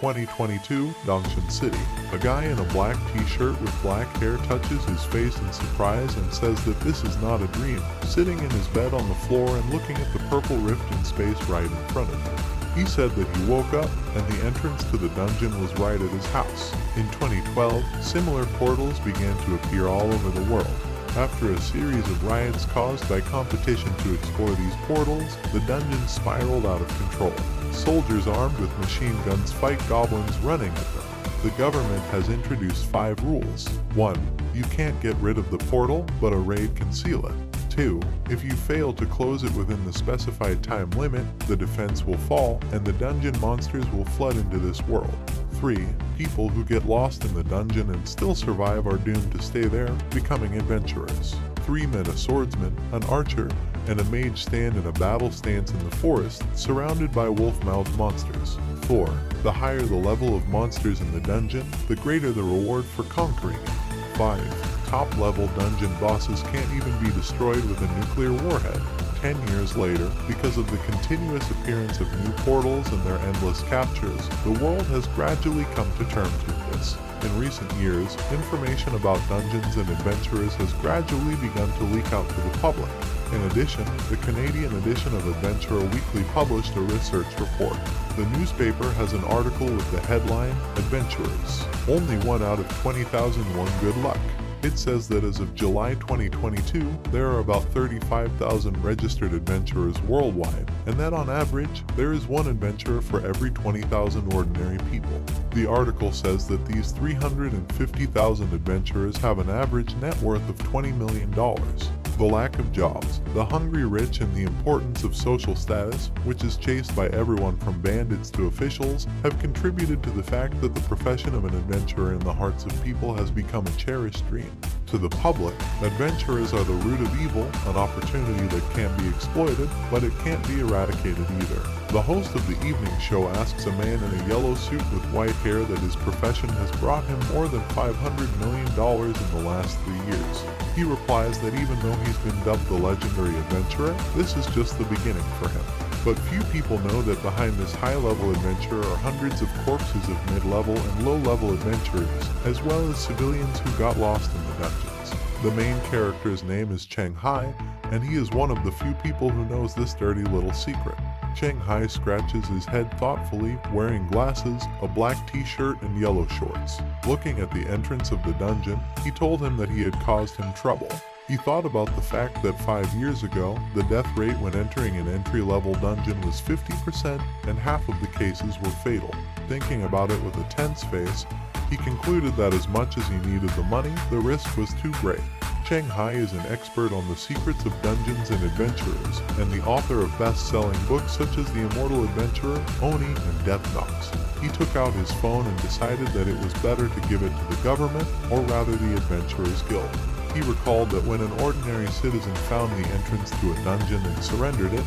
2022, Dongshan City. A guy in a black t-shirt with black hair touches his face in surprise and says that this is not a dream, sitting in his bed on the floor and looking at the purple rift in space right in front of him. He said that he woke up and the entrance to the dungeon was right at his house. In 2012, similar portals began to appear all over the world. After a series of riots caused by competition to explore these portals, the dungeon spiraled out of control. Soldiers armed with machine guns fight goblins running at them. The government has introduced 5 rules. 1. You can't get rid of the portal, but a raid can seal it. 2. If you fail to close it within the specified time limit, the defense will fall and the dungeon monsters will flood into this world. 3. People who get lost in the dungeon and still survive are doomed to stay there, becoming adventurers. 3 men, a swordsman, an archer, and a mage stand in a battle stance in the forest, surrounded by wolf-mouthed monsters. 4. The higher the level of monsters in the dungeon, the greater the reward for conquering it. 5. Top-level dungeon bosses can't even be destroyed with a nuclear warhead. 10 years later, because of the continuous appearance of new portals and their endless captures, the world has gradually come to terms with this. In recent years, information about dungeons and adventurers has gradually begun to leak out to the public. In addition, the Canadian edition of Adventurer Weekly published a research report. The newspaper has an article with the headline, "Adventurers. Only 1 out of 20,001 good luck." It says that as of July 2022, there are about 35,000 registered adventurers worldwide, and that on average, there is 1 adventurer for every 20,000 ordinary people. The article says that these 350,000 adventurers have an average net worth of $20 million. The lack of jobs, the hungry rich, and the importance of social status, which is chased by everyone from bandits to officials, have contributed to the fact that the profession of an adventurer in the hearts of people has become a cherished dream. To the public, adventurers are the root of evil, an opportunity that can't be exploited, but it can't be eradicated either. The host of the evening show asks a man in a yellow suit with white hair that his profession has brought him more than $500 million in the last 3 years. He replies that even though he's been dubbed the legendary adventurer, this is just the beginning for him. But few people know that behind this high-level adventurer are hundreds of corpses of mid-level and low-level adventurers, as well as civilians who got lost in the dungeons. The main character's name is Cheng Hai, and he is one of the few people who knows this dirty little secret. Cheng Hai scratches his head thoughtfully, wearing glasses, a black t-shirt, and yellow shorts. Looking at the entrance of the dungeon, he told him that he had caused him trouble. He thought about the fact that 5 years ago, the death rate when entering an entry-level dungeon was 50% and half of the cases were fatal. Thinking about it with a tense face, he concluded that as much as he needed the money, the risk was too great. Cheng Hai is an expert on the secrets of dungeons and adventurers, and the author of best-selling books such as The Immortal Adventurer, Oni, and Death Knocks. He took out his phone and decided that it was better to give it to the government, or rather the Adventurers Guild. He recalled that when an ordinary citizen found the entrance to a dungeon and surrendered it,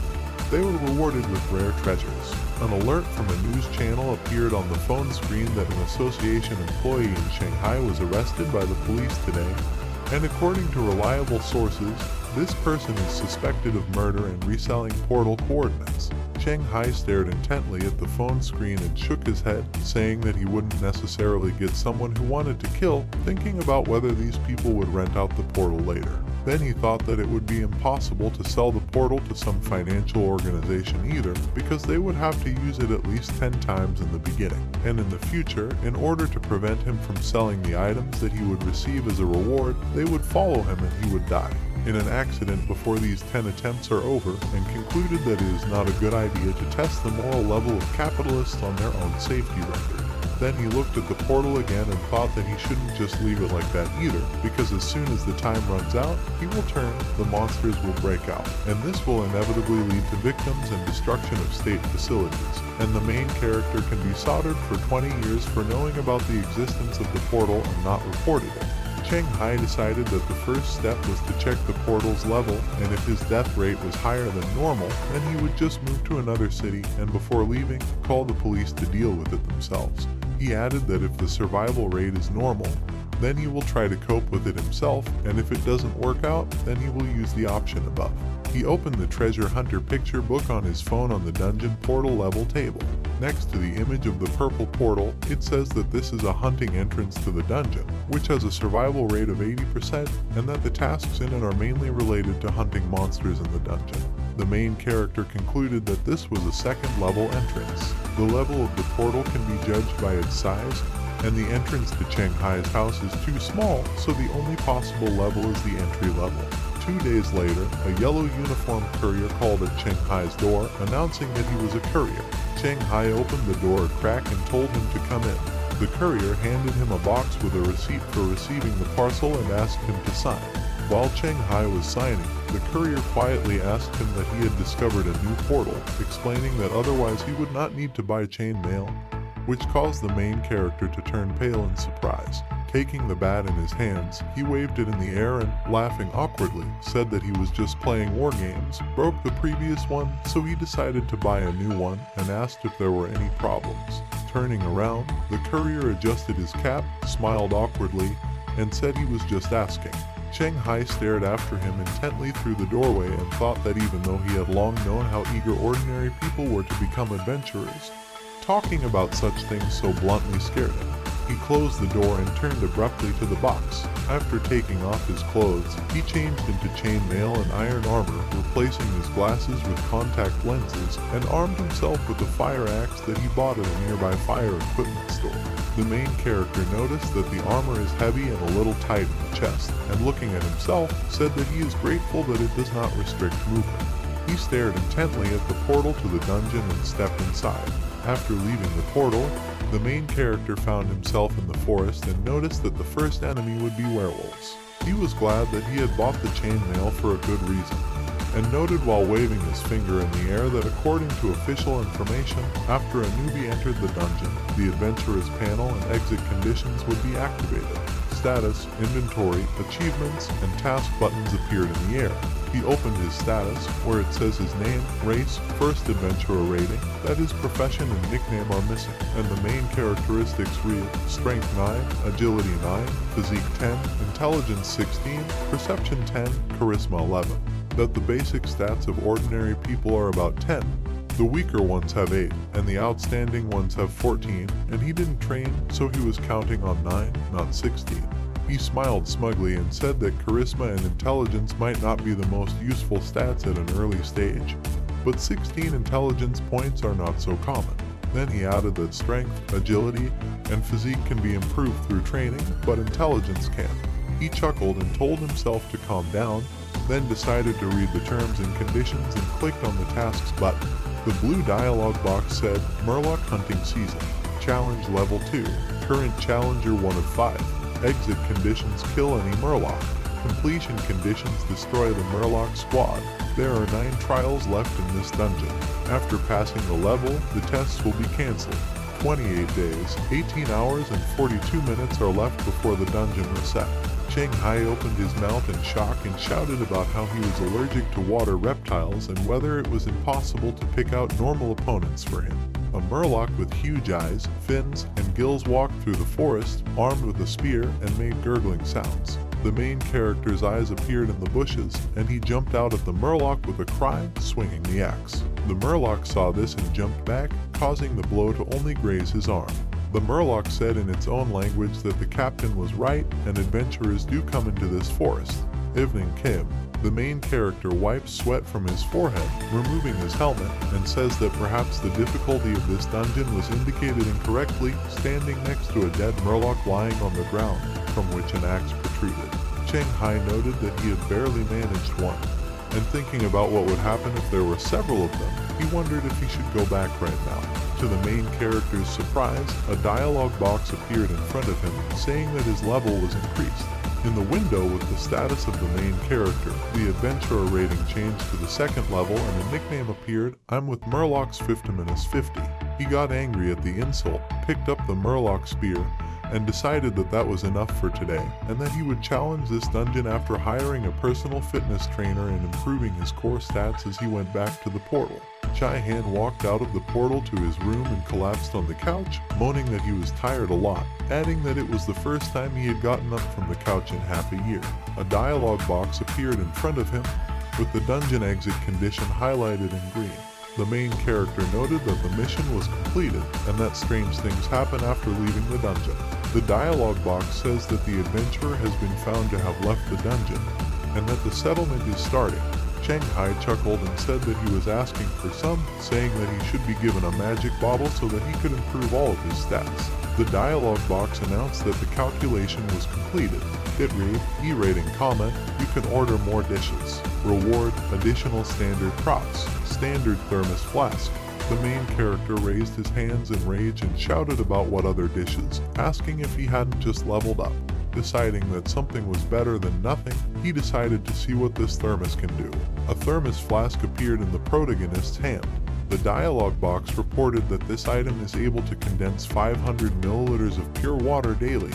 they were rewarded with rare treasures. An alert from a news channel appeared on the phone screen that an association employee in Shanghai was arrested by the police today, and according to reliable sources, this person is suspected of murder and reselling portal coordinates. Cheng Hai stared intently at the phone screen and shook his head, saying that he wouldn't necessarily get someone who wanted to kill, thinking about whether these people would rent out the portal later. Then he thought that it would be impossible to sell the portal to some financial organization either, because they would have to use it at least 10 times in the beginning. And in the future, in order to prevent him from selling the items that he would receive as a reward, they would follow him and he would die in an accident before these 10 attempts are over, and concluded that it is not a good idea to test the moral level of capitalists on their own safety record. Then he looked at the portal again and thought that he shouldn't just leave it like that either, because as soon as the time runs out, he will turn, the monsters will break out, and this will inevitably lead to victims and destruction of state facilities, and the main character can be soldered for 20 years for knowing about the existence of the portal and not reported it. Cheng Hai decided that the first step was to check the portal's level, and if his death rate was higher than normal, then he would just move to another city and before leaving, call the police to deal with it themselves. He added that if the survival rate is normal, Then he will try to cope with it himself, and if it doesn't work out, then he will use the option above. He opened the treasure hunter picture book on his phone on the dungeon portal level table. Next to the image of the purple portal, it says that this is a hunting entrance to the dungeon, which has a survival rate of 80%, and that the tasks in it are mainly related to hunting monsters in the dungeon. The main character concluded that this was a second level entrance. The level of the portal can be judged by its size, and the entrance to Cheng Hai's house is too small, so the only possible level is the entry level. 2 days later, a yellow uniformed courier called at Cheng Hai's door, announcing that he was a courier. Cheng Hai opened the door a crack and told him to come in. The courier handed him a box with a receipt for receiving the parcel and asked him to sign. While Cheng Hai was signing, the courier quietly asked him that he had discovered a new portal, explaining that otherwise he would not need to buy chain mail, which caused the main character to turn pale in surprise. Taking the bat in his hands, he waved it in the air and, laughing awkwardly, said that he was just playing war games, broke the previous one, so he decided to buy a new one and asked if there were any problems. Turning around, the courier adjusted his cap, smiled awkwardly, and said he was just asking. Cheng Hai stared after him intently through the doorway and thought that even though he had long known how eager ordinary people were to become adventurers, talking about such things so bluntly scared him. He closed the door and turned abruptly to the box. After taking off his clothes, he changed into chainmail and iron armor, replacing his glasses with contact lenses, and armed himself with a fire axe that he bought at a nearby fire equipment store. The main character noticed that the armor is heavy and a little tight in the chest, and looking at himself, said that he is grateful that it does not restrict movement. He stared intently at the portal to the dungeon and stepped inside. After leaving the portal, the main character found himself in the forest and noticed that the first enemy would be werewolves. He was glad that he had bought the chainmail for a good reason, and noted while waving his finger in the air that according to official information, after a newbie entered the dungeon, the adventurer's panel and exit conditions would be activated. Status, inventory, achievements, and task buttons appeared in the air. He opened his status, where it says his name, race, first adventurer rating, that his profession and nickname are missing, and the main characteristics read Strength 9, Agility 9, Physique 10, Intelligence 16, Perception 10, Charisma 11. That the basic stats of ordinary people are about 10. The weaker ones have 8, and the outstanding ones have 14, and he didn't train, so he was counting on 9, not 16. He smiled smugly and said that charisma and intelligence might not be the most useful stats at an early stage, but 16 intelligence points are not so common. Then he added that strength, agility, and physique can be improved through training, but intelligence can't. He chuckled and told himself to calm down, then decided to read the terms and conditions and clicked on the tasks button. The blue dialog box said, Murloc Hunting Season, Challenge Level 2, Current Challenger 1 of 5. Exit conditions: kill any Murloc. Completion conditions: destroy the Murloc squad. There are 9 trials left in this dungeon. After passing the level, the tests will be cancelled. 28 days, 18 hours and 42 minutes are left before the dungeon reset. Cheng Hai opened his mouth in shock and shouted about how he was allergic to water reptiles and whether it was impossible to pick out normal opponents for him. A Murloc with huge eyes, fins, and gills walked through the forest, armed with a spear, and made gurgling sounds. The main character's eyes appeared in the bushes, and he jumped out at the Murloc with a cry, swinging the axe. The Murloc saw this and jumped back, causing the blow to only graze his arm. The Murloc said in its own language that the captain was right and adventurers do come into this forest. Evening came. The main character wipes sweat from his forehead, removing his helmet, and says that perhaps the difficulty of this dungeon was indicated incorrectly, standing next to a dead Murloc lying on the ground, from which an axe protruded. Cheng Hai noted that he had barely managed one, and thinking about what would happen if there were several of them, he wondered if he should go back right now. To the main character's surprise, a dialogue box appeared in front of him, saying that his level was increased. In the window with the status of the main character, the adventurer rating changed to the second level and a nickname appeared, I'm with Murloc's 50-50. He got angry at the insult, picked up the Murloc spear, and decided that that was enough for today, and that he would challenge this dungeon after hiring a personal fitness trainer and improving his core stats as he went back to the portal. Chai Han walked out of the portal to his room and collapsed on the couch, moaning that he was tired a lot, adding that it was the first time he had gotten up from the couch in half a year. A dialogue box appeared in front of him, with the dungeon exit condition highlighted in green. The main character noted that the mission was completed and that strange things happen after leaving the dungeon. The dialogue box says that the adventurer has been found to have left the dungeon and that the settlement is starting. Cheng Hai chuckled and said that he was asking for some, saying that he should be given a magic bottle so that he could improve all of his stats. The dialogue box announced that the calculation was completed. Hit rate, E-rating comment, you can order more dishes. Reward, additional standard props, standard thermos flask. The main character raised his hands in rage and shouted about what other dishes, asking if he hadn't just leveled up. Deciding that something was better than nothing, he decided to see what this thermos can do. A thermos flask appeared in the protagonist's hand. The dialogue box reported that this item is able to condense 500 milliliters of pure water daily,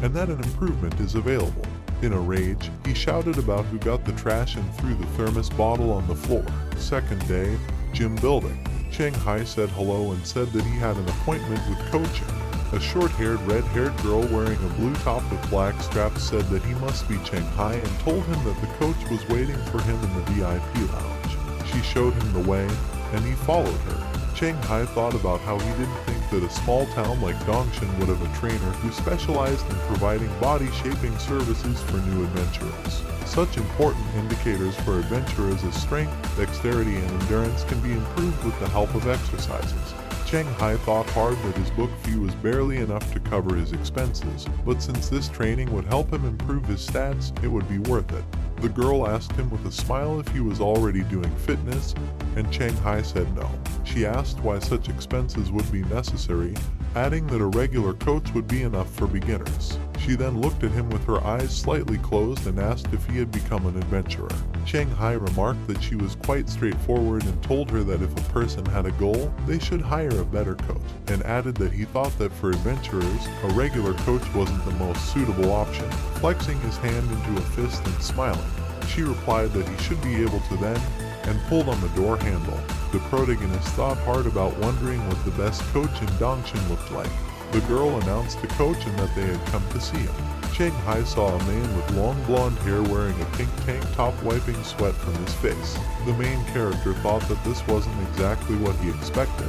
and that an improvement is available. In a rage, he shouted about who got the trash and threw the thermos bottle on the floor. Second day, gym building. Cheng Hai said hello and said that he had an appointment with coaching. A short-haired, red-haired girl wearing a blue top with black straps said that he must be Cheng Hai and told him that the coach was waiting for him in the VIP lounge. She showed him the way, and he followed her. Cheng Hai thought about how he didn't think that a small town like Dongshan would have a trainer who specialized in providing body-shaping services for new adventurers. Such important indicators for adventurers as strength, dexterity, and endurance can be improved with the help of exercises. Cheng Hai thought hard that his book fee was barely enough to cover his expenses, but since this training would help him improve his stats, it would be worth it. The girl asked him with a smile if he was already doing fitness, and Cheng Hai said no. She asked why such expenses would be necessary, adding that a regular coach would be enough for beginners. She then looked at him with her eyes slightly closed and asked if he had become an adventurer. Cheng Hai remarked that she was quite straightforward and told her that if a person had a goal, they should hire a better coach, and added that he thought that for adventurers, a regular coach wasn't the most suitable option, flexing his hand into a fist and smiling. She replied that he should be able to then, and pulled on the door handle. The protagonist thought hard about wondering what the best coach in Dongshan looked like. The girl announced the coach and that they had come to see him. Cheng Hai saw a man with long blonde hair wearing a pink tank top wiping sweat from his face. The main character thought that this wasn't exactly what he expected,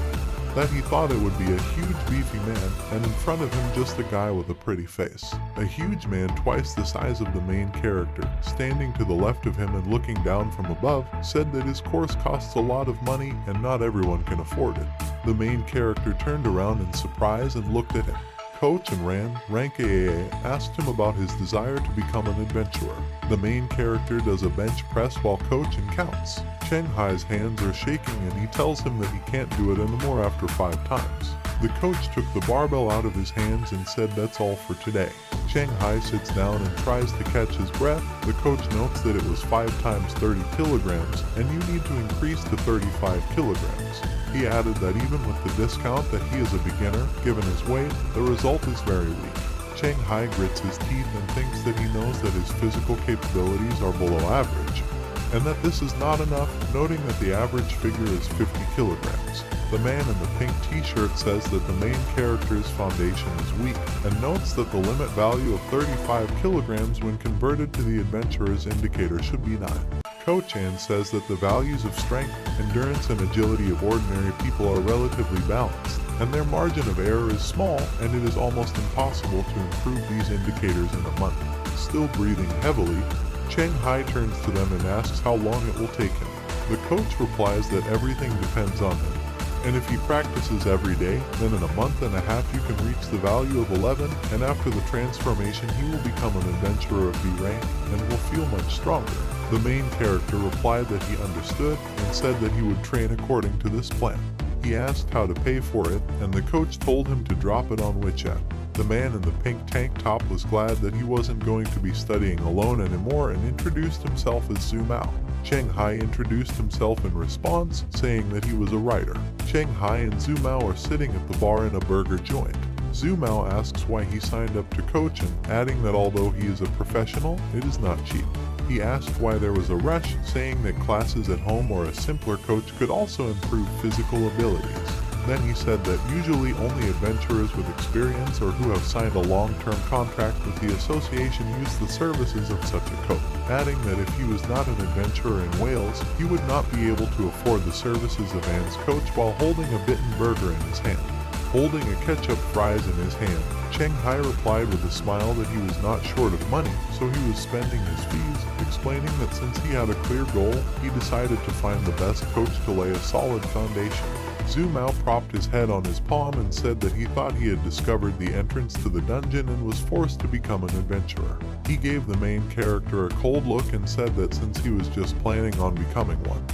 that he thought it would be a huge beefy man, and in front of him just a guy with a pretty face. A huge man twice the size of the main character, standing to the left of him and looking down from above, said that his course costs a lot of money and not everyone can afford it. The main character turned around in surprise and looked at him. Coach and Ran, rank AAA, asked him about his desire to become an adventurer. The main character does a bench press while Coach and counts. Cheng Hai's hands are shaking and he tells him that he can't do it anymore after 5 times. The coach took the barbell out of his hands and said that's all for today. Cheng Hai sits down and tries to catch his breath. The coach notes that it was 5 times 30 kilograms and you need to increase to 35 kilograms. He added that even with the discount that he is a beginner, given his weight, the result is very weak. Cheng Hai grits his teeth and thinks that he knows that his physical capabilities are below average, and that this is not enough, noting that the average figure is 50 kilograms. The man in the pink t-shirt says that the main character's foundation is weak, and notes that the limit value of 35 kilograms when converted to the adventurer's indicator should be 9. Ko-chan says that the values of strength, endurance, and agility of ordinary people are relatively balanced, and their margin of error is small, and it is almost impossible to improve these indicators in a month. Still breathing heavily, Cheng Hai turns to them and asks how long it will take him. The coach replies that everything depends on him, and if he practices every day, then in a month and a half you can reach the value of 11, and after the transformation he will become an adventurer of B rank and will feel much stronger. The main character replied that he understood and said that he would train according to this plan. He asked how to pay for it, and the coach told him to drop it on WeChat. The man in the pink tank top was glad that he wasn't going to be studying alone anymore and introduced himself as Zhu Mao. Cheng Hai introduced himself in response, saying that he was a writer. Cheng Hai and Zhu Mao are sitting at the bar in a burger joint. Zhu Mao asks why he signed up to Ko-chan, adding that although he is a professional, it is not cheap. He asked why there was a rush, saying that classes at home or a simpler coach could also improve physical abilities. Then he said that usually only adventurers with experience or who have signed a long-term contract with the association use the services of such a coach, adding that if he was not an adventurer in Wales, he would not be able to afford the services of Anne's coach while holding a bitten burger in his hand. Holding a ketchup fries in his hand, Cheng Hai replied with a smile that he was not short of money, so he was spending his fees, explaining that since he had a clear goal, he decided to find the best coach to lay a solid foundation. Zhu Mao propped his head on his palm and said that he thought he had discovered the entrance to the dungeon and was forced to become an adventurer. He gave the main character a cold look and said that since he was just planning on becoming one,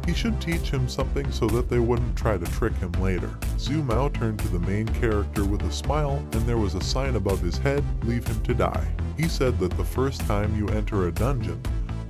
he should teach him something so that they wouldn't try to trick him later. Zhu Mao turned to the main character with a smile, and there was a sign above his head, "Leave him to die." He said that the first time you enter a dungeon,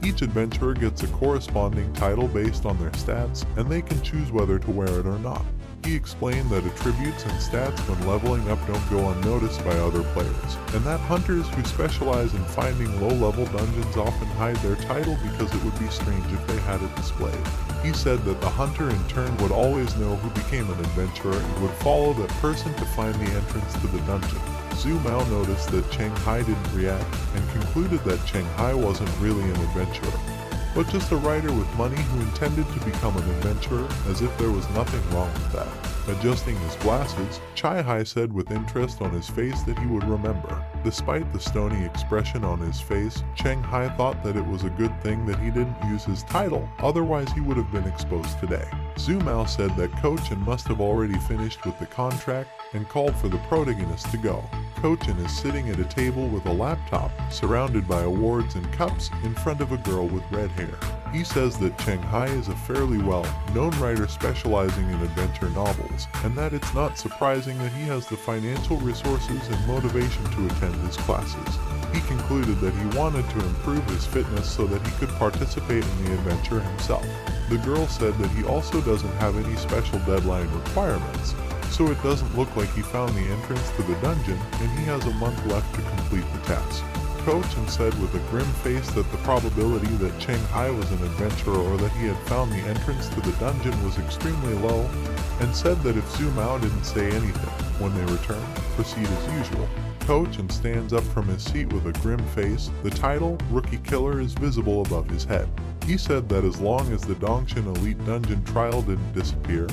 each adventurer gets a corresponding title based on their stats, and they can choose whether to wear it or not. He explained that attributes and stats when leveling up don't go unnoticed by other players, and that hunters who specialize in finding low-level dungeons often hide their title because it would be strange if they had it displayed. He said that the hunter in turn would always know who became an adventurer and would follow that person to find the entrance to the dungeon. Zhu Mao noticed that Cheng Hai didn't react and concluded that Cheng Hai wasn't really an adventurer, but just a writer with money who intended to become an adventurer, as if there was nothing wrong with that. Adjusting his glasses, Chai Hai said with interest on his face that he would remember. Despite the stony expression on his face, Cheng Hai thought that it was a good thing that he didn't use his title, otherwise he would have been exposed today. Zhu Mao said that Kochin must have already finished with the contract and called for the protagonist to go. Kochin is sitting at a table with a laptop, surrounded by awards and cups, in front of a girl with red hair. He says that Cheng Hai is a fairly well-known writer specializing in adventure novels, and that it's not surprising that he has the financial resources and motivation to attend his classes. He concluded that he wanted to improve his fitness so that he could participate in the adventure himself. The girl said that he also doesn't have any special deadline requirements, so it doesn't look like he found the entrance to the dungeon and he has a month left to complete the task. Kochin said with a grim face that the probability that Cheng Hai was an adventurer or that he had found the entrance to the dungeon was extremely low, and said that if Zhu Mao didn't say anything, when they returned, proceed as usual. Kochin stands up from his seat with a grim face. The title, Rookie Killer, is visible above his head. He said that as long as the Dongshin Elite Dungeon trial didn't disappear,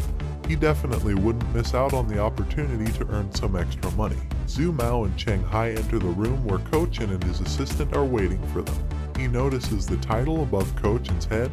he definitely wouldn't miss out on the opportunity to earn some extra money. Zhu Mao and Cheng Hai enter the room where Kochin and his assistant are waiting for them. He notices the title above Kochin's head,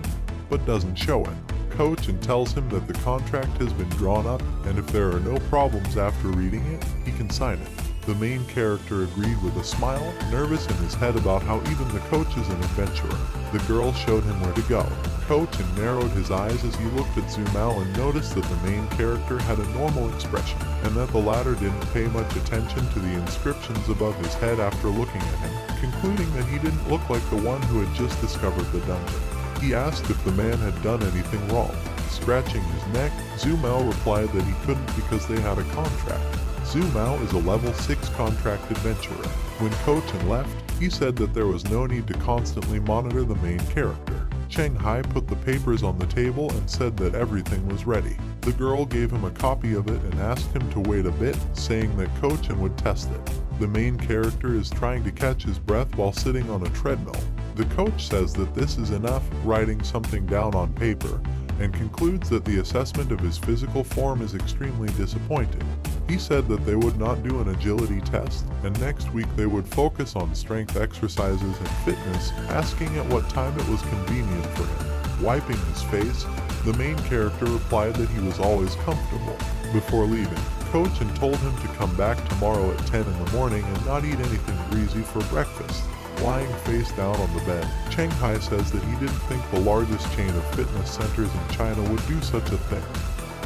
but doesn't show it. Kochin tells him that the contract has been drawn up, and if there are no problems after reading it, he can sign it. The main character agreed with a smile, nervous in his head about how even the coach is an adventurer. The girl showed him where to go. Kochin narrowed his eyes as he looked at Zhu Mao and noticed that the main character had a normal expression, and that the latter didn't pay much attention to the inscriptions above his head after looking at him, concluding that he didn't look like the one who had just discovered the dungeon. He asked if the man had done anything wrong. Scratching his neck, Zhu Mao replied that he couldn't because they had a contract. Zhu Mao is a level 6 contract adventurer. When Kochin left, he said that there was no need to constantly monitor the main character. Cheng Hai put the papers on the table and said that everything was ready. The girl gave him a copy of it and asked him to wait a bit, saying that Kochin would test it. The main character is trying to catch his breath while sitting on a treadmill. The coach says that this is enough, writing something down on paper, and concludes that the assessment of his physical form is extremely disappointing. He said that they would not do an agility test, and next week they would focus on strength exercises and fitness, asking at what time it was convenient for him. Wiping his face, the main character replied that he was always comfortable. Before leaving, Kochin told him to come back tomorrow at 10 in the morning and not eat anything greasy for breakfast. Lying face down on the bed, Cheng Hai says that he didn't think the largest chain of fitness centers in China would do such a thing,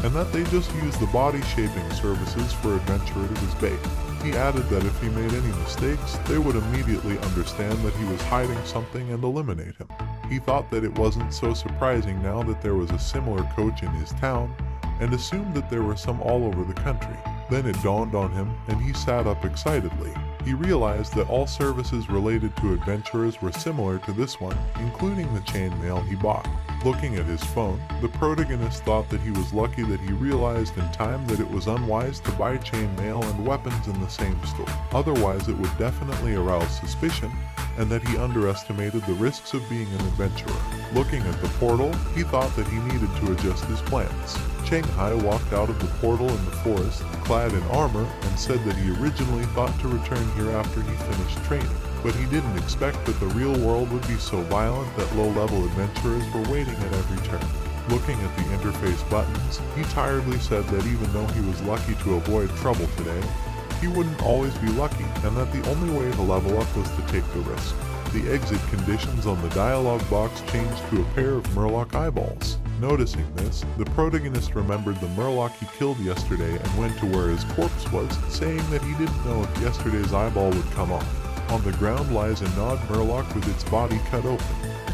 and that they just use the body-shaping services for adventurers as bait. He added that if he made any mistakes, they would immediately understand that he was hiding something and eliminate him. He thought that it wasn't so surprising now that there was a similar coach in his town, and assumed that there were some all over the country. Then it dawned on him, and he sat up excitedly. He realized that all services related to adventurers were similar to this one, including the chainmail he bought. Looking at his phone, the protagonist thought that he was lucky that he realized in time that it was unwise to buy chainmail and weapons in the same store. Otherwise, it would definitely arouse suspicion, and that he underestimated the risks of being an adventurer. Looking at the portal, he thought that he needed to adjust his plans. Cheng Hai walked out of the portal in the forest, clad in armor, and said that he originally thought to return here after he finished training. But he didn't expect that the real world would be so violent that low-level adventurers were waiting at every turn. Looking at the interface buttons, he tiredly said that even though he was lucky to avoid trouble today, he wouldn't always be lucky, and that the only way to level up was to take the risk. The exit conditions on the dialogue box changed to a pair of Murloc eyeballs. Noticing this, the protagonist remembered the Murloc he killed yesterday and went to where his corpse was, saying that he didn't know if yesterday's eyeball would come off. On the ground lies a Nod Murloc with its body cut open.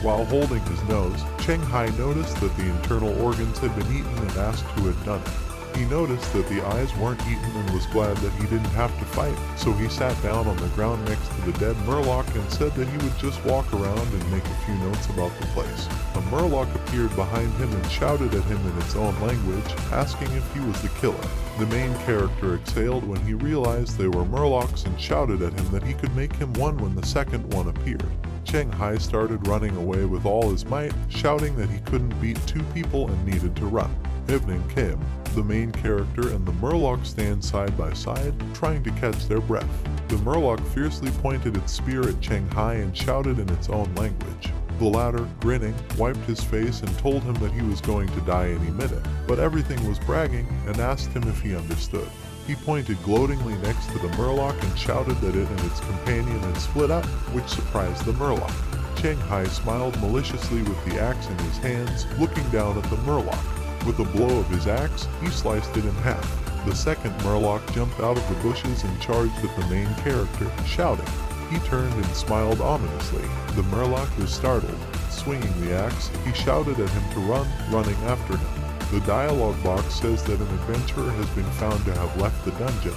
While holding his nose, Cheng Hai noticed that the internal organs had been eaten and asked who had done it. He noticed that the eyes weren't eaten and was glad that he didn't have to fight, so he sat down on the ground next to the dead Murloc and said that he would just walk around and make a few notes about the place. A Murloc appeared behind him and shouted at him in its own language, asking if he was the killer. The main character exhaled when he realized they were Murlocs and shouted at him that he could make him one when the second one appeared. Cheng Hai started running away with all his might, shouting that he couldn't beat two people and needed to run. Evening came. The main character and the Murloc stand side by side, trying to catch their breath. The Murloc fiercely pointed its spear at Cheng Hai and shouted in its own language. The latter, grinning, wiped his face and told him that he was going to die any minute, but everything was bragging and asked him if he understood. He pointed gloatingly next to the Murloc and shouted that it and its companion had split up, which surprised the Murloc. Cheng Hai smiled maliciously with the axe in his hands, looking down at the Murloc. With a blow of his axe, he sliced it in half. The second Murloc jumped out of the bushes and charged at the main character, shouting. He turned and smiled ominously. The Murloc was startled. Swinging the axe, he shouted at him to run, running after him. The dialogue box says that an adventurer has been found to have left the dungeon,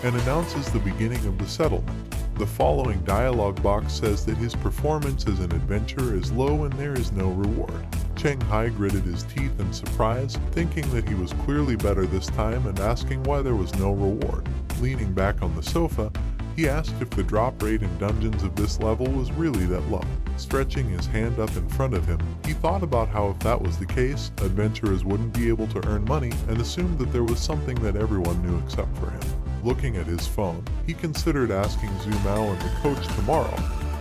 and announces the beginning of the settlement. The following dialogue box says that his performance as an adventurer is low and there is no reward. Cheng Hai gritted his teeth in surprise, thinking that he was clearly better this time and asking why there was no reward. Leaning back on the sofa, he asked if the drop rate in dungeons of this level was really that low. Stretching his hand up in front of him, he thought about how if that was the case, adventurers wouldn't be able to earn money and assumed that there was something that everyone knew except for him. Looking at his phone, he considered asking Zhu Mao and the coach tomorrow,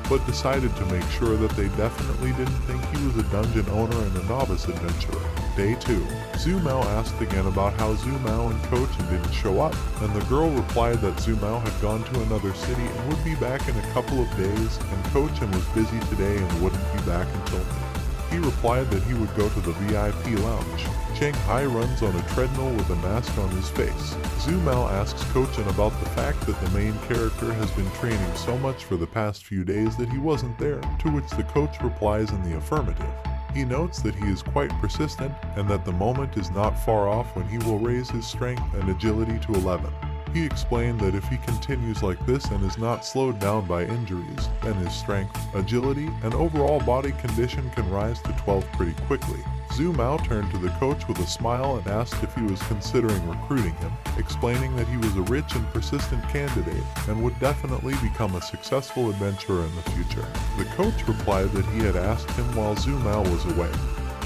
but decided to make sure that they definitely didn't think he was a dungeon owner and a novice adventurer. Day 2. Zhu Mao asked again about how Zhu Mao and Coach didn't show up, and the girl replied that Zhu Mao had gone to another city and would be back in a couple of days, and Coach was busy today and wouldn't be back until noon. He replied that he would go to the VIP lounge. Cheng Hai runs on a treadmill with a mask on his face. Zhu Mao asks Kochan about the fact that the main character has been training so much for the past few days that he wasn't there, to which the coach replies in the affirmative. He notes that he is quite persistent and that the moment is not far off when he will raise his strength and agility to 11. He explained that if he continues like this and is not slowed down by injuries, then his strength, agility, and overall body condition can rise to 12 pretty quickly. Zhu Mao turned to the coach with a smile and asked if he was considering recruiting him, explaining that he was a rich and persistent candidate and would definitely become a successful adventurer in the future. The coach replied that he had asked him while Zhu Mao was away,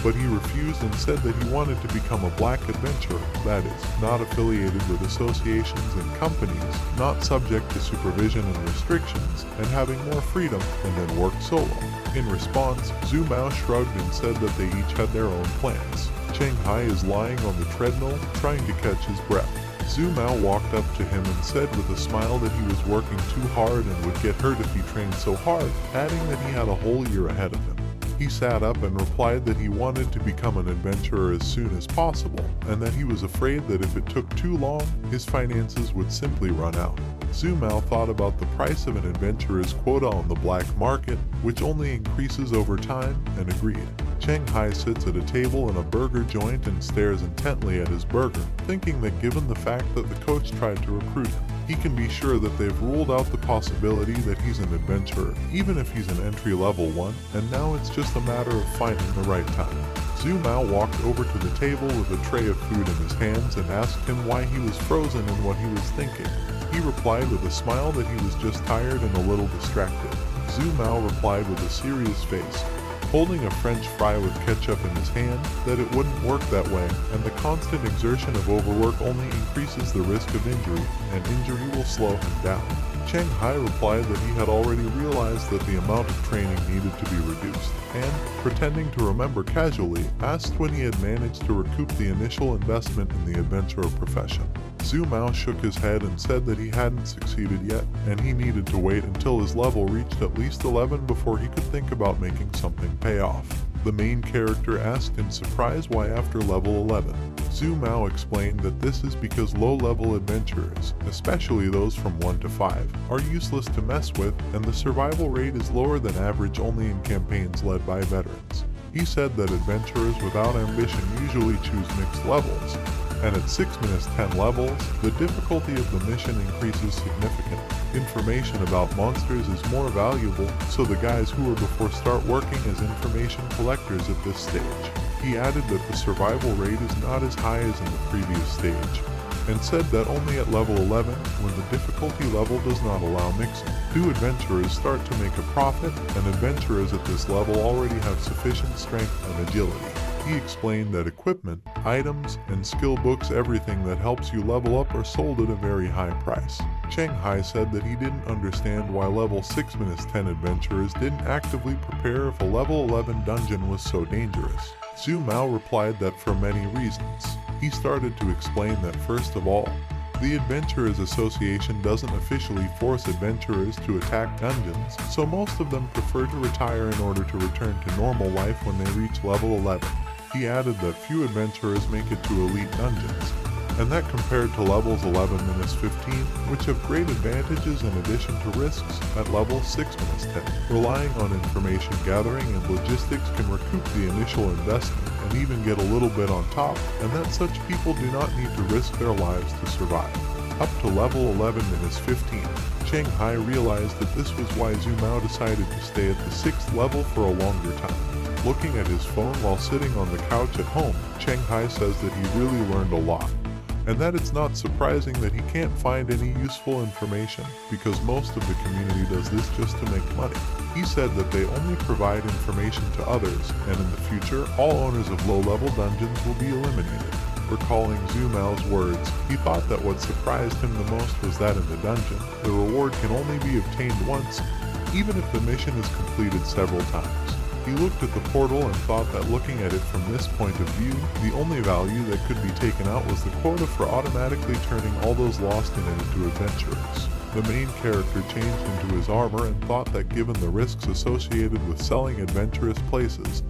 but he refused and said that he wanted to become a black adventurer, that is, not affiliated with associations and companies, not subject to supervision and restrictions, and having more freedom, and then work solo. In response, Zhu Mao shrugged and said that they each had their own plans. Cheng Hai is lying on the treadmill, trying to catch his breath. Zhu Mao walked up to him and said with a smile that he was working too hard and would get hurt if he trained so hard, adding that he had a whole year ahead of him. He sat up and replied that he wanted to become an adventurer as soon as possible, and that he was afraid that if it took too long, his finances would simply run out. Zhu Mao thought about the price of an adventurer's quota on the black market, which only increases over time, and agreed. Cheng Hai sits at a table in a burger joint and stares intently at his burger, thinking that given the fact that the coach tried to recruit him, He can be sure that they've ruled out the possibility that he's an adventurer, even if he's an entry-level one, and now it's just a matter of finding the right time. Zhu Mao walked over to the table with a tray of food in his hands and asked him why he was frozen and what he was thinking. He replied with a smile that he was just tired and a little distracted. Zhu Mao replied with a serious face, holding a French fry with ketchup in his hand, that it wouldn't work that way, and the constant exertion of overwork only increases the risk of injury, and injury will slow him down. Cheng Hai replied that he had already realized that the amount of training needed to be reduced, and, pretending to remember casually, asked when he had managed to recoup the initial investment in the adventurer profession. Zhu Mao shook his head and said that he hadn't succeeded yet, and he needed to wait until his level reached at least 11 before he could think about making something pay off. The main character asked in surprise why after level 11. Zhu Mao explained that this is because low-level adventurers, especially those from 1 to 5, are useless to mess with, and the survival rate is lower than average only in campaigns led by veterans. He said that adventurers without ambition usually choose mixed levels, and at 6-10 levels, the difficulty of the mission increases significantly. Information about monsters is more valuable, so the guys who are before start working as information collectors at this stage. He added that the survival rate is not as high as in the previous stage, and said that only at level 11, when the difficulty level does not allow mixing, do adventurers start to make a profit, and adventurers at this level already have sufficient strength and agility. He explained that equipment, items, and skill books, everything that helps you level up, are sold at a very high price. Cheng Hai said that he didn't understand why level 6-10 adventurers didn't actively prepare if a level 11 dungeon was so dangerous. Zhu Mao replied that for many reasons. He started to explain that first of all, the Adventurers Association doesn't officially force adventurers to attack dungeons, so most of them prefer to retire in order to return to normal life when they reach level 11. He added that few adventurers make it to elite dungeons, and that compared to levels 11-15, which have great advantages in addition to risks, at level 6-10, relying on information gathering and logistics can recoup the initial investment and even get a little bit on top, and that such people do not need to risk their lives to survive. Up to level 11-15, Cheng Hai realized that this was why Zhu Mao decided to stay at the 6th level for a longer time. Looking at his phone while sitting on the couch at home, Cheng Hai says that he really learned a lot, and that it's not surprising that he can't find any useful information, because most of the community does this just to make money. He said that they only provide information to others, and in the future, all owners of low-level dungeons will be eliminated. Recalling Zhu Mao's words, he thought that what surprised him the most was that in the dungeon, the reward can only be obtained once, even if the mission is completed several times. He looked at the portal and thought that looking at it from this point of view, the only value that could be taken out was the quota for automatically turning all those lost in it into adventurers. The main character changed into his armor and thought that given the risks associated with selling adventurous places,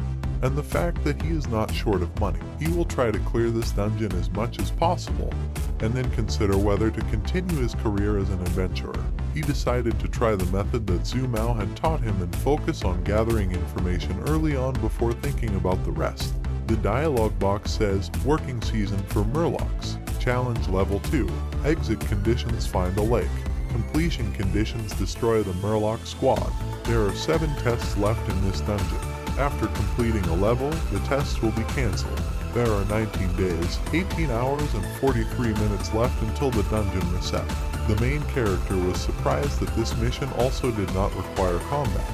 and the fact that he is not short of money, he will try to clear this dungeon as much as possible, and then consider whether to continue his career as an adventurer. He decided to try the method that Zhu Mao had taught him and focus on gathering information early on before thinking about the rest. The dialogue box says, Working Season for Murlocs. Challenge Level 2. Exit conditions: find a lake. Completion conditions: destroy the Murloc squad. There are 7 tests left in this dungeon. After completing a level, the tests will be cancelled. There are 19 days, 18 hours, and 43 minutes left until the dungeon reset. The main character was surprised that this mission also did not require combat,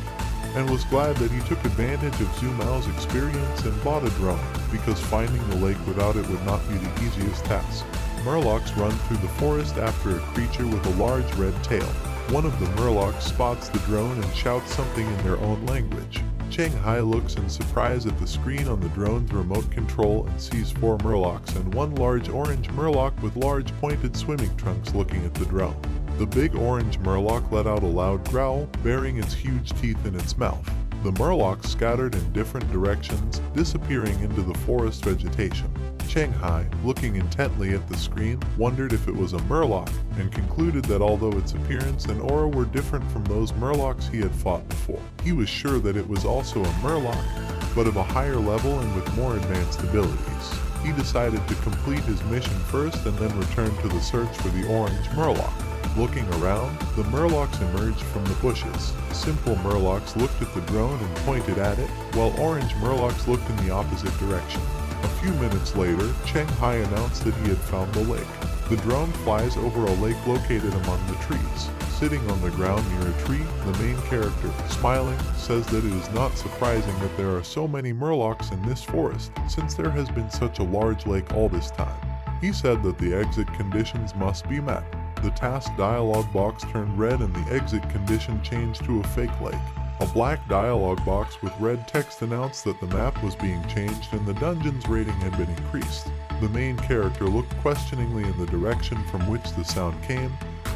and was glad that he took advantage of Zhu Mao's experience and bought a drone, because finding the lake without it would not be the easiest task. Murlocs run through the forest after a creature with a large red tail. One of the Murlocs spots the drone and shouts something in their own language. Cheng Hai looks in surprise at the screen on the drone's remote control and sees 4 Murlocs and one large orange Murloc with large pointed swimming trunks looking at the drone. The big orange Murloc let out a loud growl, baring its huge teeth in its mouth. The Murlocs scattered in different directions, disappearing into the forest vegetation. Cheng Hai, looking intently at the screen, wondered if it was a Murloc, and concluded that although its appearance and aura were different from those Murlocs he had fought before, he was sure that it was also a Murloc, but of a higher level and with more advanced abilities. He decided to complete his mission first and then return to the search for the orange Murloc. Looking around, the Murlocs emerged from the bushes. Simple Murlocs looked at the drone and pointed at it, while Orange Murlocs looked in the opposite direction. A few minutes later, Cheng Hai announced that he had found the lake. The drone flies over a lake located among the trees. Sitting on the ground near a tree, the main character, smiling, says that it is not surprising that there are so many Murlocs in this forest, since there has been such a large lake all this time. He said that the exit conditions must be met. The task dialog box turned red and the exit condition changed to a fake lake. A black dialog box with red text announced that the map was being changed and the dungeon's rating had been increased. The main character looked questioningly in the direction from which the sound came,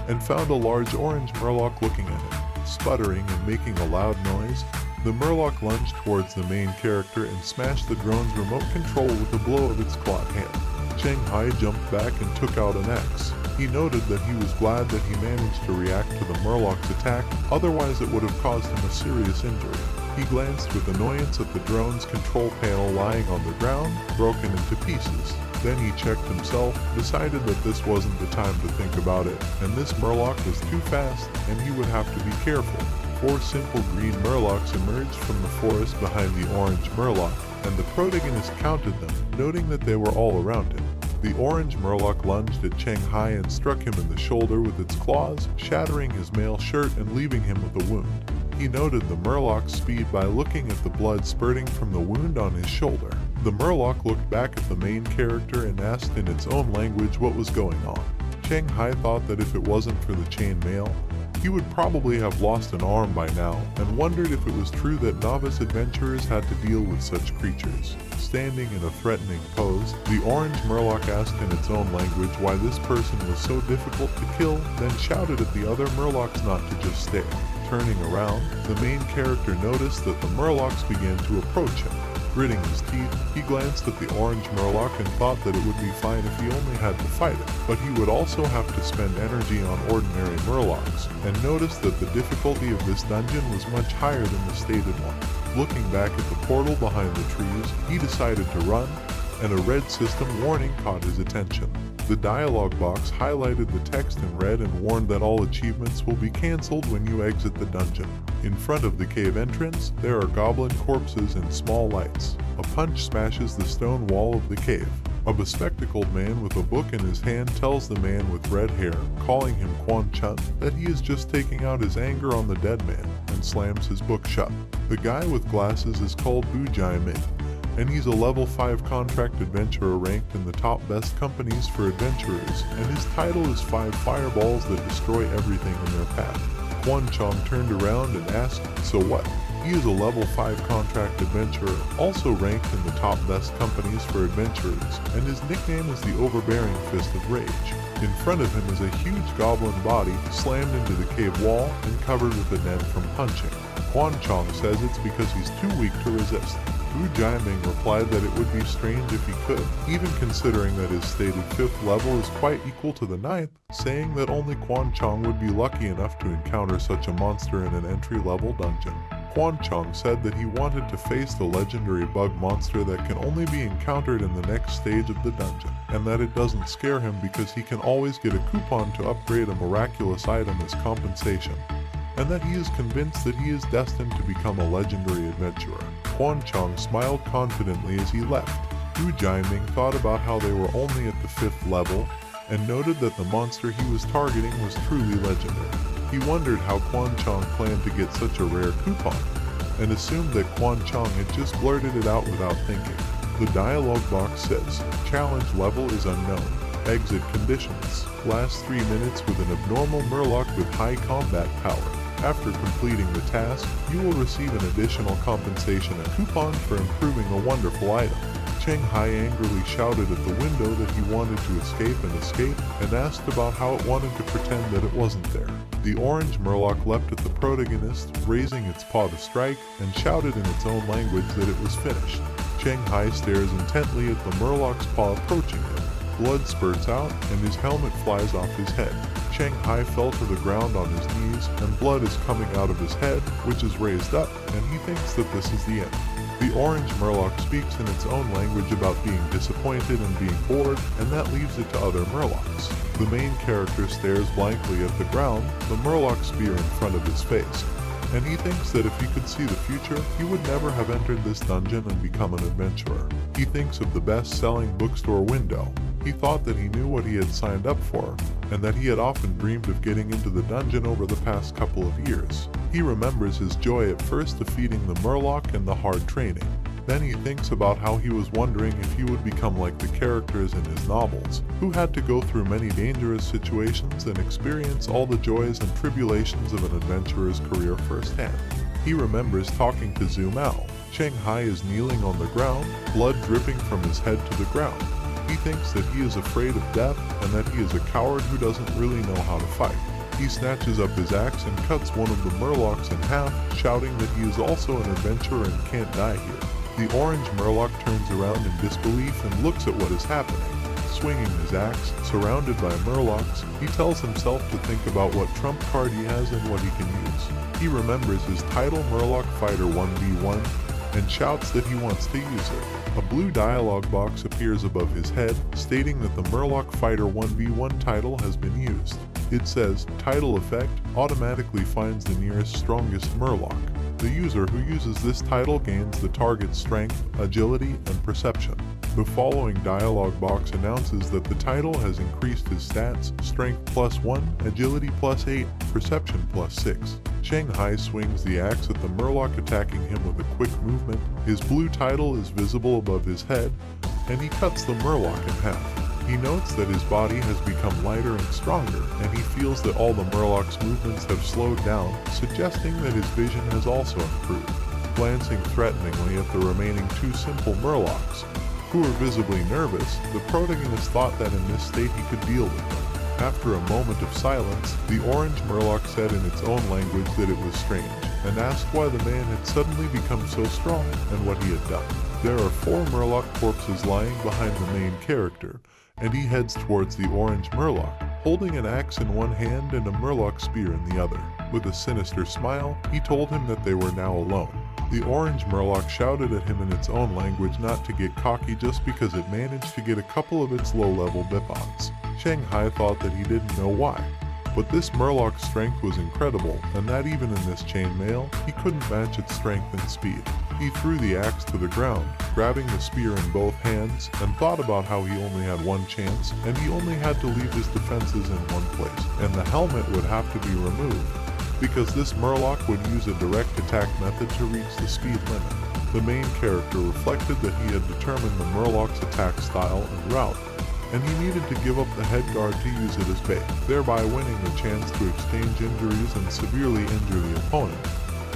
and found a large orange Murloc looking at him. Sputtering and making a loud noise, the Murloc lunged towards the main character and smashed the drone's remote control with a blow of its clawed hand. Cheng Hai jumped back and took out an axe. He noted that he was glad that he managed to react to the Murloc's attack, otherwise it would have caused him a serious injury. He glanced with annoyance at the drone's control panel lying on the ground, broken into pieces. Then he checked himself, decided that this wasn't the time to think about it, and this Murloc was too fast, and he would have to be careful. 4 simple green Murlocs emerged from the forest behind the orange Murloc, and the protagonist counted them, noting that they were all around him. The orange Murloc lunged at Cheng Hai and struck him in the shoulder with its claws, shattering his mail shirt and leaving him with a wound. He noted the Murloc's speed by looking at the blood spurting from the wound on his shoulder. The Murloc looked back at the main character and asked in its own language what was going on. Cheng Hai thought that if it wasn't for the chain mail, he would probably have lost an arm by now, and wondered if it was true that novice adventurers had to deal with such creatures. Standing in a threatening pose, the orange Murloc asked in its own language why this person was so difficult to kill, then shouted at the other Murlocs not to just stare. Turning around, the main character noticed that the Murlocs began to approach him. Gritting his teeth, he glanced at the orange Murloc and thought that it would be fine if he only had to fight it, but he would also have to spend energy on ordinary Murlocs, and noticed that the difficulty of this dungeon was much higher than the stated one. Looking back at the portal behind the trees, he decided to run, and a red system warning caught his attention. The dialog box highlighted the text in red and warned that all achievements will be cancelled when you exit the dungeon. In front of the cave entrance, there are goblin corpses and small lights. A punch smashes the stone wall of the cave. A bespectacled man with a book in his hand tells the man with red hair, calling him Quan Chun, that he is just taking out his anger on the dead man, and slams his book shut. The guy with glasses is called Bu Jai Min, and he's a level 5 contract adventurer ranked in the top best companies for adventurers, and his title is 5 fireballs that destroy everything in their path. Quan Chong turned around and asked, "So what?" He is a level 5 contract adventurer, also ranked in the top best companies for adventurers, and his nickname is the Overbearing Fist of Rage. In front of him is a huge goblin body slammed into the cave wall and covered with a net from punching. Quan Chong says it's because he's too weak to resist. Bu Jiaming replied that it would be strange if he could, even considering that his stated 5th level is quite equal to the 9th, saying that only Quan Chong would be lucky enough to encounter such a monster in an entry-level dungeon. Quan Chong said that he wanted to face the legendary bug monster that can only be encountered in the next stage of the dungeon, and that it doesn't scare him because he can always get a coupon to upgrade a miraculous item as compensation, and that he is convinced that he is destined to become a legendary adventurer. Quan Chong smiled confidently as he left. Bu Jiaming thought about how they were only at the 5th level, and noted that the monster he was targeting was truly legendary. He wondered how Quan Chong planned to get such a rare coupon, and assumed that Quan Chong had just blurted it out without thinking. The dialog box says, "Challenge level is unknown. Exit conditions. Last 3 minutes with an abnormal Murloc with high combat power. After completing the task, you will receive an additional compensation, a coupon for improving a wonderful item." Cheng Hai angrily shouted at the window that he wanted to escape, and asked about how it wanted to pretend that it wasn't there. The orange Murloc leapt at the protagonist, raising its paw to strike, and shouted in its own language that it was finished. Cheng Hai stares intently at the Murloc's paw approaching him. Blood spurts out, and his helmet flies off his head. Shanghai fell to the ground on his knees, and blood is coming out of his head, which is raised up, and he thinks that this is the end. The orange Murloc speaks in its own language about being disappointed and being bored, and that leaves it to other Murlocs. The main character stares blankly at the ground, the Murloc spear in front of his face, and he thinks that if he could see the future, he would never have entered this dungeon and become an adventurer. He thinks of the best-selling bookstore window. He thought that he knew what he had signed up for, and that he had often dreamed of getting into the dungeon over the past couple of years. He remembers his joy at first defeating the Murloc and the hard training. Then he thinks about how he was wondering if he would become like the characters in his novels, who had to go through many dangerous situations and experience all the joys and tribulations of an adventurer's career firsthand. He remembers talking to Zhu Mao. Shanghai is kneeling on the ground, blood dripping from his head to the ground. He thinks that he is afraid of death and that he is a coward who doesn't really know how to fight. He snatches up his axe and cuts one of the Murlocs in half, shouting that he is also an adventurer and can't die here. The orange Murloc turns around in disbelief and looks at what is happening. Swinging his axe, surrounded by Murlocs, he tells himself to think about what trump card he has and what he can use. He remembers his title Murloc Fighter 1v1 and shouts that he wants to use it. A blue dialog box appears above his head, stating that the Murloc Fighter 1v1 title has been used. It says, "Title effect automatically finds the nearest strongest Murloc." The user who uses this title gains the target's strength, agility, and perception. The following dialog box announces that the title has increased his stats, strength +1, agility +8, perception +6. Shanghai swings the axe at the Murloc, attacking him with a quick movement. His blue title is visible above his head, and he cuts the Murloc in half. He notes that his body has become lighter and stronger, and he feels that all the Murloc's movements have slowed down, suggesting that his vision has also improved. Glancing threateningly at the remaining two simple Murlocs, who are visibly nervous, the protagonist thought that in this state he could deal with them. After a moment of silence, the orange Murloc said in its own language that it was strange, and asked why the man had suddenly become so strong and what he had done. There are 4 Murloc corpses lying behind the main character, and he heads towards the orange Murloc, holding an axe in one hand and a Murloc spear in the other. With a sinister smile, he told him that they were now alone. The orange Murloc shouted at him in its own language not to get cocky just because it managed to get a couple of its low-level Bipods. Shanghai thought that he didn't know why, but this Murloc's strength was incredible, and that even in this chainmail, he couldn't match its strength and speed. He threw the axe to the ground, grabbing the spear in both hands, and thought about how he only had one chance, and he only had to leave his defenses in one place, and the helmet would have to be removed, because this Murloc would use a direct attack method to reach the speed limit. The main character reflected that he had determined the Murloc's attack style and route, and he needed to give up the head guard to use it as bait, thereby winning the chance to exchange injuries and severely injure the opponent.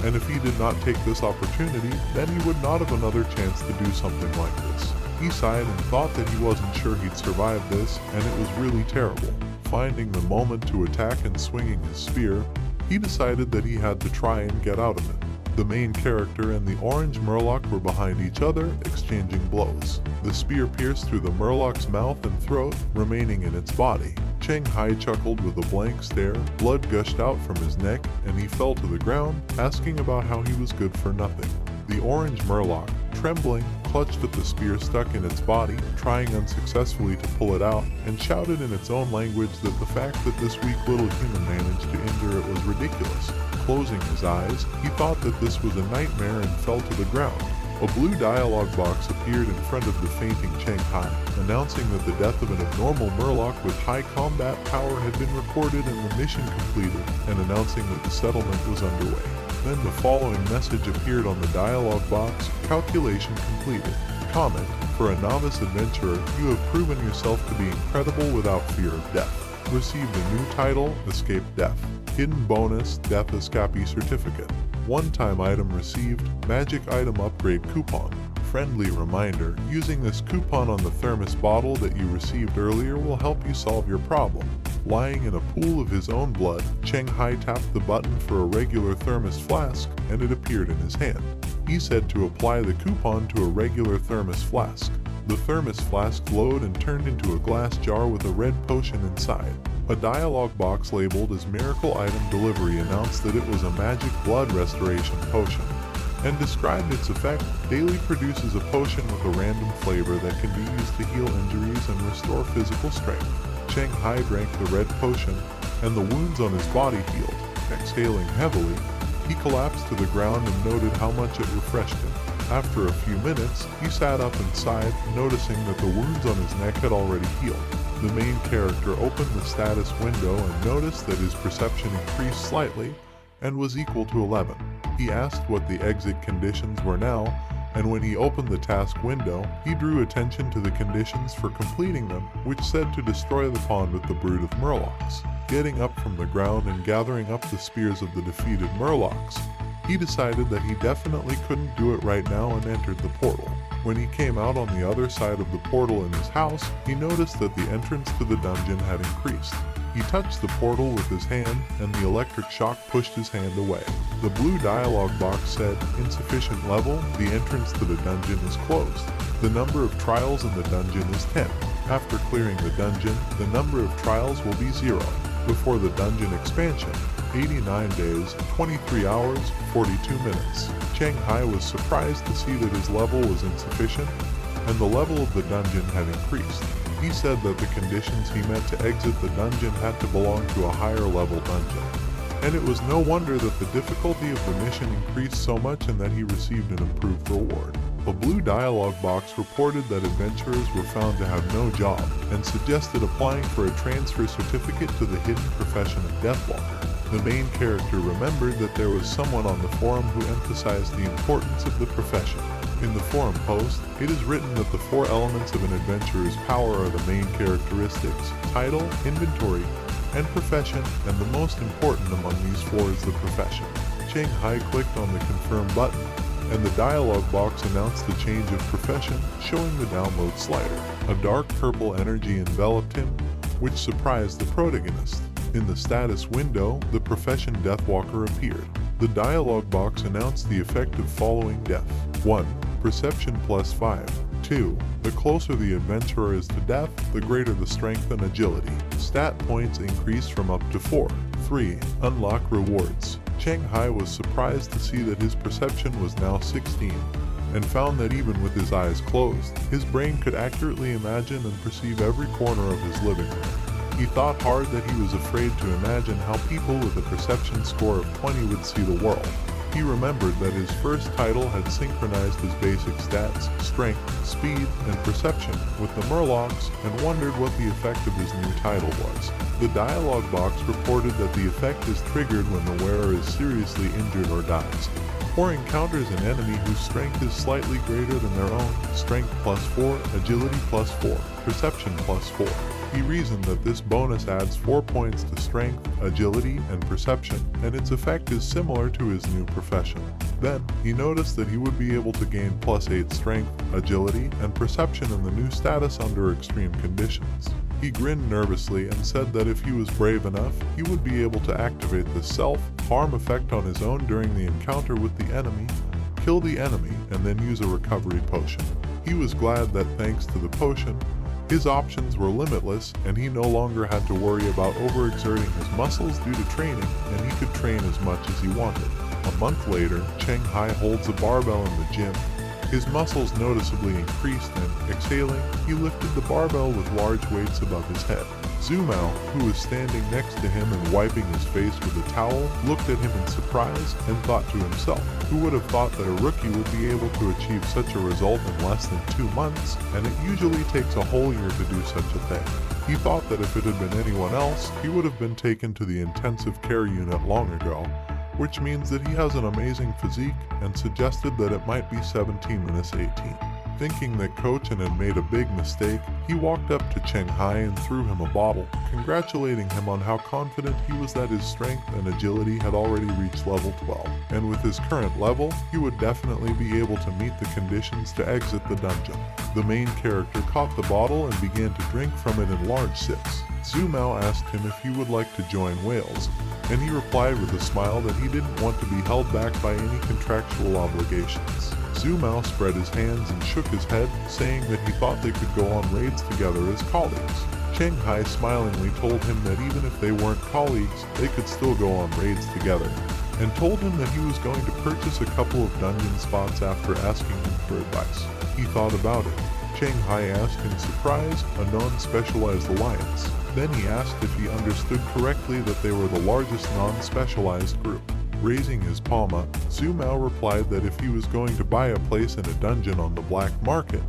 And if he did not take this opportunity, then he would not have another chance to do something like this. He sighed and thought that he wasn't sure he'd survive this, and it was really terrible. Finding the moment to attack and swinging his spear, he decided that he had to try and get out of it. The main character and the orange Murloc were behind each other, exchanging blows. The spear pierced through the Murloc's mouth and throat, remaining in its body. Shanghai chuckled with a blank stare, blood gushed out from his neck, and he fell to the ground, asking about how he was good for nothing. The orange Murloc, trembling, clutched at the spear stuck in its body, trying unsuccessfully to pull it out, and shouted in its own language that the fact that this weak little human managed to injure it was ridiculous. Closing his eyes, he thought that this was a nightmare and fell to the ground. A blue dialog box appeared in front of the fainting Shanghai, announcing that the death of an abnormal Murloc with high combat power had been recorded and the mission completed, and announcing that the settlement was underway. Then the following message appeared on the dialog box: calculation completed. Comment: for a novice adventurer, you have proven yourself to be incredible without fear of death. Received a new title, Escape Death. Hidden bonus, Death Escapee Certificate. One-time item received, Magic Item Upgrade Coupon. Friendly reminder, using this coupon on the thermos bottle that you received earlier will help you solve your problem. Lying in a pool of his own blood, Shanghai tapped the button for a regular thermos flask, and it appeared in his hand. He said to apply the coupon to a regular thermos flask. The thermos flask glowed and turned into a glass jar with a red potion inside. A dialogue box labeled as Miracle Item Delivery announced that it was a magic blood restoration potion, and described its effect. Daily produces a potion with a random flavor that can be used to heal injuries and restore physical strength. Cheng Hai drank the red potion, and the wounds on his body healed. Exhaling heavily, he collapsed to the ground and noted how much it refreshed him. After a few minutes, he sat up and sighed, noticing that the wounds on his neck had already healed. The main character opened the status window and noticed that his perception increased slightly and was equal to 11. He asked what the exit conditions were now, and when he opened the task window, he drew attention to the conditions for completing them, which said to destroy the pond with the brood of Murlocs. Getting up from the ground and gathering up the spears of the defeated Murlocs, he decided that he definitely couldn't do it right now and entered the portal. When he came out on the other side of the portal in his house, he noticed that the entrance to the dungeon had increased. He touched the portal with his hand, and the electric shock pushed his hand away. The blue dialogue box said, "Insufficient level, the entrance to the dungeon is closed. The number of trials in the dungeon is 10. After clearing the dungeon, the number of trials will be 0. Before the dungeon expansion, 89 days, 23 hours, 42 minutes. Cheng Hai was surprised to see that his level was insufficient, and the level of the dungeon had increased. He said that the conditions he met to exit the dungeon had to belong to a higher level dungeon, and it was no wonder that the difficulty of the mission increased so much and that he received an improved reward. A blue dialogue box reported that adventurers were found to have no job and suggested applying for a transfer certificate to the hidden profession of Deathwalker. The main character remembered that there was someone on the forum who emphasized the importance of the profession. In the forum post, it is written that the 4 elements of an adventurer's power are the main characteristics: title, inventory, and profession, and the most important among these 4 is the profession. Cheng Hai clicked on the confirm button, and the dialogue box announced the change of profession, showing the download slider. A dark purple energy enveloped him, which surprised the protagonist. In the status window, the profession Deathwalker appeared. The dialogue box announced the effect of following death. 1. Perception plus 5. 2. The closer the adventurer is to death, the greater the strength and agility. Stat points increase from up to 4. 3. Unlock rewards. Cheng Hai was surprised to see that his perception was now 16, and found that even with his eyes closed, his brain could accurately imagine and perceive every corner of his living room. He thought hard that he was afraid to imagine how people with a perception score of 20 would see the world. He remembered that his first title had synchronized his basic stats, strength, speed, and perception with the Murlocs, and wondered what the effect of his new title was. The dialogue box reported that the effect is triggered when the wearer is seriously injured or dies, or encounters an enemy whose strength is slightly greater than their own. Strength plus 4, agility plus 4, perception plus 4. He reasoned that this bonus adds 4 points to strength, agility, and perception, and its effect is similar to his new profession. Then, he noticed that he would be able to gain plus 8 strength, agility, and perception in the new status under extreme conditions. He grinned nervously and said that if he was brave enough, he would be able to activate the self-harm effect on his own during the encounter with the enemy, kill the enemy, and then use a recovery potion. He was glad that thanks to the potion, his options were limitless, and he no longer had to worry about overexerting his muscles due to training, and he could train as much as he wanted. A month later, Cheng Hai holds a barbell in the gym. His muscles noticeably increased, and, exhaling, he lifted the barbell with large weights above his head. Zhu Mao, who was standing next to him and wiping his face with a towel, looked at him in surprise and thought to himself, who would have thought that a rookie would be able to achieve such a result in less than 2 months, and it usually takes a whole year to do such a thing. He thought that if it had been anyone else, he would have been taken to the intensive care unit long ago, which means that he has an amazing physique, and suggested that it might be 17 minus 18. Thinking that Kochan had made a big mistake, he walked up to Cheng Hai and threw him a bottle, congratulating him on how confident he was that his strength and agility had already reached level 12, and with his current level, he would definitely be able to meet the conditions to exit the dungeon. The main character caught the bottle and began to drink from it in large sips. Zhu Mao asked him if he would like to join Wales, and he replied with a smile that he didn't want to be held back by any contractual obligations. Zhu Mao spread his hands and shook his head, saying that he thought they could go on raids together as colleagues. Cheng Hai smilingly told him that even if they weren't colleagues, they could still go on raids together, and told him that he was going to purchase a couple of dungeon spots after asking him for advice. He thought about it. Cheng Hai asked in surprise, a non-specialized alliance. Then he asked if he understood correctly that they were the largest non-specialized group. Raising his palm up, Zhu Mao replied that if he was going to buy a place in a dungeon on the black market,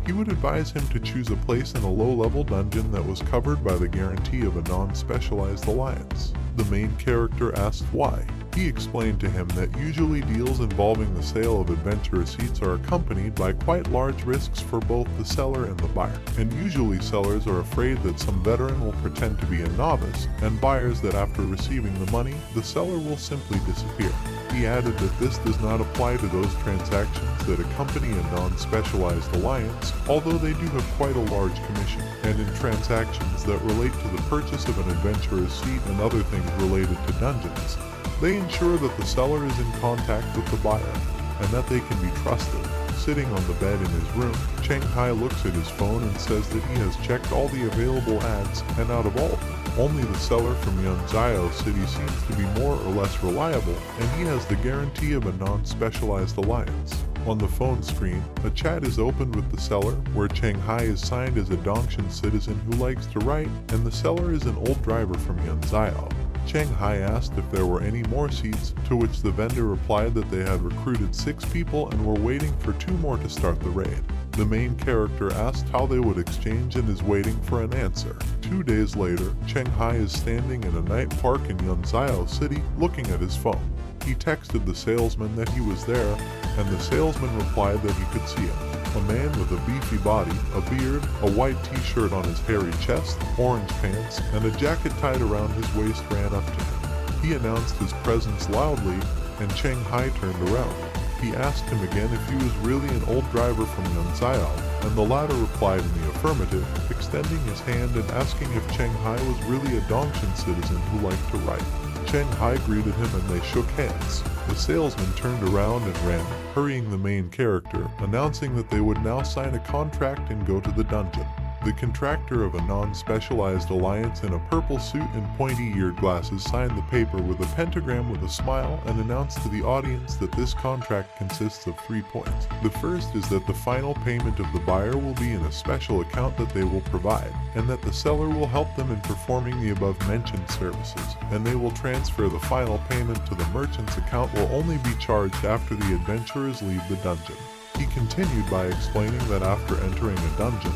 he would advise him to choose a place in a low-level dungeon that was covered by the guarantee of a non-specialized alliance. The main character asked why. He explained to him that usually deals involving the sale of adventure seats are accompanied by quite large risks for both the seller and the buyer, and usually sellers are afraid that some veteran will pretend to be a novice, and buyers that after receiving the money, the seller will simply disappear. He added that this does not apply to those transactions that accompany a non-specialized alliance, although they do have quite a large commission, and in transactions that relate to the purchase of an adventurer's seat and other things related to dungeons. They ensure that the seller is in contact with the buyer, and that they can be trusted. Sitting on the bed in his room, Cheng Hai looks at his phone and says that he has checked all the available ads, and out of all of them, only the seller from Yunzhao City seems to be more or less reliable, and he has the guarantee of a non-specialized alliance. On the phone screen, a chat is opened with the seller, where Cheng Hai is signed as a Dongshan citizen who likes to write, and the seller is an old driver from Yunzhao. Cheng Hai asked if there were any more seats, to which the vendor replied that they had recruited 6 people and were waiting for 2 more to start the raid. The main character asked how they would exchange and is waiting for an answer. 2 days later, Cheng Hai is standing in a night park in Yunzhao City looking at his phone. He texted the salesman that he was there, and the salesman replied that he could see him. A man with a beefy body, a beard, a white t-shirt on his hairy chest, orange pants, and a jacket tied around his waist ran up to him. He announced his presence loudly, and Cheng Hai turned around. He asked him again if he was really an old driver from Yunzhao, and the latter replied in the affirmative, extending his hand and asking if Cheng Hai was really a Dongshan citizen who liked to write. Cheng Hai greeted him and they shook hands. The salesman turned around and ran, hurrying the main character, announcing that they would now sign a contract and go to the dungeon. The contractor of a non-specialized alliance in a purple suit and pointy-eared glasses signed the paper with a pentagram with a smile and announced to the audience that this contract consists of 3 points. The first is that the final payment of the buyer will be in a special account that they will provide, and that the seller will help them in performing the above-mentioned services, and they will transfer the final payment to the merchant's account will only be charged after the adventurers leave the dungeon. He continued by explaining that after entering a dungeon,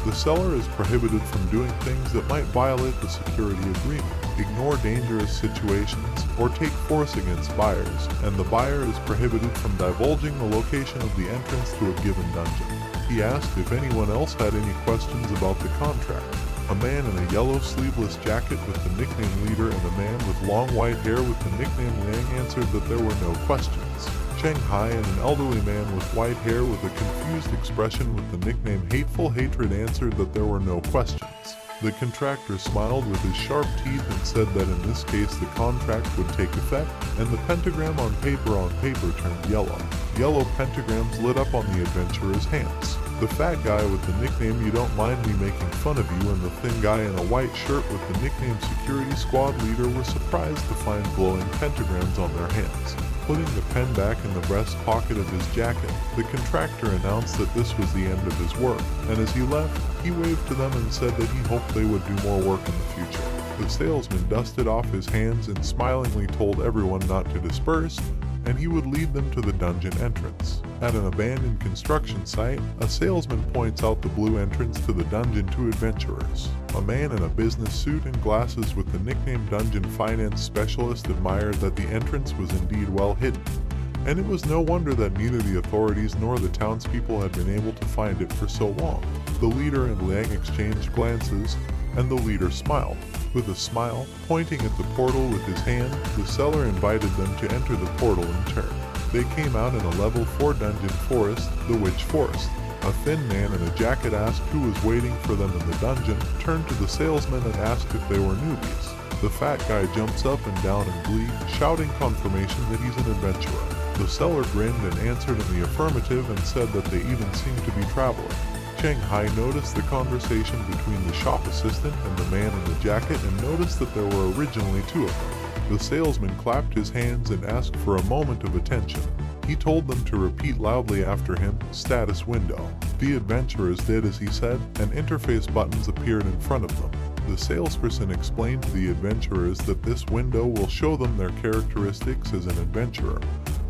the seller is prohibited from doing things that might violate the security agreement, ignore dangerous situations, or take force against buyers, and the buyer is prohibited from divulging the location of the entrance to a given dungeon. He asked if anyone else had any questions about the contract. A man in a yellow sleeveless jacket with the nickname Leader and a man with long white hair with the nickname Liang answered that there were no questions. Cheng Hai and an elderly man with white hair with a confused expression with the nickname Hateful Hatred answered that there were no questions. The contractor smiled with his sharp teeth and said that in this case the contract would take effect, and the pentagram on paper turned yellow. Yellow pentagrams lit up on the adventurer's hands. The fat guy with the nickname You Don't Mind Me Making Fun of You and the thin guy in a white shirt with the nickname Security Squad Leader were surprised to find glowing pentagrams on their hands. Putting the pen back in the breast pocket of his jacket, the contractor announced that this was the end of his work, and as he left, he waved to them and said that he hoped they would do more work in the future. The salesman dusted off his hands and smilingly told everyone not to disperse, and he would lead them to the dungeon entrance. At an abandoned construction site, a salesman points out the blue entrance to the dungeon to adventurers. A man in a business suit and glasses with the nickname Dungeon Finance Specialist admired that the entrance was indeed well hidden, and it was no wonder that neither the authorities nor the townspeople had been able to find it for so long. The leader and Liang exchanged glances, and the leader smiled. With a smile, pointing at the portal with his hand, the seller invited them to enter the portal in turn. They came out in a level 4 dungeon forest, the Witch Forest. A thin man in a jacket asked who was waiting for them in the dungeon, turned to the salesman and asked if they were newbies. The fat guy jumps up and down in glee, shouting confirmation that he's an adventurer. The seller grinned and answered in the affirmative and said that they even seemed to be traveling. Shanghai noticed the conversation between the shop assistant and the man in the jacket and noticed that there were originally two of them. The salesman clapped his hands and asked for a moment of attention. He told them to repeat loudly after him, "Status window." The adventurers did as he said, and interface buttons appeared in front of them. The salesperson explained to the adventurers that this window will show them their characteristics as an adventurer,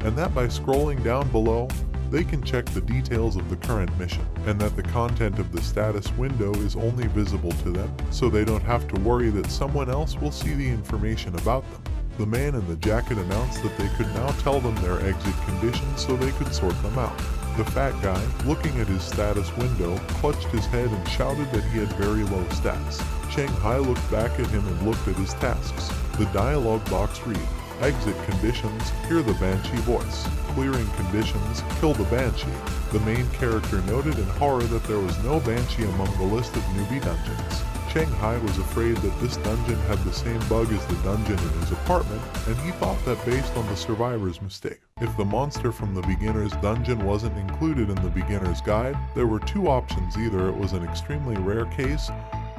and that by scrolling down below, they can check the details of the current mission, and that the content of the status window is only visible to them, so they don't have to worry that someone else will see the information about them. The man in the jacket announced that they could now tell them their exit conditions so they could sort them out. The fat guy, looking at his status window, clutched his head and shouted that he had very low stats. Shanghai looked back at him and looked at his tasks. The dialogue box read, "Exit conditions, hear the Banshee voice. Clearing conditions, kill the Banshee." The main character noted in horror that there was no Banshee among the list of newbie dungeons. Shanghai was afraid that this dungeon had the same bug as the dungeon in his apartment, and he thought that based on the survivor's mistake. If the monster from the beginner's dungeon wasn't included in the beginner's guide, there were two options: either it was an extremely rare case,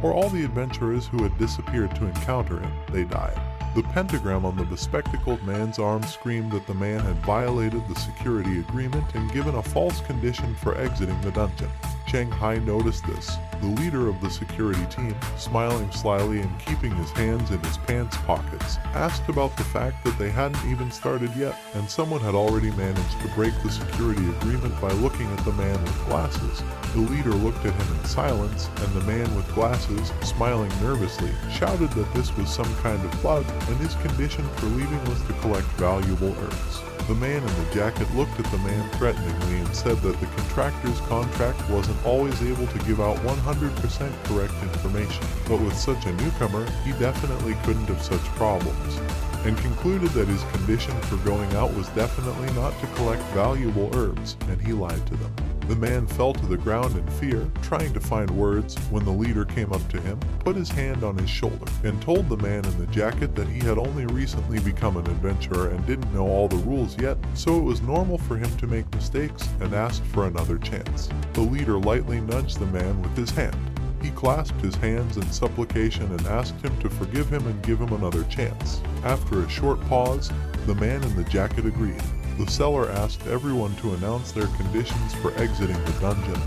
or all the adventurers who had disappeared to encounter him, they died. The pentagram on the bespectacled man's arm screamed that the man had violated the security agreement and given a false condition for exiting the dungeon. Shanghai noticed this. The leader of the security team, smiling slyly and keeping his hands in his pants pockets, asked about the fact that they hadn't even started yet, and someone had already managed to break the security agreement by looking at the man with glasses. The leader looked at him in silence, and the man with glasses, smiling nervously, shouted that this was some kind of bug, and his condition for leaving was to collect valuable herbs. The man in the jacket looked at the man threateningly and said that the contractor's contract wasn't always able to give out 100% correct information, but with such a newcomer, he definitely couldn't have such problems, and concluded that his condition for going out was definitely not to collect valuable herbs, and he lied to them. The man fell to the ground in fear, trying to find words, when the leader came up to him, put his hand on his shoulder, and told the man in the jacket that he had only recently become an adventurer and didn't know all the rules yet, so it was normal for him to make mistakes, and asked for another chance. The leader lightly nudged the man with his hand. He clasped his hands in supplication and asked him to forgive him and give him another chance. After a short pause, the man in the jacket agreed. The seller asked everyone to announce their conditions for exiting the dungeon,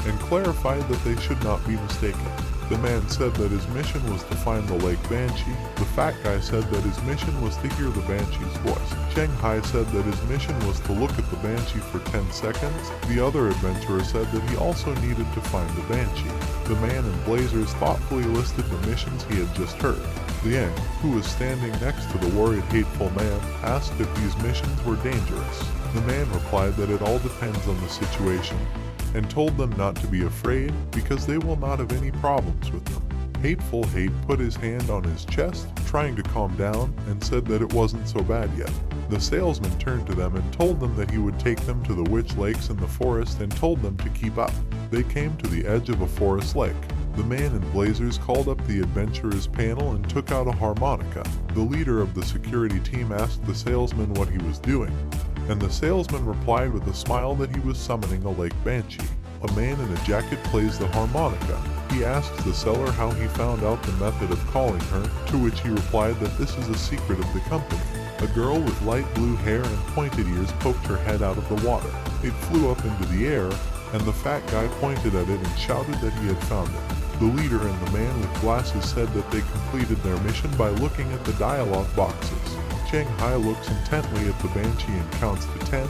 and clarified that they should not be mistaken. The man said that his mission was to find the Lake Banshee. The fat guy said that his mission was to hear the Banshee's voice. Shanghai said that his mission was to look at the Banshee for 10 seconds. The other adventurer said that he also needed to find the Banshee. The man in blazers thoughtfully listed the missions he had just heard. Liang, who was standing next to the worried, hateful man, asked if these missions were dangerous. The man replied that it all depends on the situation, and told them not to be afraid because they will not have any problems with them. Hateful Hate put his hand on his chest, trying to calm down, and said that it wasn't so bad yet. The salesman turned to them and told them that he would take them to the Witch Lakes in the forest and told them to keep up. They came to the edge of a forest lake. The man in blazers called up the adventurers panel and took out a harmonica. The leader of the security team asked the salesman what he was doing, and the salesman replied with a smile that he was summoning a Lake Banshee. A man in a jacket plays the harmonica. He asks the seller how he found out the method of calling her, to which he replied that this is a secret of the company. A girl with light blue hair and pointed ears poked her head out of the water. It flew up into the air, and the fat guy pointed at it and shouted that he had found it. The leader and the man with glasses said that they completed their mission by looking at the dialogue boxes. Shanghai looks intently at the Banshee and counts to 10,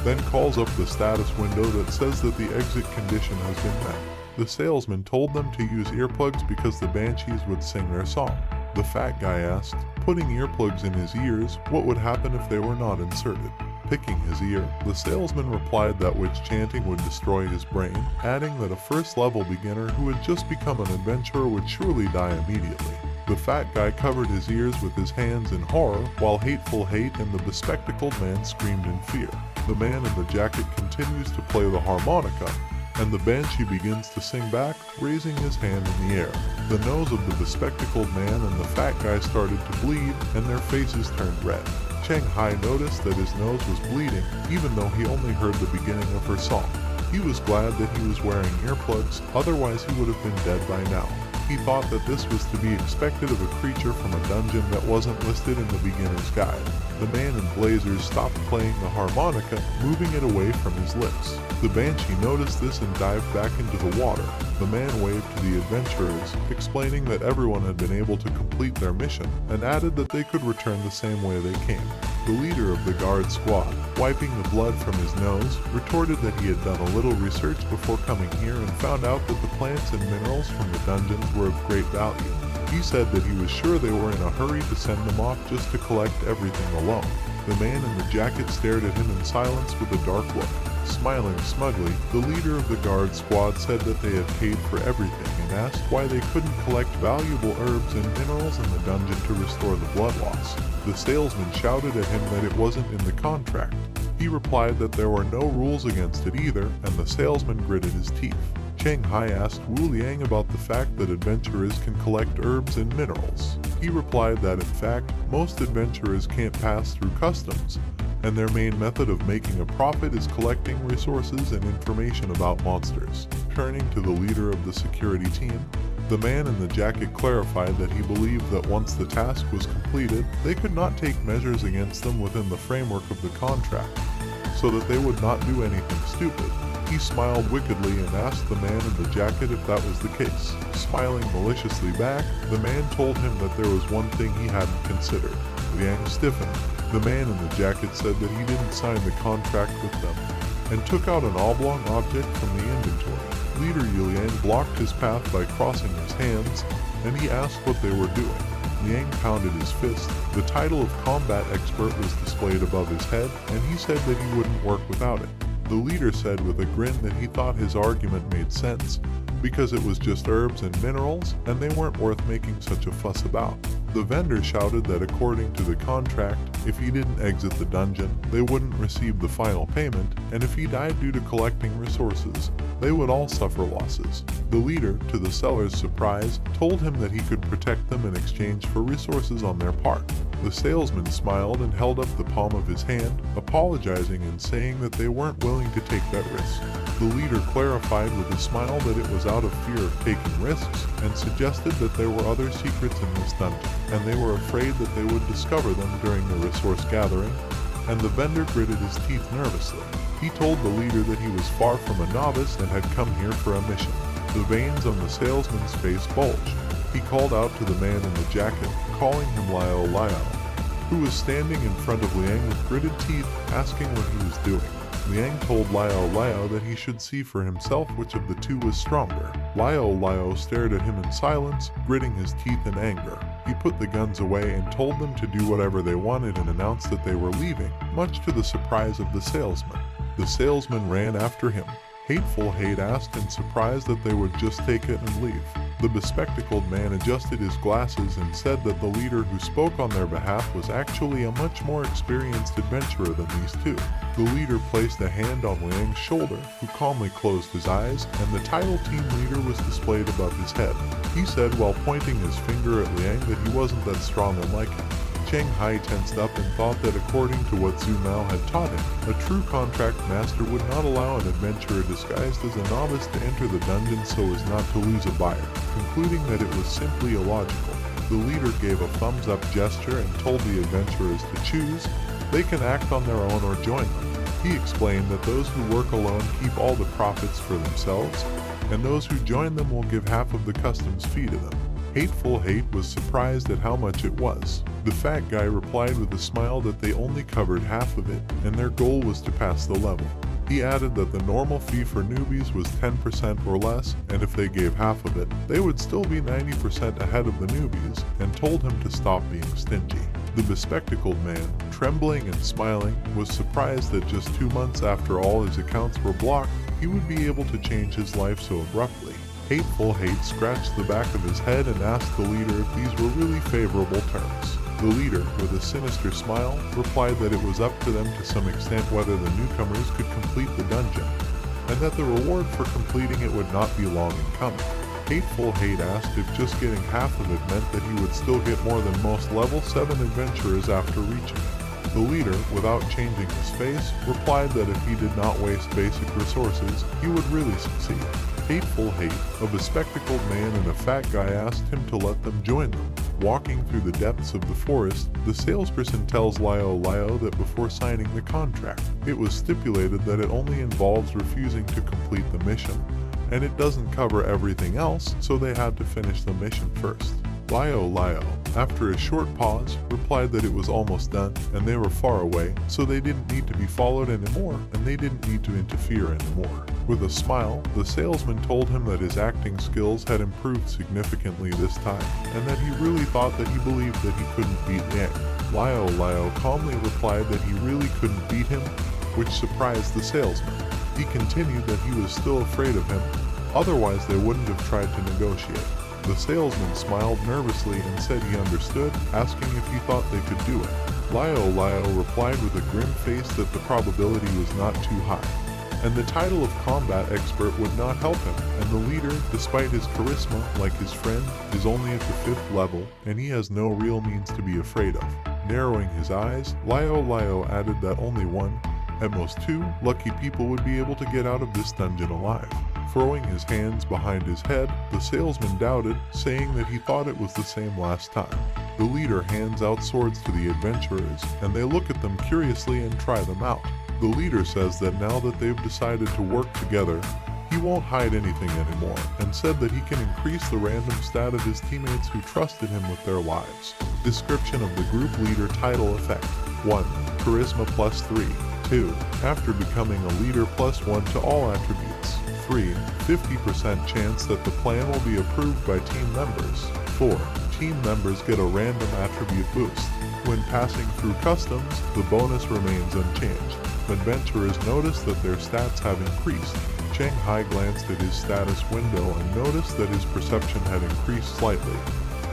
then calls up the status window that says that the exit condition has been met. The salesman told them to use earplugs because the Banshees would sing their song. The fat guy asked, putting earplugs in his ears, what would happen if they were not inserted. Picking his ear, the salesman replied that witch chanting would destroy his brain, adding that a first-level beginner who had just become an adventurer would surely die immediately. The fat guy covered his ears with his hands in horror, while Hateful Hate and the bespectacled man screamed in fear. The man in the jacket continues to play the harmonica, and the Banshee begins to sing back, raising his hand in the air. The nose of the bespectacled man and the fat guy started to bleed, and their faces turned red. Shanghai noticed that his nose was bleeding, even though he only heard the beginning of her song. He was glad that he was wearing earplugs, otherwise he would have been dead by now. He thought that this was to be expected of a creature from a dungeon that wasn't listed in the beginner's guide. The man in blazers stopped playing the harmonica, moving it away from his lips. The Banshee noticed this and dived back into the water. The man waved to the adventurers, explaining that everyone had been able to complete their mission, and added that they could return the same way they came. The leader of the guard squad, wiping the blood from his nose, retorted that he had done a little research before coming here and found out that the plants and minerals from the dungeons were of great value. He said that he was sure they were in a hurry to send them off just to collect everything alone. The man in the jacket stared at him in silence with a dark look. Smiling smugly, the leader of the guard squad said that they had paid for everything and asked why they couldn't collect valuable herbs and minerals in the dungeon to restore the blood loss. The salesman shouted at him that it wasn't in the contract. He replied that there were no rules against it either, and the salesman gritted his teeth. Cheng Hai asked Wu Liang about the fact that adventurers can collect herbs and minerals. He replied that in fact, most adventurers can't pass through customs, and their main method of making a profit is collecting resources and information about monsters. Turning to the leader of the security team, the man in the jacket clarified that he believed that once the task was completed, they could not take measures against them within the framework of the contract, so that they would not do anything stupid. He smiled wickedly and asked the man in the jacket if that was the case. Smiling maliciously back, the man told him that there was one thing he hadn't considered. Liang stiffened. The man in the jacket said that he didn't sign the contract with them, and took out an oblong object from the inventory. Leader Liang blocked his path by crossing his hands, and he asked what they were doing. Liang pounded his fist. The title of combat expert was displayed above his head, and he said that he wouldn't work without it. The leader said with a grin that he thought his argument made sense, because it was just herbs and minerals, and they weren't worth making such a fuss about. The vendor shouted that according to the contract, if he didn't exit the dungeon, they wouldn't receive the final payment, and if he died due to collecting resources, they would all suffer losses. The leader, to the seller's surprise, told him that he could protect them in exchange for resources on their part. The salesman smiled and held up the palm of his hand, apologizing and saying that they weren't willing to take that risk. The leader clarified with a smile that it was out of fear of taking risks, and suggested that there were other secrets in this dungeon, and they were afraid that they would discover them during the resource gathering, and the vendor gritted his teeth nervously. He told the leader that he was far from a novice and had come here for a mission. The veins on the salesman's face bulged. He called out to the man in the jacket, calling him Liao Liao, who was standing in front of Liang with gritted teeth, asking what he was doing. Liang told Liao Liao that he should see for himself which of the two was stronger. Liao Liao stared at him in silence, gritting his teeth in anger. He put the guns away and told them to do whatever they wanted and announced that they were leaving, much to the surprise of the salesman. The salesman ran after him. Hateful Hate asked in surprise that they would just take it and leave. The bespectacled man adjusted his glasses and said that the leader who spoke on their behalf was actually a much more experienced adventurer than these two. The leader placed a hand on Liang's shoulder, who calmly closed his eyes, and the title team leader was displayed above his head. He said while pointing his finger at Liang that he wasn't that strong unlike him. Cheng Hai tensed up and thought that according to what Zhu Mao had taught him, a true contract master would not allow an adventurer disguised as a novice to enter the dungeon so as not to lose a buyer, concluding that it was simply illogical. The leader gave a thumbs-up gesture and told the adventurers to choose. They can act on their own or join them. He explained that those who work alone keep all the profits for themselves, and those who join them will give half of the customs fee to them. Hateful Hate was surprised at how much it was. The fat guy replied with a smile that they only covered half of it, and their goal was to pass the level. He added that the normal fee for newbies was 10% or less, and if they gave half of it, they would still be 90% ahead of the newbies, and told him to stop being stingy. The bespectacled man, trembling and smiling, was surprised that just 2 months after all his accounts were blocked, he would be able to change his life so abruptly. Hateful Hate scratched the back of his head and asked the leader if these were really favorable terms. The leader, with a sinister smile, replied that it was up to them to some extent whether the newcomers could complete the dungeon, and that the reward for completing it would not be long in coming. Hateful Hate asked if just getting half of it meant that he would still get more than most level 7 adventurers after reaching it. The leader, without changing his face, replied that if he did not waste basic resources, he would really succeed. Hateful Hate, a bespectacled man and a fat guy, asked him to let them join them. Walking through the depths of the forest, the salesperson tells Lio that before signing the contract, it was stipulated that it only involves refusing to complete the mission, and it doesn't cover everything else, so they had to finish the mission first. Lio, after a short pause, replied that it was almost done and they were far away, so they didn't need to be followed anymore and they didn't need to interfere anymore. With a smile, the salesman told him that his acting skills had improved significantly this time and that he really thought that he believed that he couldn't beat Liang. Lio calmly replied that he really couldn't beat him, which surprised the salesman. He continued that he was still afraid of him, otherwise they wouldn't have tried to negotiate. The salesman smiled nervously and said he understood, asking if he thought they could do it. Lio replied with a grim face that the probability was not too high, and the title of combat expert would not help him, and the leader, despite his charisma, like his friend, is only at the 5th level, and he has no real means to be afraid of. Narrowing his eyes, Lio added that only one, at most 2, lucky people would be able to get out of this dungeon alive. Throwing his hands behind his head, the salesman doubted, saying that he thought it was the same last time. The leader hands out swords to the adventurers, and they look at them curiously and try them out. The leader says that now that they've decided to work together, he won't hide anything anymore, and said that he can increase the random stat of his teammates who trusted him with their lives. Description of the group leader title effect. 1. Charisma plus 3. 2. After becoming a leader plus 1 to all attributes. 3. 50% chance that the plan will be approved by team members. 4. Team members get a random attribute boost. When passing through customs, the bonus remains unchanged. Adventurers notice that their stats have increased. Cheng Hai glanced at his status window and noticed that his perception had increased slightly,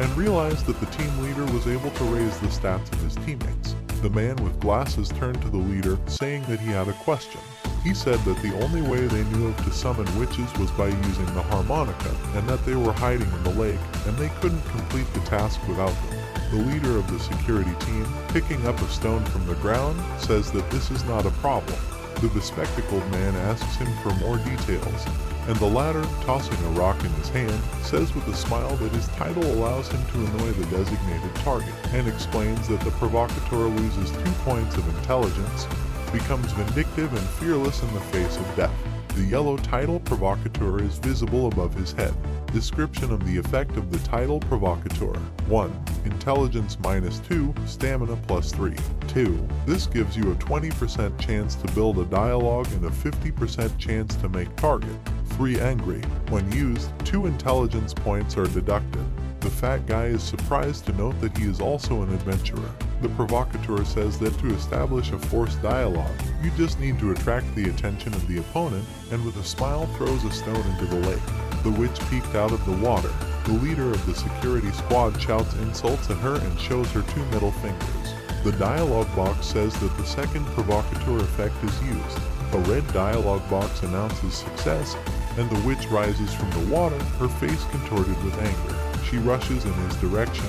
and realized that the team leader was able to raise the stats of his teammates. The man with glasses turned to the leader, saying that he had a question. He said that the only way they knew of to summon witches was by using the harmonica, and that they were hiding in the lake, and they couldn't complete the task without them. The leader of the security team, picking up a stone from the ground, says that this is not a problem. The bespectacled man asks him for more details, and the latter, tossing a rock in his hand, says with a smile that his title allows him to annoy the designated target, and explains that the provocateur loses 2 points of intelligence, becomes vindictive and fearless in the face of death. The yellow title provocateur is visible above his head. Description of the effect of the title provocateur. 1. Intelligence minus 2, stamina plus 3. 2. This gives you a 20% chance to build a dialogue and a 50% chance to make target. 3. Angry. When used, 2 intelligence points are deducted. The fat guy is surprised to note that he is also an adventurer. The provocateur says that to establish a forced dialogue, you just need to attract the attention of the opponent, and with a smile throws a stone into the lake. The witch peeked out of the water. The leader of the security squad shouts insults at her and shows her 2 middle fingers. The dialogue box says that the second provocateur effect is used. A red dialogue box announces success, and the witch rises from the water, her face contorted with anger. She rushes in his direction,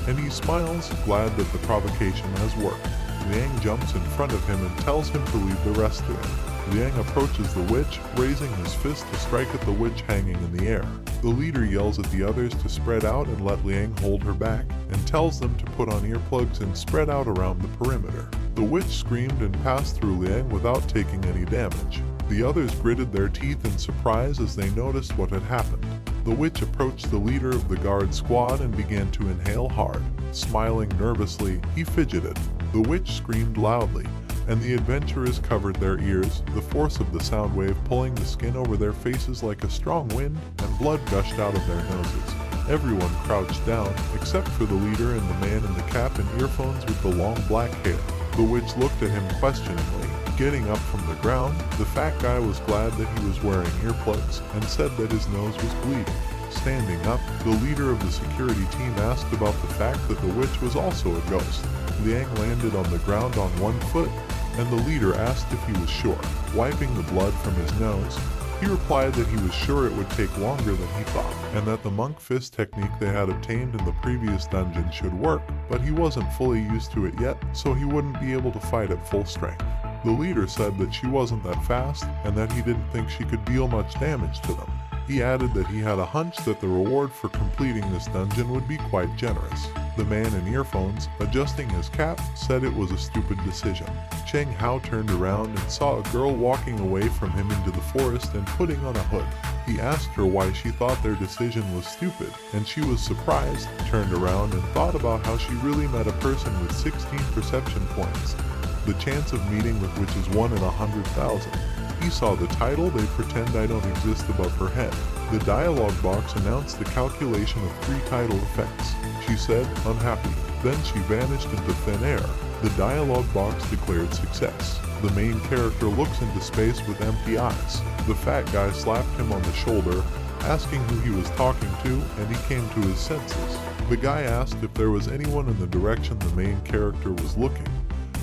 and he smiles, glad that the provocation has worked. Liang jumps in front of him and tells him to leave the rest to him. Liang approaches the witch, raising his fist to strike at the witch hanging in the air. The leader yells at the others to spread out and let Liang hold her back, and tells them to put on earplugs and spread out around the perimeter. The witch screamed and passed through Liang without taking any damage. The others gritted their teeth in surprise as they noticed what had happened. The witch approached the leader of the guard squad and began to inhale hard. Smiling nervously, he fidgeted. The witch screamed loudly, and the adventurers covered their ears, the force of the sound wave pulling the skin over their faces like a strong wind, and blood gushed out of their noses. Everyone crouched down, except for the leader and the man in the cap and earphones with the long black hair. The witch looked at him questioningly. Getting up from the ground, the fat guy was glad that he was wearing earplugs and said that his nose was bleeding. Standing up, the leader of the security team asked about the fact that the witch was also a ghost. Liang landed on the ground on 1 foot, and the leader asked if he was sure. Wiping the blood from his nose, He replied that he was sure it would take longer than he thought, and that the monk fist technique they had obtained in the previous dungeon should work, but he wasn't fully used to it yet, so he wouldn't be able to fight at full strength. The leader said that she wasn't that fast, and that he didn't think she could deal much damage to them. He added that he had a hunch that the reward for completing this dungeon would be quite generous. The man in earphones, adjusting his cap, said it was a stupid decision. Cheng Hao turned around and saw a girl walking away from him into the forest and putting on a hood. He asked her why she thought their decision was stupid, and she was surprised, turned around and thought about how she really met a person with 16 perception points. The chance of meeting with which is 1 in 100,000. He saw the title "They Pretend I Don't Exist" above her head. The dialogue box announced the calculation of 3 title effects. She said, "Unhappy." Then she vanished into thin air. The dialogue box declared success. The main character looks into space with empty eyes. The fat guy slapped him on the shoulder, asking who he was talking to, and he came to his senses. The guy asked if there was anyone in the direction the main character was looking,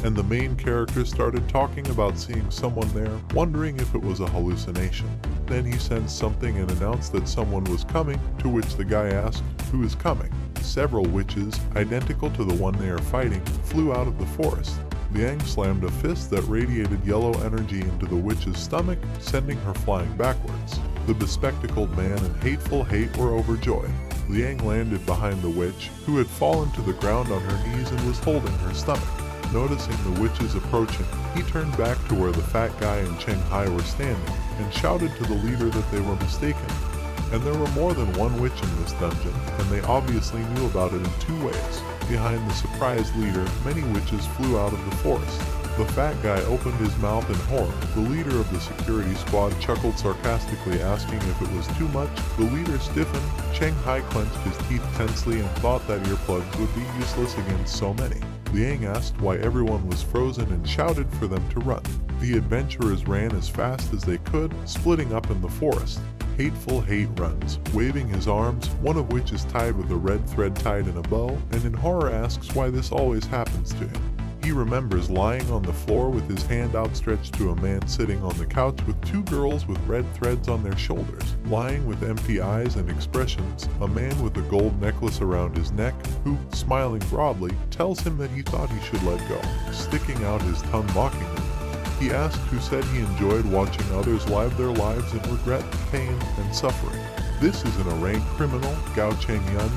and the main character started talking about seeing someone there, wondering if it was a hallucination. Then he sensed something and announced that someone was coming, to which the guy asked, "Who is coming?" Several witches, identical to the one they are fighting, flew out of the forest. Liang slammed a fist that radiated yellow energy into the witch's stomach, sending her flying backwards. The bespectacled man and Hateful Hate were overjoyed. Liang landed behind the witch, who had fallen to the ground on her knees and was holding her stomach. Noticing the witches approaching, he turned back to where the fat guy and Cheng Hai were standing, and shouted to the leader that they were mistaken. And there were more than one witch in this dungeon, and they obviously knew about it in 2 ways. Behind the surprised leader, many witches flew out of the forest. The fat guy opened his mouth in horror. The leader of the security squad chuckled sarcastically, asking if it was too much. The leader stiffened. Cheng Hai clenched his teeth tensely and thought that earplugs would be useless against so many. Liang asked why everyone was frozen and shouted for them to run. The adventurers ran as fast as they could, splitting up in the forest. Hateful Hate runs, waving his arms, one of which is tied with a red thread tied in a bow, and in horror asks why this always happens to him. He remembers lying on the floor with his hand outstretched to a man sitting on the couch with 2 girls with red threads on their shoulders. Lying with empty eyes and expressions, a man with a gold necklace around his neck, who, smiling broadly, tells him that he thought he should let go, sticking out his tongue mockingly. He asked who said he enjoyed watching others live their lives in regret, pain, and suffering. This is an rank criminal, Gao Chengyun,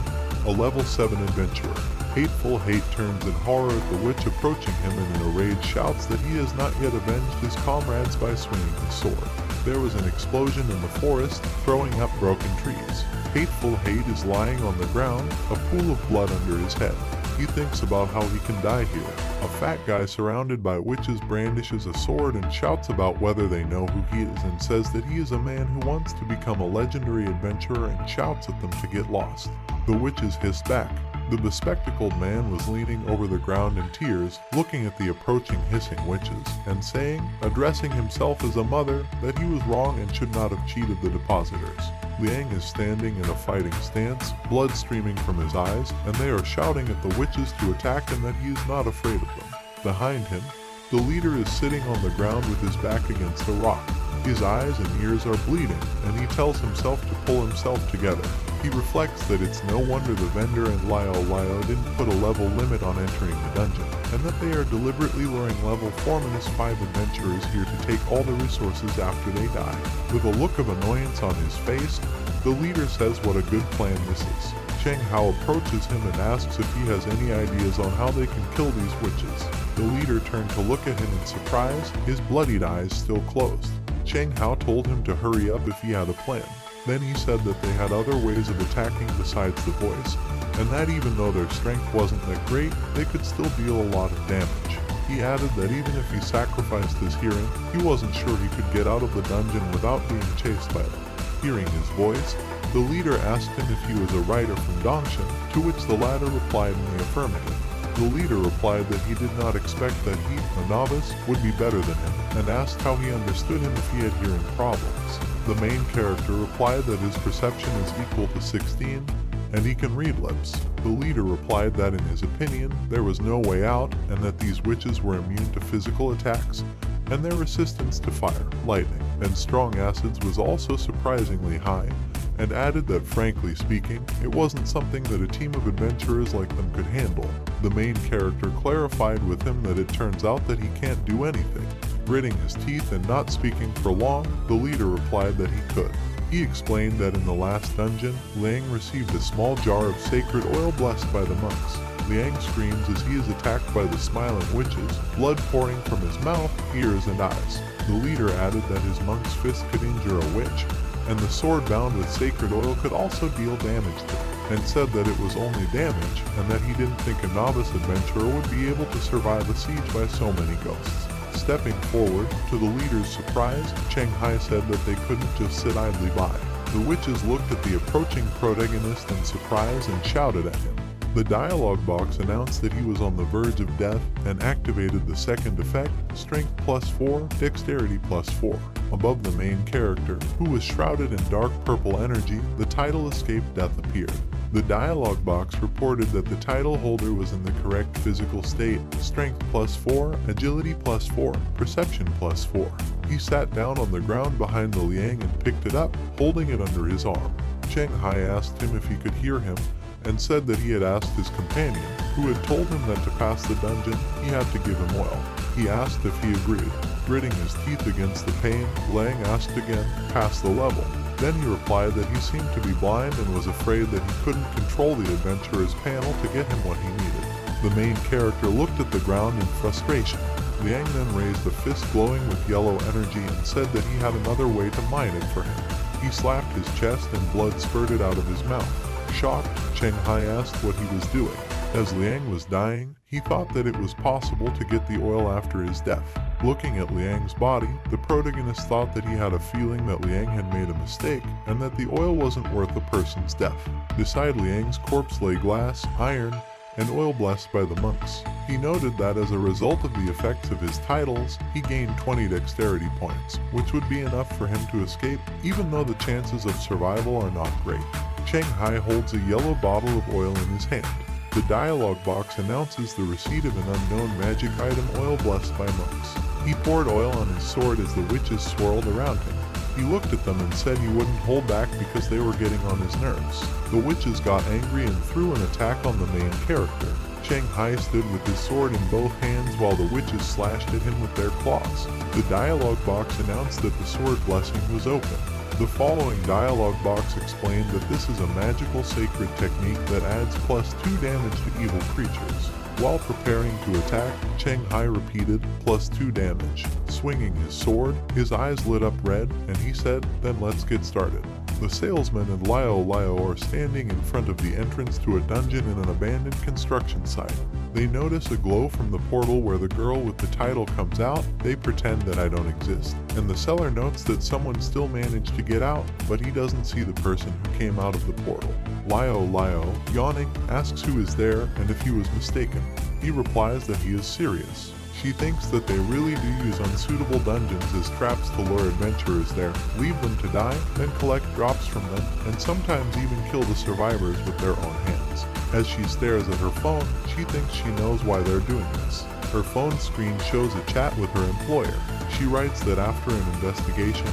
a level 7 adventurer. Hateful Hate turns in horror at the witch approaching him and in a rage shouts that he has not yet avenged his comrades by swinging his sword. There was an explosion in the forest, throwing up broken trees. Hateful Hate is lying on the ground, a pool of blood under his head. He thinks about how he can die here. A fat guy surrounded by witches brandishes a sword and shouts about whether they know who he is, and says that he is a man who wants to become a legendary adventurer, and shouts at them to get lost. The witches hiss back. The bespectacled man was leaning over the ground in tears, looking at the approaching hissing witches, and saying, addressing himself as a mother, that he was wrong and should not have cheated the depositors. Liang is standing in a fighting stance, blood streaming from his eyes, and they are shouting at the witches to attack and that he is not afraid of them. Behind him, the leader is sitting on the ground with his back against a rock. His eyes and ears are bleeding, and he tells himself to pull himself together. He reflects that it's no wonder the vendor and Lio didn't put a level limit on entering the dungeon, and that they are deliberately luring level 4-5 adventurers here to take all the resources after they die. With a look of annoyance on his face, the leader says what a good plan this is. Cheng Hao approaches him and asks if he has any ideas on how they can kill these witches. The leader turned to look at him in surprise, his bloodied eyes still closed. Cheng Hao told him to hurry up if he had a plan. Then he said that they had other ways of attacking besides the voice, and that even though their strength wasn't that great, they could still deal a lot of damage. He added that even if he sacrificed his hearing, he wasn't sure he could get out of the dungeon without being chased by them. Hearing his voice, the leader asked him if he was a writer from Dongshan, to which the latter replied in the affirmative. The leader replied that he did not expect that he, a novice, would be better than him, and asked how he understood him if he had hearing problems. The main character replied that his perception is equal to 16, and he can read lips. The leader replied that in his opinion, there was no way out, and that these witches were immune to physical attacks, and their resistance to fire, lightning, and strong acids was also surprisingly high, and added that frankly speaking, it wasn't something that a team of adventurers like them could handle. The main character clarified with him that it turns out that he can't do anything. Gritting his teeth and not speaking for long, the leader replied that he could. He explained that in the last dungeon, Liang received a small jar of sacred oil blessed by the monks. Liang screams as he is attacked by the smiling witches, blood pouring from his mouth, ears, and eyes. The leader added that his monk's fist could injure a witch, and the sword bound with sacred oil could also deal damage to him, and said that it was only damage, and that he didn't think a novice adventurer would be able to survive a siege by so many ghosts. Stepping forward, to the leader's surprise, Cheng Hai said that they couldn't just sit idly by. The witches looked at the approaching protagonist in surprise and shouted at him. The dialogue box announced that he was on the verge of death and activated the second effect, Strength +4, Dexterity +4. Above the main character, who was shrouded in dark purple energy, the title Escape Death appeared. The dialogue box reported that the title holder was in the correct physical state, Strength +4, Agility +4, Perception +4. He sat down on the ground behind the Liang and picked it up, holding it under his arm. Cheng Hai asked him if he could hear him, and said that he had asked his companion, who had told him that to pass the dungeon, he had to give him oil. He asked if he agreed. Gritting his teeth against the pain, Liang asked again, pass the level. Then he replied that he seemed to be blind and was afraid that he couldn't control the adventurer's panel to get him what he needed. The main character looked at the ground in frustration. Liang then raised a fist glowing with yellow energy and said that he had another way to mine it for him. He slapped his chest and blood spurted out of his mouth. Shocked, Cheng Hai asked what he was doing. As Liang was dying, he thought that it was possible to get the oil after his death. Looking at Liang's body, the protagonist thought that he had a feeling that Liang had made a mistake and that the oil wasn't worth a person's death. Beside Liang's corpse lay glass, iron, and oil blessed by the monks. He noted that as a result of the effects of his titles, he gained 20 dexterity points, which would be enough for him to escape, even though the chances of survival are not great. Cheng Hai holds a yellow bottle of oil in his hand. The dialogue box announces the receipt of an unknown magic item, oil blessed by monks. He poured oil on his sword as the witches swirled around him. He looked at them and said he wouldn't hold back because they were getting on his nerves. The witches got angry and threw an attack on the main character. Cheng Hai stood with his sword in both hands while the witches slashed at him with their claws. The dialogue box announced that the sword blessing was open. The following dialogue box explained that this is a magical sacred technique that adds +2 damage to evil creatures. While preparing to attack, Cheng Hai repeated, +2 damage. Swinging his sword, his eyes lit up red, and he said, then let's get started. The salesman and Liao are standing in front of the entrance to a dungeon in an abandoned construction site. They notice a glow from the portal where the girl with the title comes out. They pretend that I don't exist. And the seller notes that someone still managed to get out, but he doesn't see the person who came out of the portal. Liao, yawning, asks who is there and if he was mistaken. He replies that he is serious. She thinks that they really do use unsuitable dungeons as traps to lure adventurers there, leave them to die, then collect drops from them, and sometimes even kill the survivors with their own hands. As she stares at her phone, she thinks she knows why they're doing this. Her phone screen shows a chat with her employer. She writes that after an investigation,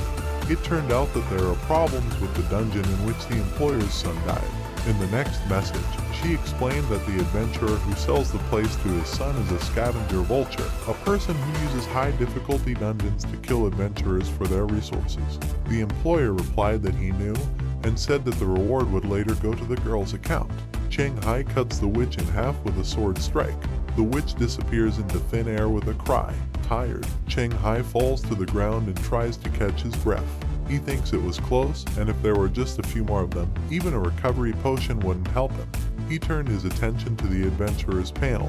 it turned out that there are problems with the dungeon in which the employer's son died. In the next message, she explained that the adventurer who sells the place to his son is a scavenger vulture, a person who uses high difficulty dungeons to kill adventurers for their resources. The employer replied that he knew and said that the reward would later go to the girl's account. Cheng Hai cuts the witch in half with a sword strike. The witch disappears into thin air with a cry. Tired, Cheng Hai falls to the ground and tries to catch his breath. He thinks it was close, and if there were just a few more of them, even a recovery potion wouldn't help him. He turned his attention to the adventurer's panel,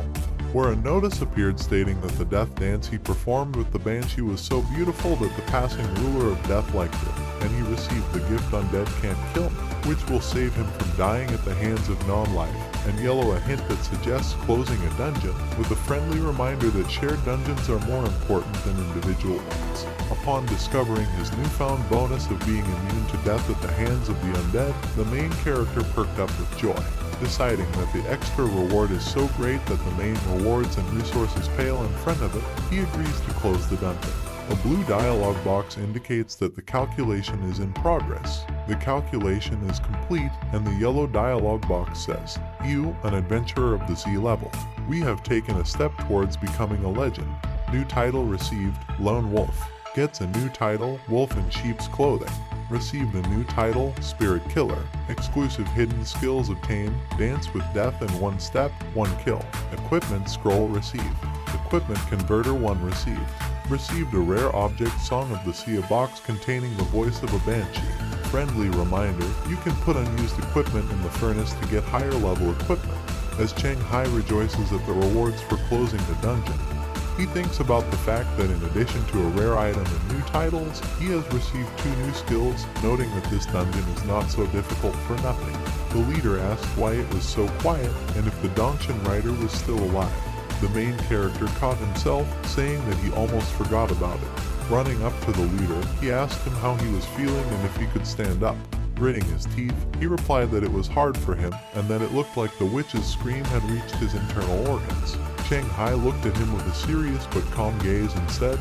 where a notice appeared stating that the death dance he performed with the banshee was so beautiful that the passing ruler of death liked it, and he received the gift Undead Can't Kill Me, which will save him from dying at the hands of non-life, and yellow a hint that suggests closing a dungeon, with a friendly reminder that shared dungeons are more important than individual ones. Upon discovering his newfound bonus of being immune to death at the hands of the undead, the main character perked up with joy. Deciding that the extra reward is so great that the main rewards and resources pale in front of it, he agrees to close the dungeon. A blue dialog box indicates that the calculation is in progress. The calculation is complete, and the yellow dialog box says, "You, an adventurer of the Z level. We have taken a step towards becoming a legend. New title received, Lone Wolf. Gets a new title, Wolf in Sheep's Clothing. Received a new title, Spirit Killer. Exclusive hidden skills obtained, Dance with Death in 1 step, 1 kill. Equipment scroll received. Equipment converter 1 received. Received a rare object Song of the Sea, a box containing the voice of a banshee. Friendly reminder, you can put unused equipment in the furnace to get higher level equipment." As Cheng Hai rejoices at the rewards for closing the dungeon, he thinks about the fact that in addition to a rare item and new titles, he has received 2 new skills, noting that this dungeon is not so difficult for nothing. The leader asks why it was so quiet and if the Dongshan rider was still alive. The main character caught himself saying that he almost forgot about it. Running up to the leader, he asked him how he was feeling and if he could stand up. Gritting his teeth, he replied that it was hard for him and that it looked like the witch's scream had reached his internal organs. Cheng Hai looked at him with a serious but calm gaze and said,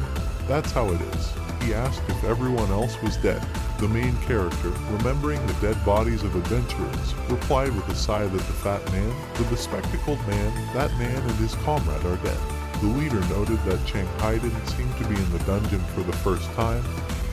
"That's how it is." He asked if everyone else was dead. The main character, remembering the dead bodies of adventurers, replied with a sigh that the fat man, the bespectacled man, that man and his comrade are dead. The leader noted that Cheng Hai didn't seem to be in the dungeon for the first time,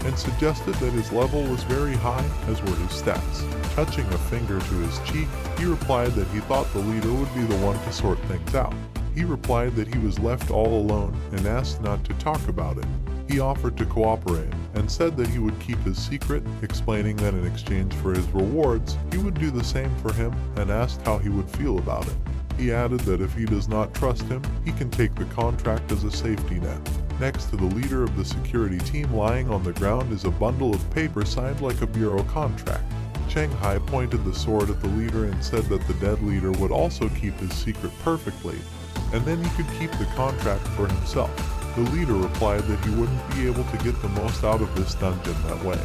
and suggested that his level was very high, as were his stats. Touching a finger to his cheek, he replied that he thought the leader would be the one to sort things out. He replied that he was left all alone and asked not to talk about it. He offered to cooperate and said that he would keep his secret, explaining that in exchange for his rewards, he would do the same for him, and asked how he would feel about it. He added that if he does not trust him, he can take the contract as a safety net. Next to the leader of the security team lying on the ground is a bundle of paper signed like a bureau contract. Cheng Hai pointed the sword at the leader and said that the dead leader would also keep his secret perfectly, and then he could keep the contract for himself. The leader replied that he wouldn't be able to get the most out of this dungeon that way,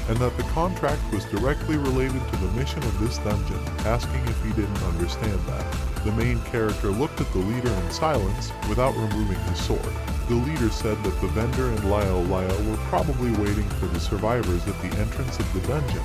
and that the contract was directly related to the mission of this dungeon, asking if he didn't understand that. The main character looked at the leader in silence without removing his sword. The leader said that the vendor and Liao were probably waiting for the survivors at the entrance of the dungeon,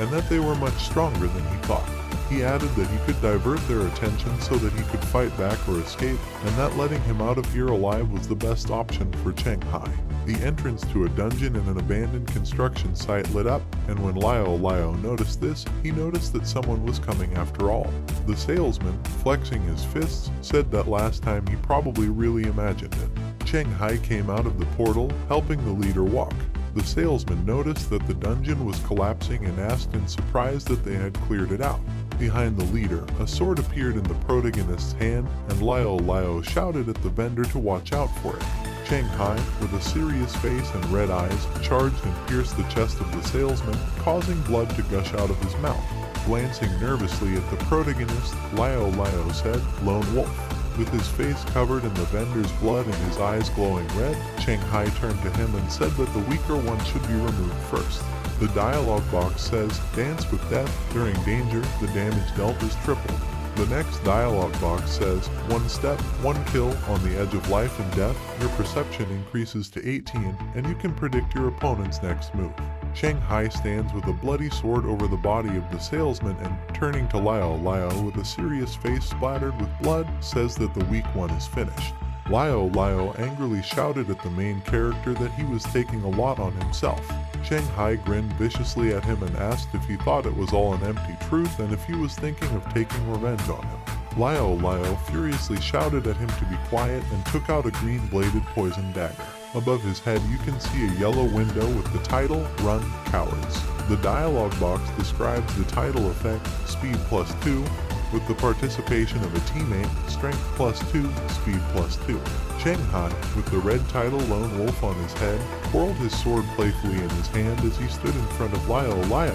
and that they were much stronger than he thought. He added that he could divert their attention so that he could fight back or escape, and that letting him out of here alive was the best option for Cheng Hai. The entrance to a dungeon in an abandoned construction site lit up, and when Liao noticed this, he noticed that someone was coming after all. The salesman, flexing his fists, said that last time he probably really imagined it. Cheng Hai came out of the portal, helping the leader walk. The salesman noticed that the dungeon was collapsing and asked in surprise that they had cleared it out. Behind the leader, a sword appeared in the protagonist's hand, and Liao shouted at the vendor to watch out for it. Cheng Hai, with a serious face and red eyes, charged and pierced the chest of the salesman, causing blood to gush out of his mouth. Glancing nervously at the protagonist, Liao said, "Lone Wolf." With his face covered in the vendor's blood and his eyes glowing red, Cheng Hai turned to him and said that the weaker one should be removed first. The dialogue box says, "Dance with Death. During danger, the damage dealt is tripled." The next dialogue box says, "1 step, 1 kill. On the edge of life and death, your perception increases to 18, and you can predict your opponent's next move." Cheng Hai stands with a bloody sword over the body of the salesman and, turning to Liao with a serious face splattered with blood, says that the weak one is finished. Liao angrily shouted at the main character that he was taking a lot on himself. Cheng Hai grinned viciously at him and asked if he thought it was all an empty truth and if he was thinking of taking revenge on him. Liao furiously shouted at him to be quiet and took out a green-bladed poison dagger. Above his head you can see a yellow window with the title, "Run, Cowards." The dialogue box describes the title effect, Speed +2, with the participation of a teammate, Strength +2, Speed +2. Cheng Hai, with the red title Lone Wolf on his head, twirled his sword playfully in his hand as he stood in front of Liao,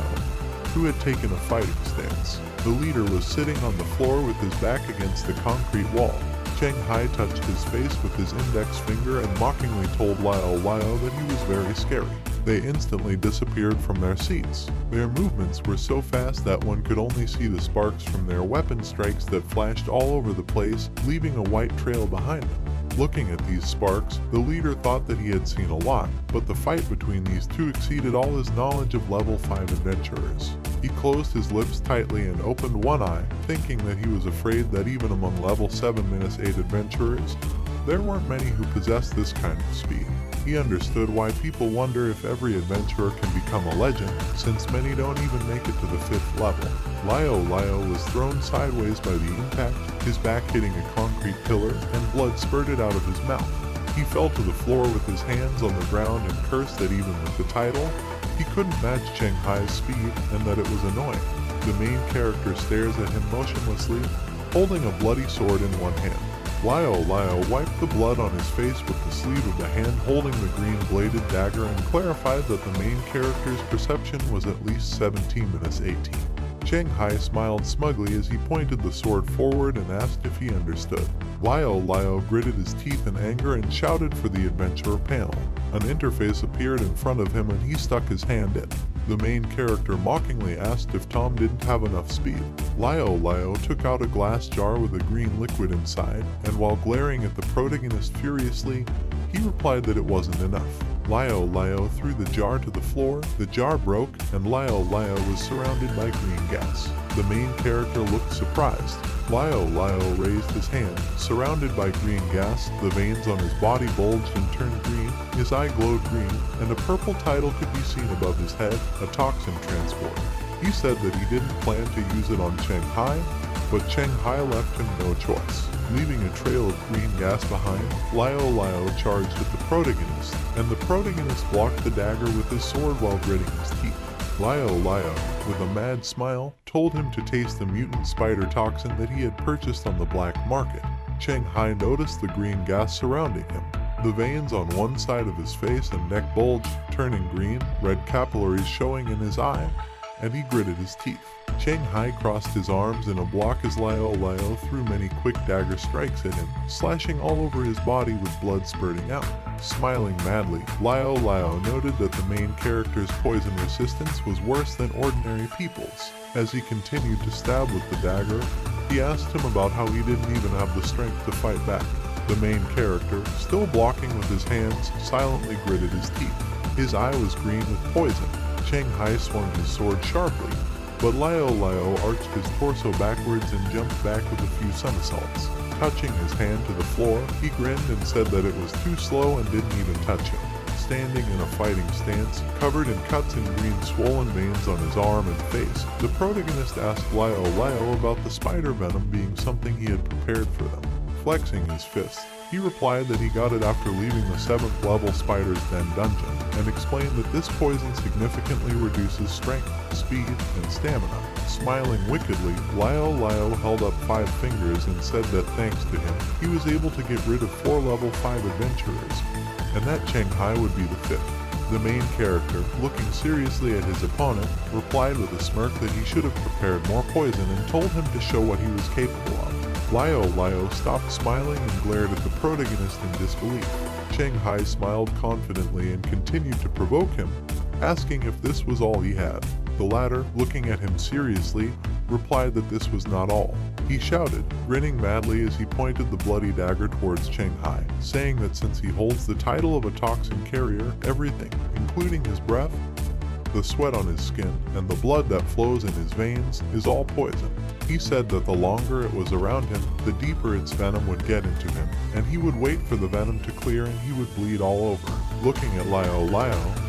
who had taken a fighting stance. The leader was sitting on the floor with his back against the concrete wall. Cheng Hai touched his face with his index finger and mockingly told Liao that he was very scary. They instantly disappeared from their seats. Their movements were so fast that one could only see the sparks from their weapon strikes that flashed all over the place, leaving a white trail behind them. Looking at these sparks, the leader thought that he had seen a lot, but the fight between these two exceeded all his knowledge of level 5 adventurers. He closed his lips tightly and opened one eye, thinking that he was afraid that even among level 7-8 adventurers, there weren't many who possessed this kind of speed. He understood why people wonder if every adventurer can become a legend, since many don't even make it to the 5th level. Lio was thrown sideways by the impact, his back hitting a concrete pillar, and blood spurted out of his mouth. He fell to the floor with his hands on the ground and cursed that even with the title, he couldn't match Cheng Hai's speed and that it was annoying. The main character stares at him motionlessly, holding a bloody sword in one hand. Lio wiped the blood on his face with the sleeve of the hand holding the green-bladed dagger and clarified that the main character's perception was at least 17-18. Cheng Hai smiled smugly as he pointed the sword forward and asked if he understood. Lio gritted his teeth in anger and shouted for the adventurer panel. An interface appeared in front of him and he stuck his hand in. The main character mockingly asked if Tom didn't have enough speed. Lio took out a glass jar with a green liquid inside, and while glaring at the protagonist furiously, he replied that it wasn't enough. Lio threw the jar to the floor, the jar broke, and Lio was surrounded by green gas. The main character looked surprised. Lio raised his hand. Surrounded by green gas, the veins on his body bulged and turned green, his eye glowed green, and a purple title could be seen above his head, a toxin transporter. He said that he didn't plan to use it on Cheng Hai, but Cheng Hai left him no choice. Leaving a trail of green gas behind, Lio charged at the protagonist, and the protagonist blocked the dagger with his sword while gritting his teeth. Lio, with a mad smile, told him to taste the mutant spider toxin that he had purchased on the black market. Cheng Hai noticed the green gas surrounding him. The veins on one side of his face and neck bulged, turning green, red capillaries showing in his eye, and he gritted his teeth. Cheng Hai crossed his arms in a block as Lio threw many quick dagger strikes at him, slashing all over his body with blood spurting out. Smiling madly, Lio noted that the main character's poison resistance was worse than ordinary people's. As he continued to stab with the dagger, he asked him about how he didn't even have the strength to fight back. The main character, still blocking with his hands, silently gritted his teeth. His eye was green with poison. Cheng Hai swung his sword sharply, but Lio arched his torso backwards and jumped back with a few somersaults. Touching his hand to the floor, he grinned and said that it was too slow and didn't even touch him. Standing in a fighting stance, covered in cuts and green swollen veins on his arm and face, the protagonist asked Lio about the spider venom being something he had prepared for them. Flexing his fist, he replied that he got it after leaving the 7th level Spider's Den dungeon, and explained that this poison significantly reduces strength, speed, and stamina. Smiling wickedly, Lio held up 5 fingers and said that thanks to him, he was able to get rid of 4 level 5 adventurers, and that Cheng Hai would be the 5th. The main character, looking seriously at his opponent, replied with a smirk that he should have prepared more poison and told him to show what he was capable of. Lio stopped smiling and glared at the protagonist in disbelief. Cheng Hai smiled confidently and continued to provoke him, asking if this was all he had. The latter, looking at him seriously, replied that this was not all. He shouted, grinning madly as he pointed the bloody dagger towards Cheng Hai, saying that since he holds the title of a toxin carrier, everything, including his breath, the sweat on his skin, and the blood that flows in his veins, is all poison. He said that the longer it was around him, the deeper its venom would get into him, and he would wait for the venom to clear and he would bleed all over. Looking at Lio,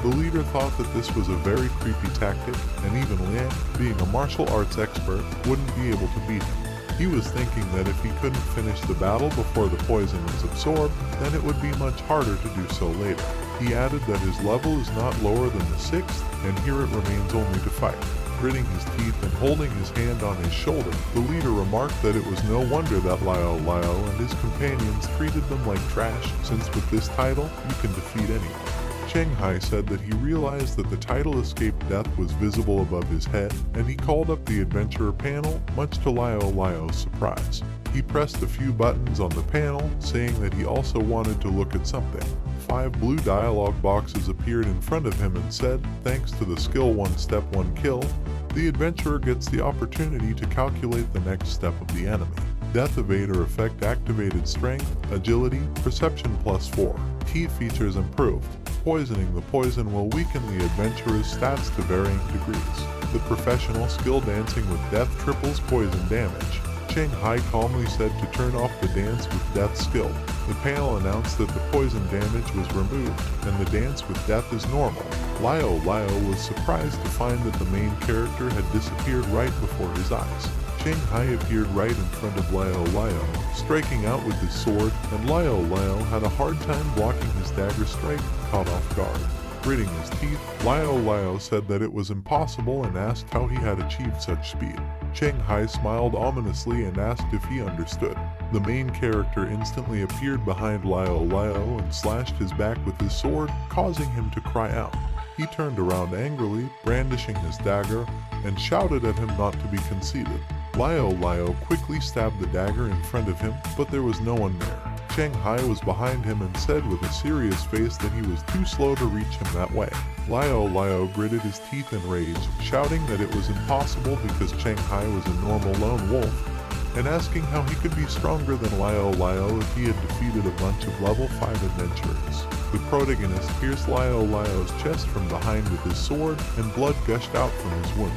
the leader thought that this was a very creepy tactic, and even Liang, being a martial arts expert, wouldn't be able to beat him. He was thinking that if he couldn't finish the battle before the poison was absorbed, then it would be much harder to do so later. He added that his level is not lower than the 6th, and here it remains only to fight. Gritting his teeth and holding his hand on his shoulder, the leader remarked that it was no wonder that Lio and his companions treated them like trash, since with this title, you can defeat anyone. Cheng Hai said that he realized that the title escaped death was visible above his head, and he called up the adventurer panel, much to Lio's surprise. He pressed a few buttons on the panel, saying that he also wanted to look at something. 5 blue dialogue boxes appeared in front of him and said, thanks to the skill 1 step 1 kill, the adventurer gets the opportunity to calculate the next step of the enemy. Death Evader effect activated strength, agility, perception +4. Key features improved. Poisoning. The poison will weaken the adventurer's stats to varying degrees. The professional skill dancing with death triples poison damage. Cheng Hai calmly said to turn off the dance with death skill. The panel announced that the poison damage was removed, and the dance with death is normal. Liao was surprised to find that the main character had disappeared right before his eyes. Cheng Hai appeared right in front of Liao, striking out with his sword, and Liao had a hard time blocking his dagger strike, caught off guard. Gritting his teeth, Liao said that it was impossible and asked how he had achieved such speed. Cheng Hai smiled ominously and asked if he understood. The main character instantly appeared behind Liao and slashed his back with his sword, causing him to cry out. He turned around angrily, brandishing his dagger, and shouted at him not to be conceited. Liao quickly stabbed the dagger in front of him, but there was no one there. Cheng Hai was behind him and said with a serious face that he was too slow to reach him that way. Liao gritted his teeth in rage, shouting that it was impossible because Cheng Hai was a normal lone wolf, and asking how he could be stronger than Liao if he had defeated a bunch of level 5 adventurers. The protagonist pierced Liao's chest from behind with his sword, and blood gushed out from his wound.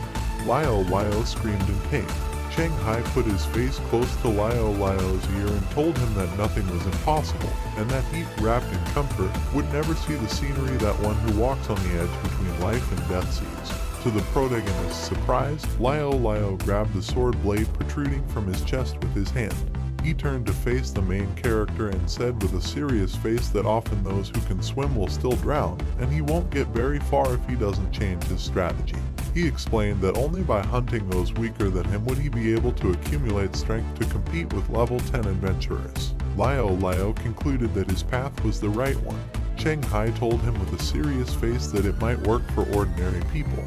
Liao screamed in pain. Cheng Hai put his face close to Liao's ear and told him that nothing was impossible, and that he, wrapped in comfort, would never see the scenery that one who walks on the edge between life and death sees. To the protagonist's surprise, Liao grabbed the sword blade protruding from his chest with his hand. He turned to face the main character and said with a serious face that often those who can swim will still drown, and he won't get very far if he doesn't change his strategy. He explained that only by hunting those weaker than him would he be able to accumulate strength to compete with level 10 adventurers. Liao concluded that his path was the right one. Cheng Hai told him with a serious face that it might work for ordinary people.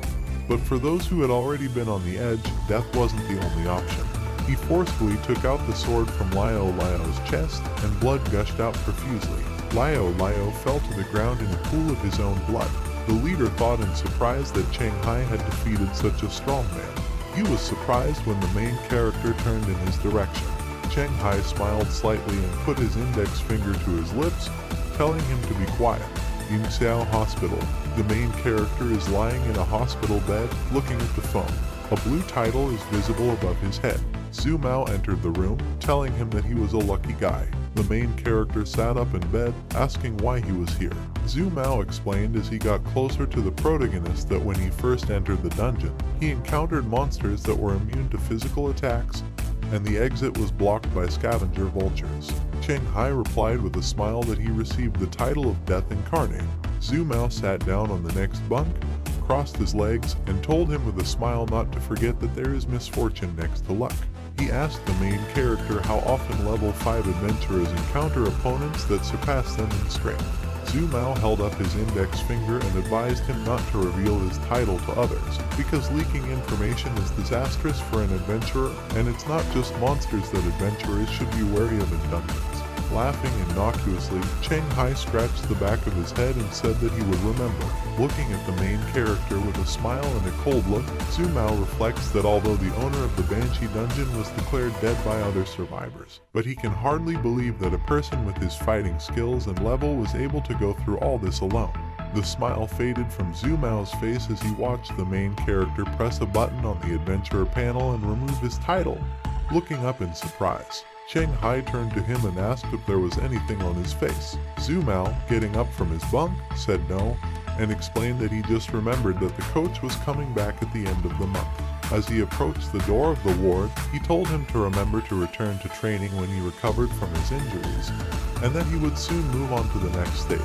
But for those who had already been on the edge, death wasn't the only option. He forcefully took out the sword from Liao's chest, and blood gushed out profusely. Liao fell to the ground in a pool of his own blood. The leader thought in surprise that Cheng Hai had defeated such a strong man. He was surprised when the main character turned in his direction. Cheng Hai smiled slightly and put his index finger to his lips, telling him to be quiet. Yingxiao Hospital. The main character is lying in a hospital bed, looking at the phone. A blue title is visible above his head. Zhu Mao entered the room, telling him that he was a lucky guy. The main character sat up in bed, asking why he was here. Zhu Mao explained as he got closer to the protagonist that when he first entered the dungeon, he encountered monsters that were immune to physical attacks, and the exit was blocked by scavenger vultures. Cheng Hai replied with a smile that he received the title of Death Incarnate. Zhu Mao sat down on the next bunk, crossed his legs, and told him with a smile not to forget that there is misfortune next to luck. He asked the main character how often level 5 adventurers encounter opponents that surpass them in strength. Zhu Mao held up his index finger and advised him not to reveal his title to others, because leaking information is disastrous for an adventurer, and it's not just monsters that adventurers should be wary of in dungeons. Laughing innocuously, Cheng Hai scratched the back of his head and said that he would remember. Looking at the main character with a smile and a cold look, Zhu Mao reflects that although the owner of the Banshee dungeon was declared dead by other survivors, but he can hardly believe that a person with his fighting skills and level was able to go through all this alone. The smile faded from Zhu Mao's face as he watched the main character press a button on the adventurer panel and remove his title, looking up in surprise. Cheng Hai turned to him and asked if there was anything on his face. Zhu Mao, getting up from his bunk, said no, and explained that he just remembered that the coach was coming back at the end of the month. As he approached the door of the ward, he told him to remember to return to training when he recovered from his injuries, and that he would soon move on to the next stage.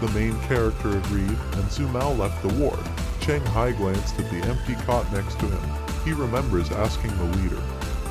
The main character agreed, and Zhu Mao left the ward. Cheng Hai glanced at the empty cot next to him. He remembers asking the leader,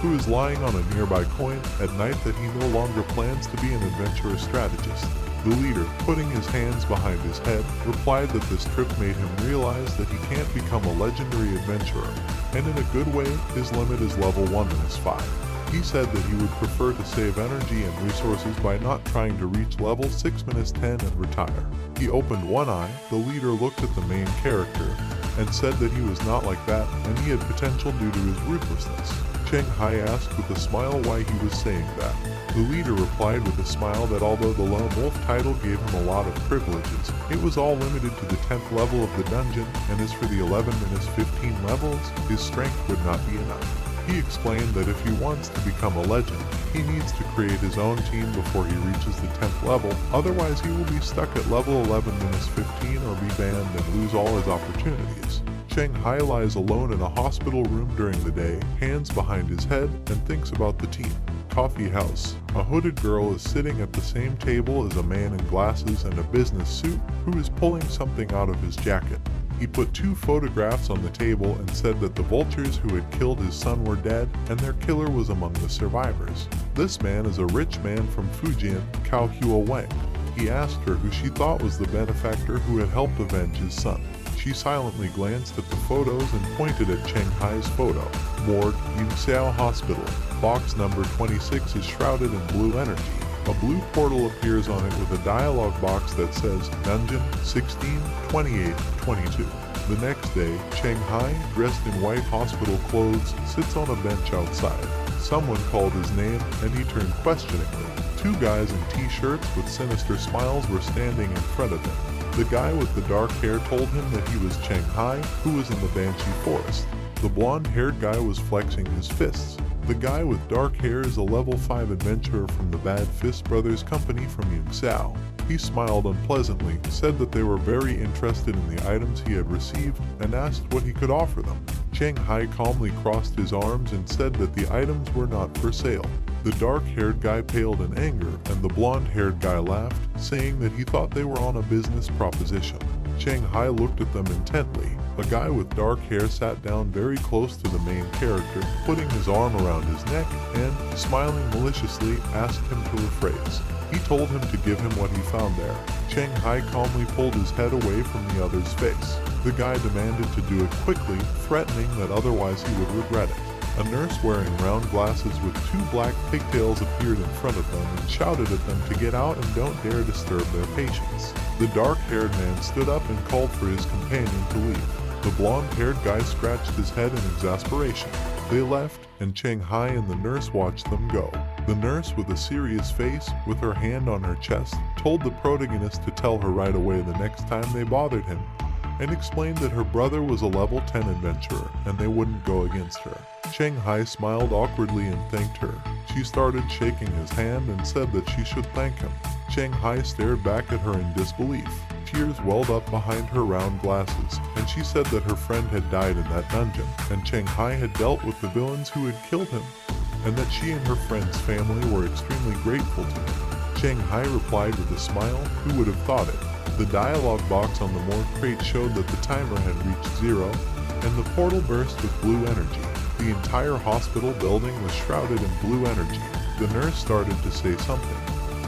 who is lying on a nearby coin, at night that he no longer plans to be an adventurous strategist. The leader, putting his hands behind his head, replied that this trip made him realize that he can't become a legendary adventurer, and in a good way, his limit is level 1-5. He said that he would prefer to save energy and resources by not trying to reach level 6-10 and retire. He opened one eye. The leader looked at the main character and said that he was not like that and he had potential due to his ruthlessness. Cheng Hai asked with a smile why he was saying that. The leader replied with a smile that although the Lone Wolf title gave him a lot of privileges, it was all limited to the 10th level of the dungeon, and as for the 11-15 levels, his strength would not be enough. He explained that if he wants to become a legend, he needs to create his own team before he reaches the 10th level, otherwise he will be stuck at level 11-15 or be banned and lose all his opportunities. Cheng Hai lies alone in a hospital room during the day, hands behind his head, and thinks about the team. Coffee house. A hooded girl is sitting at the same table as a man in glasses and a business suit who is pulling something out of his jacket. He put 2 photographs on the table and said that the vultures who had killed his son were dead and their killer was among the survivors. This man is a rich man from Fujian, Cao Hua Wang. He asked her who she thought was the benefactor who had helped avenge his son. She silently glanced at the photos and pointed at Cheng Hai's photo. Morgue, Yunxiao Hospital. Box number 26 is shrouded in blue energy. A blue portal appears on it with a dialogue box that says Dungeon 16, 28, 22. The next day, Cheng Hai, dressed in white hospital clothes, sits on a bench outside. Someone called his name and he turned questioningly. 2 guys in t-shirts with sinister smiles were standing in front of him. The guy with the dark hair told him that he was Cheng Hai, who was in the Banshee Forest. The blonde-haired guy was flexing his fists. The guy with dark hair is a level 5 adventurer from the Bad Fist Brothers company from Yunxiao. He smiled unpleasantly, said that they were very interested in the items he had received, and asked what he could offer them. Cheng Hai calmly crossed his arms and said that the items were not for sale. The dark-haired guy paled in anger, and the blonde-haired guy laughed, saying that he thought they were on a business proposition. Cheng Hai looked at them intently. A guy with dark hair sat down very close to the main character, putting his arm around his neck and, smiling maliciously, asked him to rephrase. He told him to give him what he found there. Cheng Hai calmly pulled his head away from the other's face. The guy demanded to do it quickly, threatening that otherwise he would regret it. A nurse wearing round glasses with 2 black pigtails appeared in front of them and shouted at them to get out and don't dare disturb their patients. The dark-haired man stood up and called for his companion to leave. The blonde-haired guy scratched his head in exasperation. They left, and Cheng Hai and the nurse watched them go. The nurse, with a serious face, with her hand on her chest, told the protagonist to tell her right away the next time they bothered him, and explained that her brother was a level 10 adventurer, and they wouldn't go against her. Cheng Hai smiled awkwardly and thanked her. She started shaking his hand and said that she should thank him. Cheng Hai stared back at her in disbelief. Tears welled up behind her round glasses, and she said that her friend had died in that dungeon, and Cheng Hai had dealt with the villains who had killed him, and that she and her friend's family were extremely grateful to him. Cheng Hai replied with a smile, who would have thought it. The dialogue box on the morgue crate showed that the timer had reached 0, and the portal burst with blue energy. The entire hospital building was shrouded in blue energy. The nurse started to say something,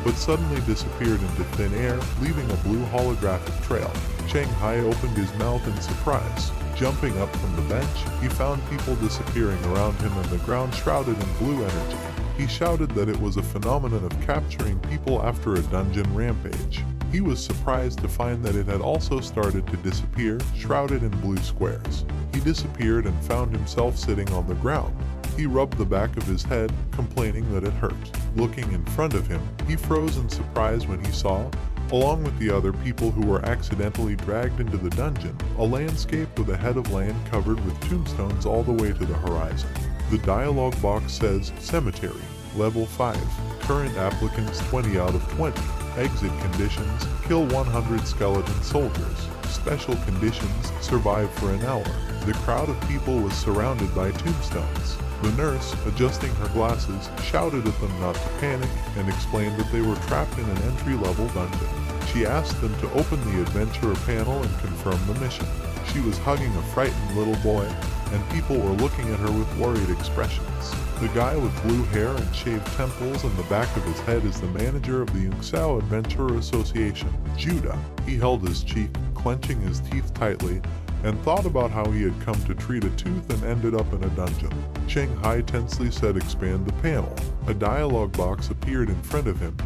but suddenly disappeared into thin air, leaving a blue holographic trail. Cheng Hai opened his mouth in surprise. Jumping up from the bench, he found people disappearing around him and the ground shrouded in blue energy. He shouted that it was a phenomenon of capturing people after a dungeon rampage. He was surprised to find that it had also started to disappear, shrouded in blue squares. He disappeared and found himself sitting on the ground. He rubbed the back of his head, complaining that it hurt. Looking in front of him, he froze in surprise when he saw, along with the other people who were accidentally dragged into the dungeon, a landscape with a head of land covered with tombstones all the way to the horizon. The dialogue box says, Cemetery, Level 5, Current Applicants 20 out of 20, Exit Conditions, Kill 100 Skeleton Soldiers, Special Conditions, Survive for an hour. The crowd of people was surrounded by tombstones. The nurse, adjusting her glasses, shouted at them not to panic and explained that they were trapped in an entry-level dungeon. She asked them to open the adventurer panel and confirm the mission. She was hugging a frightened little boy, and people were looking at her with worried expressions. The guy with blue hair and shaved temples and the back of his head is the manager of the Yunxiao Adventurer Association, Judah. He held his cheek, clenching his teeth tightly, and thought about how he had come to treat a tooth and ended up in a dungeon. Cheng Hai tensely said expand the panel. A dialogue box appeared in front of him,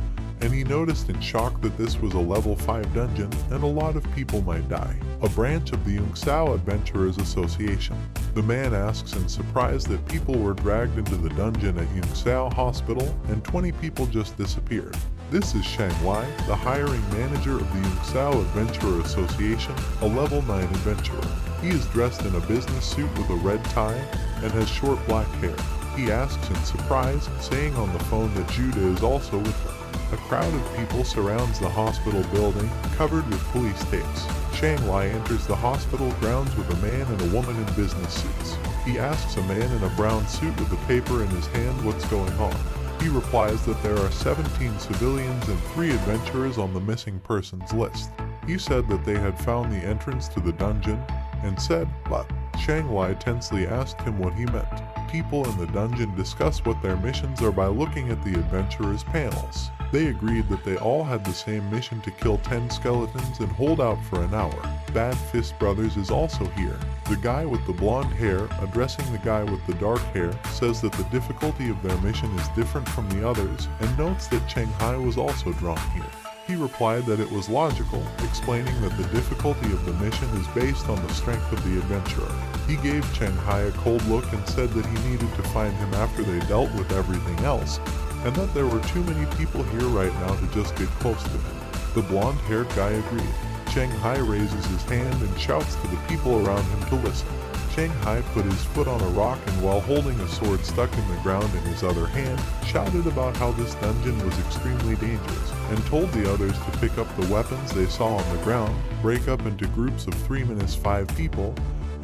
and he noticed in shock that this was a level 5 dungeon and a lot of people might die. A branch of the Yongzhou Adventurers Association. The man asks in surprise that people were dragged into the dungeon at Yongzhou Hospital and 20 people just disappeared. This is Shang Lai, the hiring manager of the Yongzhou Adventurer Association, a level 9 adventurer. He is dressed in a business suit with a red tie and has short black hair. He asks in surprise, saying on the phone that Judah is also with them. A crowd of people surrounds the hospital building, covered with police tapes. Shang Lai enters the hospital grounds with a man and a woman in business suits. He asks a man in a brown suit with a paper in his hand what's going on. He replies that there are 17 civilians and 3 adventurers on the missing persons list. He said that they had found the entrance to the dungeon and said, but Shang Lai tensely asked him what he meant. People in the dungeon discuss what their missions are by looking at the adventurers' panels. They agreed that they all had the same mission to kill 10 skeletons and hold out for an hour. Bad Fist Brothers is also here. The guy with the blonde hair, addressing the guy with the dark hair, says that the difficulty of their mission is different from the others and notes that Cheng Hai was also drawn here. He replied that it was logical, explaining that the difficulty of the mission is based on the strength of the adventurer. He gave Cheng Hai a cold look and said that he needed to find him after they dealt with everything else, and that there were too many people here right now to just get close to him. The blonde-haired guy agreed. Cheng Hai raises his hand and shouts to the people around him to listen. Cheng Hai put his foot on a rock and while holding a sword stuck in the ground in his other hand, shouted about how this dungeon was extremely dangerous, and told the others to pick up the weapons they saw on the ground, break up into groups of 3-5 people,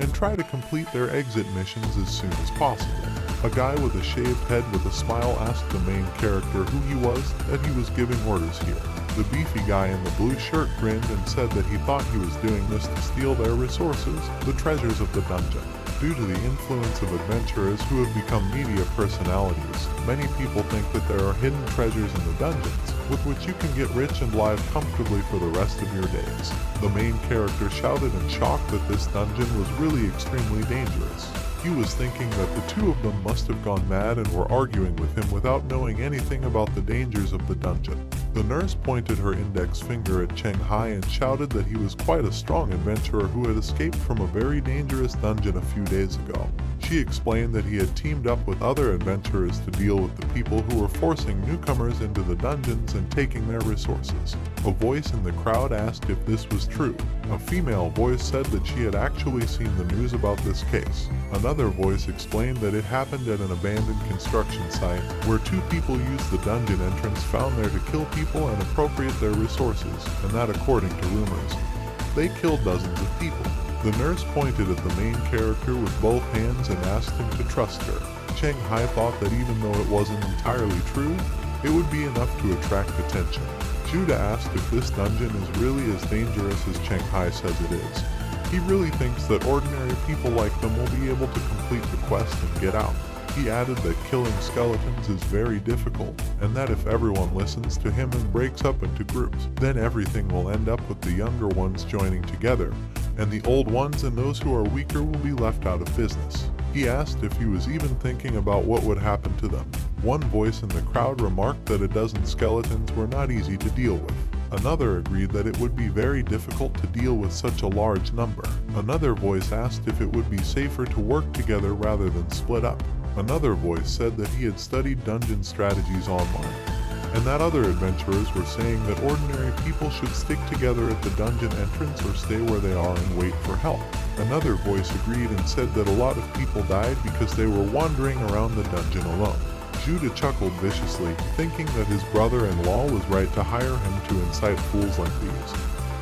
and try to complete their exit missions as soon as possible. A guy with a shaved head with a smile asked the main character who he was, that he was giving orders here. The beefy guy in the blue shirt grinned and said that he thought he was doing this to steal their resources, the treasures of the dungeon. Due to the influence of adventurers who have become media personalities, many people think that there are hidden treasures in the dungeons, with which you can get rich and live comfortably for the rest of your days. The main character shouted in shock that this dungeon was really extremely dangerous. He was thinking that the two of them must have gone mad and were arguing with him without knowing anything about the dangers of the dungeon. The nurse pointed her index finger at Cheng Hai and shouted that he was quite a strong adventurer who had escaped from a very dangerous dungeon a few days ago. She explained that he had teamed up with other adventurers to deal with the people who were forcing newcomers into the dungeons and taking their resources. A voice in the crowd asked if this was true. A female voice said that she had actually seen the news about this case. Another voice explained that it happened at an abandoned construction site where 2 people used the dungeon entrance found there to kill people and appropriate their resources, and that according to rumors. They killed dozens of people. The nurse pointed at the main character with both hands and asked him to trust her. Cheng Hai thought that even though it wasn't entirely true, it would be enough to attract attention. Judah asked if this dungeon is really as dangerous as Cheng Hai says it is. He really thinks that ordinary people like them will be able to complete the quest and get out. He added that killing skeletons is very difficult, and that if everyone listens to him and breaks up into groups, then everything will end up with the younger ones joining together, and the old ones and those who are weaker will be left out of business. He asked if he was even thinking about what would happen to them. One voice in the crowd remarked that a dozen skeletons were not easy to deal with. Another agreed that it would be very difficult to deal with such a large number. Another voice asked if it would be safer to work together rather than split up. Another voice said that he had studied dungeon strategies online, and that other adventurers were saying that ordinary people should stick together at the dungeon entrance or stay where they are and wait for help. Another voice agreed and said that a lot of people died because they were wandering around the dungeon alone. Judah chuckled viciously, thinking that his brother-in-law was right to hire him to incite fools like these,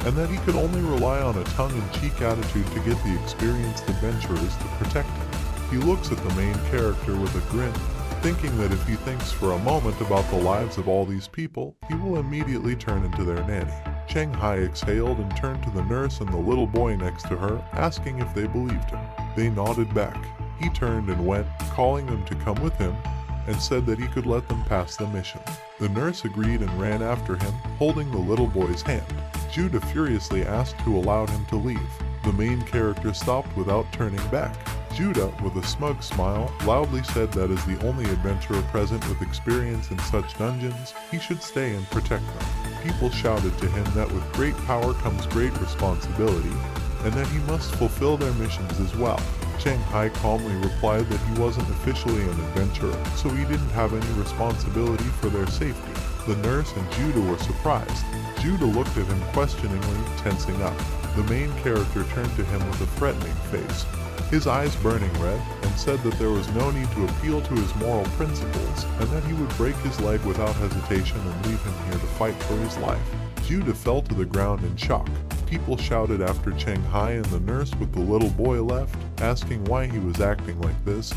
and that he could only rely on a tongue-in-cheek attitude to get the experienced adventurers to protect him. He looks at the main character with a grin, thinking that if he thinks for a moment about the lives of all these people, he will immediately turn into their nanny. Cheng Hai exhaled and turned to the nurse and the little boy next to her, asking if they believed him. They nodded back. He turned and went, calling them to come with him, and said that he could let them pass the mission. The nurse agreed and ran after him, holding the little boy's hand. Judah furiously asked who allowed him to leave. The main character stopped without turning back. Judah, with a smug smile, loudly said that as the only adventurer present with experience in such dungeons, he should stay and protect them. People shouted to him that with great power comes great responsibility, and that he must fulfill their missions as well. Chang Hai calmly replied that he wasn't officially an adventurer, so he didn't have any responsibility for their safety. The nurse and Judah were surprised. Judah looked at him questioningly, tensing up. The main character turned to him with a threatening face, his eyes burning red, and said that there was no need to appeal to his moral principles, and that he would break his leg without hesitation and leave him here to fight for his life. Judah fell to the ground in shock. People shouted after Chang Hai, and the nurse with the little boy left, asking why he was acting like this,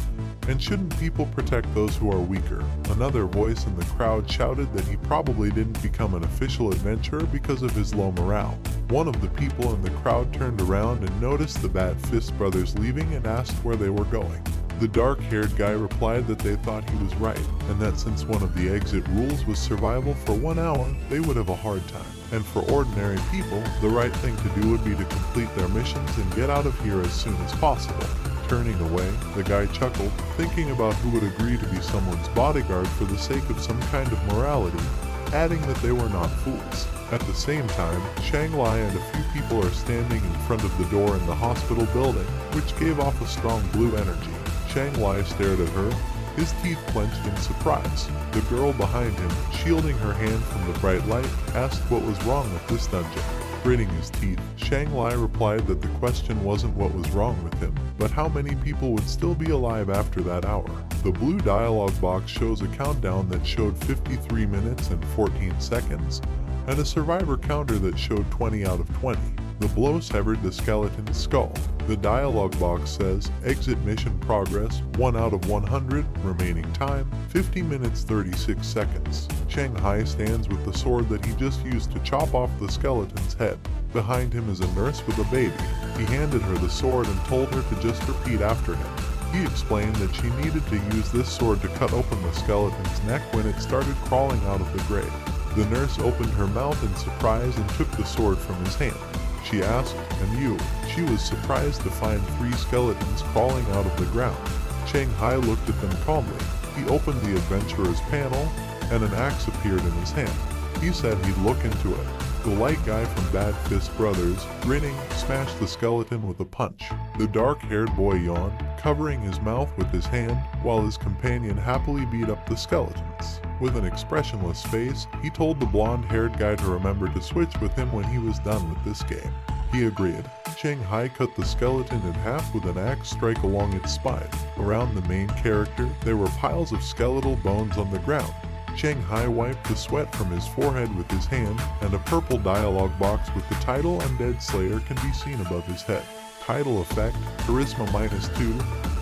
and shouldn't people protect those who are weaker. Another voice in the crowd shouted that he probably didn't become an official adventurer because of his low morale. One of the people in the crowd turned around and noticed the Bad Fist brothers leaving and asked where they were going. The dark-haired guy replied that they thought he was right, and that since one of the exit rules was survival for 1 hour, they would have a hard time. And for ordinary people, the right thing to do would be to complete their missions and get out of here as soon as possible. Turning away, the guy chuckled, thinking about who would agree to be someone's bodyguard for the sake of some kind of morality, adding that they were not fools. At the same time, Shang Lai and a few people are standing in front of the door in the hospital building, which gave off a strong blue energy. Shang Lai stared at her, his teeth clenched in surprise. The girl behind him, shielding her hand from the bright light, asked what was wrong with this dungeon. Gritting his teeth, Shang Lai replied that the question wasn't what was wrong with him, but how many people would still be alive after that hour. The blue dialogue box shows a countdown that showed 53 minutes and 14 seconds, and a survivor counter that showed 20 out of 20. The blow severed the skeleton's skull. The dialogue box says, exit mission progress, 1 out of 100, remaining time, 50 minutes 36 seconds. Chang Hai stands with the sword that he just used to chop off the skeleton's head. Behind him is a nurse with a baby. He handed her the sword and told her to just repeat after him. He explained that she needed to use this sword to cut open the skeleton's neck when it started crawling out of the grave. The nurse opened her mouth in surprise and took the sword from his hand. She asked, "And you?" She was surprised to find 3 skeletons crawling out of the ground. Chang Hai looked at them calmly. He opened the adventurer's panel, and an axe appeared in his hand. He said he'd look into it. The light guy from Bad Fist Brothers, grinning, smashed the skeleton with a punch. The dark-haired boy yawned, covering his mouth with his hand, while his companion happily beat up the skeletons. With an expressionless face, he told the blonde-haired guy to remember to switch with him when he was done with this game. He agreed. Chang Hai cut the skeleton in half with an axe strike along its spine. Around the main character, there were piles of skeletal bones on the ground. Chang Hai wiped the sweat from his forehead with his hand, and a purple dialogue box with the title Undead Slayer can be seen above his head. Title effect, Charisma -2,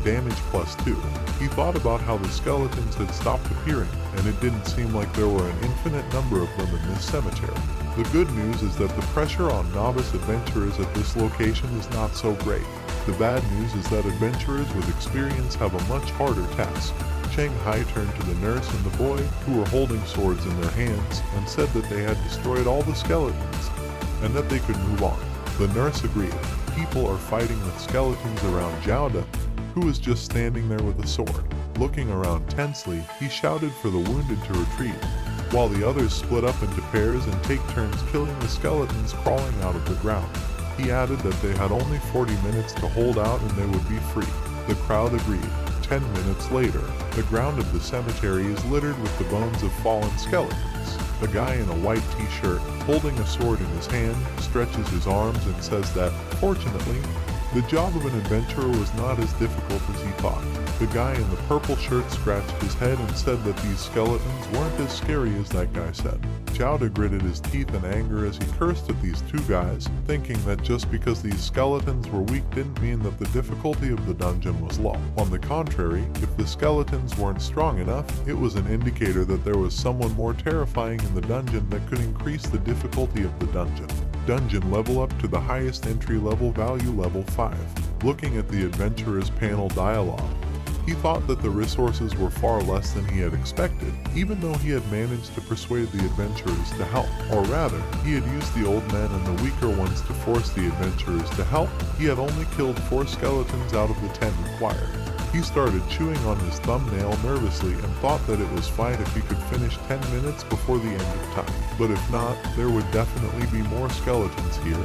Damage +2. He thought about how the skeletons had stopped appearing, and it didn't seem like there were an infinite number of them in this cemetery. The good news is that the pressure on novice adventurers at this location is not so great. The bad news is that adventurers with experience have a much harder task. Chang Hai turned to the nurse and the boy, who were holding swords in their hands, and said that they had destroyed all the skeletons, and that they could move on. The nurse agreed. People are fighting with skeletons around Jiaoda, who was just standing there with a sword. Looking around tensely, he shouted for the wounded to retreat, while the others split up into pairs and take turns killing the skeletons crawling out of the ground. He added that they had only 40 minutes to hold out and they would be free. The crowd agreed. 10 minutes later, the ground of the cemetery is littered with the bones of fallen skeletons. A guy in a white t-shirt, holding a sword in his hand, stretches his arms and says that, fortunately, the job of an adventurer was not as difficult as he thought. The guy in the purple shirt scratched his head and said that these skeletons weren't as scary as that guy said. Jiaoda gritted his teeth in anger as he cursed at these 2 guys, thinking that just because these skeletons were weak didn't mean that the difficulty of the dungeon was low. On the contrary, if the skeletons weren't strong enough, it was an indicator that there was someone more terrifying in the dungeon that could increase the difficulty of the dungeon. Dungeon level up to the highest entry level value, level 5. Looking at the adventurer's panel dialogue, He thought that the resources were far less than he had expected, even though he had managed to persuade the adventurers to help. Or rather, he had used the old men and the weaker ones to force the adventurers to help. He had only killed 4 skeletons out of the 10 required. He started chewing on his thumbnail nervously and thought that it was fine if he could finish 10 minutes before the end of time. But if not, there would definitely be more skeletons here,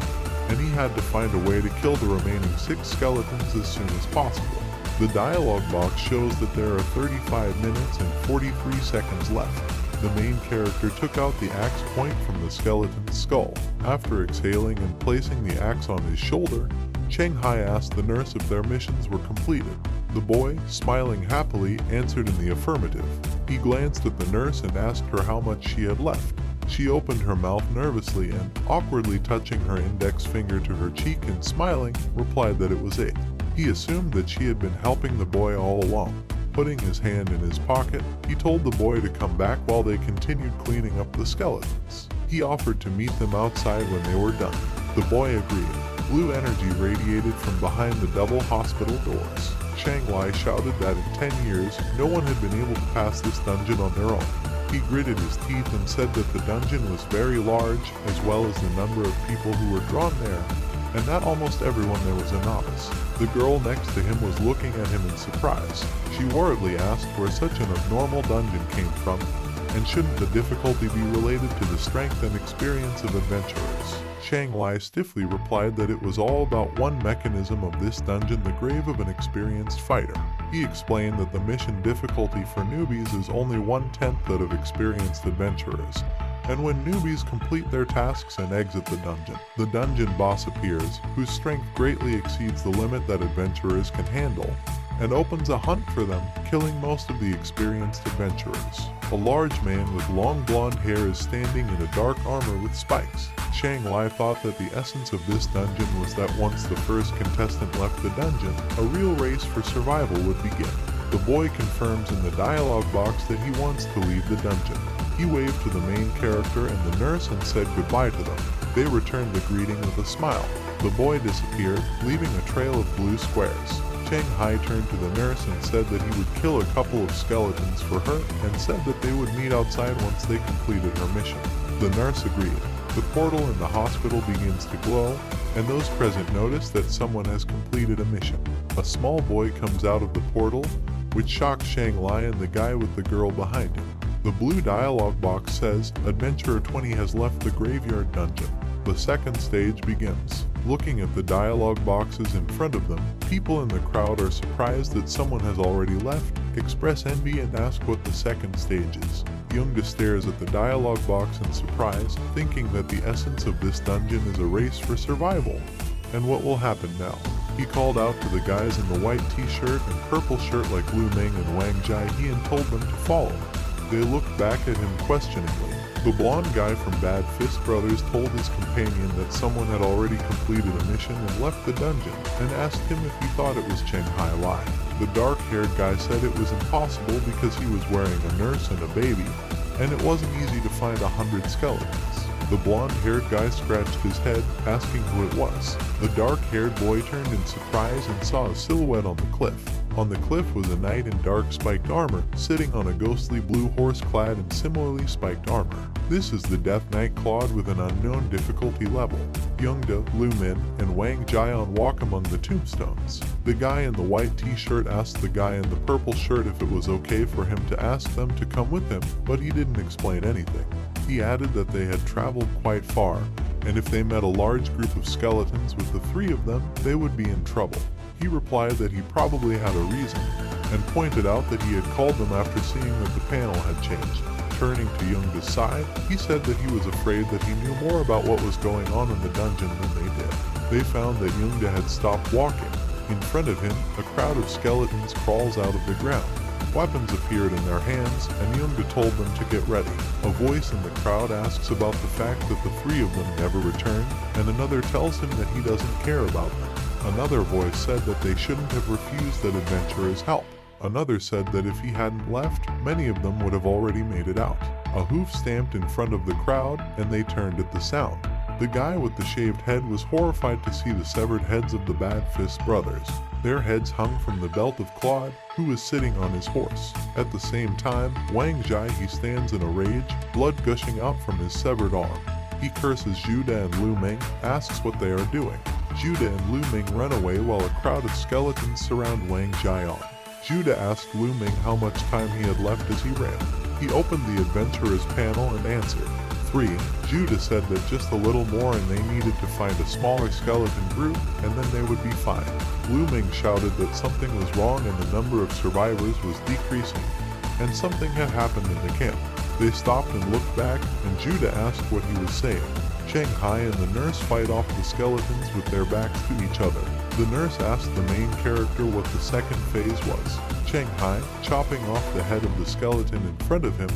and he had to find a way to kill the remaining 6 skeletons as soon as possible. The dialogue box shows that there are 35 minutes and 43 seconds left. The main character took out the axe point from the skeleton's skull. After exhaling and placing the axe on his shoulder, Cheng Hai asked the nurse if their missions were completed. The boy, smiling happily, answered in the affirmative. He glanced at the nurse and asked her how much she had left. She opened her mouth nervously and, awkwardly touching her index finger to her cheek and smiling, replied that it was 8. He assumed that she had been helping the boy all along. Putting his hand in his pocket, he told the boy to come back while they continued cleaning up the skeletons. He offered to meet them outside when they were done. The boy agreed. Blue energy radiated from behind the double hospital doors. Cheng Lai shouted that in 10 years, no one had been able to pass this dungeon on their own. He gritted his teeth and said that the dungeon was very large, as well as the number of people who were drawn there, and that almost everyone there was a novice. The girl next to him was looking at him in surprise. She worriedly asked where such an abnormal dungeon came from, and shouldn't the difficulty be related to the strength and experience of adventurers? Cheng Lai stiffly replied that it was all about one mechanism of this dungeon, the grave of an experienced fighter. He explained that the mission difficulty for newbies is only 1/10 that of experienced adventurers, and when newbies complete their tasks and exit the dungeon boss appears, whose strength greatly exceeds the limit that adventurers can handle, and opens a hunt for them, killing most of the experienced adventurers. A large man with long blonde hair is standing in a dark armor with spikes. Cheng Lai thought that the essence of this dungeon was that once the first contestant left the dungeon, a real race for survival would begin. The boy confirms in the dialogue box that he wants to leave the dungeon. He waved to the main character and the nurse and said goodbye to them. They returned the greeting with a smile. The boy disappeared, leaving a trail of blue squares. Cheng Hai turned to the nurse and said that he would kill a couple of skeletons for her and said that they would meet outside once they completed her mission. The nurse agreed. The portal in the hospital begins to glow, and those present notice that someone has completed a mission. A small boy comes out of the portal, which shocks Cheng Lai and the guy with the girl behind him. The blue dialogue box says, Adventurer 20 has left the graveyard dungeon. The second stage begins. Looking at the dialogue boxes in front of them, people in the crowd are surprised that someone has already left, express envy and ask what the second stage is. Youngda stares at the dialogue box in surprise, thinking that the essence of this dungeon is a race for survival. And what will happen now? He called out to the guys in the white t-shirt and purple shirt like Lu Meng and Wang Jia and told them to follow. They looked back at him questioningly. The blonde guy from Bad Fist Brothers told his companion that someone had already completed a mission and left the dungeon, and asked him if he thought it was Cheng Hai Lai. The dark-haired guy said it was impossible because he was wearing a nurse and a baby, and it wasn't easy to find 100 skeletons. The blonde-haired guy scratched his head, asking who it was. The dark-haired boy turned in surprise and saw a silhouette on the cliff. On the cliff was a knight in dark spiked armor, sitting on a ghostly blue horse clad in similarly spiked armor. This is the Death Knight Claude with an unknown difficulty level. Youngda, Lu Min, and Wang Jian walk among the tombstones. The guy in the white t-shirt asked the guy in the purple shirt if it was okay for him to ask them to come with him, but he didn't explain anything. He added that they had traveled quite far, and if they met a large group of skeletons with the 3 of them, they would be in trouble. He replied that he probably had a reason, and pointed out that he had called them after seeing that the panel had changed. Turning to Youngda's side, he said that he was afraid that he knew more about what was going on in the dungeon than they did. They found that Youngda had stopped walking. In front of him, a crowd of skeletons crawls out of the ground. Weapons appeared in their hands, and Youngda told them to get ready. A voice in the crowd asks about the fact that the 3 of them never returned, and another tells him that he doesn't care about them. Another voice said that they shouldn't have refused that adventurers help. Another said that if he hadn't left, many of them would have already made it out. A hoof stamped in front of the crowd, and they turned at the sound. The guy with the shaved head was horrified to see the severed heads of the Bad Fist brothers. Their heads hung from the belt of Claude, who was sitting on his horse. At the same time, Wang Zhai he stands in a rage, blood gushing out from his severed arm. He curses Juda and Lu Ming, asks what they are doing. Juda and Lu Ming run away while a crowd of skeletons surround Wang Zhai. Juda asked Lu Ming how much time he had left as he ran. He opened the adventurer's panel and answered 3. Juda said that just a little more and they needed to find a smaller skeleton group and then they would be fine. Lu Ming shouted that something was wrong and the number of survivors was decreasing, and something had happened in the camp. They stopped and looked back, and Juda asked what he was saying. Cheng Hai and the nurse fight off the skeletons with their backs to each other. The nurse asked the main character what the second phase was. Cheng Hai, chopping off the head of the skeleton in front of him,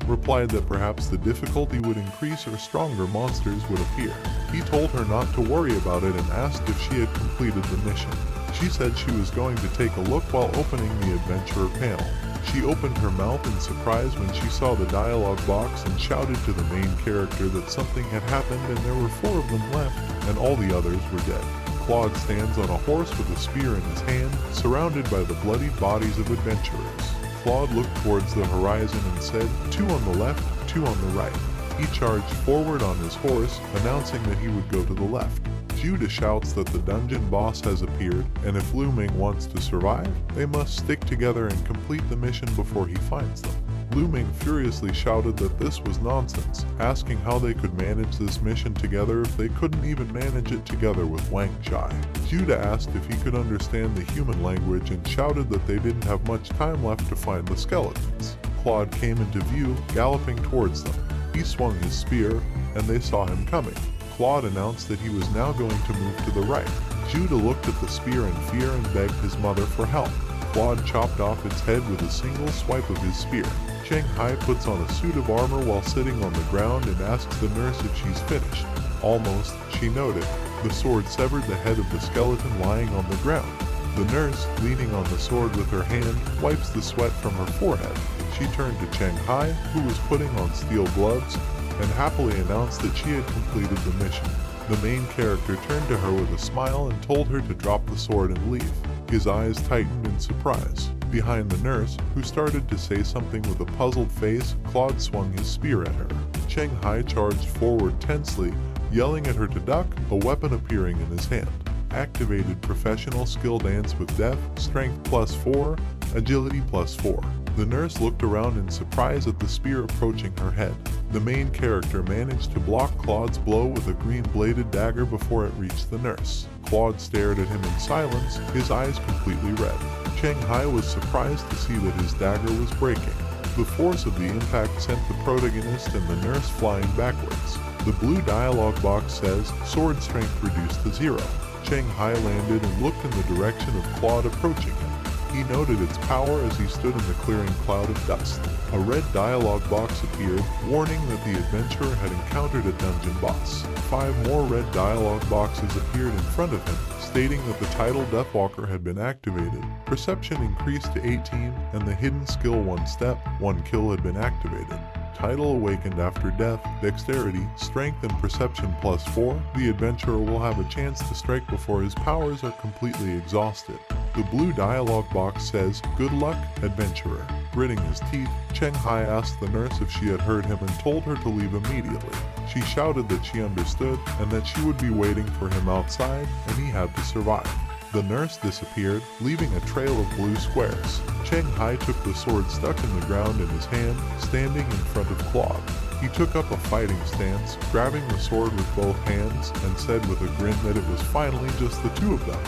replied that perhaps the difficulty would increase or stronger monsters would appear. He told her not to worry about it and asked if she had completed the mission. She said she was going to take a look while opening the adventurer panel. She opened her mouth in surprise when she saw the dialogue box and shouted to the main character that something had happened and there were 4 of them left, and all the others were dead. Claude stands on a horse with a spear in his hand, surrounded by the bloodied bodies of adventurers. Claude looked towards the horizon and said, 2 on the left, 2 on the right. He charged forward on his horse, announcing that he would go to the left. Juda shouts that the dungeon boss has appeared, and if Lu Ming wants to survive, they must stick together and complete the mission before he finds them. Lu Ming furiously shouted that this was nonsense, asking how they could manage this mission together if they couldn't even manage it together with Wang Zhai. Juda asked if he could understand the human language and shouted that they didn't have much time left to find the skeletons. Claude came into view, galloping towards them. He swung his spear, and they saw him coming. Claude announced that he was now going to move to the right. Juda looked at the spear in fear and begged his mother for help. Claude chopped off its head with a single swipe of his spear. Cheng Hai puts on a suit of armor while sitting on the ground and asks the nurse if she's finished. Almost, she noted. The sword severed the head of the skeleton lying on the ground. The nurse, leaning on the sword with her hand, wipes the sweat from her forehead. She turned to Cheng Hai, who was putting on steel gloves, and happily announced that she had completed the mission. The main character turned to her with a smile and told her to drop the sword and leave. His eyes tightened in surprise. Behind the nurse, who started to say something with a puzzled face, Claude swung his spear at her. Cheng Hai charged forward tensely, yelling at her to duck, a weapon appearing in his hand. Activated professional skill dance with Def, Strength +4, Agility +4. The nurse looked around in surprise at the spear approaching her head. The main character managed to block Claude's blow with a green-bladed dagger before it reached the nurse. Claude stared at him in silence, his eyes completely red. Cheng Hai was surprised to see that his dagger was breaking. The force of the impact sent the protagonist and the nurse flying backwards. The blue dialogue box says, "Sword strength reduced to 0. Cheng Hai landed and looked in the direction of Claude approaching him. He noted its power as he stood in the clearing cloud of dust. A red dialogue box appeared, warning that the adventurer had encountered a dungeon boss. 5 more red dialogue boxes appeared in front of him, stating that the title Deathwalker had been activated. Perception increased to 18, and the hidden skill 1 step, 1 kill had been activated. Title awakened after death, dexterity, strength, and perception +4. The adventurer will have a chance to strike before his powers are completely exhausted. The blue dialogue box says, "Good luck, adventurer." Gritting his teeth, Cheng Hai asked the nurse if she had heard him and told her to leave immediately. She shouted that she understood and that she would be waiting for him outside and he had to survive. The nurse disappeared, leaving a trail of blue squares. Cheng Hai took the sword stuck in the ground in his hand, standing in front of Claude. He took up a fighting stance, grabbing the sword with both hands, and said with a grin that it was finally just the 2 of them,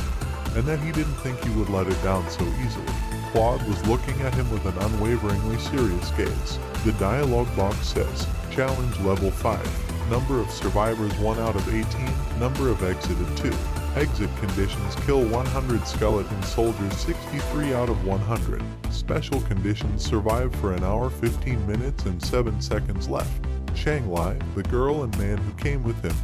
and that he didn't think he would let it down so easily. Claude was looking at him with an unwaveringly serious gaze. The dialogue box says, "Challenge level 5. Number of survivors 1 out of 18, number of exited 2. Exit conditions: kill 100 skeleton soldiers 63 out of 100. Special conditions: survive for an hour 15 minutes and 7 seconds left. Shang Lai, the girl and man who came with him,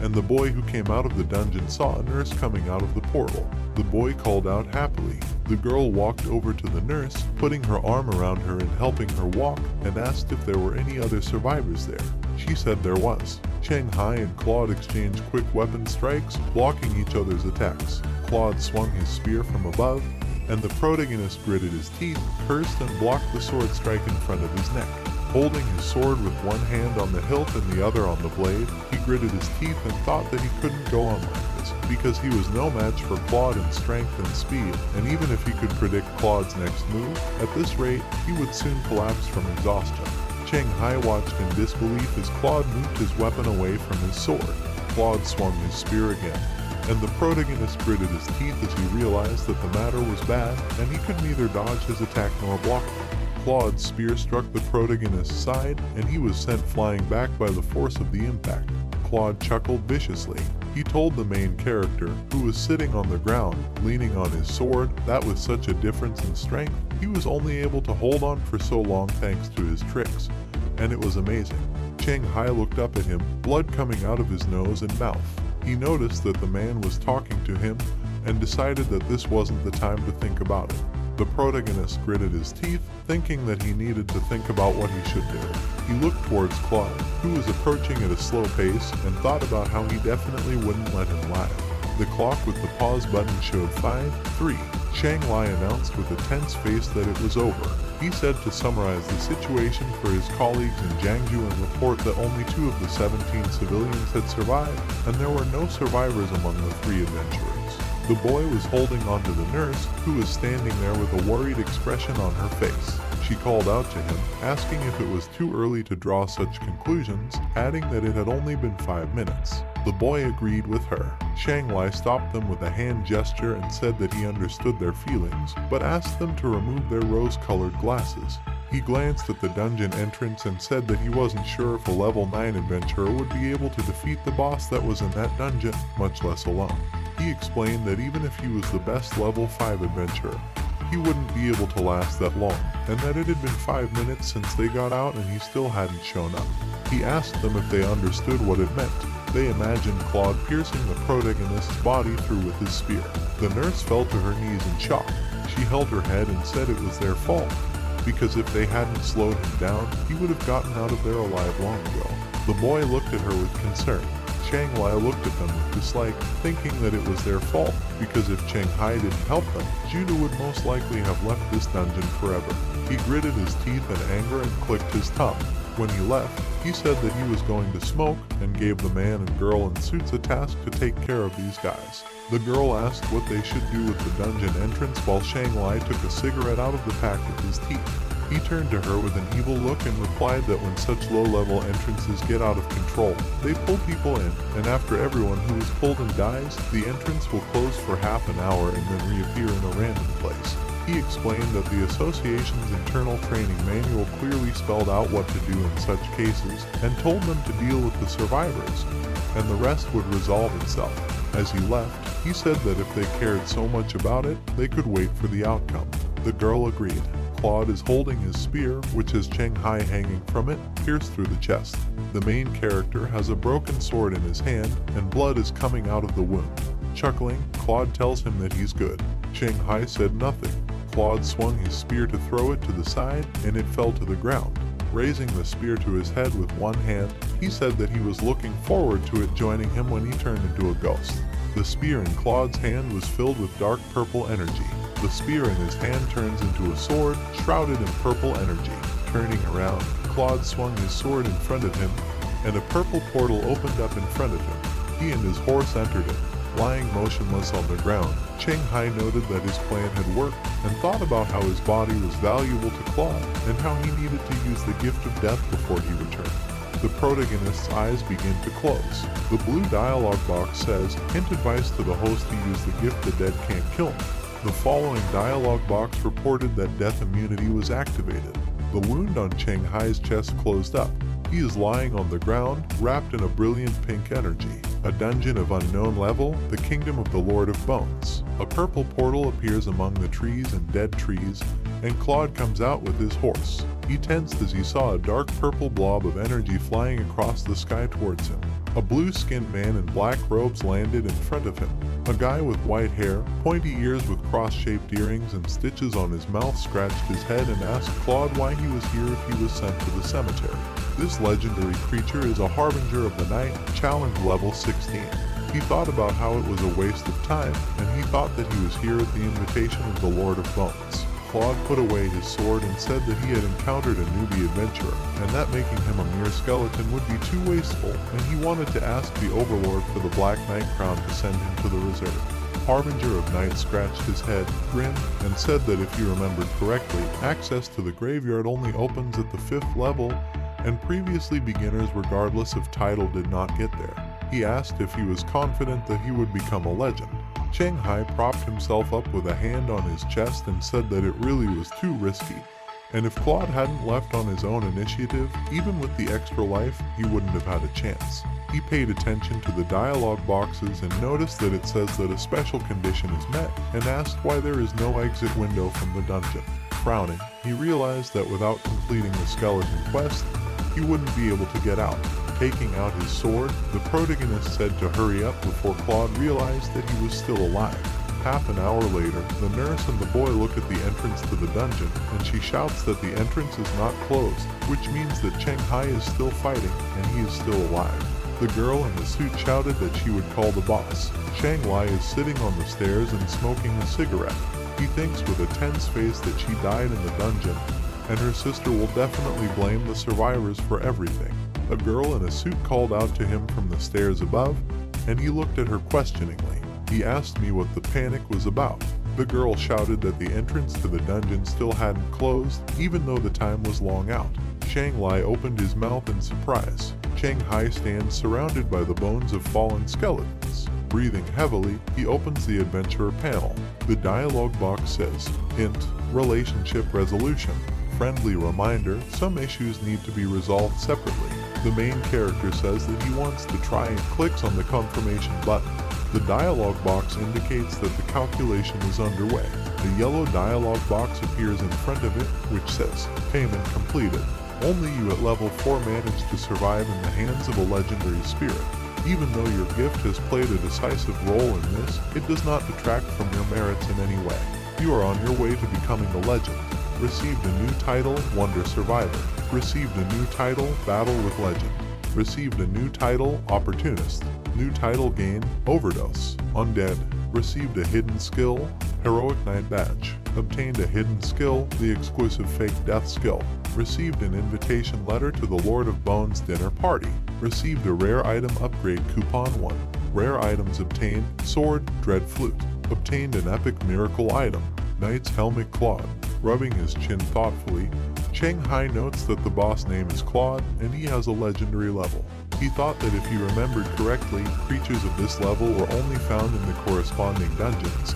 and the boy who came out of the dungeon saw a nurse coming out of the portal. The boy called out happily. The girl walked over to the nurse, putting her arm around her and helping her walk, and asked if there were any other survivors there. She said there was. Cheng Hai and Claude exchanged quick weapon strikes, blocking each other's attacks. Claude swung his spear from above, and the protagonist gritted his teeth, cursed, and blocked the sword strike in front of his neck. Holding his sword with one hand on the hilt and the other on the blade, he gritted his teeth and thought that he couldn't go on like this, because he was no match for Claude in strength and speed, and even if he could predict Claude's next move, at this rate, he would soon collapse from exhaustion. Chang Hai watched in disbelief as Claude moved his weapon away from his sword. Claude swung his spear again, and the protagonist gritted his teeth as he realized that the matter was bad, and he could neither dodge his attack nor block it. Claude's spear struck the protagonist's side, and he was sent flying back by the force of the impact. Claude chuckled viciously. He told the main character, who was sitting on the ground, leaning on his sword, that with such a difference in strength, he was only able to hold on for so long thanks to his tricks, and it was amazing. Chang Hai looked up at him, blood coming out of his nose and mouth. He noticed that the man was talking to him, and decided that this wasn't the time to think about it. The protagonist gritted his teeth, thinking that he needed to think about what he should do. He looked towards Claude, who was approaching at a slow pace, and thought about how he definitely wouldn't let him live. The clock with the pause button showed 5, 3. Chang Lai announced with a tense face that it was over. He said to summarize the situation for his colleagues in Jiangsu and report that only 2 of the 17 civilians had survived, and there were no survivors among the 3 adventurers. The boy was holding onto the nurse, who was standing there with a worried expression on her face. She called out to him, asking if it was too early to draw such conclusions, adding that it had only been 5 minutes. The boy agreed with her. Chang Lai stopped them with a hand gesture and said that he understood their feelings, but asked them to remove their rose-colored glasses. He glanced at the dungeon entrance and said that he wasn't sure if a level 9 adventurer would be able to defeat the boss that was in that dungeon, much less alone. He explained that even if he was the best level 5 adventurer, he wouldn't be able to last that long, and that it had been 5 minutes since they got out and he still hadn't shown up. He asked them if they understood what it meant. They imagined Claude piercing the protagonist's body through with his spear. The nurse fell to her knees in shock. She held her head and said it was their fault, because if they hadn't slowed him down, he would have gotten out of there alive long ago. The boy looked at her with concern. Chang Lai looked at them with dislike, thinking that it was their fault, because if Chang Hai didn't help them, Judo would most likely have left this dungeon forever. He gritted his teeth in anger and clicked his tongue. When he left, he said that he was going to smoke, and gave the man and girl in suits a task to take care of these guys. The girl asked what they should do with the dungeon entrance while Chang Lai took a cigarette out of the pack with his teeth. He turned to her with an evil look and replied that when such low-level entrances get out of control, they pull people in, and after everyone who is pulled in dies, the entrance will close for half an hour and then reappear in a random place. He explained that the association's internal training manual clearly spelled out what to do in such cases, and told them to deal with the survivors, and the rest would resolve itself. As he left, he said that if they cared so much about it, they could wait for the outcome. The girl agreed. Claude is holding his spear, which has Chang Hai hanging from it, pierced through the chest. The main character has a broken sword in his hand, and blood is coming out of the wound. Chuckling, Claude tells him that he's good. Chang Hai said nothing. Claude swung his spear to throw it to the side, and it fell to the ground. Raising the spear to his head with one hand, he said that he was looking forward to it joining him when he turned into a ghost. The spear in Claude's hand was filled with dark purple energy. The spear in his hand turns into a sword, shrouded in purple energy. Turning around, Claude swung his sword in front of him, and a purple portal opened up in front of him. He and his horse entered it. Lying motionless on the ground, Chang Hai noted that his plan had worked, and thought about how his body was valuable to Claude, and how he needed to use the gift of death before he returned. The protagonist's eyes begin to close. The blue dialogue box says, "Hint advice to the host to use the gift the dead can't kill him." The following dialogue box reported that death immunity was activated. The wound on Chang Hai's chest closed up. He is lying on the ground, wrapped in a brilliant pink energy. A dungeon of unknown level, the kingdom of the Lord of Bones. A purple portal appears among the trees and dead trees, and Claude comes out with his horse. He tensed as he saw a dark purple blob of energy flying across the sky towards him. A blue-skinned man in black robes landed in front of him. A guy with white hair, pointy ears with cross-shaped earrings and stitches on his mouth scratched his head and asked Claude why he was here if he was sent to the cemetery. This legendary creature is a harbinger of the night, challenge level 16. He thought about how it was a waste of time, and he thought that he was here at the invitation of the Lord of Bones. Claude put away his sword and said that he had encountered a newbie adventurer, and that making him a mere skeleton would be too wasteful, and he wanted to ask the Overlord for the Black Knight crown to send him to the reserve. Harbinger of Night scratched his head, grinned, and said that if he remembered correctly, access to the graveyard only opens at the 5th level, and previously beginners regardless of title did not get there. He asked if he was confident that he would become a legend. Cheng Hai propped himself up with a hand on his chest and said that it really was too risky, and if Claude hadn't left on his own initiative, even with the extra life, he wouldn't have had a chance. He paid attention to the dialogue boxes and noticed that it says that a special condition is met, and asked why there is no exit window from the dungeon. Frowning, he realized that without completing the skeleton quest, he wouldn't be able to get out. Taking out his sword, the protagonist said to hurry up before Claude realized that he was still alive. Half an hour later, the nurse and the boy look at the entrance to the dungeon, and she shouts that the entrance is not closed, which means that Cheng Hai is still fighting, and he is still alive. The girl in the suit shouted that she would call the boss. Shang Lai is sitting on the stairs and smoking a cigarette. He thinks with a tense face that she died in the dungeon, and her sister will definitely blame the survivors for everything. A girl in a suit called out to him from the stairs above, and he looked at her questioningly. He asked me what the panic was about. The girl shouted that the entrance to the dungeon still hadn't closed, even though the time was long out. Shang Lai opened his mouth in surprise. Cheng Hai stands surrounded by the bones of fallen skeletons. Breathing heavily, he opens the adventurer panel. The dialogue box says, Hint, Relationship Resolution. Friendly reminder, some issues need to be resolved separately. The main character says that he wants to try and clicks on the confirmation button. The dialogue box indicates that the calculation is underway. The yellow dialogue box appears in front of it, which says, Payment completed. Only you at level 4 managed to survive in the hands of a legendary spirit. Even though your gift has played a decisive role in this, it does not detract from your merits in any way. You are on your way to becoming a legend. Received a new title, Wonder Survivor. Received a new title, Battle with Legend. Received a new title, Opportunist. New title gain, Overdose. Undead. Received a hidden skill, Heroic Knight Badge. Obtained a hidden skill, the exclusive Fake Death skill. Received an invitation letter to the Lord of Bones dinner party. Received a rare item upgrade coupon 1. Rare items obtained, Sword, Dread Flute. Obtained an epic miracle item, Knight's Helmet Claude. Rubbing his chin thoughtfully, Cheng Hai notes that the boss name is Claude and he has a legendary level. He thought that if he remembered correctly, creatures of this level were only found in the corresponding dungeons,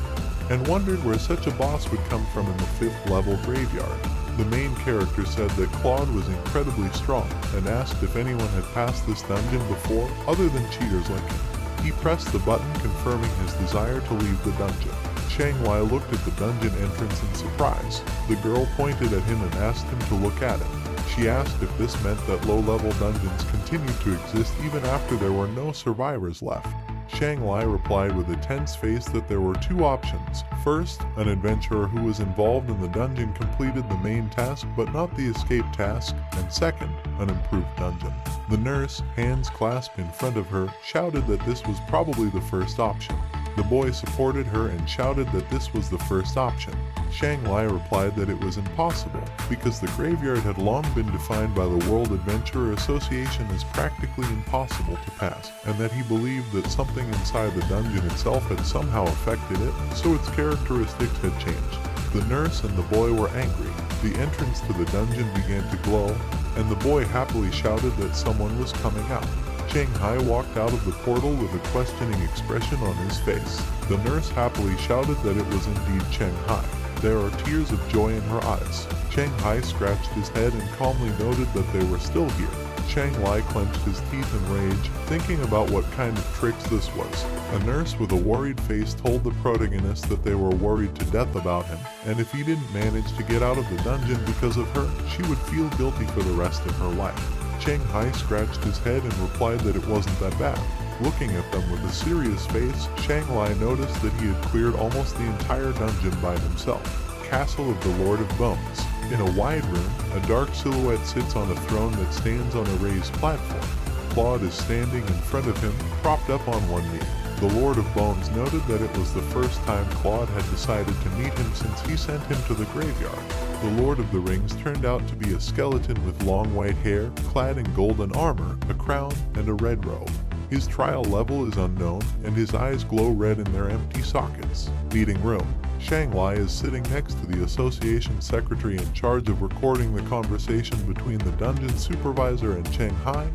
and wondered where such a boss would come from in the 5th level graveyard. The main character said that Claude was incredibly strong and asked if anyone had passed this dungeon before other than cheaters like him. He pressed the button confirming his desire to leave the dungeon. Shang Lai looked at the dungeon entrance in surprise. The girl pointed at him and asked him to look at it. She asked if this meant that low-level dungeons continued to exist even after there were no survivors left. Shang Lai replied with a tense face that there were two options. First, an adventurer who was involved in the dungeon completed the main task but not the escape task, and second, an improved dungeon. The nurse, hands clasped in front of her, shouted that this was probably the first option. The boy supported her and shouted that this was the first option. Shang Lai replied that it was impossible, because the graveyard had long been defined by the World Adventurer Association as practically impossible to pass, and that he believed that something inside the dungeon itself had somehow affected it, so its characteristics had changed. The nurse and the boy were angry. The entrance to the dungeon began to glow, and the boy happily shouted that someone was coming out. Cheng Hai walked out of the portal with a questioning expression on his face. The nurse happily shouted that it was indeed Cheng Hai. There are tears of joy in her eyes. Cheng Hai scratched his head and calmly noted that they were still here. Shang Lai clenched his teeth in rage, thinking about what kind of tricks this was. A nurse with a worried face told the protagonist that they were worried to death about him, and if he didn't manage to get out of the dungeon because of her, she would feel guilty for the rest of her life. Cheng Hai scratched his head and replied that it wasn't that bad. Looking at them with a serious face, Shang Lai noticed that he had cleared almost the entire dungeon by himself. Castle of the Lord of Bones. In a wide room, a dark silhouette sits on a throne that stands on a raised platform. Claude is standing in front of him, propped up on one knee. The Lord of Bones noted that it was the first time Claude had decided to meet him since he sent him to the graveyard. The Lord of the Rings turned out to be a skeleton with long white hair, clad in golden armor, a crown, and a red robe. His trial level is unknown, and his eyes glow red in their empty sockets. Meeting room. Shang Lai is sitting next to the association secretary in charge of recording the conversation between the dungeon supervisor and Cheng Hai,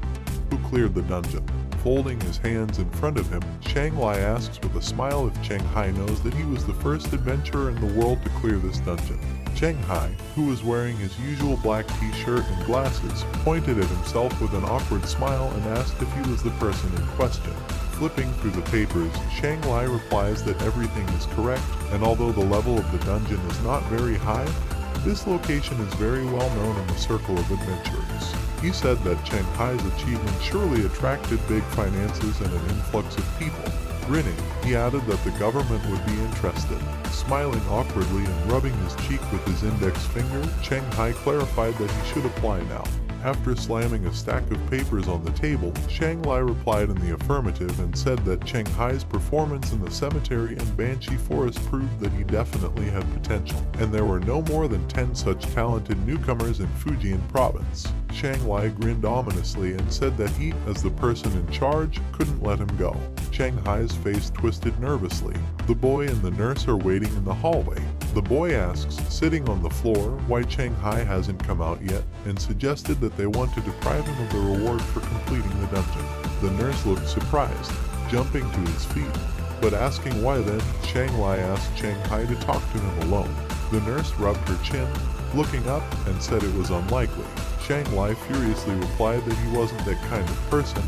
who cleared the dungeon. Folding his hands in front of him, Shang Lai asks with a smile if Cheng Hai knows that he was the first adventurer in the world to clear this dungeon. Cheng Hai, who was wearing his usual black t-shirt and glasses, pointed at himself with an awkward smile and asked if he was the person in question. Flipping through the papers, Shang Lai replies that everything is correct, and although the level of the dungeon is not very high, this location is very well known in the circle of adventurers. He said that Cheng Hai's achievement surely attracted big finances and an influx of people. Grinning, he added that the government would be interested. Smiling awkwardly and rubbing his cheek with his index finger, Cheng Hai clarified that he should apply now. After slamming a stack of papers on the table, Shang Lai replied in the affirmative and said that Cheng Hai's performance in the cemetery and Banshee Forest proved that he definitely had potential, and there were no more than 10 such talented newcomers in Fujian province. Shang Lai grinned ominously and said that he, as the person in charge, couldn't let him go. Cheng Hai's face twisted nervously. The boy and the nurse are waiting in the hallway. The boy asks, sitting on the floor, why Cheng Hai hasn't come out yet, and suggested that they want to deprive him of the reward for completing the dungeon. The nurse looked surprised, jumping to his feet, but asking why then, Shang Lai asked Cheng Hai to talk to him alone. The nurse rubbed her chin, looking up, and said it was unlikely. Shang Lai furiously replied that he wasn't that kind of person,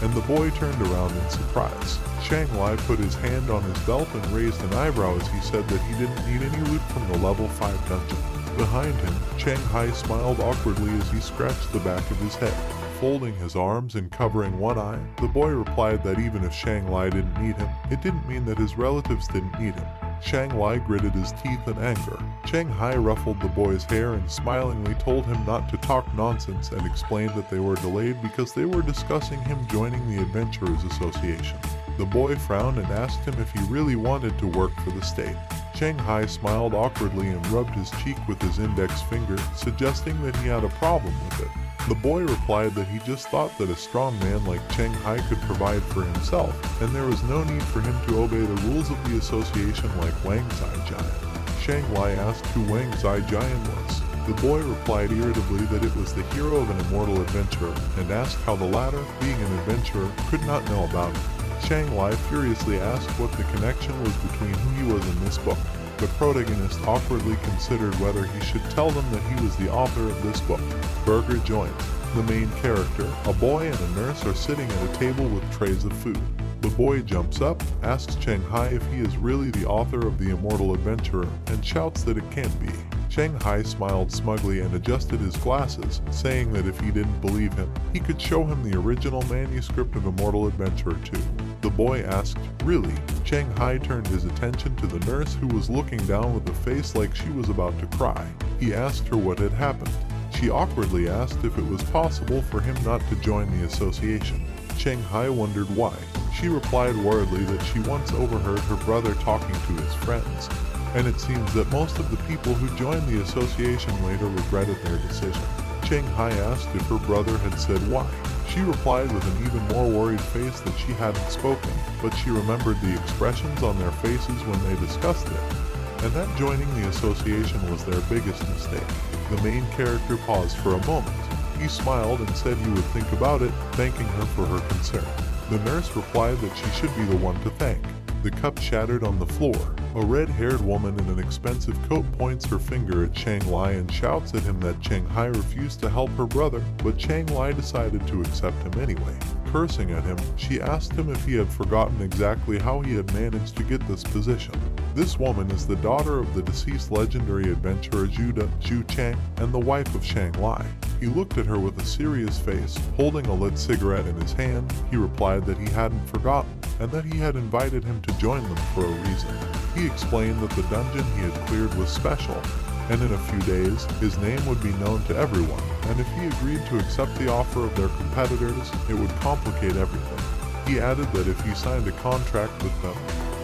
and the boy turned around in surprise. Shang Lai put his hand on his belt and raised an eyebrow as he said that he didn't need any loot from the level 5 dungeon. Behind him, Cheng Hai smiled awkwardly as he scratched the back of his head. Folding his arms and covering one eye, the boy replied that even if Shang Lai didn't need him, it didn't mean that his relatives didn't need him. Shang Lai gritted his teeth in anger. Cheng Hai ruffled the boy's hair and smilingly told him not to talk nonsense and explained that they were delayed because they were discussing him joining the Adventurers Association. The boy frowned and asked him if he really wanted to work for the state. Cheng Hai smiled awkwardly and rubbed his cheek with his index finger, suggesting that he had a problem with it. The boy replied that he just thought that a strong man like Cheng Hai could provide for himself, and there was no need for him to obey the rules of the association like Wang Zai Jian. Shang Lai asked who Wang Zai Jian was. The boy replied irritably that it was the hero of an immortal adventurer, and asked how the latter, being an adventurer, could not know about it. Shang Lai furiously asked what the connection was between who he was in this book. The protagonist awkwardly considered whether he should tell them that he was the author of this book. Burger joins. The main character, a boy and a nurse, are sitting at a table with trays of food. The boy jumps up, asks Cheng Hai if he is really the author of The Immortal Adventurer, and shouts that it can't be. Cheng Hai smiled smugly and adjusted his glasses, saying that if he didn't believe him, he could show him the original manuscript of Immortal Adventurer 2. The boy asked, "Really?" Cheng Hai turned his attention to the nurse, who was looking down with a face like she was about to cry. He asked her what had happened. She awkwardly asked if it was possible for him not to join the association. Cheng Hai wondered why. She replied worriedly that she once overheard her brother talking to his friends, and it seems that most of the people who joined the association later regretted their decision. Cheng Hai asked if her brother had said why. She replied with an even more worried face that she hadn't spoken, but she remembered the expressions on their faces when they discussed it, and that joining the association was their biggest mistake. The main character paused for a moment. He smiled and said he would think about it, thanking her for her concern. The nurse replied that she should be the one to thank. The cup shattered on the floor. A red-haired woman in an expensive coat points her finger at Shang Lai and shouts at him that Cheng Hai refused to help her brother, but Cheng Lai decided to accept him anyway. Cursing at him, she asked him if he had forgotten exactly how he had managed to get this position. This woman is the daughter of the deceased legendary adventurer Zhu Chang and the wife of Shang Lai. He looked at her with a serious face. Holding a lit cigarette in his hand, he replied that he hadn't forgotten, and that he had invited him to join them for a reason. He explained that the dungeon he had cleared was special, and in a few days, his name would be known to everyone, and if he agreed to accept the offer of their competitors, it would complicate everything. He added that if he signed a contract with them,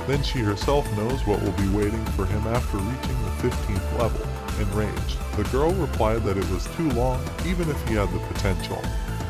then she herself knows what will be waiting for him after reaching the 15th level. Enraged, the girl replied that it was too long even if he had the potential,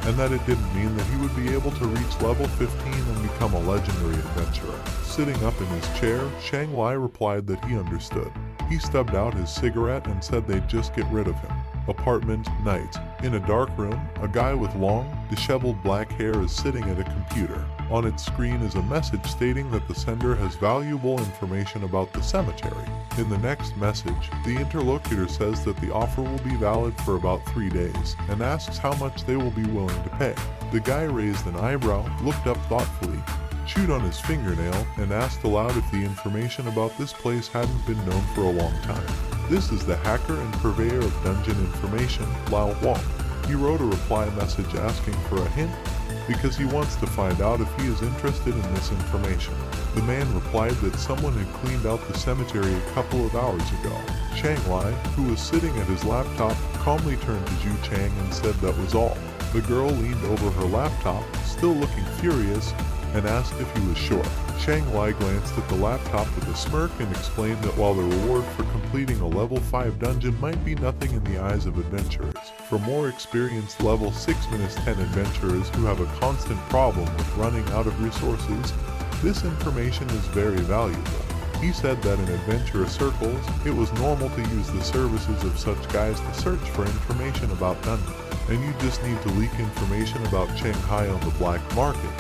and that it didn't mean that he would be able to reach level 15 and become a legendary adventurer. Sitting up in his chair, Shang Lai replied that he understood. He stubbed out his cigarette and said they'd just get rid of him. Apartment, night. In a dark room, a guy with long, disheveled black hair is sitting at a computer. On its screen is a message stating that the sender has valuable information about the cemetery. In the next message, the interlocutor says that the offer will be valid for about 3 days, and asks how much they will be willing to pay. The guy raised an eyebrow, looked up thoughtfully, chewed on his fingernail, and asked aloud if the information about this place hadn't been known for a long time. This is the hacker and purveyor of dungeon information, Lao Wang. He wrote a reply message asking for a hint because he wants to find out if he is interested in this information. The man replied that someone had cleaned out the cemetery a couple of hours ago. Shang Lai, who was sitting at his laptop, calmly turned to Zhu Chang and said that was all. The girl leaned over her laptop, still looking furious, and asked if he was sure. Shang Lai glanced at the laptop with a smirk and explained that while the reward for completing a level 5 dungeon might be nothing in the eyes of adventurers, for more experienced level 6-10 adventurers who have a constant problem with running out of resources, this information is very valuable. He said that in adventurer circles, it was normal to use the services of such guys to search for information about dungeons, and you just need to leak information about Shanghai on the black market,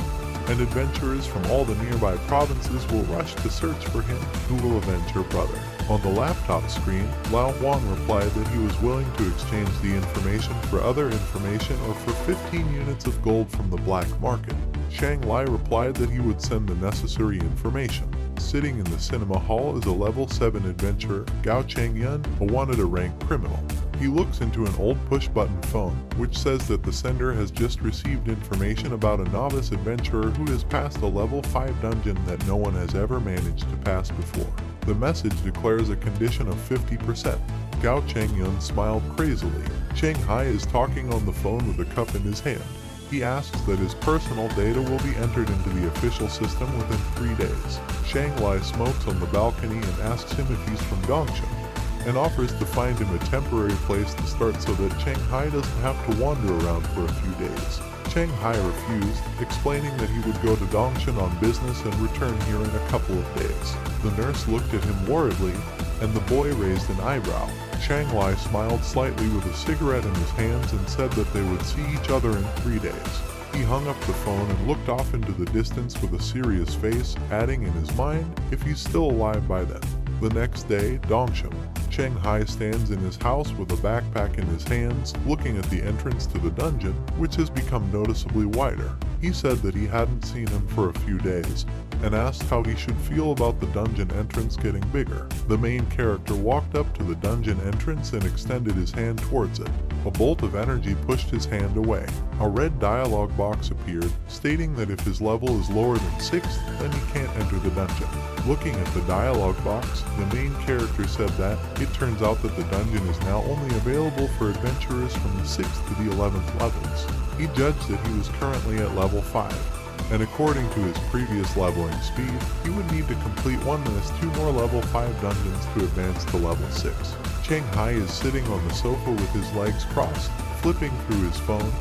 and adventurers from all the nearby provinces will rush to search for him who will avenge her brother. On the laptop screen, Lao Wang replied that he was willing to exchange the information for other information or for 15 units of gold from the black market. Shang Lai replied that he would send the necessary information. Sitting in the cinema hall is a level 7 adventurer, Gao Changyun, a wanted-to-rank criminal. He looks into an old push-button phone, which says that the sender has just received information about a novice adventurer who has passed a level 5 dungeon that no one has ever managed to pass before. The message declares a condition of 50%. Gao Changyun smiled crazily. Shanghai is talking on the phone with a cup in his hand. He asks that his personal data will be entered into the official system within 3 days. Shang Lai smokes on the balcony and asks him if he's from Dongshan, and offers to find him a temporary place to start so that Shanghai doesn't have to wander around for a few days. Shanghai refused, explaining that he would go to Dongshan on business and return here in a couple of days. The nurse looked at him worriedly, and the boy raised an eyebrow. Shang Lai smiled slightly with a cigarette in his hands and said that they would see each other in 3 days. He hung up the phone and looked off into the distance with a serious face, adding in his mind if he's still alive by then. The next day, Dongshan. Shanghai stands in his house with a backpack in his hands, looking at the entrance to the dungeon, which has become noticeably wider. He said that he hadn't seen him for a few days, and asked how he should feel about the dungeon entrance getting bigger. The main character walked up to the dungeon entrance and extended his hand towards it. A bolt of energy pushed his hand away. A red dialogue box appeared, stating that if his level is lower than 6th, then he can't enter the dungeon. Looking at the dialogue box, the main character said that it turns out that the dungeon is now only available for adventurers from the 6th to the 11th levels. He judged that he was currently at level 5, and according to his previous leveling speed, he would need to complete 2 more level 5 dungeons to advance to level 6. Shanghai is sitting on the sofa with his legs crossed, flipping through his phone,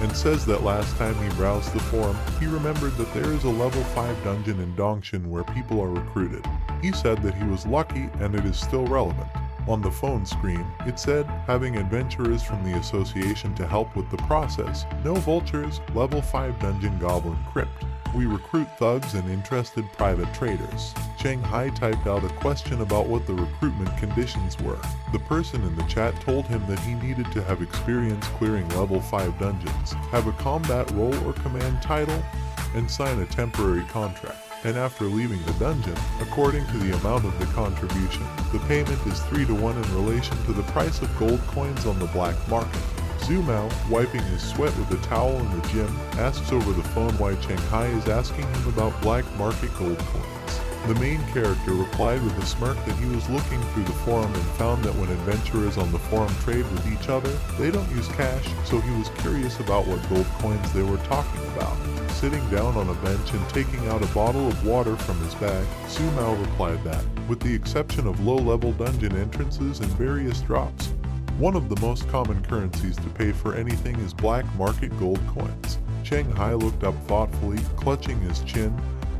and says that last time he browsed the forum, he remembered that there is a level 5 dungeon in Dongshan where people are recruited. He said that he was lucky and it is still relevant. On the phone screen, it said, having adventurers from the association to help with the process. No vultures, level 5 dungeon goblin crypt. We recruit thugs and interested private traders. Shanghai typed out a question about what the recruitment conditions were. The person in the chat told him that he needed to have experience clearing level 5 dungeons, have a combat role or command title, and sign a temporary contract. And after leaving the dungeon, according to the amount of the contribution, the payment is 3-to-1 in relation to the price of gold coins on the black market. Zhu Mao, wiping his sweat with a towel in the gym, asks over the phone why Shanghai is asking him about black market gold coins. The main character replied with a smirk that he was looking through the forum and found that when adventurers on the forum trade with each other, they don't use cash, so he was curious about what gold coins they were talking about. Sitting down on a bench and taking out a bottle of water from his bag, Zumao replied that, with the exception of low-level dungeon entrances and various drops, one of the most common currencies to pay for anything is black market gold coins. Cheng Hai looked up thoughtfully, clutching his chin,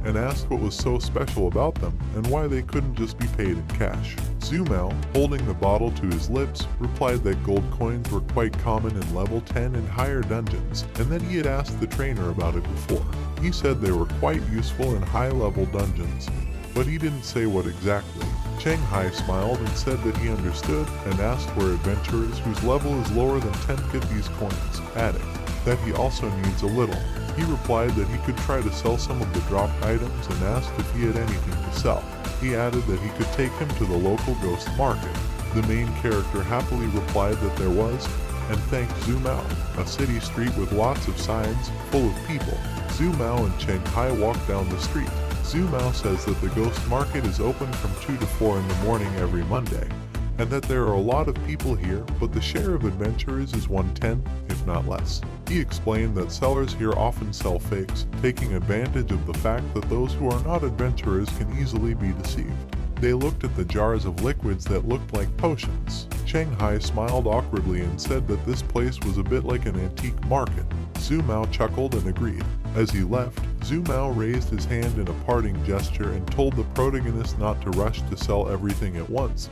and asked what was so special about them and why they couldn't just be paid in cash. Zumao, holding the bottle to his lips, replied that gold coins were quite common in level 10 and higher dungeons, and that he had asked the trainer about it before. He said they were quite useful in high-level dungeons, but he didn't say what exactly. Cheng Hai smiled and said that he understood and asked where adventurers whose level is lower than 10 get these coins, adding that he also needs a little. He replied that he could try to sell some of the dropped items and asked if he had anything to sell. He added that he could take him to the local ghost market. The main character happily replied that there was, and thanked Zumao, a city street with lots of signs, full of people. Zumao and Cheng Hai walked down the street. Zumao says that the ghost market is open from 2 to 4 in the morning every Monday, and that there are a lot of people here, but the share of adventurers is 1/10, if not less. He explained that sellers here often sell fakes, taking advantage of the fact that those who are not adventurers can easily be deceived. They looked at the jars of liquids that looked like potions. Cheng Hai smiled awkwardly and said that this place was a bit like an antique market. Zumao chuckled and agreed. As he left, Zumao raised his hand in a parting gesture and told the protagonist not to rush to sell everything at once,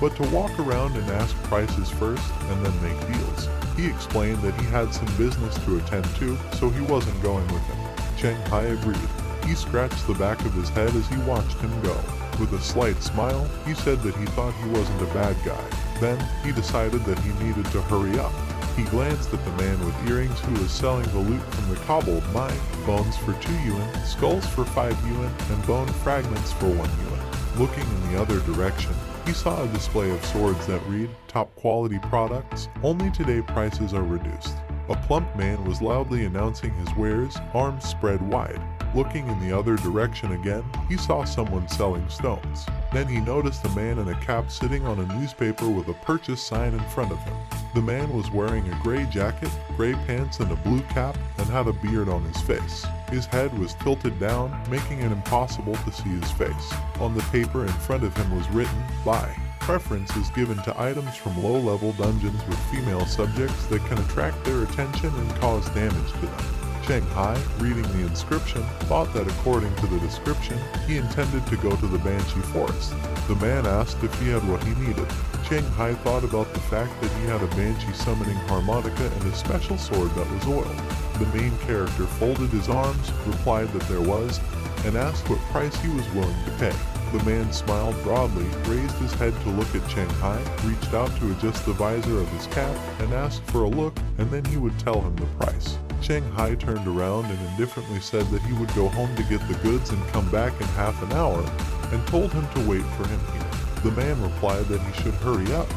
but to walk around and ask prices first and then make deals. He explained that he had some business to attend to, so he wasn't going with him. Cheng Hai agreed. He scratched the back of his head as he watched him go. With a slight smile, he said that he thought he wasn't a bad guy. Then, he decided that he needed to hurry up. He glanced at the man with earrings who was selling the loot from the cobbled mine, bones for 2 yuan, skulls for 5 yuan, and bone fragments for 1 yuan. Looking in the other direction, he saw a display of swords that read, "Top quality products, only today prices are reduced." A plump man was loudly announcing his wares, arms spread wide. Looking in the other direction again, he saw someone selling stones. Then he noticed a man in a cap sitting on a newspaper with a purchase sign in front of him. The man was wearing a gray jacket, gray pants and a blue cap, and had a beard on his face. His head was tilted down, making it impossible to see his face. On the paper in front of him was written, "Buy. Preference is given to items from low-level dungeons with female subjects that can attract their attention and cause damage to them." Cheng Hai, reading the inscription, thought that according to the description, he intended to go to the Banshee Forest. The man asked if he had what he needed. Cheng Hai thought about the fact that he had a Banshee summoning harmonica and a special sword that was oiled. The main character folded his arms, replied that there was, and asked what price he was willing to pay. The man smiled broadly, raised his head to look at Cheng Hai, reached out to adjust the visor of his cap, and asked for a look, and then he would tell him the price. Cheng Hai turned around and indifferently said that he would go home to get the goods and come back in half an hour, and told him to wait for him here. The man replied that he should hurry up,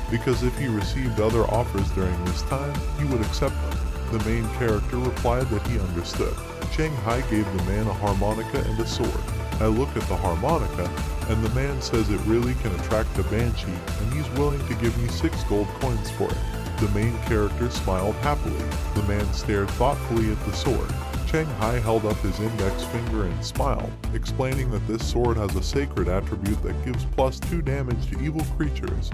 because if he received other offers during this time, he would accept them. The main character replied that he understood. Cheng Hai gave the man a harmonica and a sword. I look at the harmonica, and the man says it really can attract a banshee, and he's willing to give me 6 gold coins for it. The main character smiled happily. The man stared thoughtfully at the sword. Cheng Hai held up his index finger and smiled, explaining that this sword has a sacred attribute that gives +2 damage to evil creatures,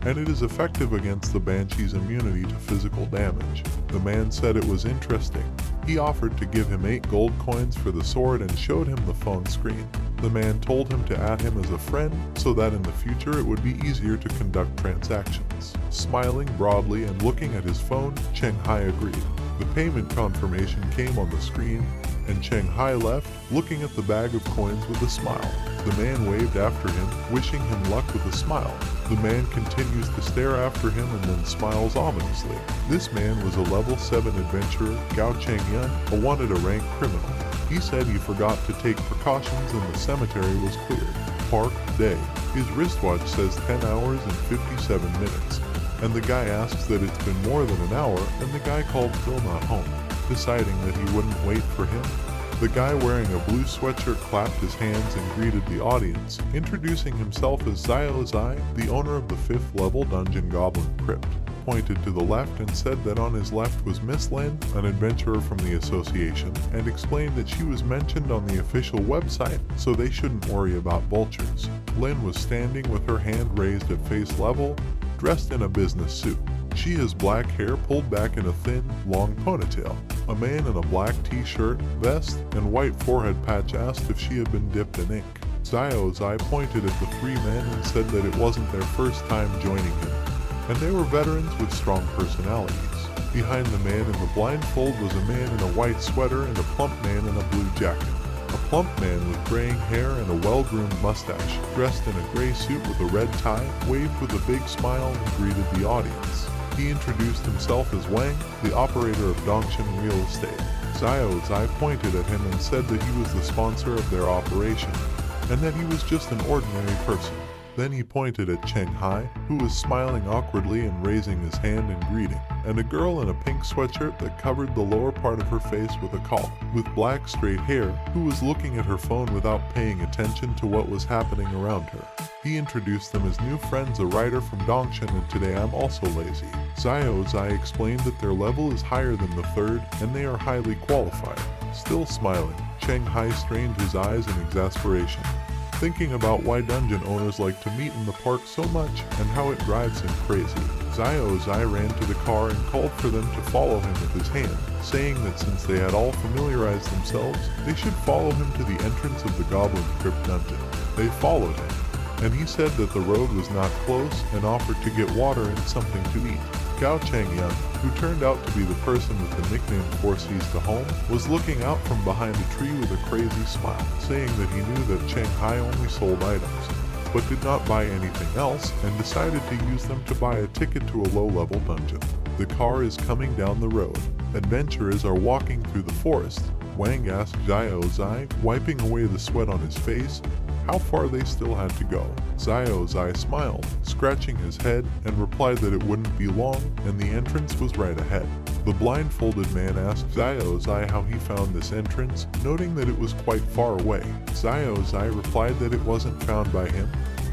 and it is effective against the Banshee's immunity to physical damage. The man said it was interesting. He offered to give him 8 gold coins for the sword and showed him the phone screen. The man told him to add him as a friend so that in the future it would be easier to conduct transactions. Smiling broadly and looking at his phone, Cheng Hai agreed. The payment confirmation came on the screen, and Cheng Hai left, looking at the bag of coins with a smile. The man waved after him, wishing him luck with a smile. The man continues to stare after him and then smiles ominously. This man was a level 7 adventurer, Gao Chengyun, a wanted-a-rank criminal. He said he forgot to take precautions and the cemetery was cleared. Park, day. His wristwatch says 10 hours and 57 minutes. And the guy asks that it's been more than an hour, and the guy called still not home. Deciding that he wouldn't wait for him, The guy wearing a blue sweatshirt clapped his hands and greeted the audience, introducing himself as Xiao Zai, the owner of the 5th level Dungeon Goblin Crypt. Pointed to the left and said that on his left was Miss Lin, an adventurer from the association, and explained that she was mentioned on the official website, so they shouldn't worry about vultures. Lin was standing with her hand raised at face level, dressed in a business suit. She has black hair pulled back in a thin, long ponytail. A man in a black t-shirt, vest, and white forehead patch asked if she had been dipped in ink. Xiao Zai pointed at the 3 men and said that it wasn't their first time joining him, and they were veterans with strong personalities. Behind the man in the blindfold was a man in a white sweater and a plump man in a blue jacket. A plump man with graying hair and a well-groomed mustache, dressed in a gray suit with a red tie, waved with a big smile and greeted the audience. He introduced himself as Wang, the operator of Dongshan Real Estate. Xiao Zai pointed at him and said that he was the sponsor of their operation, and that he was just an ordinary person. Then he pointed at Cheng Hai, who was smiling awkwardly and raising his hand in greeting, and a girl in a pink sweatshirt that covered the lower part of her face with a collar, with black straight hair, who was looking at her phone without paying attention to what was happening around her. He introduced them as new friends, a writer from Dongshan, and today I'm also lazy. Xiao Zai explained that their level is higher than the 3rd, and they are highly qualified. Still smiling, Cheng Hai strained his eyes in exasperation, thinking about why dungeon owners like to meet in the park so much and how it drives him crazy. Xiao Zai ran to the car and called for them to follow him with his hand, saying that since they had all familiarized themselves, they should follow him to the entrance of the Goblin Crypt dungeon. They followed him, and he said that the road was not close and offered to get water and something to eat. Gao Changyang, who turned out to be the person with the nickname Four Seas to Home, was looking out from behind a tree with a crazy smile, saying that he knew that Cheng Hai only sold items, but did not buy anything else, and decided to use them to buy a ticket to a low-level dungeon. The car is coming down the road. Adventurers are walking through the forest. Wang asked Xiao Zai, wiping away the sweat on his face, how far they still had to go. Xiao Zai smiled, scratching his head, and replied that it wouldn't be long, and the entrance was right ahead. The blindfolded man asked Xiao Zai how he found this entrance, noting that it was quite far away. Xiao Zai replied that it wasn't found by him,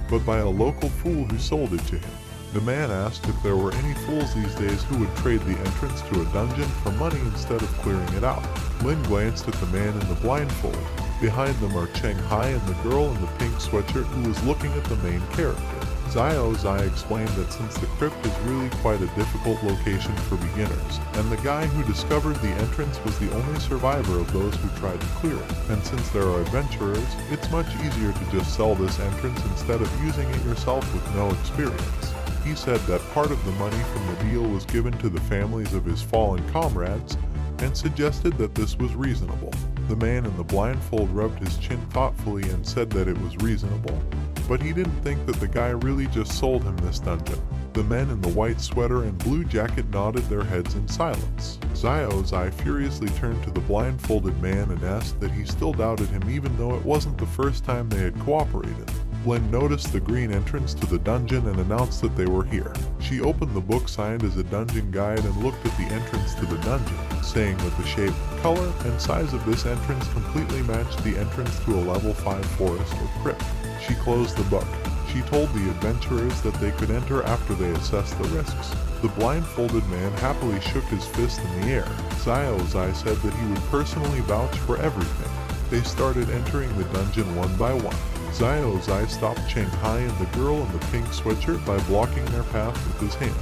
but by a local fool who sold it to him. The man asked if there were any fools these days who would trade the entrance to a dungeon for money instead of clearing it out. Lin glanced at the man in the blindfold. Behind them are Cheng Hai and the girl in the pink sweatshirt who was looking at the main character. Xiao Zai explained that since the crypt is really quite a difficult location for beginners, and the guy who discovered the entrance was the only survivor of those who tried to clear it, and since there are adventurers, it's much easier to just sell this entrance instead of using it yourself with no experience. He said that part of the money from the deal was given to the families of his fallen comrades, and suggested that this was reasonable. The man in the blindfold rubbed his chin thoughtfully and said that it was reasonable, but he didn't think that the guy really just sold him this dungeon. The men in the white sweater and blue jacket nodded their heads in silence. Xiao Zai furiously turned to the blindfolded man and asked that he still doubted him even though it wasn't the first time they had cooperated. Lin noticed the green entrance to the dungeon and announced that they were here. She opened the book signed as a dungeon guide and looked at the entrance to the dungeon, saying that the shape, color, and size of this entrance completely matched the entrance to a level 5 forest or crypt. She closed the book. She told the adventurers that they could enter after they assessed the risks. The blindfolded man happily shook his fist in the air. Xiao Zai said that he would personally vouch for everything. They started entering the dungeon one by one. Xiao Zai stopped Cheng Hai and the girl in the pink sweatshirt by blocking their path with his hand.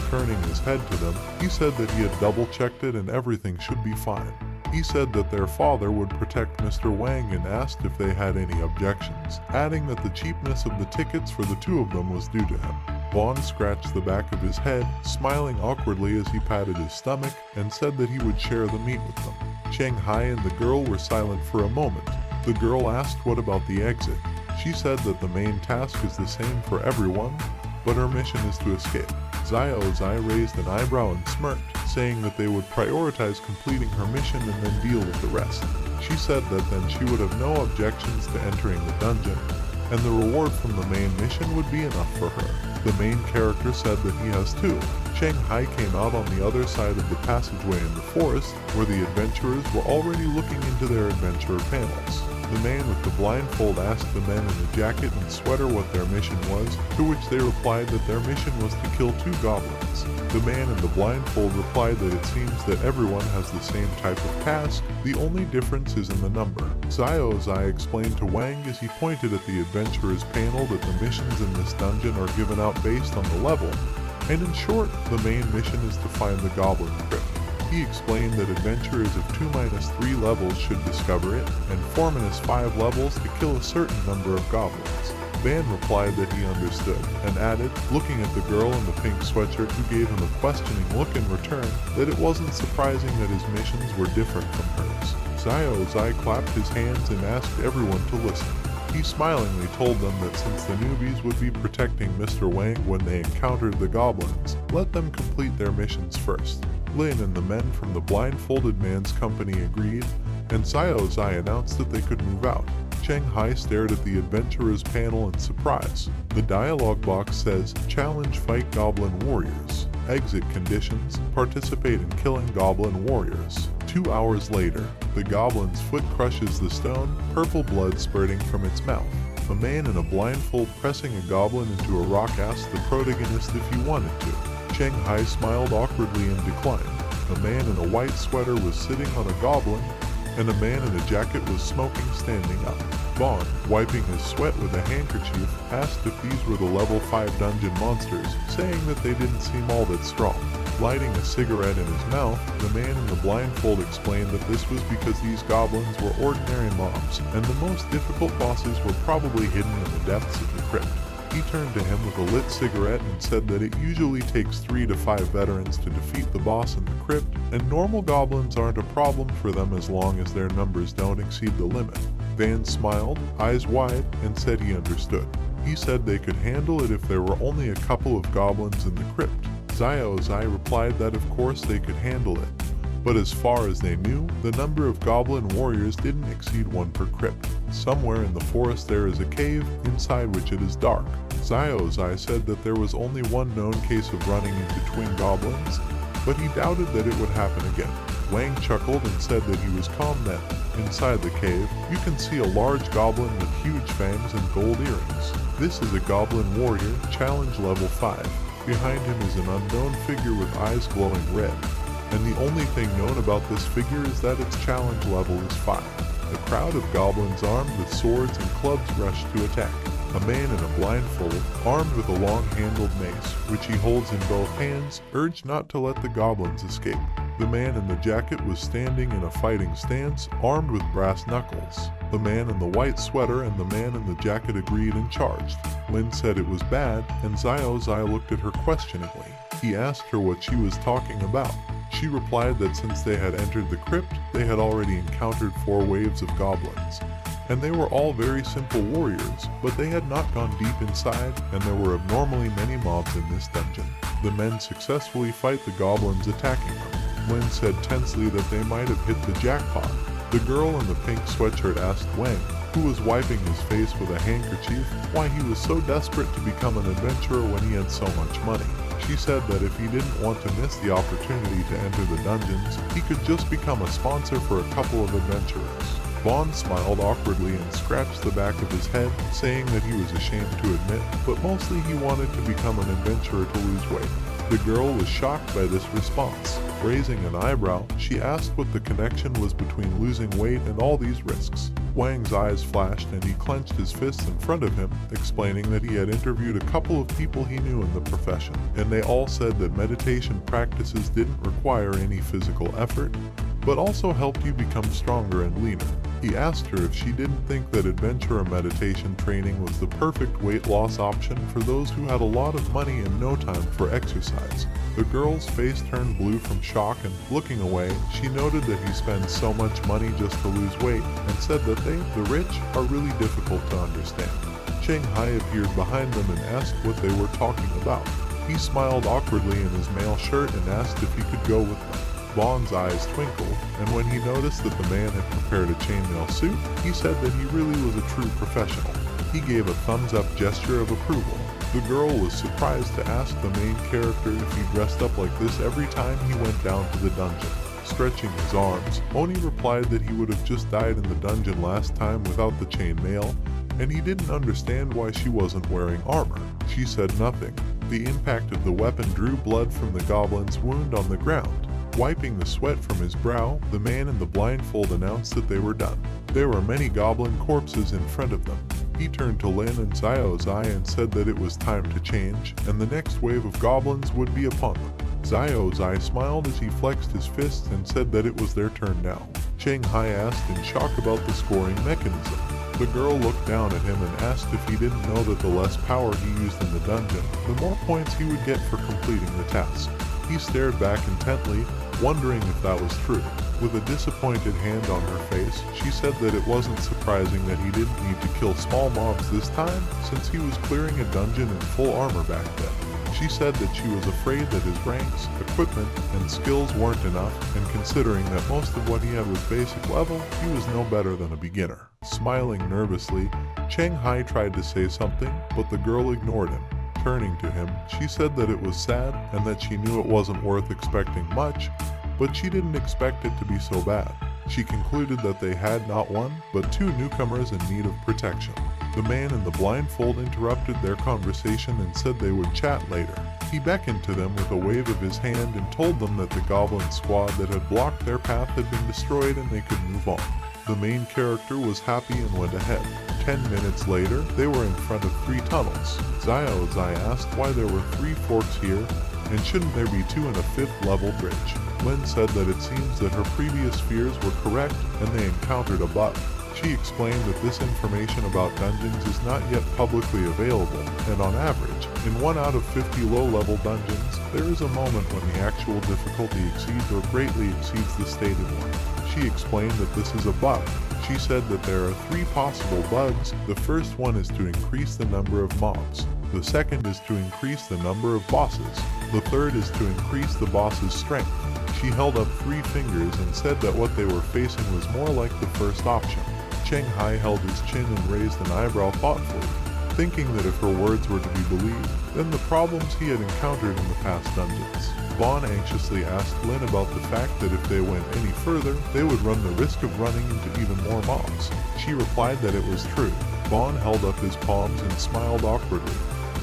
Turning his head to them, he said that he had double-checked it and everything should be fine. He said that their father would protect Mr. Wang and asked if they had any objections, adding that the cheapness of the tickets for the two of them was due to him. Vaughn scratched the back of his head, smiling awkwardly as he patted his stomach, and said that he would share the meat with them. Cheng Hai and the girl were silent for a moment. The girl asked what about the exit. She said that the main task is the same for everyone, but her mission is to escape. Xiao Zai raised an eyebrow and smirked, saying that they would prioritize completing her mission and then deal with the rest. She said that then she would have no objections to entering the dungeon, and the reward from the main mission would be enough for her. The main character said that he has too. Shanghai came out on the other side of the passageway in the forest, where the adventurers were already looking into their adventurer panels. The man with the blindfold asked the men in the jacket and sweater what their mission was, to which they replied that their mission was to kill 2 goblins. The man in the blindfold replied that it seems that everyone has the same type of task, the only difference is in the number. Xiao Zai explained to Wang as he pointed at the adventurers panel that the missions in this dungeon are given out based on the level, and in short, the main mission is to find the goblin crypt. He explained that adventurers of 2-3 levels should discover it, and 4-5 levels to kill a certain number of goblins. Van replied that he understood, and added, looking at the girl in the pink sweatshirt who gave him a questioning look in return, that it wasn't surprising that his missions were different from hers. Xiao Zai clapped his hands and asked everyone to listen. He smilingly told them that since the newbies would be protecting Mr. Wang when they encountered the goblins, let them complete their missions first. Lin and the men from the blindfolded man's company agreed, and Xiao Zai announced that they could move out. Shanghai stared at the adventurers panel in surprise. The dialogue box says, "Challenge fight goblin warriors. Exit conditions, participate in killing goblin warriors." 2 hours later, the goblin's foot crushes the stone, purple blood spurting from its mouth. A man in a blindfold pressing a goblin into a rock asked the protagonist if he wanted to. Shanghai smiled awkwardly and declined. A man in a white sweater was sitting on a goblin, and a man in a jacket was smoking standing up. Vaughn, wiping his sweat with a handkerchief, asked if these were the level 5 dungeon monsters, saying that they didn't seem all that strong. Lighting a cigarette in his mouth, the man in the blindfold explained that this was because these goblins were ordinary mobs, and the most difficult bosses were probably hidden in the depths of the crypt. He turned to him with a lit cigarette and said that it usually takes 3 to 5 veterans to defeat the boss in the crypt, and normal goblins aren't a problem for them as long as their numbers don't exceed the limit. Van smiled, eyes wide, and said he understood. He said they could handle it if there were only a couple of goblins in the crypt. Xiao Zai replied that of course they could handle it, but as far as they knew, the number of goblin warriors didn't exceed 1 per crypt. Somewhere in the forest there is a cave, inside which it is dark. Xiao Zai said that there was only one known case of running into twin goblins, but he doubted that it would happen again. Wang chuckled and said that he was calm then. Inside the cave, you can see a large goblin with huge fangs and gold earrings. This is a goblin warrior, challenge level 5. Behind him is an unknown figure with eyes glowing red, and the only thing known about this figure is that its challenge level is 5. A crowd of goblins armed with swords and clubs rush to attack. A man in a blindfold, armed with a long-handled mace, which he holds in both hands, urged not to let the goblins escape. The man in the jacket was standing in a fighting stance, armed with brass knuckles. The man in the white sweater and the man in the jacket agreed and charged. Lin said it was bad, and Xiao Zai looked at her questioningly. He asked her what she was talking about. She replied that since they had entered the crypt, they had already encountered 4 waves of goblins, and they were all very simple warriors, but they had not gone deep inside, and there were abnormally many mobs in this dungeon. The men successfully fight the goblins attacking them. Lin said tensely that they might have hit the jackpot. The girl in the pink sweatshirt asked Wang, who was wiping his face with a handkerchief, why he was so desperate to become an adventurer when he had so much money. She said that if he didn't want to miss the opportunity to enter the dungeons, he could just become a sponsor for a couple of adventurers. Vaughn smiled awkwardly and scratched the back of his head, saying that he was ashamed to admit, but mostly he wanted to become an adventurer to lose weight. The girl was shocked by this response. Raising an eyebrow, she asked what the connection was between losing weight and all these risks. Wang's eyes flashed and he clenched his fists in front of him, explaining that he had interviewed a couple of people he knew in the profession, and they all said that meditation practices didn't require any physical effort, but also helped you become stronger and leaner. He asked her if she didn't think that adventurer meditation training was the perfect weight loss option for those who had a lot of money and no time for exercise. The girl's face turned blue from shock, and looking away, she noted that he spends so much money just to lose weight, and said that they, the rich, are really difficult to understand. Shanghai appeared behind them and asked what they were talking about. He smiled awkwardly in his mail shirt and asked if he could go with them. Vaughn's eyes twinkled, and when he noticed that the man had prepared a chainmail suit, he said that he really was a true professional. He gave a thumbs-up gesture of approval. The girl was surprised to ask the main character if he dressed up like this every time he went down to the dungeon. Stretching his arms, Oni replied that he would have just died in the dungeon last time without the chainmail, and he didn't understand why she wasn't wearing armor. She said nothing. The impact of the weapon drew blood from the goblin's wound on the ground. Wiping the sweat from his brow, the man in the blindfold announced that they were done. There were many goblin corpses in front of them. He turned to Lin and Xiaozai and said that it was time to change, and the next wave of goblins would be upon them. Xiaozai smiled as he flexed his fists and said that it was their turn now. Cheng Hai asked in shock about the scoring mechanism. The girl looked down at him and asked if he didn't know that the less power he used in the dungeon, the more points he would get for completing the task. He stared back intently, wondering if that was true. With a disappointed hand on her face, she said that it wasn't surprising that he didn't need to kill small mobs this time, since he was clearing a dungeon in full armor back then. She said that she was afraid that his ranks, equipment, and skills weren't enough, and considering that most of what he had was basic level, he was no better than a beginner. Smiling nervously, Cheng Hai tried to say something, but the girl ignored him. Turning to him, she said that it was sad and that she knew it wasn't worth expecting much, but she didn't expect it to be so bad. She concluded that they had not one, but two newcomers in need of protection. The man in the blindfold interrupted their conversation and said they would chat later. He beckoned to them with a wave of his hand and told them that the goblin squad that had blocked their path had been destroyed and they could move on. The main character was happy and went ahead. 10 minutes later, they were in front of 3 tunnels. Xiaozai asked why there were 3 forks here, and shouldn't there be 2 and a 5th level bridge. Lin said that it seems that her previous fears were correct and they encountered a bug. She explained that this information about dungeons is not yet publicly available, and on average, in 1 out of 50 low-level dungeons, there is a moment when the actual difficulty exceeds or greatly exceeds the stated one. She explained that this is a bug. She said that there are 3 possible bugs. The first one is to increase the number of mobs. The second is to increase the number of bosses. The third is to increase the boss's strength. She held up 3 fingers and said that what they were facing was more like the first option. Cheng Hai held his chin and raised an eyebrow thoughtfully, thinking that if her words were to be believed, then the problems he had encountered in the past dungeons. Vaughn anxiously asked Lin about the fact that if they went any further, they would run the risk of running into even more mobs. She replied that it was true. Vaughn held up his palms and smiled awkwardly,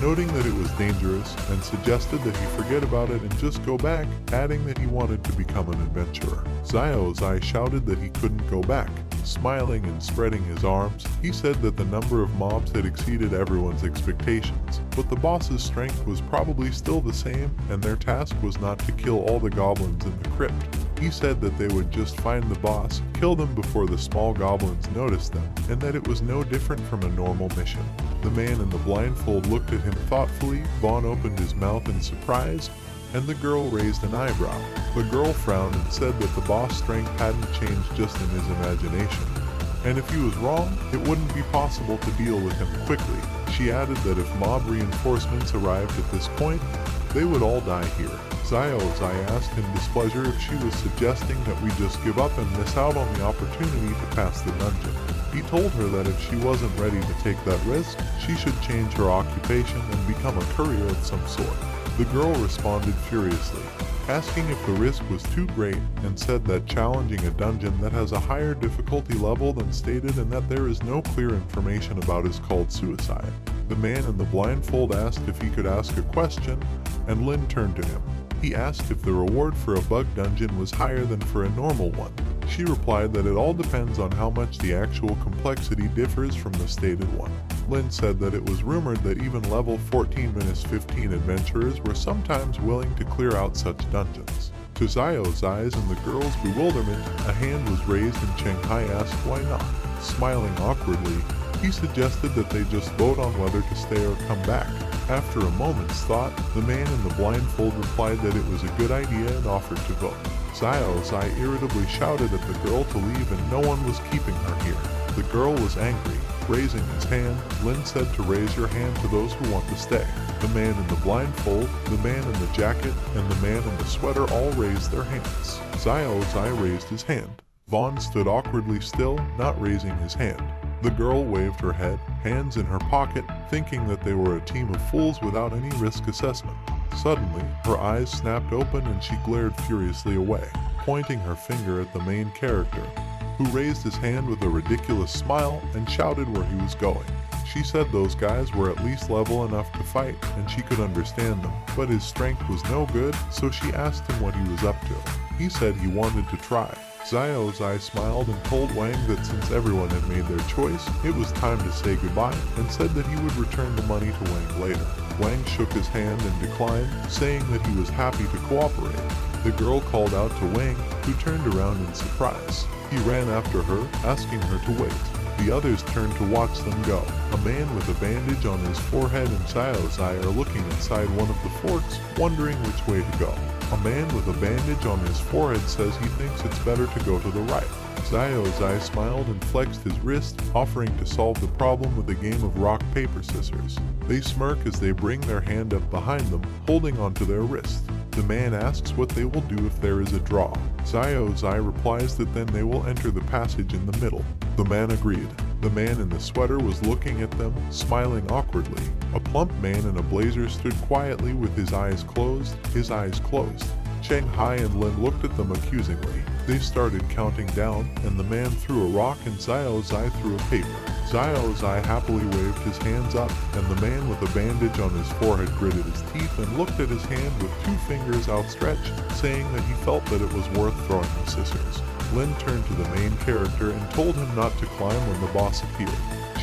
noting that it was dangerous, and suggested that he forget about it and just go back, adding that he wanted to become an adventurer. Xiaozai shouted that he couldn't go back. Smiling and spreading his arms, he said that the number of mobs had exceeded everyone's expectations, but the boss's strength was probably still the same, and their task was not to kill all the goblins in the crypt. He said that they would just find the boss, kill them before the small goblins noticed them, and that it was no different from a normal mission. The man in the blindfold looked at him thoughtfully. Vaughn opened his mouth in surprise, and the girl raised an eyebrow. The girl frowned and said that the boss' strength hadn't changed just in his imagination, and if he was wrong, it wouldn't be possible to deal with him quickly. She added that if mob reinforcements arrived at this point, they would all die here. Xiaozai asked in displeasure if she was suggesting that we just give up and miss out on the opportunity to pass the dungeon. He told her that if she wasn't ready to take that risk, she should change her occupation and become a courier of some sort. The girl responded furiously, asking if the risk was too great, and said that challenging a dungeon that has a higher difficulty level than stated and that there is no clear information about is called suicide. The man in the blindfold asked if he could ask a question, and Lin turned to him. He asked if the reward for a bug dungeon was higher than for a normal one. She replied that it all depends on how much the actual complexity differs from the stated one. Lin said that it was rumored that even level 14-15 adventurers were sometimes willing to clear out such dungeons. To Xiaozai's and the girl's bewilderment, a hand was raised and Cheng Hai asked why not. Smiling awkwardly, he suggested that they just vote on whether to stay or come back. After a moment's thought, the man in the blindfold replied that it was a good idea and offered to vote. Xiaozai irritably shouted at the girl to leave and no one was keeping her here. The girl was angry. Raising his hand, Lin said to raise your hand to those who want to stay. The man in the blindfold, the man in the jacket, and the man in the sweater all raised their hands. Xiaozai raised his hand. Vaughn stood awkwardly still, not raising his hand. The girl waved her head, hands in her pocket, thinking that they were a team of fools without any risk assessment. Suddenly, her eyes snapped open and she glared furiously away, pointing her finger at the main character, who raised his hand with a ridiculous smile and shouted where he was going. She said those guys were at least level enough to fight and she could understand them, but his strength was no good, so she asked him what he was up to. He said he wanted to try. Xiao Zai smiled and told Wang that since everyone had made their choice, it was time to say goodbye, and said that he would return the money to Wang later. Wang shook his hand and declined, saying that he was happy to cooperate. The girl called out to Wang, who turned around in surprise. He ran after her, asking her to wait. The others turned to watch them go. A man with a bandage on his forehead and Xiao Zai are looking inside one of the forks, wondering which way to go. A man with a bandage on his forehead says he thinks it's better to go to the right. Xiao Zai smiled and flexed his wrist, offering to solve the problem with a game of rock, paper, scissors. They smirk as they bring their hand up behind them, holding onto their wrist. The man asks what they will do if there is a draw. Xiao Zai replies that then they will enter the passage in the middle. The man agreed. The man in the sweater was looking at them, smiling awkwardly. A plump man in a blazer stood quietly with his eyes closed. Cheng Hai and Lin looked at them accusingly. They started counting down, and the man threw a rock and Xiao Zai threw a paper. Xiao Zai happily waved his hands up, and the man with a bandage on his forehead gritted his teeth and looked at his hand with 2 fingers outstretched, saying that he felt that it was worth throwing the scissors. Lin turned to the main character and told him not to climb when the boss appeared.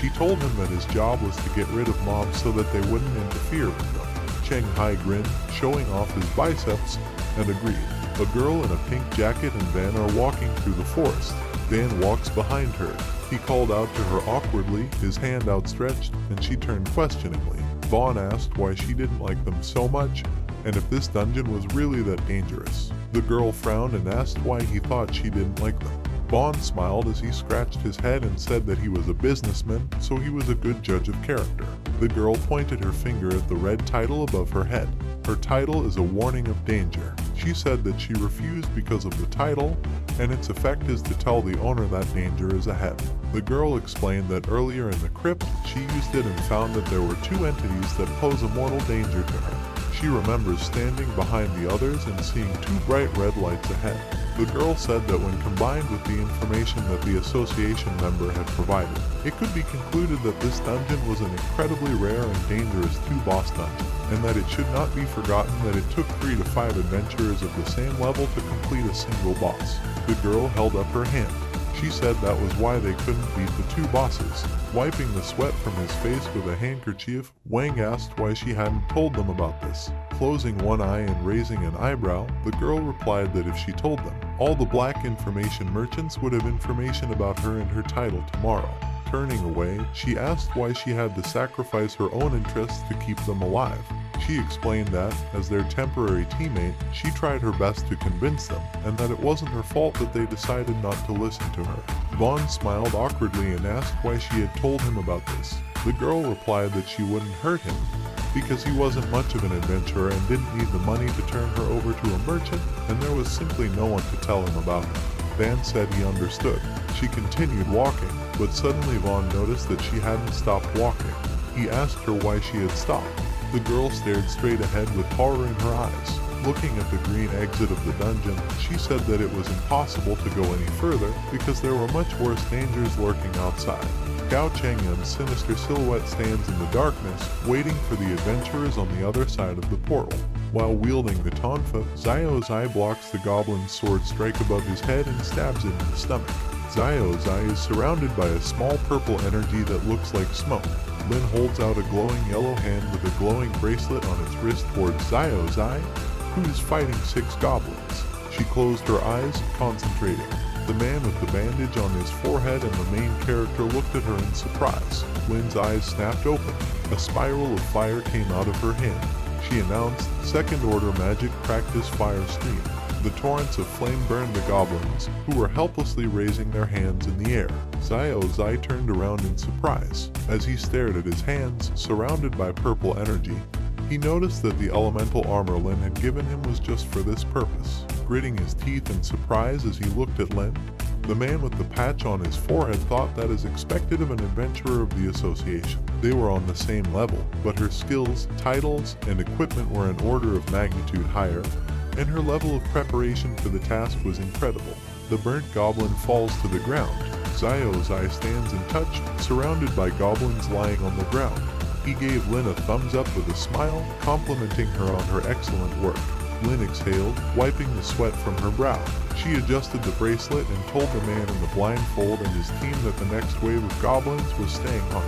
She told him that his job was to get rid of mobs so that they wouldn't interfere with them. Cheng Hai grinned, showing off his biceps, and agreed. A girl in a pink jacket and Van are walking through the forest. Van walks behind her. He called out to her awkwardly, his hand outstretched, and she turned questioningly. Vaughn asked why she didn't like them so much, and if this dungeon was really that dangerous. The girl frowned and asked why he thought she didn't like them. Vaughn smiled as he scratched his head and said that he was a businessman, so he was a good judge of character. The girl pointed her finger at the red title above her head. Her title is a warning of danger. She said that she refused because of the title, and its effect is to tell the owner that danger is ahead. The girl explained that earlier in the crypt, she used it and found that there were 2 entities that pose a mortal danger to her. She remembers standing behind the others and seeing 2 bright red lights ahead. The girl said that when combined with the information that the association member had provided, it could be concluded that this dungeon was an incredibly rare and dangerous 2-boss dungeon, and that it should not be forgotten that it took 3 to 5 adventurers of the same level to complete a single boss. The girl held up her hand. She said that was why they couldn't beat the 2 bosses. Wiping the sweat from his face with a handkerchief, Wang asked why she hadn't told them about this. Closing one eye and raising an eyebrow, the girl replied that if she told them, all the black information merchants would have information about her and her title tomorrow. Turning away, she asked why she had to sacrifice her own interests to keep them alive. She explained that, as their temporary teammate, she tried her best to convince them, and that it wasn't her fault that they decided not to listen to her. Vaughn smiled awkwardly and asked why she had told him about this. The girl replied that she wouldn't hurt him, because he wasn't much of an adventurer and didn't need the money to turn her over to a merchant, and there was simply no one to tell him about him. Van said he understood. She continued walking, but suddenly Vaughn noticed that she hadn't stopped walking. He asked her why she had stopped. The girl stared straight ahead with horror in her eyes. Looking at the green exit of the dungeon, she said that it was impossible to go any further because there were much worse dangers lurking outside. Gao Chengyan's sinister silhouette stands in the darkness, waiting for the adventurers on the other side of the portal. While wielding the tonfa, Xiao Zai blocks the goblin's sword strike above his head and stabs it in the stomach. Xiao Zai is surrounded by a small purple energy that looks like smoke. Lin holds out a glowing yellow hand with a glowing bracelet on its wrist towards Xiao Zai, who is fighting 6 goblins. She closed her eyes, concentrating. The man with the bandage on his forehead and the main character looked at her in surprise. Lin's eyes snapped open. A spiral of fire came out of her hand. She announced, "Second Order Magic Practice Fire Stream." The torrents of flame burned the goblins, who were helplessly raising their hands in the air. Xiao Zai turned around in surprise. As he stared at his hands, surrounded by purple energy, he noticed that the elemental armor Lin had given him was just for this purpose. Gritting his teeth in surprise as he looked at Lin, The man with the patch on his forehead thought that is expected of an adventurer of the association. They were on the same level, but her skills, titles, and equipment were an order of magnitude higher, and her level of preparation for the task was incredible. The burnt goblin falls to the ground. Xiaozai stands untouched, surrounded by goblins lying on the ground. He gave Lin a thumbs up with a smile, complimenting her on her excellent work. Lin exhaled, wiping the sweat from her brow. She adjusted the bracelet and told the man in the blindfold and his team that the next wave of goblins was staying on.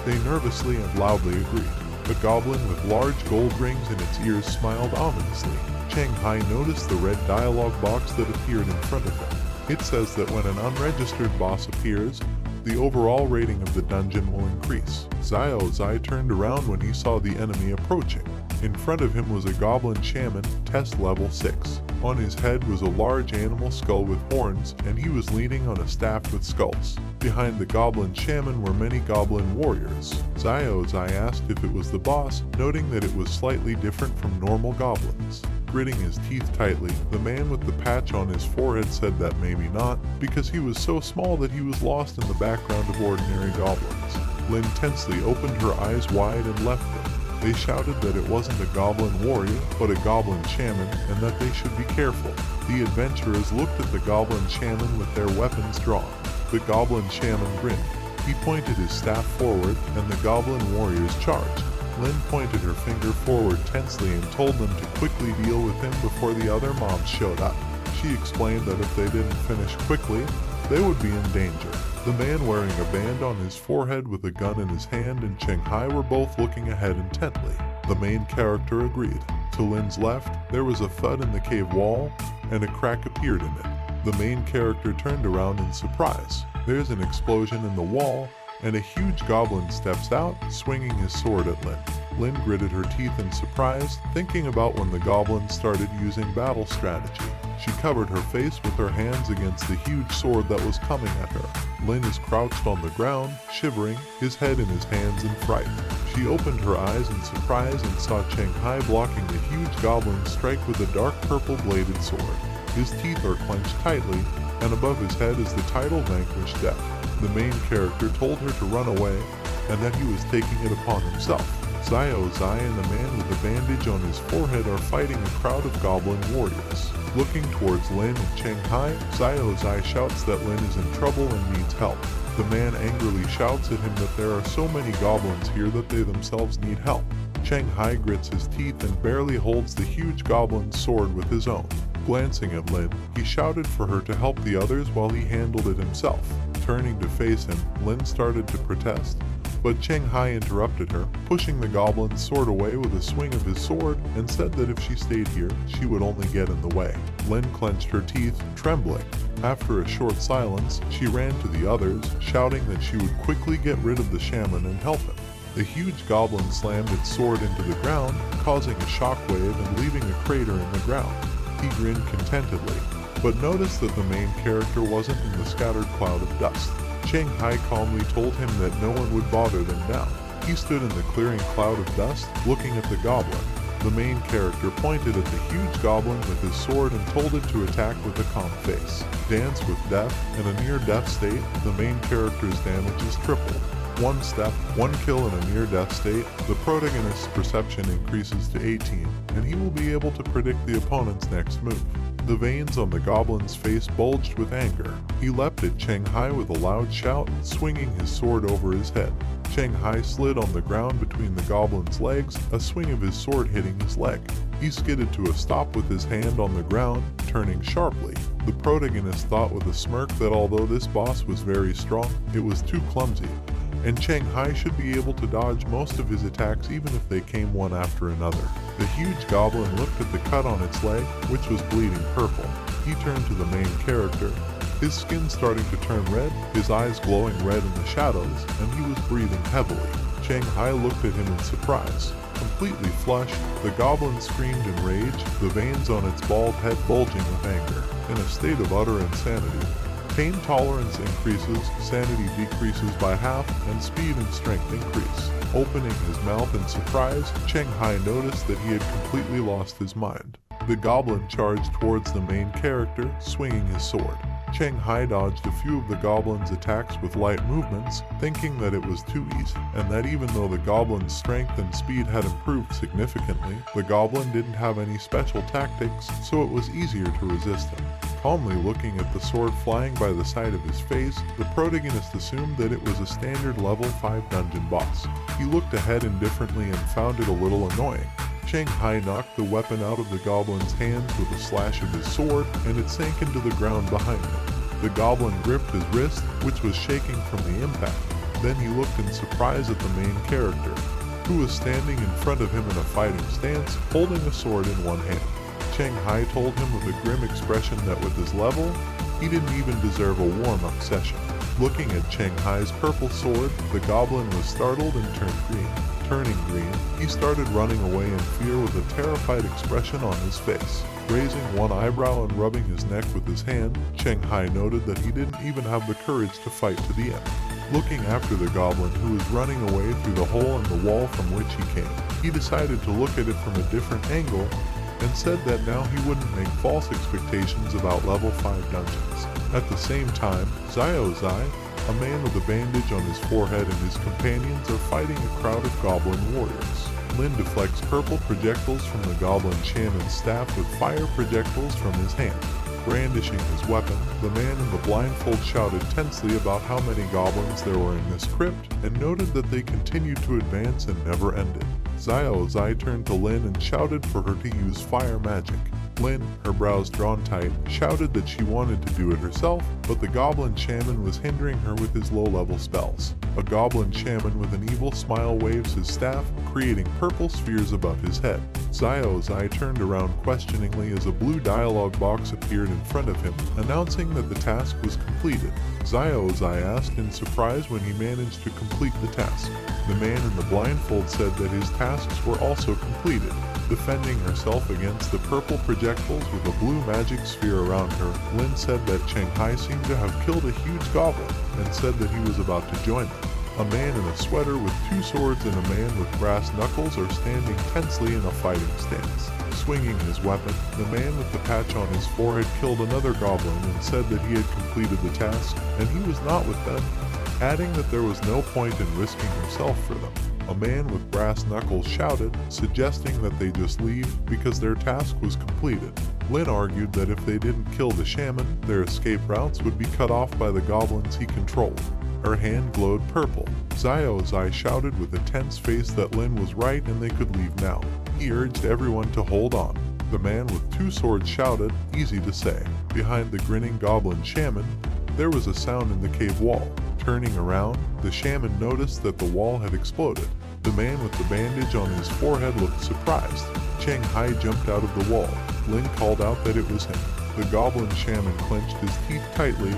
They nervously and loudly agreed. A goblin with large gold rings in its ears smiled ominously. Cheng Hai noticed the red dialogue box that appeared in front of him. It says that when an unregistered boss appears, the overall rating of the dungeon will increase. Xiaozai turned around when he saw the enemy approaching. In front of him was a goblin shaman, test level 6. On his head was a large animal skull with horns, and he was leaning on a staff with skulls. Behind the goblin shaman were many goblin warriors. Xiaozai asked if it was the boss, noting that it was slightly different from normal goblins. Gritting his teeth tightly, the man with the patch on his forehead said that maybe not, because he was so small that he was lost in the background of ordinary goblins. Lin tensely opened her eyes wide and left them. They shouted that it wasn't a goblin warrior, but a goblin shaman, and that they should be careful. The adventurers looked at the goblin shaman with their weapons drawn. The goblin shaman grinned. He pointed his staff forward, and the goblin warriors charged. Lin pointed her finger forward tensely and told them to quickly deal with him before the other mobs showed up. She explained that if they didn't finish quickly, they would be in danger. The man wearing a band on his forehead with a gun in his hand and Cheng Hai were both looking ahead intently. The main character agreed. To Lin's left, there was a thud in the cave wall, and a crack appeared in it. The main character turned around in surprise. There's an explosion in the wall, and a huge goblin steps out, swinging his sword at Lin. Lin gritted her teeth in surprise, thinking about when the goblin started using battle strategy. She covered her face with her hands against the huge sword that was coming at her. Lin is crouched on the ground, shivering, his head in his hands in fright. She opened her eyes in surprise and saw Cheng Hai blocking the huge goblin strike with a dark purple bladed sword. His teeth are clenched tightly, and above his head is the title Vanquish Death. The main character told her to run away, and that he was taking it upon himself. Xiaozai and the man with the bandage on his forehead are fighting a crowd of goblin warriors. Looking towards Lin and Cheng Hai, Xiaozai shouts that Lin is in trouble and needs help. The man angrily shouts at him that there are so many goblins here that they themselves need help. Cheng Hai grits his teeth and barely holds the huge goblin's sword with his own. Glancing at Lin, he shouted for her to help the others while he handled it himself. Turning to face him, Lin started to protest, but Cheng Hai interrupted her, pushing the goblin's sword away with a swing of his sword, and said that if she stayed here, she would only get in the way. Lin clenched her teeth, trembling. After a short silence, she ran to the others, shouting that she would quickly get rid of the shaman and help him. The huge goblin slammed its sword into the ground, causing a shockwave and leaving a crater in the ground. He grinned contentedly, but noticed that the main character wasn't in the scattered cloud of dust. Cheng Hai calmly told him that no one would bother them now. He stood in the clearing cloud of dust, looking at the goblin. The main character pointed at the huge goblin with his sword and told it to attack with a calm face. Dance with death. In a near-death state, the main character's damage is tripled. One step, one kill in a near-death state, the protagonist's perception increases to 18, and he will be able to predict the opponent's next move. The veins on the goblin's face bulged with anger. He leapt at Cheng Hai with a loud shout, swinging his sword over his head. Cheng Hai slid on the ground between the goblin's legs, a swing of his sword hitting his leg. He skidded to a stop with his hand on the ground, turning sharply. The protagonist thought with a smirk that although this boss was very strong, it was too clumsy, and Cheng Hai should be able to dodge most of his attacks even if they came one after another. The huge goblin looked at the cut on its leg, which was bleeding purple. He turned to the main character, his skin starting to turn red, his eyes glowing red in the shadows, and he was breathing heavily. Cheng Hai looked at him in surprise. Completely flushed, the goblin screamed in rage, the veins on its bald head bulging with anger. In a state of utter insanity, pain tolerance increases, sanity decreases by half, and speed and strength increase. Opening his mouth in surprise, Cheng Hai noticed that he had completely lost his mind. The goblin charged towards the main character, swinging his sword. Cheng Hai dodged a few of the goblin's attacks with light movements, thinking that it was too easy, and that even though the goblin's strength and speed had improved significantly, the goblin didn't have any special tactics, so it was easier to resist him. Calmly looking at the sword flying by the side of his face, the protagonist assumed that it was a standard level 5 dungeon boss. He looked ahead indifferently and found it a little annoying. Cheng Hai knocked the weapon out of the goblin's hands with a slash of his sword, and it sank into the ground behind him. The goblin gripped his wrist, which was shaking from the impact. Then he looked in surprise at the main character, who was standing in front of him in a fighting stance, holding a sword in one hand. Cheng Hai told him with a grim expression that with his level, he didn't even deserve a warm-up session. Looking at Cheng Hai's purple sword, the goblin was startled and turned green. Turning green, he started running away in fear with a terrified expression on his face. Raising one eyebrow and rubbing his neck with his hand, Cheng Hai noted that he didn't even have the courage to fight to the end. Looking after the goblin who was running away through the hole in the wall from which he came, he decided to look at it from a different angle and said that now he wouldn't make false expectations about level 5 dungeons. At the same time, Xiao Zai, a man with a bandage on his forehead, and his companions are fighting a crowd of goblin warriors. Lin deflects purple projectiles from the goblin shaman's staff with fire projectiles from his hand. Brandishing his weapon, the man in the blindfold shouted tensely about how many goblins there were in this crypt, and noted that they continued to advance and never ended. Xiao Zai turned to Lin and shouted for her to use fire magic. Lin, her brows drawn tight, shouted that she wanted to do it herself, but the goblin shaman was hindering her with his low-level spells. A goblin shaman with an evil smile waves his staff, creating purple spheres above his head. Xiao Zai turned around questioningly as a blue dialogue box appeared in front of him, announcing that the task was completed. Xiao Zai asked in surprise when he managed to complete the task. The man in the blindfold said that his tasks were also completed. Defending herself against the purple projectiles with a blue magic sphere around her, Lin said that Cheng Hai seemed to have killed a huge goblin, and said that he was about to join them. A man in a sweater with 2 swords and a man with brass knuckles are standing tensely in a fighting stance. Swinging his weapon, the man with the patch on his forehead killed another goblin and said that he had completed the task, and he was not with them, adding that there was no point in risking himself for them. A man with brass knuckles shouted, suggesting that they just leave because their task was completed. Lin argued that if they didn't kill the shaman, their escape routes would be cut off by the goblins he controlled. Her hand glowed purple. Xiao Zai shouted with a tense face that Lin was right and they could leave now. He urged everyone to hold on. The man with 2 swords shouted, easy to say. Behind the grinning goblin shaman, there was a sound in the cave wall. Turning around, the shaman noticed that the wall had exploded. The man with the bandage on his forehead looked surprised. Cheng Hai jumped out of the wall. Lin called out that it was him. The goblin shaman clenched his teeth tightly,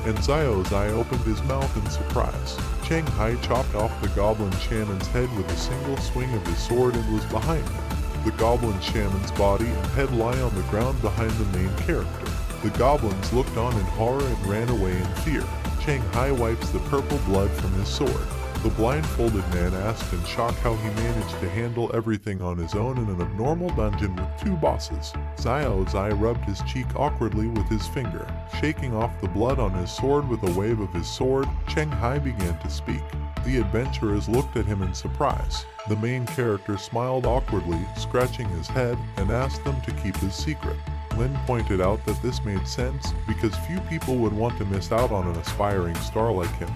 and Xiao Zai opened his mouth in surprise. Cheng Hai chopped off the goblin shaman's head with a single swing of his sword and was behind him. The goblin shaman's body and head lie on the ground behind the main character. The goblins looked on in horror and ran away in fear. Cheng Hai wipes the purple blood from his sword. The blindfolded man asked in shock how he managed to handle everything on his own in an abnormal dungeon with 2 bosses. Xiao Zai rubbed his cheek awkwardly with his finger. Shaking off the blood on his sword with a wave of his sword, Cheng Hai began to speak. The adventurers looked at him in surprise. The main character smiled awkwardly, scratching his head, and asked them to keep his secret. Lin pointed out that this made sense because few people would want to miss out on an aspiring star like him,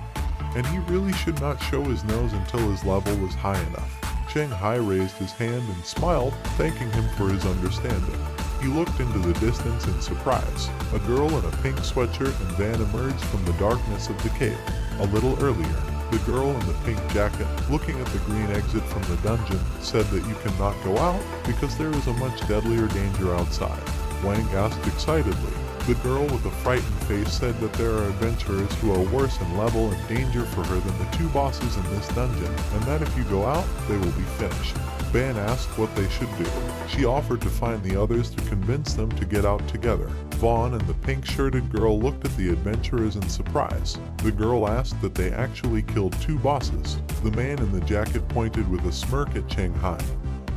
and he really should not show his nose until his level was high enough. Cheng Hai raised his hand and smiled, thanking him for his understanding. He looked into the distance in surprise. A girl in a pink sweatshirt and van emerged from the darkness of the cave. A little earlier, the girl in the pink jacket, looking at the green exit from the dungeon, said that you cannot go out because there is a much deadlier danger outside. Wang asked excitedly. The girl with a frightened face said that there are adventurers who are worse in level and danger for her than the 2 bosses in this dungeon, and that if you go out, they will be finished. Ban asked what they should do. She offered to find the others to convince them to get out together. Vaughn and the pink-shirted girl looked at the adventurers in surprise. The girl asked that they actually killed 2 bosses. The man in the jacket pointed with a smirk at Cheng Hai.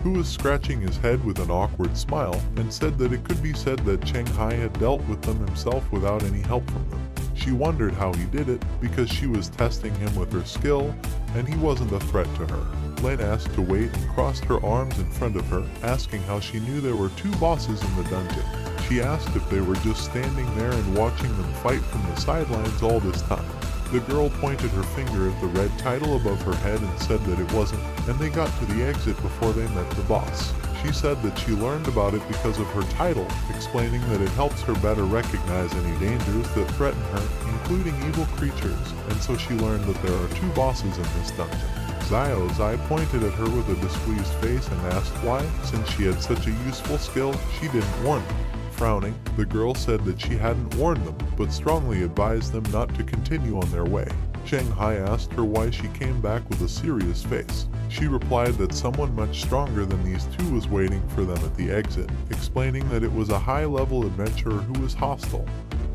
who was scratching his head with an awkward smile, and said that it could be said that Cheng Hai had dealt with them himself without any help from them. She wondered how he did it because she was testing him with her skill, and he wasn't a threat to her. Lin asked to wait and crossed her arms in front of her, asking how she knew there were two bosses in the dungeon. She asked if they were just standing there and watching them fight from the sidelines all this time. The girl pointed her finger at the red title above her head and said that it wasn't, and they got to the exit before they met the boss. She said that she learned about it because of her title, explaining that it helps her better recognize any dangers that threaten her, including evil creatures, and so she learned that there are two bosses in this dungeon. Xiao Zai pointed at her with a displeased face and asked why, since she had such a useful skill, she didn't warn them. Frowning, the girl said that she hadn't warned them, but strongly advised them not to continue on their way. Cheng Hai asked her why she came back with a serious face. She replied that someone much stronger than these two was waiting for them at the exit, explaining that it was a high-level adventurer who was hostile,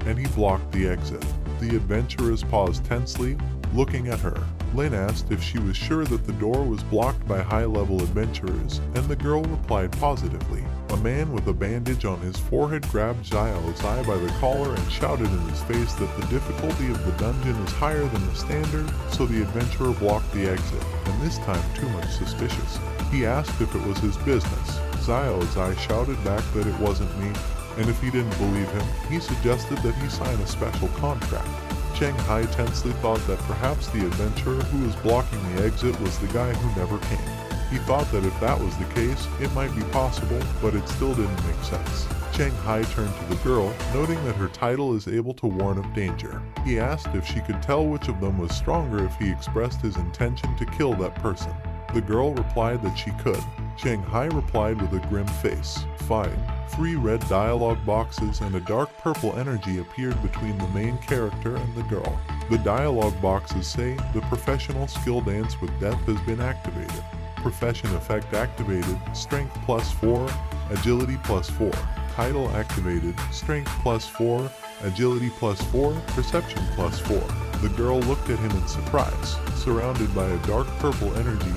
and he blocked the exit. The adventurers paused tensely, looking at her. Lin asked if she was sure that the door was blocked by high-level adventurers, and the girl replied positively. A man with a bandage on his forehead grabbed Xiao Zai by the collar and shouted in his face that the difficulty of the dungeon is higher than the standard, so the adventurer blocked the exit, and this time too much suspicious. He asked if it was his business. Xiao Zai shouted back that it wasn't me, and if he didn't believe him, he suggested that he sign a special contract. Cheng Hai tensely thought that perhaps the adventurer who was blocking the exit was the guy who never came. He thought that if that was the case, it might be possible, but it still didn't make sense. Cheng Hai turned to the girl, noting that her title is able to warn of danger. He asked if she could tell which of them was stronger if he expressed his intention to kill that person. The girl replied that she could. Cheng Hai replied with a grim face, "Fine." 3 red dialogue boxes and a dark purple energy appeared between the main character and the girl. The dialogue boxes say, "The professional skill dance with death has been activated. Profession effect activated, strength +4, agility +4. Title activated, strength +4, agility +4, perception +4. The girl looked at him in surprise. Surrounded by a dark purple energy,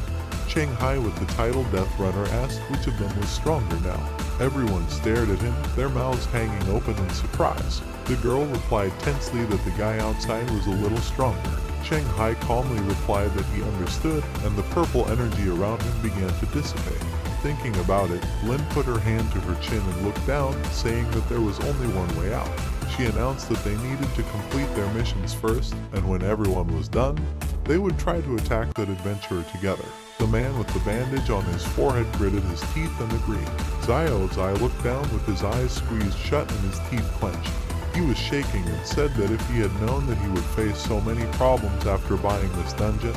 Cheng Hai with the title Death Runner asked which of them was stronger now. Everyone stared at him, their mouths hanging open in surprise. The girl replied tensely that the guy outside was a little stronger. Cheng Hai calmly replied that he understood, and the purple energy around him began to dissipate. Thinking about it, Lin put her hand to her chin and looked down, saying that there was only one way out. She announced that they needed to complete their missions first, and when everyone was done, they would try to attack that adventurer together. The man with the bandage on his forehead gritted his teeth and agreed. Xiao Zai looked down with his eyes squeezed shut and his teeth clenched. He was shaking and said that if he had known that he would face so many problems after buying this dungeon,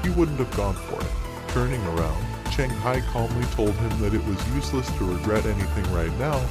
he wouldn't have gone for it. Turning around, Cheng Hai calmly told him that it was useless to regret anything right now,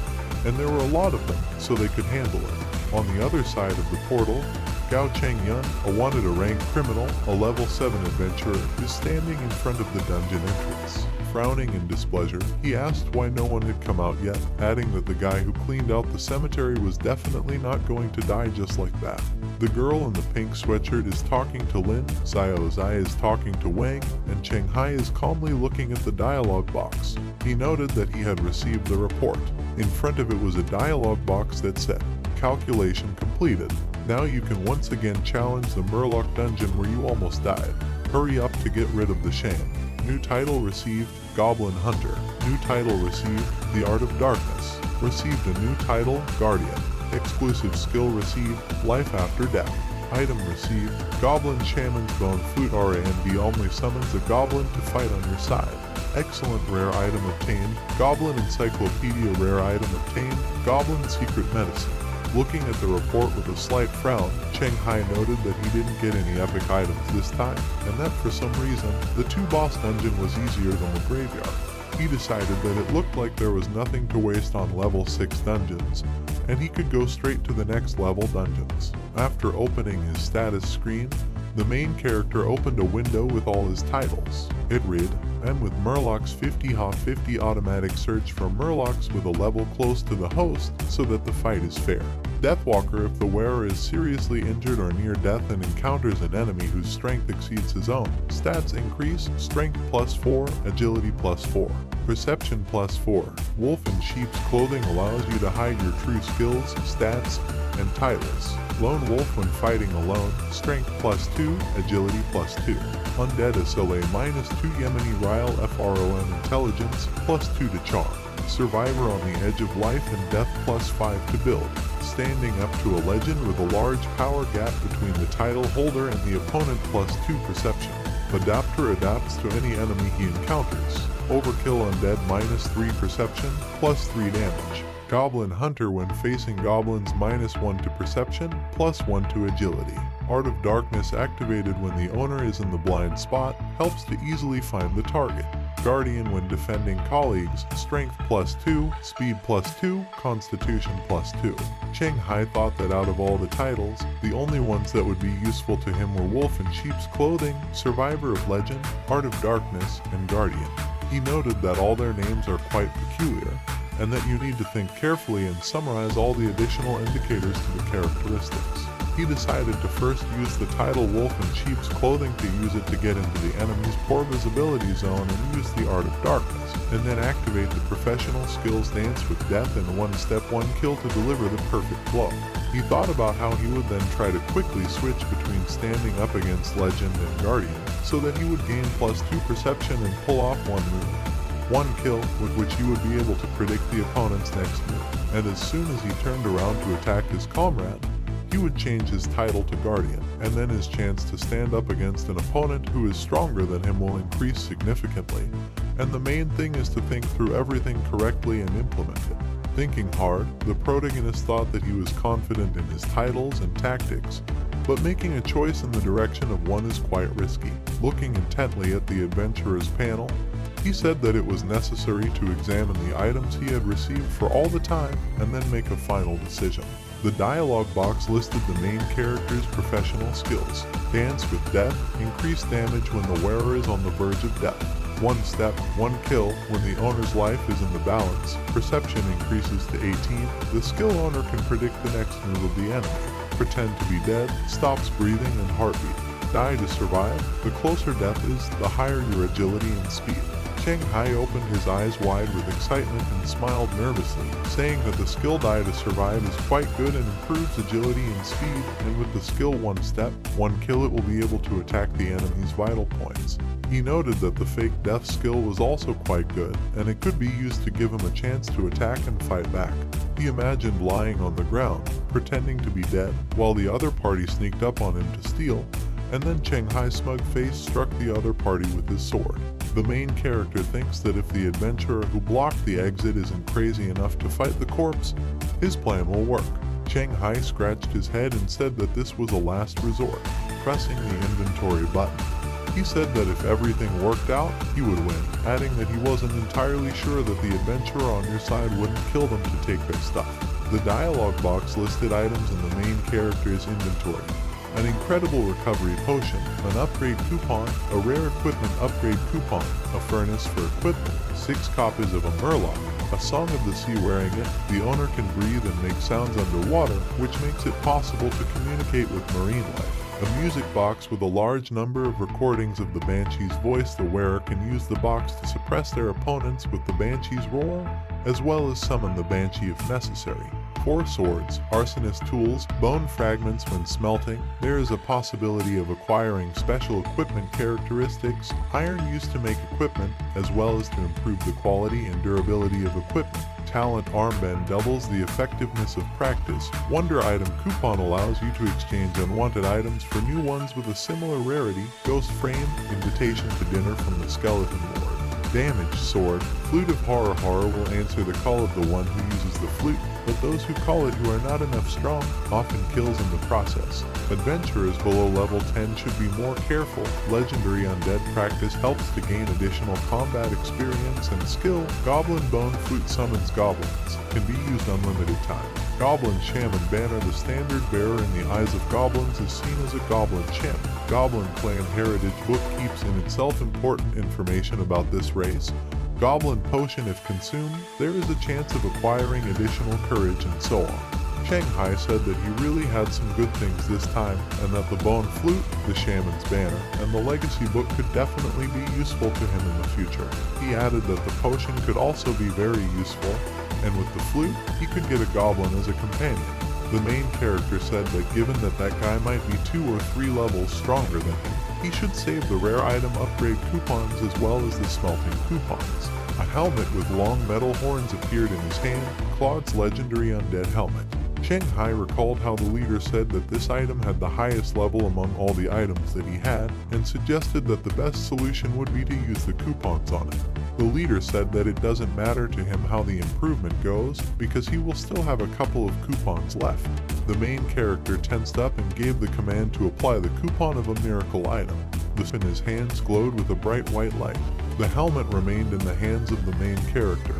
and there were a lot of them, so they could handle it. On the other side of the portal, Gao Chengyun, a wanted-to-rank criminal, a level 7 adventurer, is standing in front of the dungeon entrance. Frowning in displeasure, he asked why no one had come out yet, adding that the guy who cleaned out the cemetery was definitely not going to die just like that. The girl in the pink sweatshirt is talking to Lin, Xiao Zai is talking to Wang, and Cheng Hai is calmly looking at the dialogue box. He noted that he had received the report. In front of it was a dialogue box that said, "Calculation completed. Now you can once again challenge the Murloc dungeon where you almost died. Hurry up to get rid of the shame." New title received, Goblin Hunter. New title received, The Art of Darkness. Received a new title, Guardian. Exclusive skill received, Life After Death. Item received, Goblin Shaman's Bone Flute RAND only summons a goblin to fight on your side. Excellent rare item obtained, Goblin Encyclopedia rare item obtained, Goblin Secret Medicine. Looking at the report with a slight frown, Cheng Hai noted that he didn't get any epic items this time, and that for some reason, the 2-boss dungeon was easier than the graveyard. He decided that it looked like there was nothing to waste on level 6 dungeons, and he could go straight to the next level dungeons. After opening his status screen, the main character opened a window with all his titles. It read, "And with Murlocs 50/50 automatic search for Murlocs with a level close to the host so that the fight is fair. Deathwalker if the wearer is seriously injured or near death and encounters an enemy whose strength exceeds his own. Stats increase, strength +4, agility +4. Perception +4. Wolf in sheep's clothing allows you to hide your true skills, stats, and titles. Lone wolf when fighting alone, strength +2, agility +2. Undead Asile -2 Yemeni Ryle FRON intelligence +2 to charm. Survivor on the edge of life and death +5 to build. Standing up to a legend with a large power gap between the title holder and the opponent +2 perception. Adapter adapts to any enemy he encounters. Overkill Undead -3 perception, +3 damage. Goblin Hunter when facing goblins -1 to perception, +1 to agility. Art of Darkness activated when the owner is in the blind spot, helps to easily find the target. Guardian when defending colleagues, strength +2, speed +2, constitution +2. Cheng Hai thought that out of all the titles, the only ones that would be useful to him were Wolf in Sheep's Clothing, Survivor of Legend, Art of Darkness, and Guardian. He noted that all their names are quite peculiar, and that you need to think carefully and summarize all the additional indicators to the characteristics. He decided to first use the title Wolf in Sheep's Clothing to use it to get into the enemy's poor visibility zone and use the Art of Darkness, and then activate the professional skills Dance with Death and One Step One Kill to deliver the perfect blow. He thought about how he would then try to quickly switch between standing up against Legend and Guardian, so that he would gain +2 perception and pull off one move. One kill with which he would be able to predict the opponent's next move, and as soon as he turned around to attack his comrade, he would change his title to Guardian, and then his chance to stand up against an opponent who is stronger than him will increase significantly, and the main thing is to think through everything correctly and implement it. Thinking hard, the protagonist thought that he was confident in his titles and tactics, but making a choice in the direction of one is quite risky. Looking intently at the adventurer's panel, he said that it was necessary to examine the items he had received for all the time and then make a final decision. The dialogue box listed the main character's professional skills. Dance with Death, increase damage when the wearer is on the verge of death. One step, one kill when the owner's life is in the balance. Perception increases to 18. The skill owner can predict the next move of the enemy. Pretend to be dead, stops breathing and heartbeat. Die to survive. The closer death is, the higher your agility and speed. Cheng Hai opened his eyes wide with excitement and smiled nervously, saying that the skill Die to Survive is quite good and improves agility and speed, and with the skill One Step, One Kill it will be able to attack the enemy's vital points. He noted that the Fake Death skill was also quite good, and it could be used to give him a chance to attack and fight back. He imagined lying on the ground, pretending to be dead, while the other party sneaked up on him to steal, and then Cheng Hai's smug face struck the other party with his sword. The main character thinks that if the adventurer who blocked the exit isn't crazy enough to fight the corpse, his plan will work. Cheng Hai scratched his head and said that this was a last resort, pressing the inventory button. He said that if everything worked out, he would win, adding that he wasn't entirely sure that the adventurer on your side wouldn't kill them to take their stuff. The dialogue box listed items in the main character's inventory. An incredible recovery potion, an upgrade coupon, a rare equipment upgrade coupon, a furnace for equipment, 6 copies of a Murloc, a Song of the Sea wearing it. The owner can breathe and make sounds underwater, which makes it possible to communicate with marine life. A music box with a large number of recordings of the Banshee's voice. The wearer can use the box to suppress their opponents with the Banshee's roar, as well as summon the Banshee if necessary. 4 swords, arsonist tools, bone fragments when smelting. There is a possibility of acquiring special equipment characteristics, iron used to make equipment, as well as to improve the quality and durability of equipment. Talent armband doubles the effectiveness of practice. Wonder item coupon allows you to exchange unwanted items for new ones with a similar rarity. Ghost frame, invitation to dinner from the skeleton lord. Damage sword, flute of horror will answer the call of the one who uses the flute, but those who call it who are not enough strong often kills in the process. Adventurers below level 10 should be more careful. Legendary undead practice helps to gain additional combat experience and skill. Goblin bone flute summons goblins, can be used unlimited time. Goblin Shaman banner. The standard bearer in the eyes of goblins is seen as a goblin shaman. Goblin clan heritage book keeps in itself important information about this race. Goblin potion. If consumed, there is a chance of acquiring additional courage and so on. Shanghai said that he really had some good things this time, and that the bone flute, the shaman's banner, and the legacy book could definitely be useful to him in the future. He added that the potion could also be very useful, and with the flute, he could get a goblin as a companion. The main character said that given that that guy might be 2 or 3 levels stronger than him, he should save the rare item upgrade coupons as well as the smelting coupons. A helmet with long metal horns appeared in his hand, Claude's legendary undead helmet. Shanghai recalled how the leader said that this item had the highest level among all the items that he had, and suggested that the best solution would be to use the coupons on it. The leader said that it doesn't matter to him how the improvement goes, because he will still have a couple of coupons left. The main character tensed up and gave the command to apply the coupon of a miracle item. The in his hands glowed with a bright white light. The helmet remained in the hands of the main character,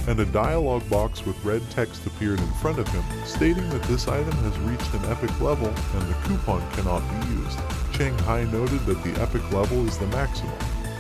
and a dialogue box with red text appeared in front of him, stating that this item has reached an epic level and the coupon cannot be used. Shanghai noted that the epic level is the maximum.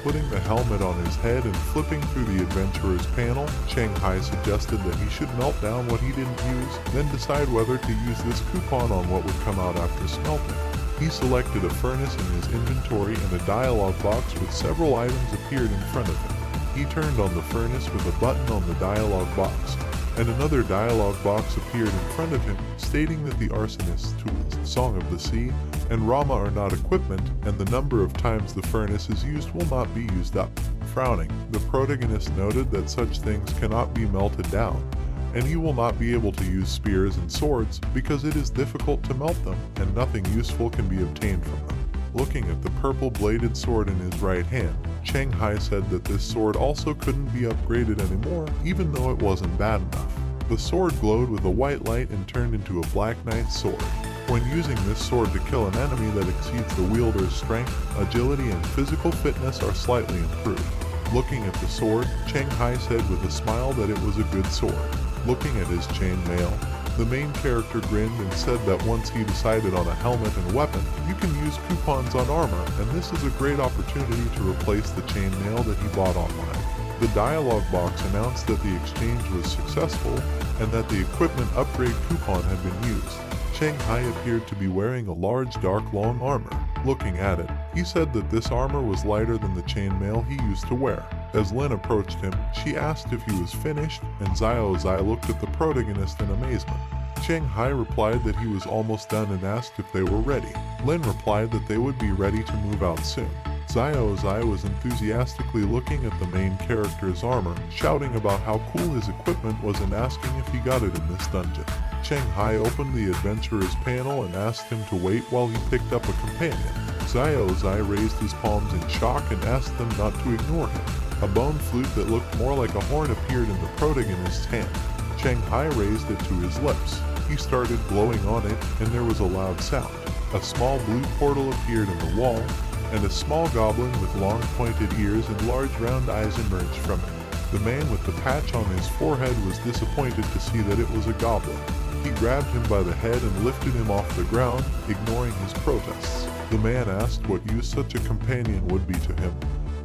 Putting the helmet on his head and flipping through the adventurer's panel, Shanghai suggested that he should melt down what he didn't use, then decide whether to use this coupon on what would come out after smelting. He selected a furnace in his inventory and a dialogue box with several items appeared in front of him. He turned on the furnace with a button on the dialogue box, and another dialogue box appeared in front of him, stating that the arsonist's tools, Song of the Sea, and Rama are not equipment, and the number of times the furnace is used will not be used up. Frowning, the protagonist noted that such things cannot be melted down, and he will not be able to use spears and swords because it is difficult to melt them, and nothing useful can be obtained from them. Looking at the purple-bladed sword in his right hand, Shanghai said that this sword also couldn't be upgraded anymore, even though it wasn't bad enough. The sword glowed with a white light and turned into a Black Knight's sword. When using this sword to kill an enemy that exceeds the wielder's strength, agility, and physical fitness are slightly improved. Looking at the sword, Shanghai said with a smile that it was a good sword. Looking at his chainmail, the main character grinned and said that once he decided on a helmet and weapon, you can use coupons on armor, and this is a great opportunity to replace the chainmail that he bought online. The dialogue box announced that the exchange was successful and that the equipment upgrade coupon had been used. Shanghai appeared to be wearing a large dark long armor. Looking at it, he said that this armor was lighter than the chainmail he used to wear. As Lin approached him, she asked if he was finished, and Xiaozai looked at the protagonist in amazement. Shanghai replied that he was almost done and asked if they were ready. Lin replied that they would be ready to move out soon. Xiaozai was enthusiastically looking at the main character's armor, shouting about how cool his equipment was and asking if he got it in this dungeon. Shanghai opened the adventurer's panel and asked him to wait while he picked up a companion. Xiaozai raised his palms in shock and asked them not to ignore him. A bone flute that looked more like a horn appeared in the protagonist's hand. Shanghai raised it to his lips. He started blowing on it, and there was a loud sound. A small blue portal appeared in the wall, and a small goblin with long pointed ears and large round eyes emerged from it. The man with the patch on his forehead was disappointed to see that it was a goblin. He grabbed him by the head and lifted him off the ground, ignoring his protests. The man asked what use such a companion would be to him,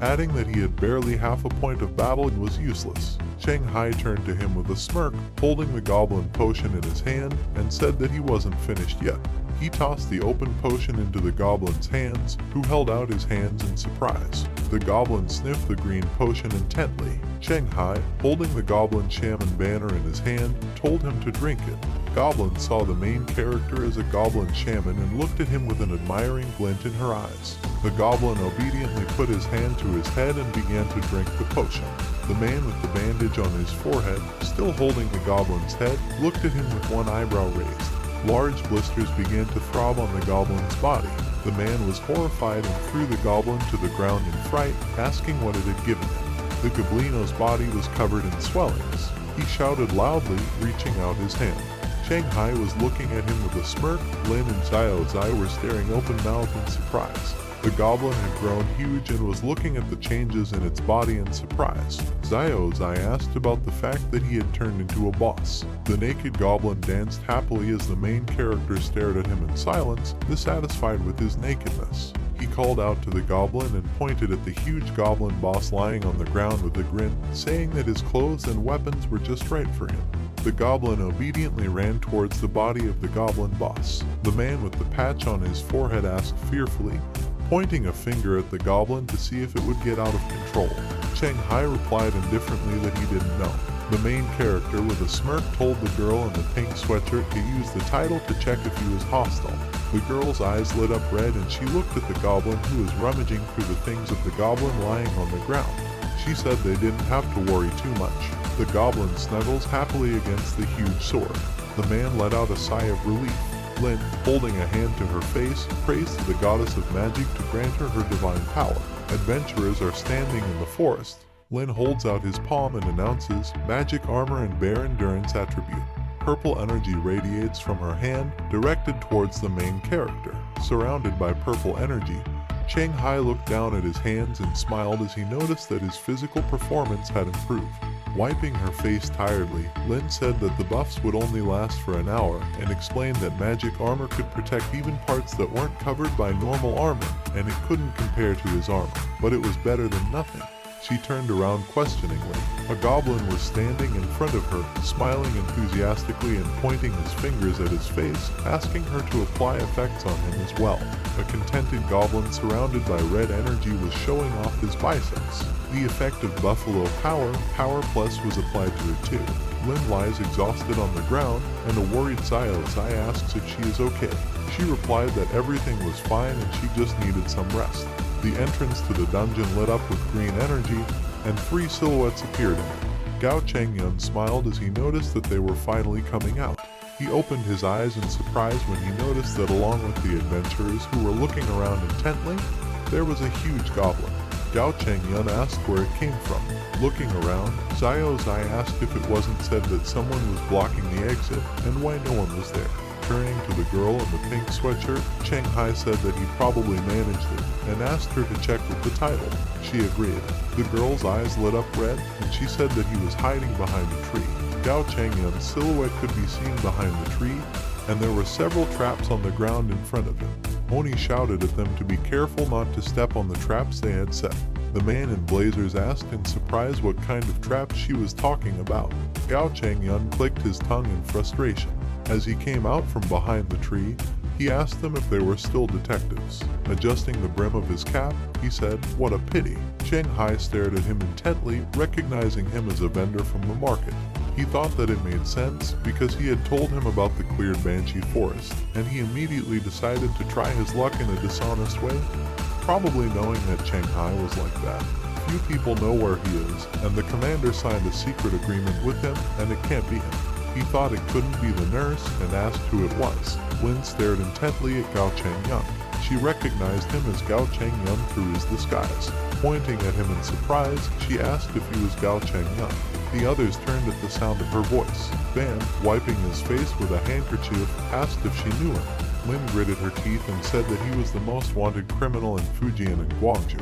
adding that he had barely half a point of battle and was useless. Shanghai turned to him with a smirk, holding the goblin potion in his hand, and said that he wasn't finished yet. He tossed the open potion into the goblin's hands, who held out his hands in surprise. The goblin sniffed the green potion intently. Shanghai, holding the goblin shaman banner in his hand, told him to drink it. Goblin saw the main character as a goblin shaman and looked at him with an admiring glint in her eyes. The goblin obediently put his hand to his head and began to drink the potion. The man with the bandage on his forehead, still holding the goblin's head, looked at him with one eyebrow raised. Large blisters began to throb on the goblin's body. The man was horrified and threw the goblin to the ground in fright, asking what it had given him. The goblino's body was covered in swellings. He shouted loudly, reaching out his hand. Shanghai was looking at him with a smirk. Lin and Xiaozai were staring open-mouthed in surprise. The goblin had grown huge and was looking at the changes in its body in surprise. Xiaozai asked about the fact that he had turned into a boss. The naked goblin danced happily as the main character stared at him in silence, dissatisfied with his nakedness. He called out to the goblin and pointed at the huge goblin boss lying on the ground with a grin, saying that his clothes and weapons were just right for him. The goblin obediently ran towards the body of the goblin boss. The man with the patch on his forehead asked fearfully, pointing a finger at the goblin to see if it would get out of control. Cheng Hai replied indifferently that he didn't know. The main character with a smirk told the girl in the pink sweatshirt to use the title to check if he was hostile. The girl's eyes lit up red and she looked at the goblin who was rummaging through the things of the goblin lying on the ground. She said they didn't have to worry too much. The goblin snuggles happily against the huge sword. The man let out a sigh of relief. Lin, holding a hand to her face, prays to the goddess of magic to grant her her divine power. Adventurers are standing in the forest. Lin holds out his palm and announces magic armor and bear endurance attribute. Purple energy radiates from her hand, directed towards the main character. Surrounded by purple energy, Cheng Hai looked down at his hands and smiled as he noticed that his physical performance had improved. Wiping her face tiredly, Lin said that the buffs would only last for an hour and explained that magic armor could protect even parts that weren't covered by normal armor, and it couldn't compare to his armor, but it was better than nothing. She turned around questioningly. A goblin was standing in front of her, smiling enthusiastically and pointing his fingers at his face, asking her to apply effects on him as well. A contented goblin surrounded by red energy was showing off his biceps. The effect of Buffalo Power, Power Plus, was applied to her too. Lin lies exhausted on the ground, and a worried Sayosai asks if she is okay. She replied that everything was fine and she just needed some rest. The entrance to the dungeon lit up with green energy, and 3 silhouettes appeared in it. Gao Chengyun smiled as he noticed that they were finally coming out. He opened his eyes in surprise when he noticed that along with the adventurers who were looking around intently, there was a huge goblin. Gao Chengyun asked where it came from. Looking around, Sayosai asked if it wasn't said that someone was blocking the exit and why no one was there. Turning to the girl in the pink sweatshirt, Cheng Hai said that he probably managed it and asked her to check with the title. She agreed. The girl's eyes lit up red and she said that he was hiding behind a tree. Gao Chengyun's silhouette could be seen behind the tree, and there were several traps on the ground in front of him. Oni shouted at them to be careful not to step on the traps they had set. The man in blazers asked in surprise what kind of traps she was talking about. Gao Chengyun clicked his tongue in frustration. As he came out from behind the tree, he asked them if they were still detectives. Adjusting the brim of his cap, he said, "What a pity." Cheng Hai stared at him intently, recognizing him as a vendor from the market. He thought that it made sense because he had told him about the cleared Banshee Forest, and he immediately decided to try his luck in a dishonest way, probably knowing that Cheng Hai was like that. Few people know where he is, and the commander signed a secret agreement with him, and it can't be him. He thought it couldn't be the nurse and asked who it was. Lin stared intently at Gao Chengyun. She recognized him as Gao Chengyun through his disguise. Pointing at him in surprise, she asked if he was Gao Chengyun. The others turned at the sound of her voice. Van, wiping his face with a handkerchief, asked if she knew him. Lin gritted her teeth and said that he was the most wanted criminal in Fujian and Guangzhou.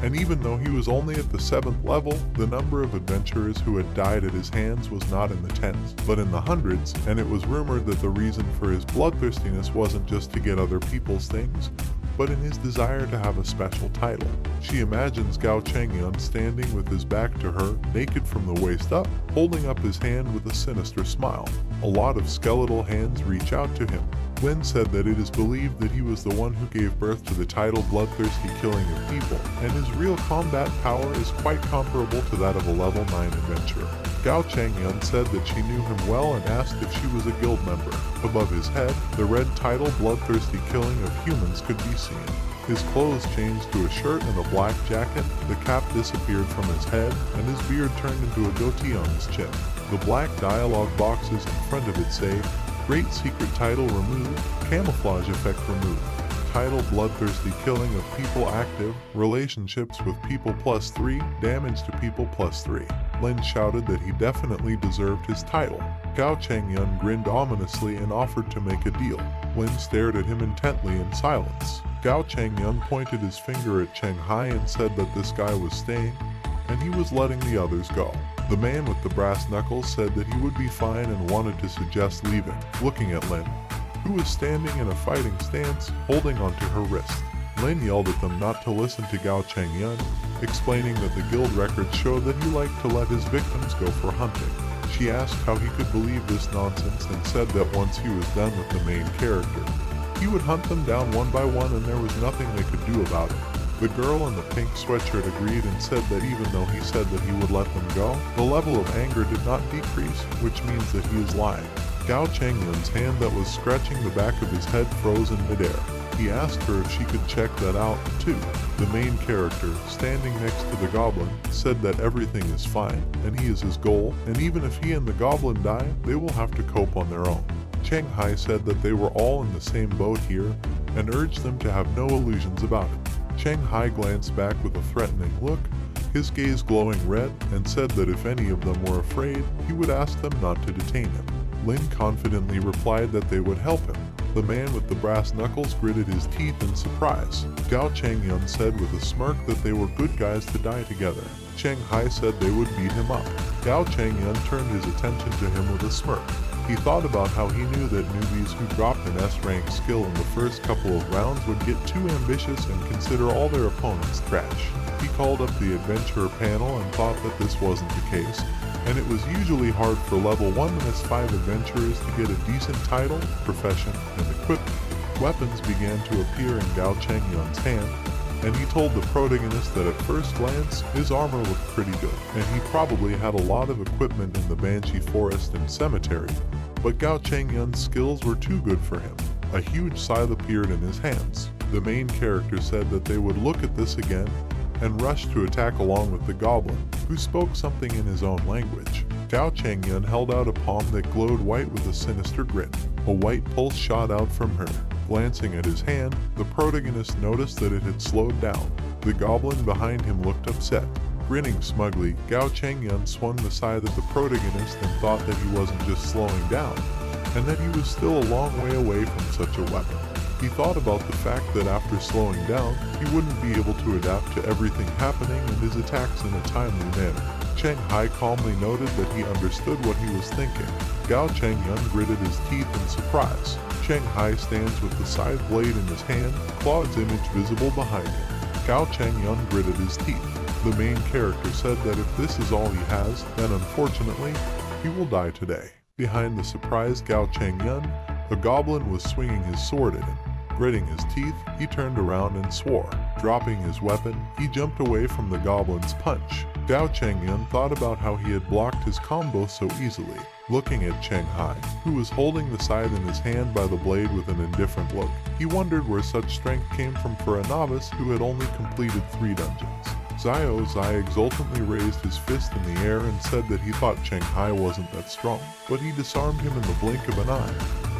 And even though he was only at the 7th level, the number of adventurers who had died at his hands was not in the tens, but in the hundreds, and it was rumored that the reason for his bloodthirstiness wasn't just to get other people's things, but in his desire to have a special title. She imagines Gao Chengyun standing with his back to her, naked from the waist up, holding up his hand with a sinister smile. A lot of skeletal hands reach out to him. Lin said that it is believed that he was the one who gave birth to the title Bloodthirsty Killing of People, and his real combat power is quite comparable to that of a level 9 adventurer. Gao Chengyun said that she knew him well and asked if she was a guild member. Above his head, the red title Bloodthirsty Killing of Humans could be seen. His clothes changed to a shirt and a black jacket, the cap disappeared from his head, and his beard turned into a goatee on his chin. The black dialogue boxes in front of it say, "Great secret title removed, camouflage effect removed. Title Bloodthirsty Killing of People active, relationships with people +3, damage to people +3. Lin shouted that he definitely deserved his title. Gao Chengyun grinned ominously and offered to make a deal. Lin stared at him intently in silence. Gao Chengyun pointed his finger at Cheng Hai and said that this guy was staying, and he was letting the others go. The man with the brass knuckles said that he would be fine and wanted to suggest leaving, looking at Lin, who was standing in a fighting stance, holding onto her wrist. Lin yelled at them not to listen to Gao Chengyun, explaining that the guild records show that he liked to let his victims go for hunting. She She asked how he could believe this nonsense and said that once he was done with the main character, he would hunt them down one by one and there was nothing they could do about it. The girl in the pink sweatshirt agreed and said that even though he said that he would let them go, the level of anger did not decrease, which means that he is lying. Gao Changyun's hand that was scratching the back of his head froze in midair. He asked her if she could check that out, too. The main character, standing next to the goblin, said that everything is fine, and he is his goal, and even if he and the goblin die, they will have to cope on their own. Cheng Hai said that they were all in the same boat here, and urged them to have no illusions about it. Cheng Hai glanced back with a threatening look, his gaze glowing red, and said that if any of them were afraid, he would ask them not to detain him. Lin confidently replied that they would help him. The man with the brass knuckles gritted his teeth in surprise. Gao Changyun said with a smirk that they were good guys to die together. Cheng Hai said they would beat him up. Gao Changyun turned his attention to him with a smirk. He thought about how he knew that newbies who dropped an S-rank skill in the first couple of rounds would get too ambitious and consider all their opponents trash. He called up the adventurer panel and thought that this wasn't the case, and it was usually hard for level 1 and S5 adventurers to get a decent title, profession, and equipment. Weapons began to appear in Gao Changyun's hand, and he told the protagonist that at first glance, his armor looked pretty good, and he probably had a lot of equipment in the Banshee Forest and Cemetery, but Gao Changyun's skills were too good for him. A huge scythe appeared in his hands. The main character said that they would look at this again, and rushed to attack along with the goblin, who spoke something in his own language. Gao Changyun held out a palm that glowed white with a sinister grin. A white pulse shot out from her. Glancing at his hand, the protagonist noticed that it had slowed down. The goblin behind him looked upset. Grinning smugly, Gao Changyun swung the scythe at the protagonist and thought that he wasn't just slowing down, and that he was still a long way away from such a weapon. He thought about the fact that after slowing down, he wouldn't be able to adapt to everything happening and his attacks in a timely manner. Cheng Hai calmly noted that he understood what he was thinking. Gao Changyun gritted his teeth in surprise. Cheng Hai stands with the scythe blade in his hand, Claude's image visible behind him. Gao Changyun gritted his teeth. The main character said that if this is all he has, then unfortunately, he will die today. Behind the surprised Gao Changyun, a goblin was swinging his sword at him. Gritting his teeth, he turned around and swore. Dropping his weapon, he jumped away from the goblin's punch. Gao Changyun thought about how he had blocked his combo so easily. Looking at Cheng Hai, who was holding the scythe in his hand by the blade with an indifferent look, he wondered where such strength came from for a novice who had only completed 3 dungeons. Xiao Zai exultantly raised his fist in the air and said that he thought Cheng Hai wasn't that strong, but he disarmed him in the blink of an eye,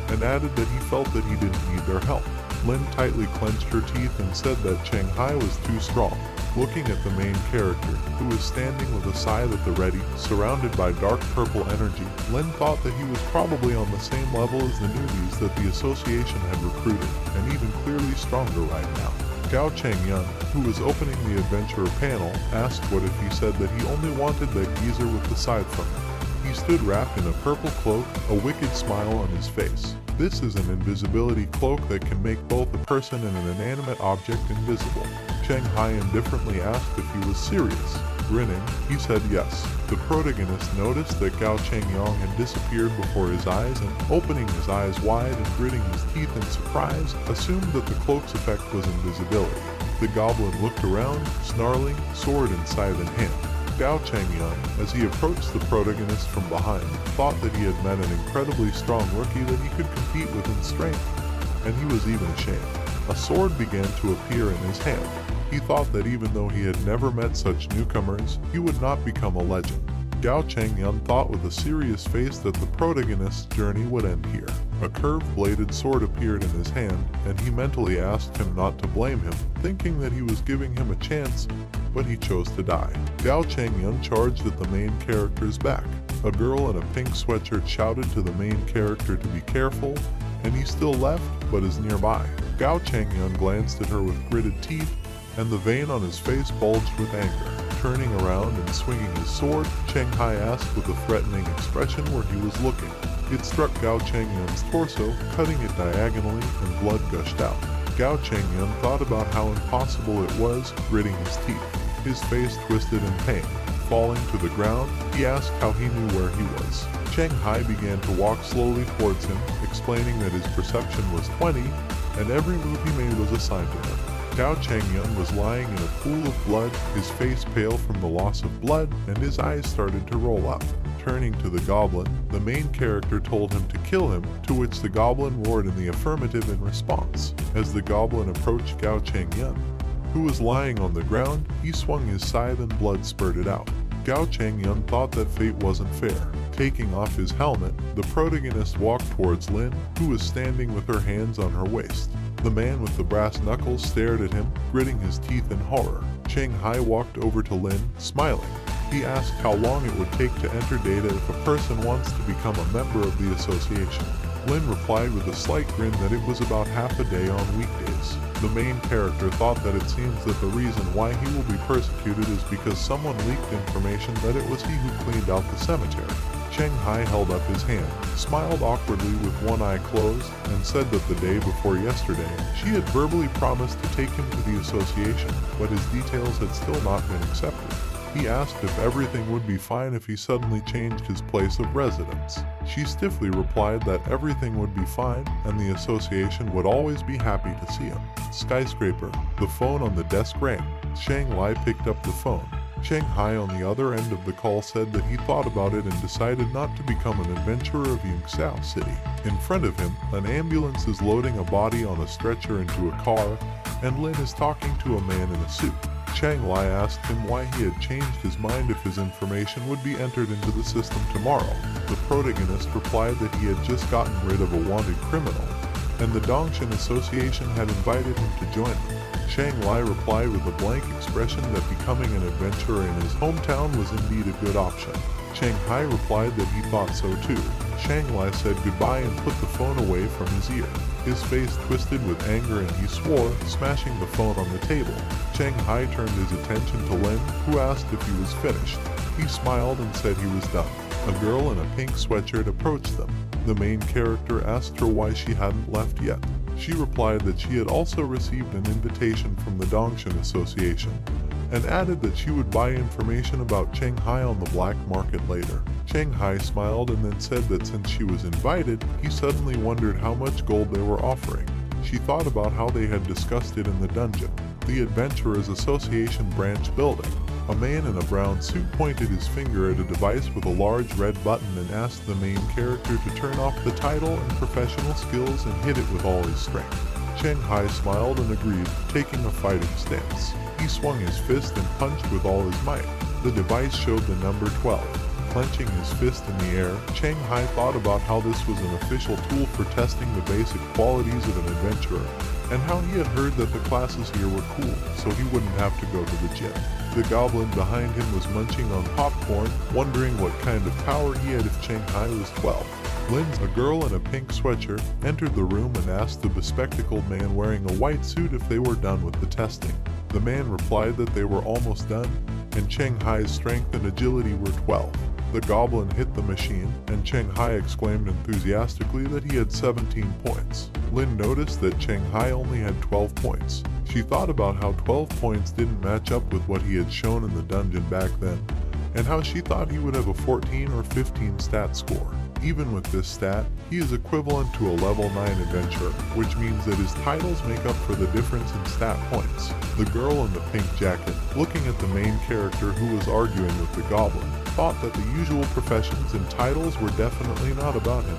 and added that he felt that he didn't need their help. Lin tightly clenched her teeth and said that Cheng Hai was too strong. Looking at the main character, who was standing with a scythe at the ready, surrounded by dark purple energy, Lin thought that he was probably on the same level as the newbies that the association had recruited, and even clearly stronger right now. Gao Changyun, who was opening the adventurer panel, asked what if he said that he only wanted that geezer with the scythe from him. He stood wrapped in a purple cloak, a wicked smile on his face. This is an invisibility cloak that can make both a person and an inanimate object invisible. Cheng Hai indifferently asked if he was serious. Grinning, he said yes. The protagonist noticed that Gao Changyun had disappeared before his eyes and, opening his eyes wide and gritting his teeth in surprise, assumed that the cloak's effect was invisibility. The goblin looked around, snarling, sword and scythe in hand. Gao Changyun, as he approached the protagonist from behind, thought that he had met an incredibly strong rookie that he could compete with in strength, and he was even ashamed. A sword began to appear in his hand. He thought that even though he had never met such newcomers, he would not become a legend. Gao Changyun thought with a serious face that the protagonist's journey would end here. A curved-bladed sword appeared in his hand, and he mentally asked him not to blame him, thinking that he was giving him a chance, but he chose to die. Gao Changyun charged at the main character's back. A girl in a pink sweatshirt shouted to the main character to be careful, and he still left, but is nearby. Gao Changyun glanced at her with gritted teeth, and the vein on his face bulged with anger. Turning around and swinging his sword, Cheng Hai asked with a threatening expression where he was looking. It struck Gao Changyun's torso, cutting it diagonally, and blood gushed out. Gao Changyun thought about how impossible it was, gritting his teeth. His face twisted in pain. falling to the ground, he asked how he knew where he was. Cheng Hai began to walk slowly towards him, explaining that his perception was 20, and every move he made was assigned to him. Gao Chengyun was lying in a pool of blood, his face pale from the loss of blood, and his eyes started to roll up. Turning to the goblin, the main character told him to kill him, to which the goblin roared in the affirmative in response. As the goblin approached Gao Chengyun, who was lying on the ground, he swung his scythe and blood spurted out. Gao Chengyun thought that fate wasn't fair. Taking off his helmet, the protagonist walked towards Lin, who was standing with her hands on her waist. The man with the brass knuckles stared at him, gritting his teeth in horror. Cheng Hai walked over to Lin, smiling. He asked how long it would take to enter data if a person wants to become a member of the association. Lin replied with a slight grin that it was about half a day on weekdays. The main character thought that it seems that the reason why he will be persecuted is because someone leaked information that it was he who cleaned out the cemetery. Cheng Hai held up his hand, smiled awkwardly with one eye closed, and said that the day before yesterday, she had verbally promised to take him to the association, but his details had still not been accepted. He asked if everything would be fine if he suddenly changed his place of residence. She stiffly replied that everything would be fine and the association would always be happy to see him. Skyscraper. The phone on the desk rang. Shang Lai picked up the phone. Cheng Hai on the other end of the call said that he thought about it and decided not to become an adventurer of Yingxiao City. In front of him, an ambulance is loading a body on a stretcher into a car, and Lin is talking to a man in a suit. Cheng Lai asked him why he had changed his mind if his information would be entered into the system tomorrow. The protagonist replied that he had just gotten rid of a wanted criminal, and the Dongshan Association had invited him to join them. Cheng Lai replied with a blank expression that becoming an adventurer in his hometown was indeed a good option. Cheng Hai replied that he thought so too. Cheng Lai said goodbye and put the phone away from his ear. His face twisted with anger and he swore, smashing the phone on the table. Cheng Hai turned his attention to Lin, who asked if he was finished. He smiled and said he was done. A girl in a pink sweatshirt approached them. The main character asked her why she hadn't left yet. She replied that she had also received an invitation from the Dongshan Association, and added that she would buy information about Cheng Hai on the black market later. Cheng Hai smiled and then said that since she was invited, he suddenly wondered how much gold they were offering. She thought about how they had discussed it in the dungeon, the Adventurers Association branch building. A man in a brown suit pointed his finger at a device with a large red button and asked the main character to turn off the title and professional skills and hit it with all his strength. Cheng Hai smiled and agreed, taking a fighting stance. He swung his fist and punched with all his might. The device showed the number 12. Clenching his fist in the air, Cheng Hai thought about how this was an official tool for testing the basic qualities of an adventurer, and how he had heard that the classes here were cool, so he wouldn't have to go to the gym. The goblin behind him was munching on popcorn, wondering what kind of power he had if Cheng Hai was 12. Lin, a girl in a pink sweatshirt, entered the room and asked the bespectacled man wearing a white suit if they were done with the testing. The man replied that they were almost done, and Cheng Hai's strength and agility were 12. The goblin hit the machine, and Cheng Hai exclaimed enthusiastically that he had 17 points. Lin noticed that Cheng Hai only had 12 points. She thought about how 12 points didn't match up with what he had shown in the dungeon back then, and how she thought he would have a 14 or 15 stat score. Even with this stat, he is equivalent to a level 9 adventurer, which means that his titles make up for the difference in stat points. The girl in the pink jacket, looking at the main character who was arguing with the goblin, thought that the usual professions and titles were definitely not about him,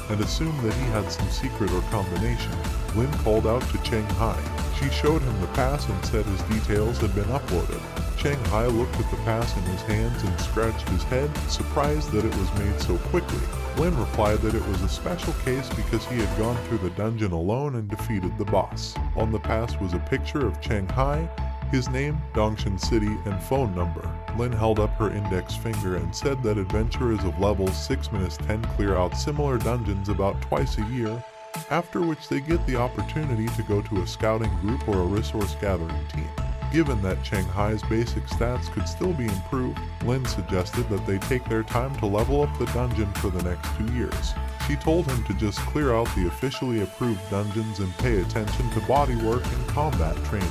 and assumed that he had some secret or combination. Lin called out to Cheng Hai. She showed him the pass and said his details had been uploaded. Cheng Hai looked at the pass in his hands and scratched his head, surprised that it was made so quickly. Lin replied that it was a special case because he had gone through the dungeon alone and defeated the boss. On the pass was a picture of Cheng Hai, his name, Dongshan City, and phone number. Lin held up her index finger and said that adventurers of levels 6-10 clear out similar dungeons about twice a year, after which they get the opportunity to go to a scouting group or a resource gathering team. Given that Cheng Hai's basic stats could still be improved, Lin suggested that they take their time to level up the dungeon for the next 2 years. She told him to just clear out the officially approved dungeons and pay attention to bodywork and combat training.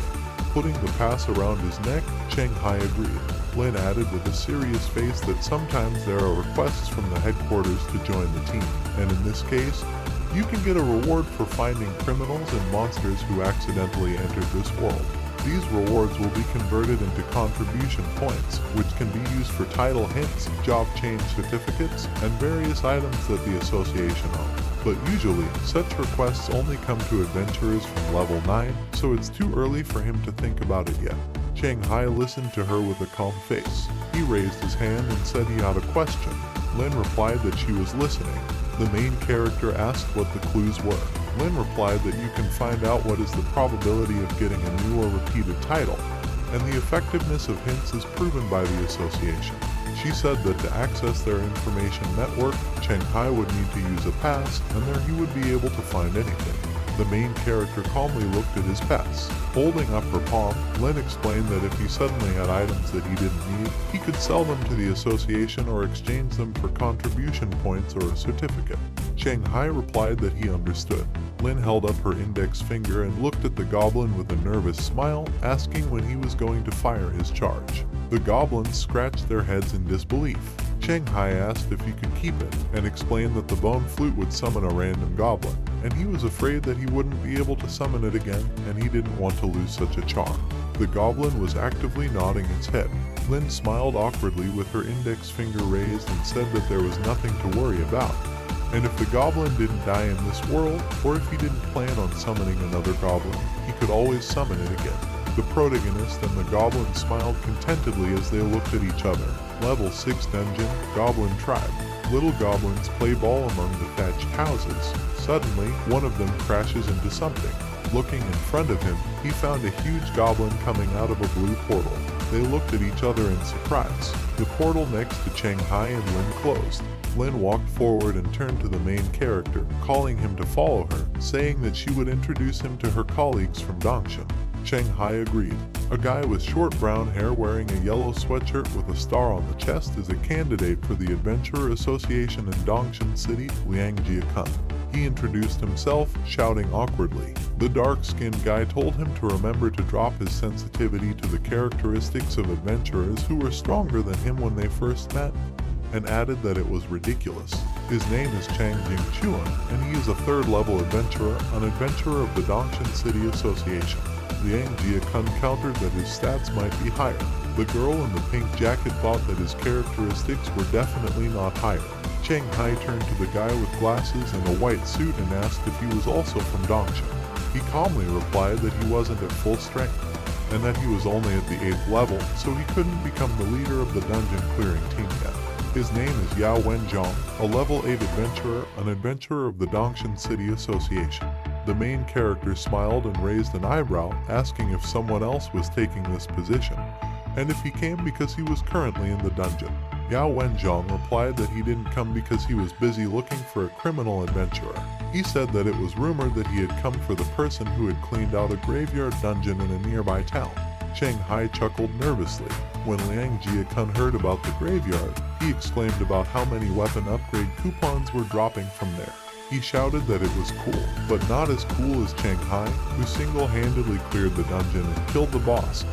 Putting the pass around his neck, Cheng Hai agreed. Lin added with a serious face that sometimes there are requests from the headquarters to join the team, and in this case, you can get a reward for finding criminals and monsters who accidentally entered this world. These rewards will be converted into contribution points, which can be used for title hints, job change certificates, and various items that the association owns. But usually, such requests only come to adventurers from level 9, so it's too early for him to think about it yet. Cheng Hai listened to her with a calm face. He raised his hand and said he had a question. Lin replied that she was listening. The main character asked what the clues were. Lin replied that you can find out what is the probability of getting a new or repeated title, and the effectiveness of hints is proven by the association. She said that to access their information network, Cheng Hai would need to use a pass, and there he would be able to find anything. The main character calmly looked at his pass. Holding up her palm, Lin explained that if he suddenly had items that he didn't need, he could sell them to the association or exchange them for contribution points or a certificate. Cheng Hai replied that he understood. Lin held up her index finger and looked at the goblin with a nervous smile, asking when he was going to fire his charge. The goblins scratched their heads in disbelief. Cheng Hai asked if he could keep it, and explained that the bone flute would summon a random goblin, and he was afraid that he wouldn't be able to summon it again, and he didn't want to lose such a charm. The goblin was actively nodding its head. Lin smiled awkwardly with her index finger raised and said that there was nothing to worry about. And if the goblin didn't die in this world, or if he didn't plan on summoning another goblin, he could always summon it again. The protagonist and the goblin smiled contentedly as they looked at each other. Level 6 Dungeon, Goblin Tribe. Little goblins play ball among the thatched houses. Suddenly, one of them crashes into something. Looking in front of him, he found a huge goblin coming out of a blue portal. They looked at each other in surprise. The portal next to Cheng Hai and Lin closed. Lin walked forward and turned to the main character, calling him to follow her, saying that she would introduce him to her colleagues from Dongshan. Cheng Hai agreed. A guy with short brown hair wearing a yellow sweatshirt with a star on the chest is a candidate for the Adventurer Association in Dongshan City, Liang Jiakun. He introduced himself, shouting awkwardly. The dark-skinned guy told him to remember to drop his sensitivity to the characteristics of adventurers who were stronger than him when they first met, and added that it was ridiculous. His name is Chang Jingchuan, and he is a third-level adventurer, an adventurer of the Dongshan City Association. Liang Jiakun countered that his stats might be higher. The girl in the pink jacket thought that his characteristics were definitely not higher. Cheng Hai turned to the guy with glasses and a white suit and asked if he was also from Dongshan. He calmly replied that he wasn't at full strength, and that he was only at the 8th level, so he couldn't become the leader of the dungeon clearing team yet. His name is Yao Wenjiang, a level 8 adventurer, an adventurer of the Dongshan City Association. The main character smiled and raised an eyebrow, asking if someone else was taking this position, and if he came because he was currently in the dungeon. Yao Wenjiang replied that he didn't come because he was busy looking for a criminal adventurer. He said that it was rumored that he had come for the person who had cleaned out a graveyard dungeon in a nearby town. Cheng Hai chuckled nervously. When Liang Jiakun heard about the graveyard, he exclaimed about how many weapon upgrade coupons were dropping from there. He shouted that it was cool, but not as cool as Cheng Hai, who single-handedly cleared the dungeon and killed the boss,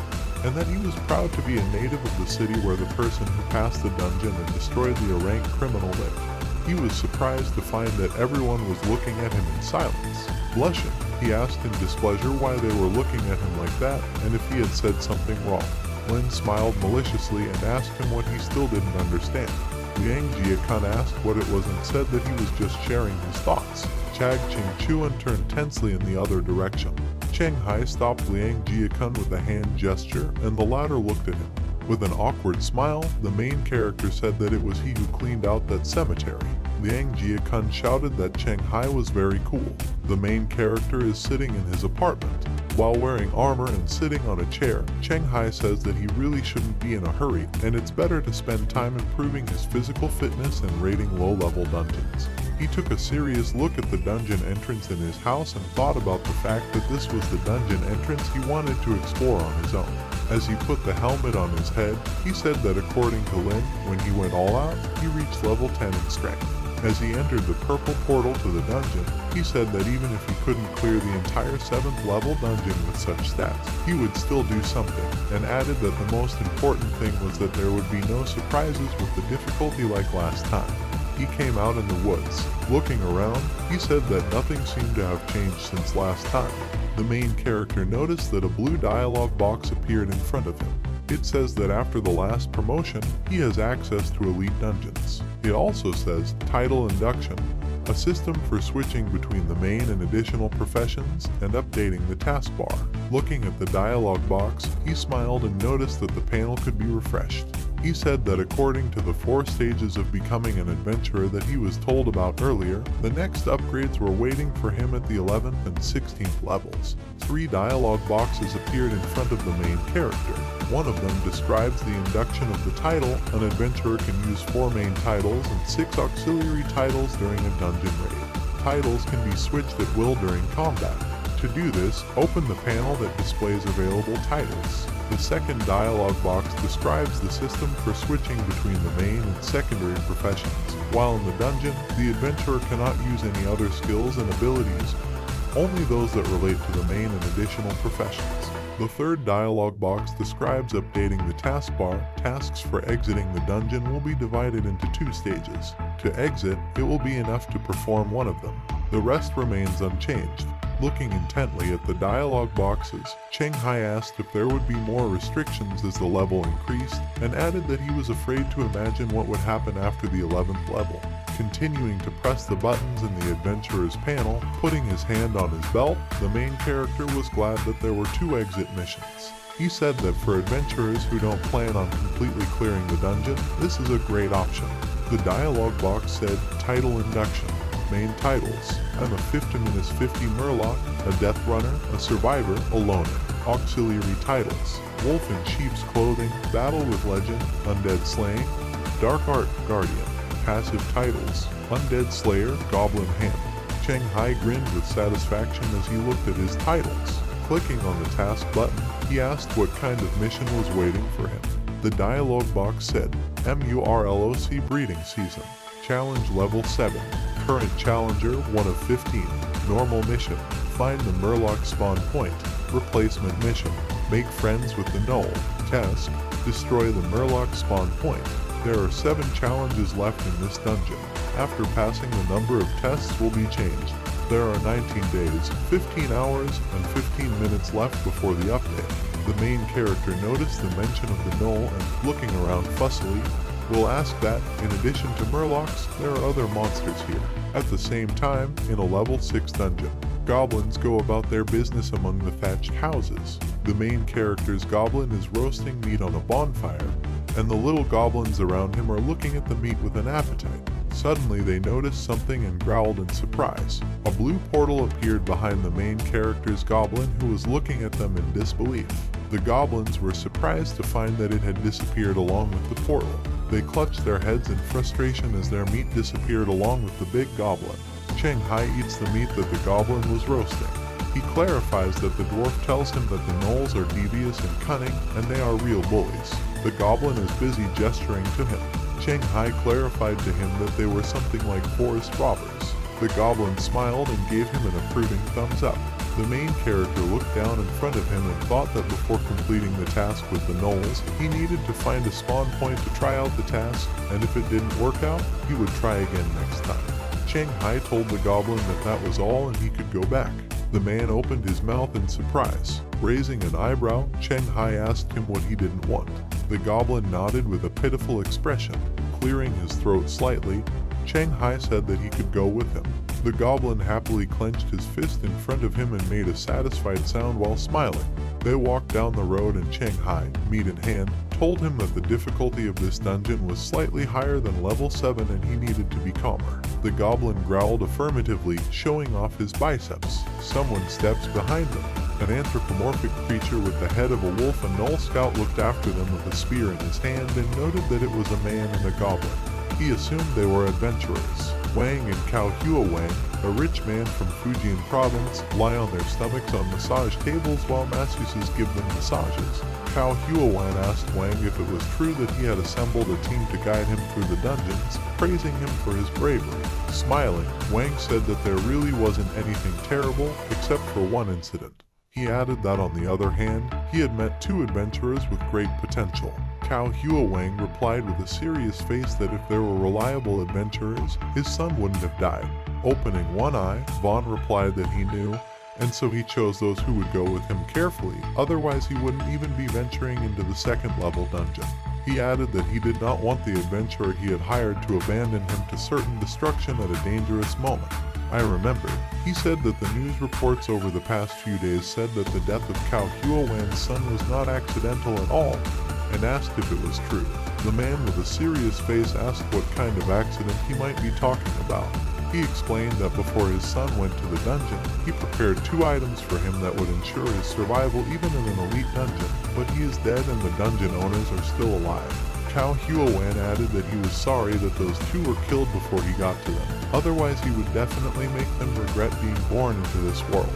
and that he was proud to be a native of the city where the person who passed the dungeon and destroyed the ranked criminal lived. He was surprised to find that everyone was looking at him in silence. Blushing, he asked in displeasure why they were looking at him like that and if he had said something wrong. Lin smiled maliciously and asked him what he still didn't understand. Liang Jiakun asked what it was and said that he was just sharing his thoughts. Chang Jingchuan turned tensely in the other direction. Cheng Hai stopped Liang Jiakun with a hand gesture, and the latter looked at him. With an awkward smile, the main character said that it was he who cleaned out that cemetery. Liang Jiakun shouted that Cheng Hai was very cool. The main character is sitting in his apartment. While wearing armor and sitting on a chair, Cheng Hai says that he really shouldn't be in a hurry, and it's better to spend time improving his physical fitness and raiding low-level dungeons. He took a serious look at the dungeon entrance in his house and thought about the fact that this was the dungeon entrance he wanted to explore on his own. As he put the helmet on his head, he said that according to Lin, when he went all out, he reached level 10 in strength. As he entered the purple portal to the dungeon, he said that even if he couldn't clear the entire 7th level dungeon with such stats, he would still do something, and added that the most important thing was that there would be no surprises with the difficulty like last time. He came out in the woods. Looking around, he said that nothing seemed to have changed since last time. The main character noticed that a blue dialogue box appeared in front of him. It says that after the last promotion, he has access to elite dungeons. It also says Title Induction, a system for switching between the main and additional professions and updating the taskbar. Looking at the dialogue box, he smiled and noticed that the panel could be refreshed. He said that according to the 4 stages of becoming an adventurer that he was told about earlier, the next upgrades were waiting for him at the 11th and 16th levels. 3 dialogue boxes appeared in front of the main character. One of them describes the induction of the title. An adventurer can use 4 main titles and 6 auxiliary titles during a dungeon raid. Titles can be switched at will during combat. To do this, open the panel that displays available titles. The second dialogue box describes the system for switching between the main and secondary professions. While in the dungeon, the adventurer cannot use any other skills and abilities, only those that relate to the main and additional professions. The third dialogue box describes updating the taskbar. Tasks for exiting the dungeon will be divided into 2 stages. To exit, it will be enough to perform one of them. The rest remains unchanged. Looking intently at the dialogue boxes, Cheng Hai asked if there would be more restrictions as the level increased, and added that he was afraid to imagine what would happen after the 11th level. Continuing to press the buttons in the adventurer's panel, putting his hand on his belt, the main character was glad that there were 2 exit missions. He said that for adventurers who don't plan on completely clearing the dungeon, this is a great option. The dialogue box said Title Induction. Main titles: I'm a 50-50 Murloc, a Death Runner, a Survivor, a Loner. Auxiliary titles: Wolf in Sheep's Clothing, Battle with Legend, Undead Slaying, Dark Art, Guardian. Passive titles: Undead Slayer, Goblin Hand. Cheng Hai grinned with satisfaction as he looked at his titles. Clicking on the task button, he asked what kind of mission was waiting for him. The dialogue box said, MURLOC Breeding Season. Challenge Level 7. Current Challenger 1 of 15. Normal Mission: Find the Murloc Spawn Point. Replacement Mission: Make friends with the Gnoll. Task: Destroy the Murloc Spawn Point. There are 7 challenges left in this dungeon. After passing, the number of tests will be changed. There are 19 days, 15 hours, and 15 minutes left before the update. The main character noticed the mention of the Gnoll and, looking around fussily, will ask that, in addition to Murlocs, there are other monsters here. At the same time, in a level 6 dungeon, goblins go about their business among the thatched houses. The main character's goblin is roasting meat on a bonfire, and the little goblins around him are looking at the meat with an appetite. Suddenly they noticed something and growled in surprise. A blue portal appeared behind the main character's goblin, who was looking at them in disbelief. The goblins were surprised to find that it had disappeared along with the portal. They clutched their heads in frustration as their meat disappeared along with the big goblin. Cheng Hai eats the meat that the goblin was roasting. He clarifies that the dwarf tells him that the gnolls are devious and cunning, and they are real bullies. The goblin is busy gesturing to him. Cheng Hai clarified to him that they were something like forest robbers. The goblin smiled and gave him an approving thumbs up. The main character looked down in front of him and thought that before completing the task with the gnolls, he needed to find a spawn point to try out the task, and if it didn't work out, he would try again next time. Cheng Hai told the goblin that that was all and he could go back. The man opened his mouth in surprise. Raising an eyebrow, Cheng Hai asked him what he didn't want. The goblin nodded with a pitiful expression. Clearing his throat slightly, Cheng Hai said that he could go with him. The goblin happily clenched his fist in front of him and made a satisfied sound while smiling. They walked down the road and Cheng Hai, meat in hand, told him that the difficulty of this dungeon was slightly higher than level 7 and he needed to be calmer. The goblin growled affirmatively, showing off his biceps. Someone steps behind them. An anthropomorphic creature with the head of a wolf. A gnoll scout looked after them with a spear in his hand and noted that it was a man and a goblin. He assumed they were adventurers. Wang and Cao Huawang, a rich man from Fujian province, lie on their stomachs on massage tables while masseuses give them massages. Cao Huawang asked Wang if it was true that he had assembled a team to guide him through the dungeons, praising him for his bravery. Smiling, Wang said that there really wasn't anything terrible except for one incident. He added that on the other hand, he had met two adventurers with great potential. Cao Huawang replied with a serious face that if there were reliable adventurers, his son wouldn't have died. Opening one eye, Vaughn replied that he knew, and so he chose those who would go with him carefully, otherwise he wouldn't even be venturing into the second level dungeon. He added that he did not want the adventurer he had hired to abandon him to certain destruction at a dangerous moment. I remember, he said that the news reports over the past few days said that the death of Cao Huawang's son was not accidental at all, and asked if it was true. The man with a serious face asked what kind of accident he might be talking about. He explained that before his son went to the dungeon, he prepared 2 items for him that would ensure his survival even in an elite dungeon, but he is dead and the dungeon owners are still alive. Cao Huawang added that he was sorry that those 2 were killed before he got to them, otherwise he would definitely make them regret being born into this world.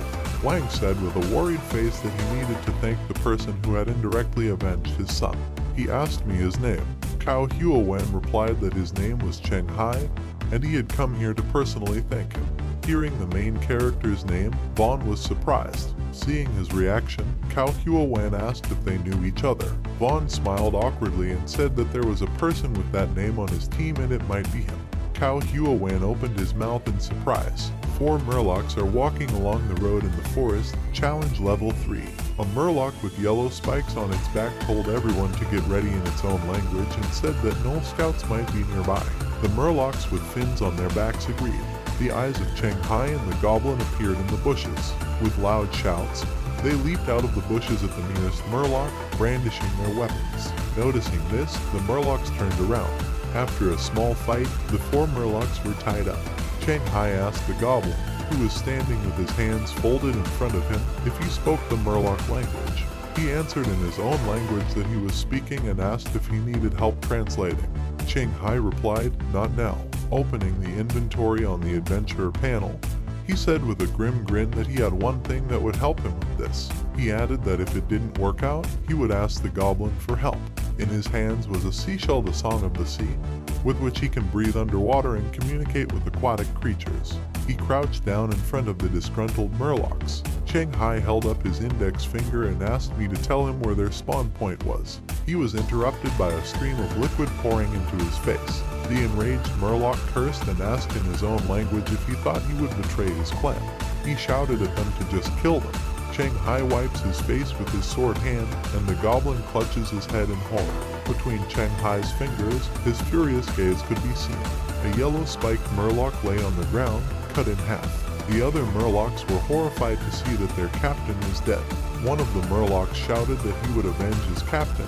Wang said with a worried face that he needed to thank the person who had indirectly avenged his son. He asked me his name. Cao Huawang replied that his name was Cheng Hai, and he had come here to personally thank him. Hearing the main character's name, Vaughn was surprised. Seeing his reaction, Cao Huawang asked if they knew each other. Vaughn smiled awkwardly and said that there was a person with that name on his team and it might be him. Cao Huawang opened his mouth in surprise. 4 Murlocs are walking along the road in the forest, challenge level 3. A Murloc with yellow spikes on its back told everyone to get ready in its own language and said that Null Scouts might be nearby. The Murlocs with fins on their backs agreed. The eyes of Cheng Hai and the goblin appeared in the bushes. With loud shouts, they leaped out of the bushes at the nearest Murloc, brandishing their weapons. Noticing this, the Murlocs turned around. After a small fight, the 4 Murlocs were tied up. Cheng Hai asked the goblin, who was standing with his hands folded in front of him, if he spoke the Murloc language. He answered in his own language that he was speaking and asked if he needed help translating. Cheng Hai replied, "Not now." Opening the inventory on the adventurer panel, he said with a grim grin that he had one thing that would help him with this. He added that if it didn't work out, he would ask the goblin for help. In his hands was a seashell, the song of the sea, with which he can breathe underwater and communicate with aquatic creatures. He crouched down in front of the disgruntled Murlocs. Cheng Hai held up his index finger and asked me to tell him where their spawn point was. He was interrupted by a stream of liquid pouring into his face. The enraged Murloc cursed and asked in his own language if he thought he would betray his clan. He shouted at them to just kill them. Cheng Hai wipes his face with his sword hand, and the goblin clutches his head in horror. Between Cheng Hai's fingers, his furious gaze could be seen. A yellow-spiked Murloc lay on the ground, cut in half. The other Murlocs were horrified to see that their captain was dead. One of the Murlocs shouted that he would avenge his captain,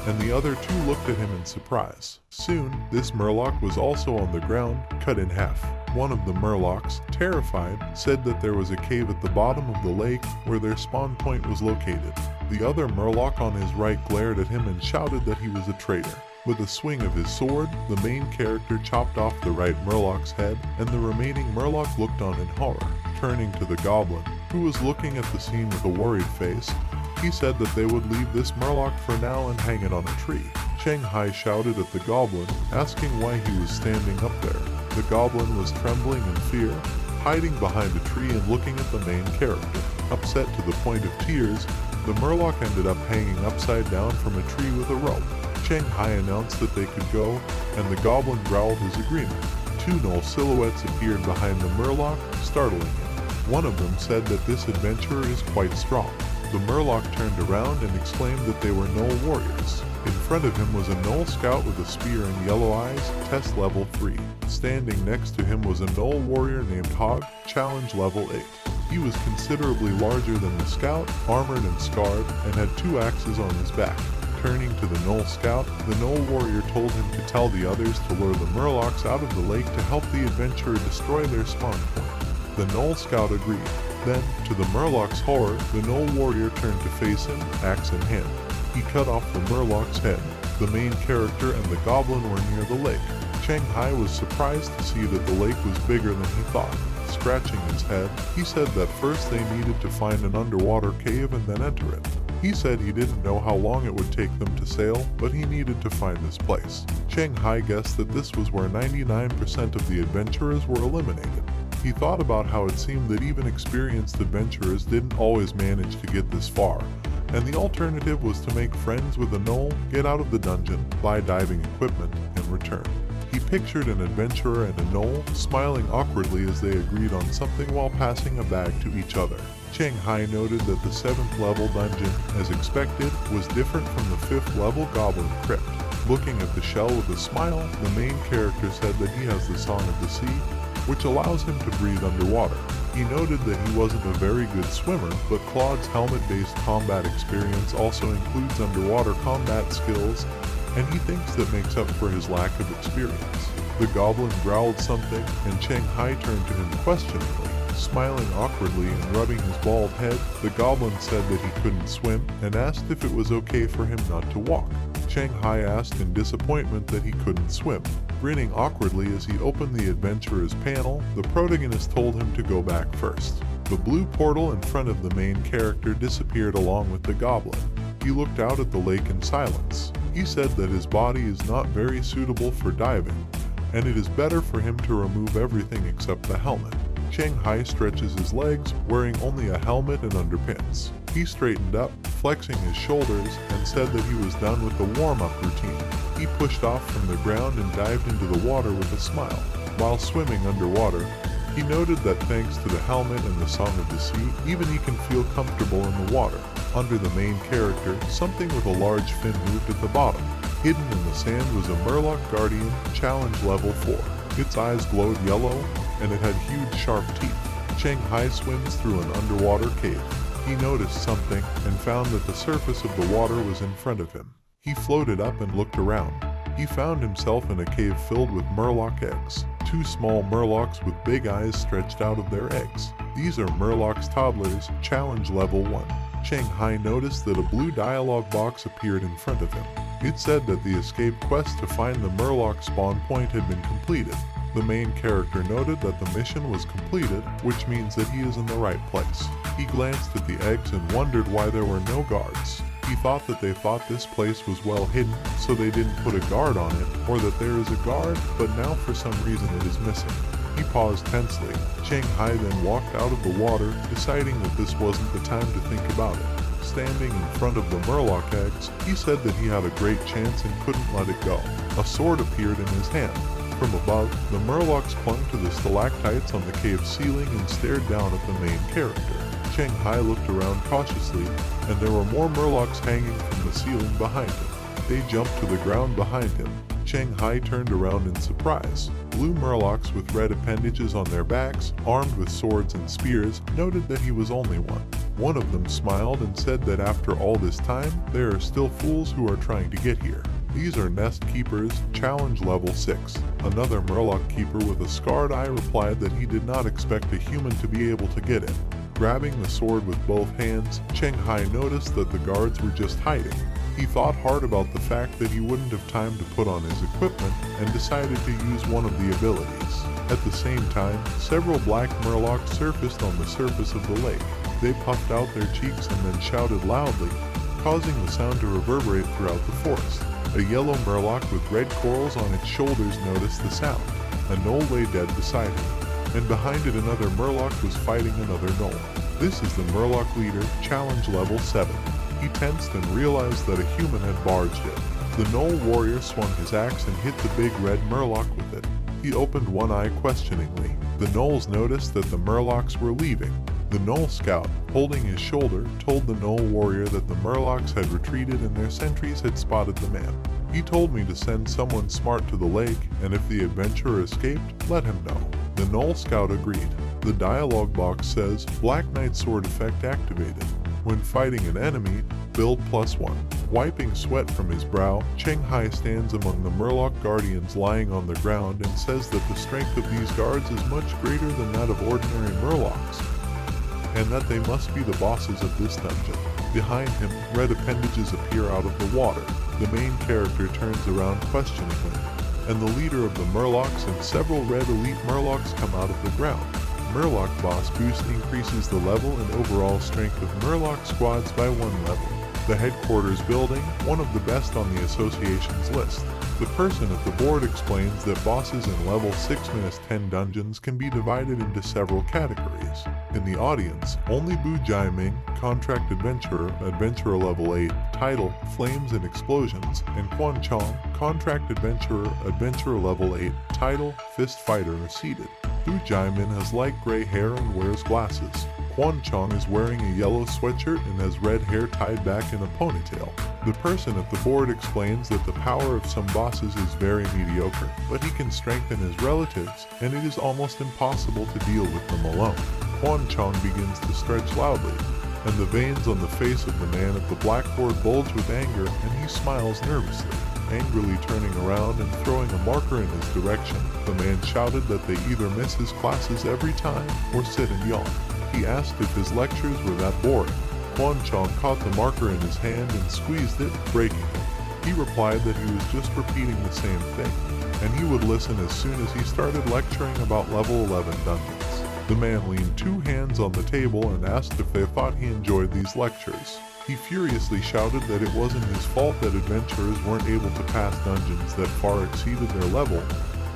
and the other 2 looked at him in surprise. Soon, this Murloc was also on the ground, cut in half. One of the Murlocs, terrified, said that there was a cave at the bottom of the lake where their spawn point was located. The other Murloc on his right glared at him and shouted that he was a traitor. With a swing of his sword, the main character chopped off the right Murloc's head, and the remaining Murloc looked on in horror. Turning to the goblin, who was looking at the scene with a worried face, he said that they would leave this Murloc for now and hang it on a tree. Cheng Hai shouted at the goblin, asking why he was standing up there. The goblin was trembling in fear, hiding behind a tree and looking at the main character. Upset to the point of tears, the Murloc ended up hanging upside down from a tree with a rope. Cheng Hai announced that they could go, and the goblin growled his agreement. 2 Null silhouettes appeared behind the Murloc, startling him. One of them said that this adventurer is quite strong. The Murloc turned around and exclaimed that they were Null warriors. In front of him was a Null scout with a spear and yellow eyes, test level 3. Standing next to him was a Null warrior named Hog, challenge level 8. He was considerably larger than the scout, armored and scarred, and had 2 axes on his back. Turning to the Null scout, the Null warrior told him to tell the others to lure the Murlocs out of the lake to help the adventurer destroy their spawn point. The Null scout agreed. Then, to the Murloc's horror, the Null warrior turned to face him, axe in hand. He cut off the Murloc's head. The main character and the goblin were near the lake. Shanghai was surprised to see that the lake was bigger than he thought. Scratching his head, he said that first they needed to find an underwater cave and then enter it. He said he didn't know how long it would take them to sail, but he needed to find this place. Shanghai guessed that this was where 99% of the adventurers were eliminated. He thought about how it seemed that even experienced adventurers didn't always manage to get this far, and the alternative was to make friends with a gnoll, get out of the dungeon, buy diving equipment, and return. He pictured an adventurer and a gnoll smiling awkwardly as they agreed on something while passing a bag to each other. Shanghai noted that the 7th level dungeon, as expected, was different from the 5th level Goblin Crypt. Looking at the shell with a smile, the main character said that he has the Song of the Sea, which allows him to breathe underwater. He noted that he wasn't a very good swimmer, but Claude's helmet-based combat experience also includes underwater combat skills, and he thinks that makes up for his lack of experience. The goblin growled something, and Shanghai turned to him questioningly. Smiling awkwardly and rubbing his bald head, the goblin said that he couldn't swim and asked if it was okay for him not to walk. Shanghai asked in disappointment that he couldn't swim. Grinning awkwardly as he opened the adventurer's panel, the protagonist told him to go back first. The blue portal in front of the main character disappeared along with the goblin. He looked out at the lake in silence. He said that his body is not very suitable for diving, and it is better for him to remove everything except the helmet. Shanghai stretches his legs, wearing only a helmet and underpants. He straightened up, flexing his shoulders, and said that he was done with the warm-up routine. He pushed off from the ground and dived into the water with a smile. While swimming underwater, he noted that thanks to the helmet and the Song of the Sea, even he can feel comfortable in the water. Under the main character, something with a large fin moved at the bottom. Hidden in the sand was a Murloc Guardian, Challenge Level 4. Its eyes glowed yellow, and it had huge sharp teeth. Shanghai swims through an underwater cave. He noticed something and found that the surface of the water was in front of him. He floated up and looked around. He found himself in a cave filled with Murloc eggs. 2 small Murlocs with big eyes stretched out of their eggs. These are Murloc's toddlers, Challenge Level 1. Shanghai noticed that a blue dialogue box appeared in front of him. It said that the escape quest to find the Murloc spawn point had been completed. The main character noted that the mission was completed, which means that he is in the right place. He glanced at the eggs and wondered why there were no guards. He thought that they thought this place was well hidden, so they didn't put a guard on it, or that there is a guard, but now for some reason it is missing. He paused tensely. Shanghai then walked out of the water, deciding that this wasn't the time to think about it. Standing in front of the Murloc eggs, he said that he had a great chance and couldn't let it go. A sword appeared in his hand. From above, the Murlocs clung to the stalactites on the cave ceiling and stared down at the main character. Shanghai looked around cautiously, and there were more Murlocs hanging from the ceiling behind him. They jumped to the ground behind him. Shanghai turned around in surprise. Blue Murlocs with red appendages on their backs, armed with swords and spears, noted that he was only one. One of them smiled and said that after all this time, there are still fools who are trying to get here. These are Nest Keepers, Challenge Level 6. Another Murloc Keeper with a scarred eye replied that he did not expect a human to be able to get in. Grabbing the sword with both hands, Shanghai noticed that the guards were just hiding. He thought hard about the fact that he wouldn't have time to put on his equipment and decided to use one of the abilities. At the same time, several black Murlocs surfaced on the surface of the lake. They puffed out their cheeks and then shouted loudly, causing the sound to reverberate throughout the forest. A yellow Murloc with red corals on its shoulders noticed the sound. A gnoll lay dead beside him, and behind it another Murloc was fighting another gnoll. This is the Murloc leader, Challenge Level 7. He tensed and realized that a human had barged in. The gnoll warrior swung his axe and hit the big red Murloc with it. He opened one eye questioningly. The gnolls noticed that the Murlocs were leaving. The gnoll scout, holding his shoulder, told the gnoll warrior that the Murlocs had retreated and their sentries had spotted the man. He told me to send someone smart to the lake, and if the adventurer escaped, let him know. The gnoll scout agreed. The dialogue box says, Black Knight Sword effect activated. When fighting an enemy, build +1. Wiping sweat from his brow, Shanghai stands among the Murloc Guardians lying on the ground and says that the strength of these guards is much greater than that of ordinary Murlocs, and that they must be the bosses of this dungeon. Behind him, red appendages appear out of the water. The main character turns around questioningly. and the leader of the Murlocs and several red elite Murlocs come out of the ground. Murloc Boss Boost increases the level and overall strength of Murloc squads by 1 level. The headquarters building, one of the best on the association's list. The person at the board explains that bosses in level 6-10 dungeons can be divided into several categories. In the audience, only Bu Jiaming, Contract Adventurer, Adventurer level 8, title, Flames and Explosions, and Quan Chong, Contract Adventurer, Adventurer level 8, title, Fist Fighter are seated. Bu Jiaming has light gray hair and wears glasses. Quan Chong is wearing a yellow sweatshirt and has red hair tied back in a ponytail. The person at the board explains that the power of some bosses is very mediocre, but he can strengthen his relatives, and it is almost impossible to deal with them alone. Quan Chong begins to stretch loudly, and the veins on the face of the man at the blackboard bulge with anger, and he smiles nervously. Angrily turning around and throwing a marker in his direction, the man shouted that they either miss his classes every time or sit and yawn. He asked if his lectures were that boring. Quan Chong caught the marker in his hand and squeezed it, breaking it. He replied that he was just repeating the same thing, and he would listen as soon as he started lecturing about level 11 dungeons. The man leaned 2 hands on the table and asked if they thought he enjoyed these lectures. He furiously shouted that it wasn't his fault that adventurers weren't able to pass dungeons that far exceeded their level,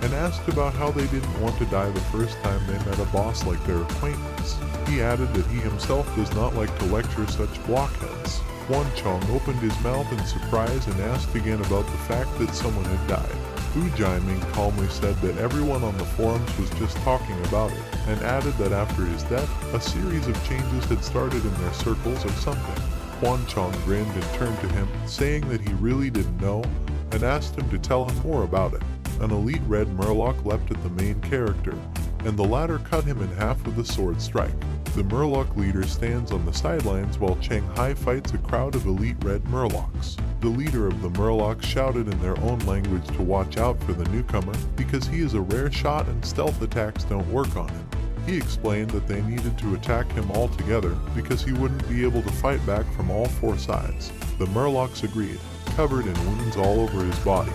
and asked about how they didn't want to die the first time they met a boss like their acquaintance. He added that he himself does not like to lecture such blockheads. Quan Chong opened his mouth in surprise and asked again about the fact that someone had died. Bu Jiaming calmly said that everyone on the forums was just talking about it, and added that after his death, a series of changes had started in their circles or something. Quan Chong grinned and turned to him, saying that he really didn't know, and asked him to tell him more about it. An elite red Murloc leapt at the main character, and the latter cut him in half with a sword strike. The Murloc leader stands on the sidelines while Cheng Hai fights a crowd of elite red Murlocs. The leader of the Murlocs shouted in their own language to watch out for the newcomer because he is a rare shot and stealth attacks don't work on him. He explained that they needed to attack him all together because he wouldn't be able to fight back from all 4 sides. The Murlocs agreed, covered in wounds all over his body.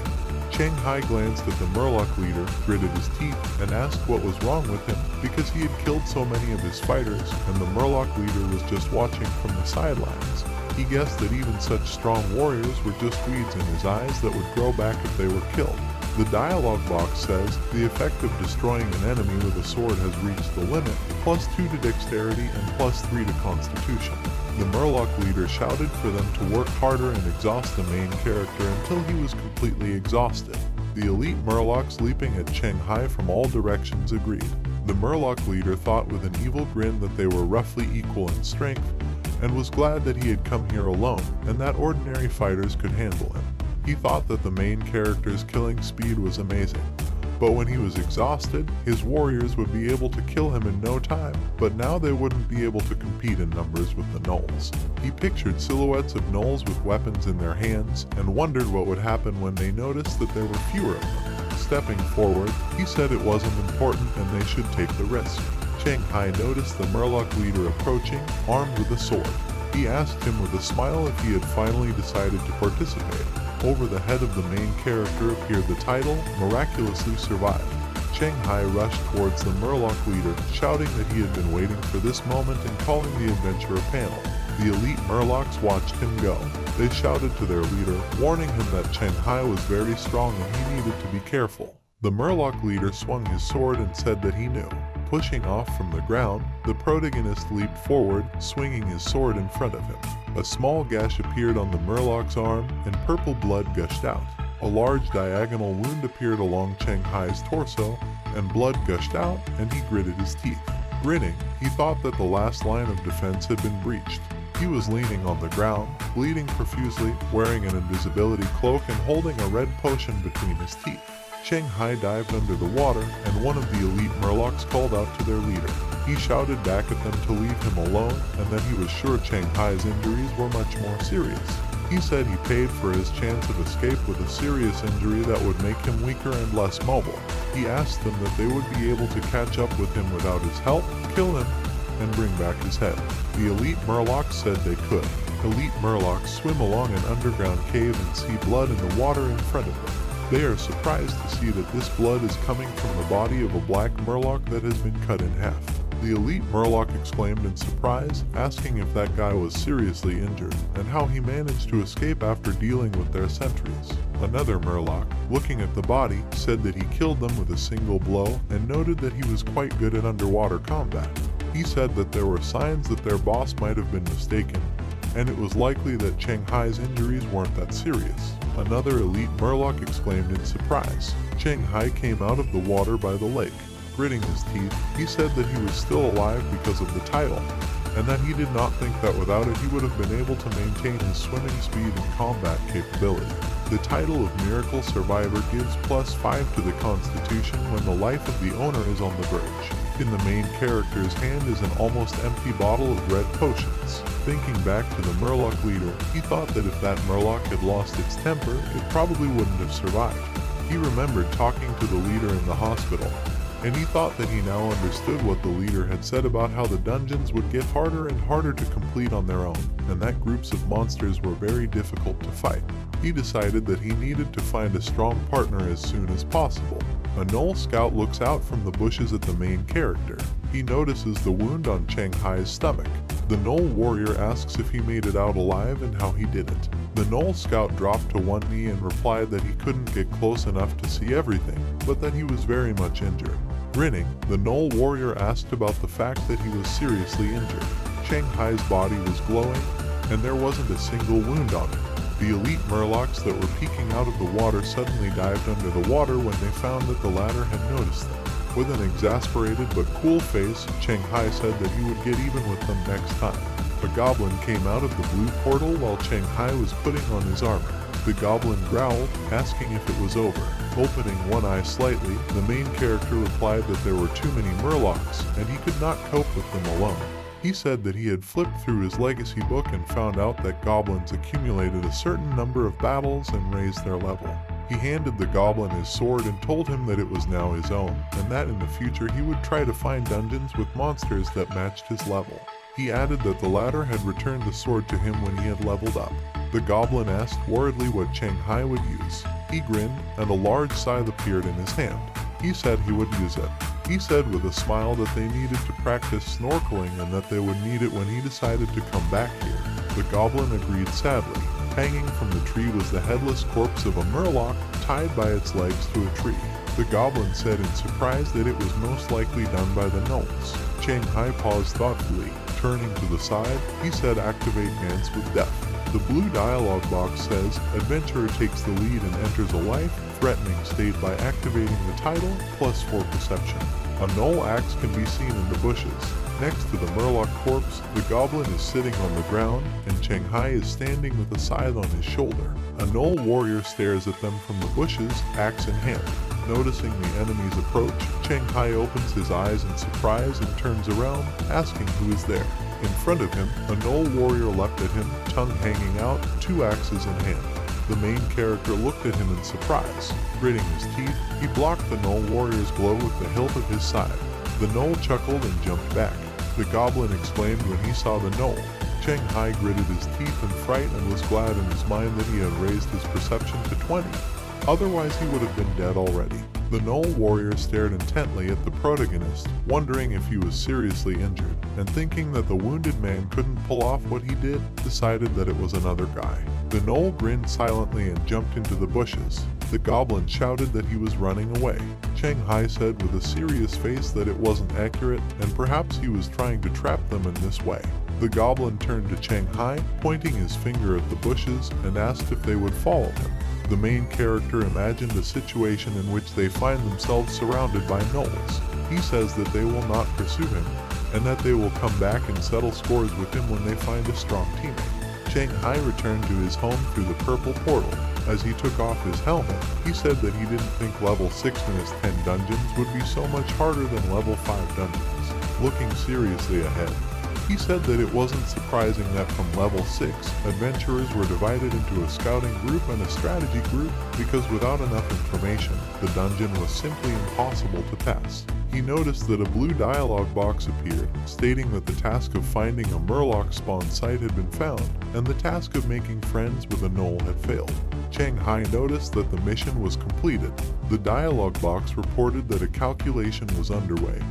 Cheng Hai glanced at the Murloc leader, gritted his teeth, and asked what was wrong with him because he had killed so many of his fighters, and the Murloc leader was just watching from the sidelines. He guessed that even such strong warriors were just weeds in his eyes that would grow back if they were killed. The dialogue box says, the effect of destroying an enemy with a sword has reached the limit, +2 to dexterity and +3 to constitution. The Murloc leader shouted for them to work harder and exhaust the main character until he was completely exhausted. The elite Murlocs leaping at Cheng Hai from all directions agreed. The Murloc leader thought with an evil grin that they were roughly equal in strength, and was glad that he had come here alone and that ordinary fighters could handle him. He thought that the main character's killing speed was amazing, but when he was exhausted, his warriors would be able to kill him in no time, but now they wouldn't be able to compete in numbers with the gnolls. He pictured silhouettes of gnolls with weapons in their hands and wondered what would happen when they noticed that there were fewer of them. Stepping forward, he said it wasn't important and they should take the risk. Cheng Hai noticed the Murloc leader approaching, armed with a sword. He asked him with a smile if he had finally decided to participate. Over the head of the main character appeared the title, Miraculously Survived. Cheng Hai rushed towards the Murloc leader, shouting that he had been waiting for this moment and calling the adventurer panel. The elite Murlocs watched him go. They shouted to their leader, warning him that Cheng Hai was very strong and he needed to be careful. The Murloc leader swung his sword and said that he knew. Pushing off from the ground, the protagonist leaped forward, swinging his sword in front of him. A small gash appeared on the Murloc's arm, and purple blood gushed out. A large diagonal wound appeared along Cheng Hai's torso, and blood gushed out, and he gritted his teeth. Grinning, he thought that the last line of defense had been breached. He was leaning on the ground, bleeding profusely, wearing an invisibility cloak and holding a red potion between his teeth. Cheng Hai dived under the water, and one of the elite Murlocs called out to their leader. He shouted back at them to leave him alone, and that he was sure Cheng Hai's injuries were much more serious. He said he paid for his chance of escape with a serious injury that would make him weaker and less mobile. He asked them that they would be able to catch up with him without his help, kill him, and bring back his head. The elite Murlocs said they could. Elite Murlocs swim along an underground cave and see blood in the water in front of them. They are surprised to see that this blood is coming from the body of a black Murloc that has been cut in half. The elite Murloc exclaimed in surprise, asking if that guy was seriously injured, and how he managed to escape after dealing with their sentries. Another Murloc, looking at the body, said that he killed them with a single blow and noted that he was quite good at underwater combat. He said that there were signs that their boss might have been mistaken, and it was likely that Cheng Hai's injuries weren't that serious. Another elite Murloc exclaimed in surprise. Cheng Hai came out of the water by the lake. Gritting his teeth, he said that he was still alive because of the title, and that he did not think that without it he would have been able to maintain his swimming speed and combat capability. The title of Miracle Survivor gives +5 to the Constitution when the life of the owner is on the verge. In the main character's hand is an almost empty bottle of red potions. Thinking back to the Murloc leader, he thought that if that Murloc had lost its temper, it probably wouldn't have survived. He remembered talking to the leader in the hospital, and he thought that he now understood what the leader had said about how the dungeons would get harder and harder to complete on their own, and that groups of monsters were very difficult to fight. He decided that he needed to find a strong partner as soon as possible. A Gnoll scout looks out from the bushes at the main character. He notices the wound on Cheng Hai's stomach. The Gnoll warrior asks if he made it out alive and how he did it. The Gnoll scout dropped to one knee and replied that he couldn't get close enough to see everything, but that he was very much injured. Grinning, the Gnoll warrior asked about the fact that he was seriously injured. Cheng Hai's body was glowing, and there wasn't a single wound on it. The elite Murlocs that were peeking out of the water suddenly dived under the water when they found that the latter had noticed them. With an exasperated but cool face, Cheng Hai said that he would get even with them next time. A goblin came out of the blue portal while Cheng Hai was putting on his armor. The goblin growled, asking if it was over. Opening one eye slightly, the main character replied that there were too many Murlocs, and he could not cope with them alone. He said that he had flipped through his legacy book and found out that goblins accumulated a certain number of battles and raised their level. He handed the goblin his sword and told him that it was now his own, and that in the future he would try to find dungeons with monsters that matched his level. He added that the latter had returned the sword to him when he had leveled up. The goblin asked worriedly what Cheng Hai would use. He grinned, and a large scythe appeared in his hand. He said he would use it. He said with a smile that they needed to practice snorkeling and that they would need it when he decided to come back here. The goblin agreed sadly. Hanging from the tree was the headless corpse of a Murloc tied by its legs to a tree. The goblin said in surprise that it was most likely done by the Gnolls. Cheng Hai paused thoughtfully. Turning to the side, he said activate Dance with Death. The blue dialogue box says, Adventurer takes the lead and enters a life-threatening state by activating the title +4 perception. A Gnoll axe can be seen in the bushes. Next to the Murloc corpse, the goblin is sitting on the ground, and Cheng Hai is standing with a scythe on his shoulder. A Gnoll warrior stares at them from the bushes, axe in hand. Noticing the enemy's approach, Cheng Hai opens his eyes in surprise and turns around, asking who is there. In front of him, a Gnoll warrior leapt at him, tongue hanging out, 2 axes in hand. The main character looked at him in surprise. Gritting his teeth, he blocked the Gnoll warrior's blow with the hilt of his scythe. The Gnoll chuckled and jumped back. The goblin exclaimed when he saw the Gnoll. Cheng Hai gritted his teeth in fright and was glad in his mind that he had raised his perception to 20. Otherwise he would have been dead already. The Gnoll warrior stared intently at the protagonist, wondering if he was seriously injured, and thinking that the wounded man couldn't pull off what he did, decided that it was another guy. The Gnoll grinned silently and jumped into the bushes. The goblin shouted that he was running away. Cheng Hai said with a serious face that it wasn't accurate, and perhaps he was trying to trap them in this way. The goblin turned to Cheng Hai, pointing his finger at the bushes, and asked if they would follow him. The main character imagined a situation in which they find themselves surrounded by Gnolls. He says that they will not pursue him, and that they will come back and settle scores with him when they find a strong teammate. Cheng Hai returned to his home through the purple portal. As he took off his helmet, he said that he didn't think level 6-10 dungeons would be so much harder than level 5 dungeons. Looking seriously ahead, He said that it wasn't surprising that from level 6, adventurers were divided into a scouting group and a strategy group because without enough information, the dungeon was simply impossible to pass. He noticed that a blue dialogue box appeared, stating that the task of finding a Murloc spawn site had been found, and the task of making friends with a gnoll had failed. Chang Hai noticed that the mission was completed. The dialogue box reported that a calculation was underway,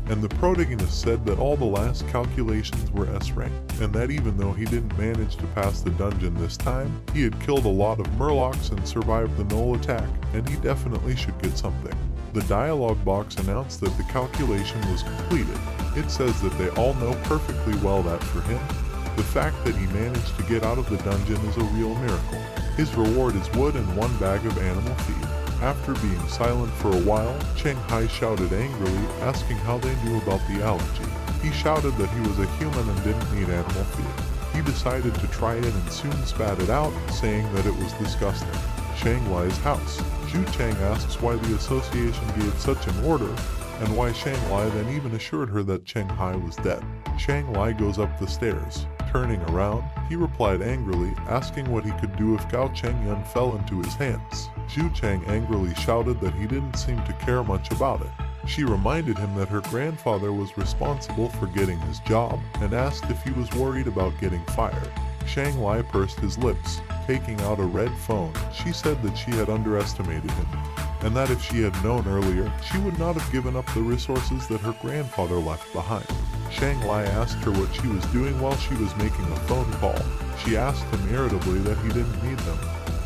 and the protagonist said that all the last calculations were S-ranked, and that even though he didn't manage to pass the dungeon this time, he had killed a lot of Murlocs and survived the gnoll attack, and he definitely should get something. The dialogue box announced that the calculation was completed. It says that they all know perfectly well that for him, the fact that he managed to get out of the dungeon is a real miracle. His reward is wood and 1 bag of animal feed. After being silent for a while, Chang Hai shouted angrily, asking how they knew about the allergy. He shouted that he was a human and didn't need animal feed. He decided to try it and soon spat it out, saying that it was disgusting. Shang Lai's house. Zhu Chang asks why the association gave such an order, and why Shang Lai then even assured her that Chang Hai was dead. Shang Lai goes up the stairs. Turning around, he replied angrily, asking what he could do if Gao Chengyun fell into his hands. Zhu Chang angrily shouted that he didn't seem to care much about it. She reminded him that her grandfather was responsible for getting his job, and asked if he was worried about getting fired. Shang Lai pursed his lips, taking out a red phone. She said that she had underestimated him, and that if she had known earlier, she would not have given up the resources that her grandfather left behind. Shang Lai asked her what she was doing while she was making a phone call. She asked him irritably that he didn't need them,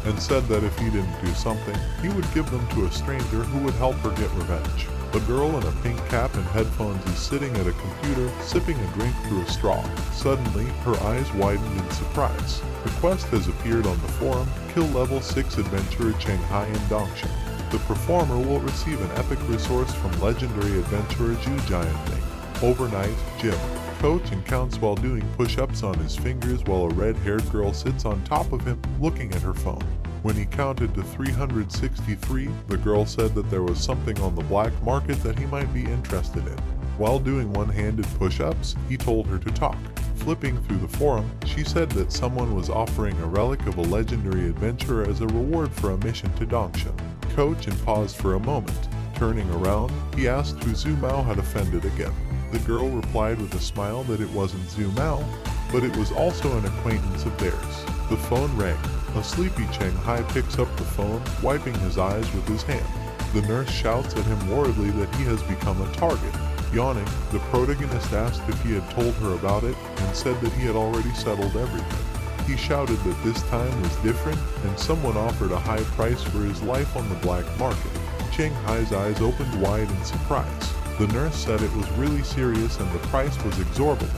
and said that if he didn't do something, he would give them to a stranger who would help her get revenge. A girl in a pink cap and headphones is sitting at a computer, sipping a drink through a straw. Suddenly, her eyes widened in surprise. The quest has appeared on the forum, kill level 6 adventurer Chang Hai in Dongshan. The performer will receive an epic resource from legendary adventurer Zhu Jianming. Overnight, Jim, coach and counts while doing push-ups on his fingers while a red-haired girl sits on top of him, looking at her phone. When he counted to 363, the girl said that there was something on the black market that he might be interested in. While doing one-handed push-ups, he told her to talk. Flipping through the forum, she said that someone was offering a relic of a legendary adventurer as a reward for a mission to Dongshan. Coach and paused for a moment. Turning around, he asked who Zhu Mao had offended again. The girl replied with a smile that it wasn't Zhu Mao, but it was also an acquaintance of theirs. The phone rang. A sleepy Chang Hai picks up the phone, wiping his eyes with his hand. The nurse shouts at him worriedly that he has become a target. Yawning, the protagonist asked if he had told her about it, and said that he had already settled everything. He shouted that this time was different, and someone offered a high price for his life on the black market. Chang Hai's eyes opened wide in surprise. The nurse said it was really serious and the price was exorbitant.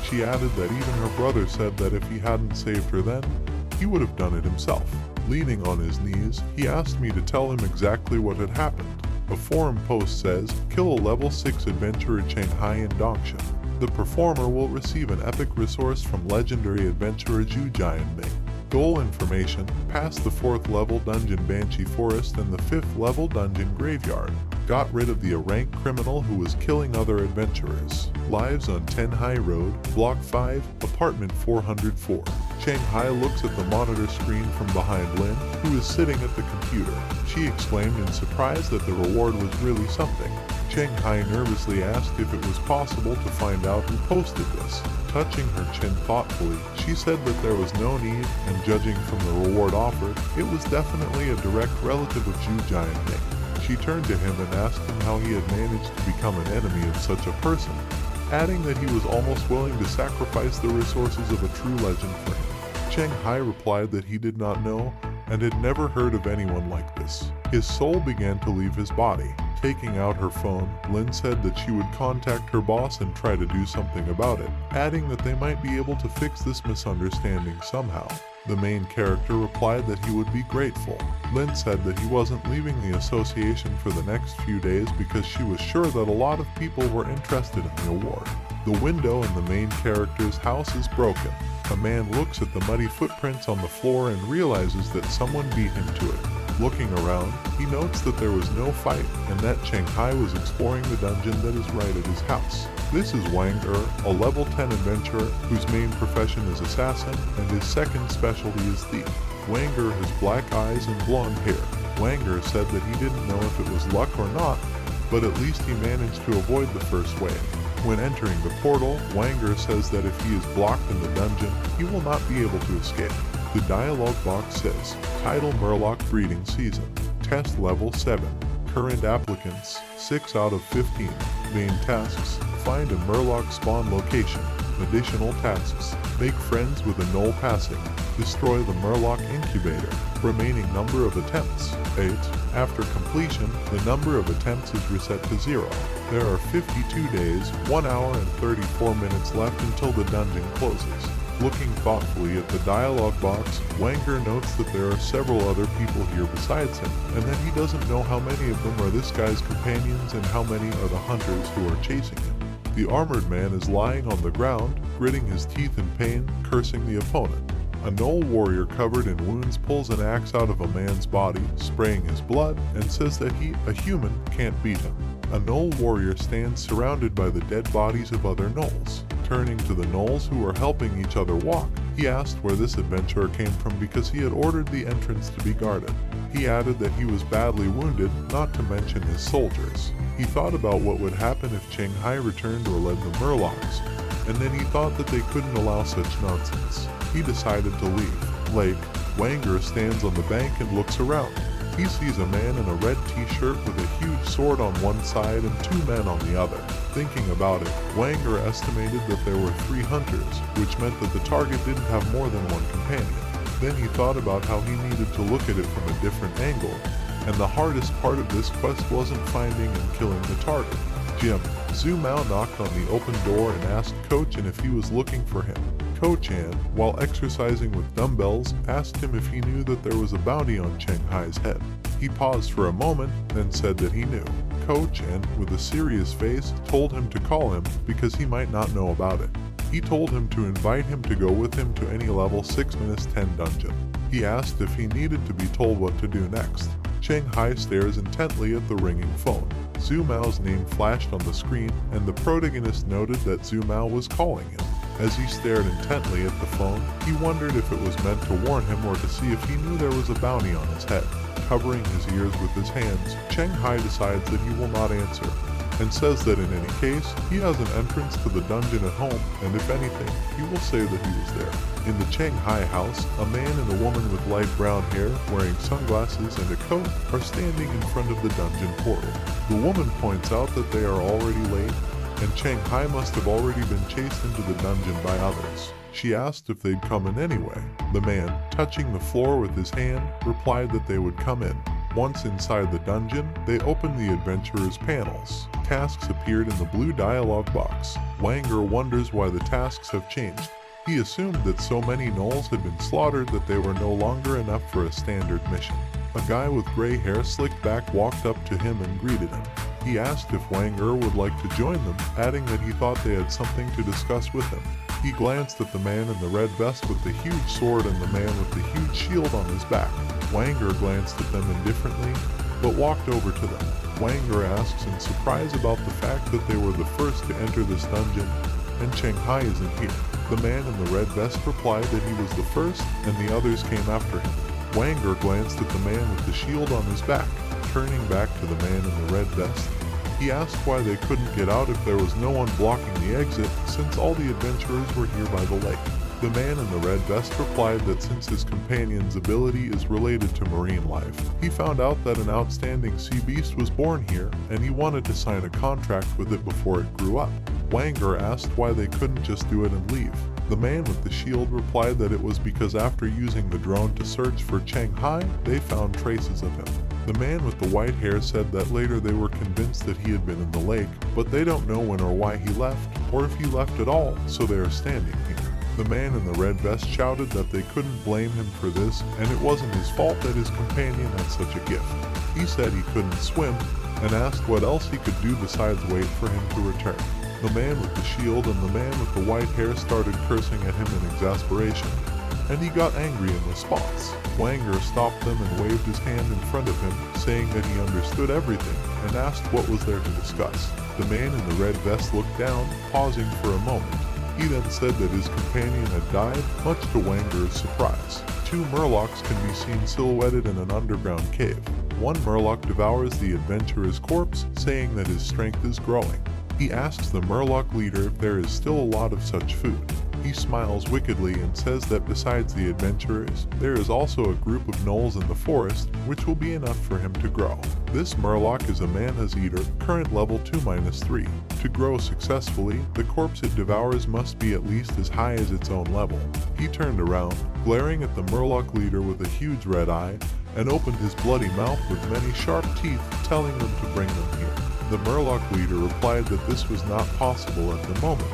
She added that even her brother said that if he hadn't saved her then, he would have done it himself. Leaning on his knees, he asked me to tell him exactly what had happened. A forum post says, kill a level 6 adventurer Chang Hai in Dongshan. The performer will receive an epic resource from legendary adventurer Zhu Jianming. Goal information, pass the 4th level dungeon Banshee Forest and the 5th level dungeon Graveyard. Got rid of the rank criminal who was killing other adventurers. Lives on 10 High Road, Block 5, Apartment 404. Chang Hai looks at the monitor screen from behind Lin, who is sitting at the computer. She exclaimed in surprise that the reward was really something. Chang Hai nervously asked if it was possible to find out who posted this. Touching her chin thoughtfully, she said that there was no need, and judging from the reward offered, it was definitely a direct relative of Zhu Jianming. She turned to him and asked him how he had managed to become an enemy of such a person, adding that he was almost willing to sacrifice the resources of a true legend for him. Chang Hai replied that he did not know and had never heard of anyone like this. His soul began to leave his body. Taking out her phone, Lin said that she would contact her boss and try to do something about it, adding that they might be able to fix this misunderstanding somehow. The main character replied that he would be grateful. Lin said that he wasn't leaving the association for the next few days because she was sure that a lot of people were interested in the award. The window in the main character's house is broken. A man looks at the muddy footprints on the floor and realizes that someone beat him to it. Looking around, he notes that there was no fight and that Cheng Hai was exploring the dungeon that is right at his house. This is Wang a level 10 adventurer whose main profession is assassin and his second specialty is thief. Wang has black eyes and blonde hair. Wang said that he didn't know if it was luck or not, but at least he managed to avoid the first wave. When entering the portal, Wang says that if he is blocked in the dungeon, he will not be able to escape. The dialogue box says, Title Murloc Breeding Season, Test Level 7, Current Applicants 6 out of 15, Main Tasks, Find a Murloc Spawn Location, Additional Tasks, Make Friends with a Gnoll Passing, Destroy the Murloc Incubator, Remaining Number of Attempts, 8. After completion, the number of attempts is reset to 0. There are 52 days, 1 hour and 34 minutes left until the dungeon closes. Looking thoughtfully at the dialogue box, Wanger notes that there are several other people here besides him, and that he doesn't know how many of them are this guy's companions and how many are the hunters who are chasing him. The armored man is lying on the ground, gritting his teeth in pain, cursing the opponent. A Gnoll warrior covered in wounds pulls an axe out of a man's body, spraying his blood, and says that he, a human, can't beat him. A Gnoll warrior stands surrounded by the dead bodies of other Gnolls. Turning to the Gnolls who are helping each other walk, he asked where this adventurer came from because he had ordered the entrance to be guarded. He added that he was badly wounded, not to mention his soldiers. He thought about what would happen if Cheng Hai returned or led the Murlocs, and then he thought that they couldn't allow such nonsense. He decided to leave. Lake, Wanger stands on the bank and looks around. He sees a man in a red t-shirt with a huge sword on one side and 2 men on the other. Thinking about it, Wanger estimated that there were 3 hunters, which meant that the target didn't have more than 1 companion. Then he thought about how he needed to look at it from a different angle, and the hardest part of this quest wasn't finding and killing the target. Jim, Zhu Mao knocked on the open door and asked Ko-Chan if he was looking for him. Ko-Chan, while exercising with dumbbells, asked him if he knew that there was a bounty on Cheng Hai's head. He paused for a moment, then said that he knew. Ko-Chan, with a serious face, told him to call him because he might not know about it. He told him to invite him to go with him to any level 6-10 dungeon. He asked if he needed to be told what to do next. Cheng Hai stares intently at the ringing phone. Zhu Mao's name flashed on the screen, and the protagonist noted that Zhu Mao was calling him. As he stared intently at the phone, he wondered if it was meant to warn him or to see if he knew there was a bounty on his head. Covering his ears with his hands, Cheng Hai decides that he will not answer, and says that in any case, he has an entrance to the dungeon at home, and if anything, he will say that he was there. In the Cheng Hai house, a man and a woman with light brown hair, wearing sunglasses and a coat, are standing in front of the dungeon portal. The woman points out that they are already late, and Cheng Hai must have already been chased into the dungeon by others. She asked if they'd come in anyway. The man, touching the floor with his hand, replied that they would come in. Once inside the dungeon, they opened the adventurer's panels. Tasks appeared in the blue dialogue box. Wanger wonders why the tasks have changed. He assumed that so many Gnolls had been slaughtered that they were no longer enough for a standard mission. A guy with gray hair slicked back walked up to him and greeted him. He asked if Wanger would like to join them, adding that he thought they had something to discuss with him. He glanced at the man in the red vest with the huge sword and the man with the huge shield on his back. Wanger glanced at them indifferently, but walked over to them. Wanger asks in surprise about the fact that they were the first to enter this dungeon, and Cheng Hai isn't here. The man in the red vest replied that he was the first, and the others came after him. Wanger glanced at the man with the shield on his back. Turning back to the man in the red vest, he asked why they couldn't get out if there was no one blocking the exit, since all the adventurers were here by the lake. The man in the red vest replied that since his companion's ability is related to marine life, he found out that an outstanding sea beast was born here, and he wanted to sign a contract with it before it grew up. Wanger asked why they couldn't just do it and leave. The man with the shield replied that it was because after using the drone to search for Cheng Hai, they found traces of him. The man with the white hair said that later they were convinced that he had been in the lake, but they don't know when or why he left, or if he left at all, so they are standing here. The man in the red vest shouted that they couldn't blame him for this, and it wasn't his fault that his companion had such a gift. He said he couldn't swim, and asked what else he could do besides wait for him to return. The man with the shield and the man with the white hair started cursing at him in exasperation, and he got angry in response. Wanger stopped them and waved his hand in front of him, saying that he understood everything, and asked what was there to discuss. The man in the red vest looked down, pausing for a moment. He then said that his companion had died, much to Wanger's surprise. Two Murlocs can be seen silhouetted in an underground cave. One Murloc devours the adventurer's corpse, saying that his strength is growing. He asks the Murloc leader if there is still a lot of such food. He smiles wickedly and says that besides the adventurers, there is also a group of gnolls in the forest, which will be enough for him to grow. This Murloc is a Manhas Eater, current level 2-3. To grow successfully, the corpse it devours must be at least as high as its own level. He turned around, glaring at the Murloc leader with a huge red eye, and opened his bloody mouth with many sharp teeth, telling them to bring them here. The Murloc leader replied that this was not possible at the moment,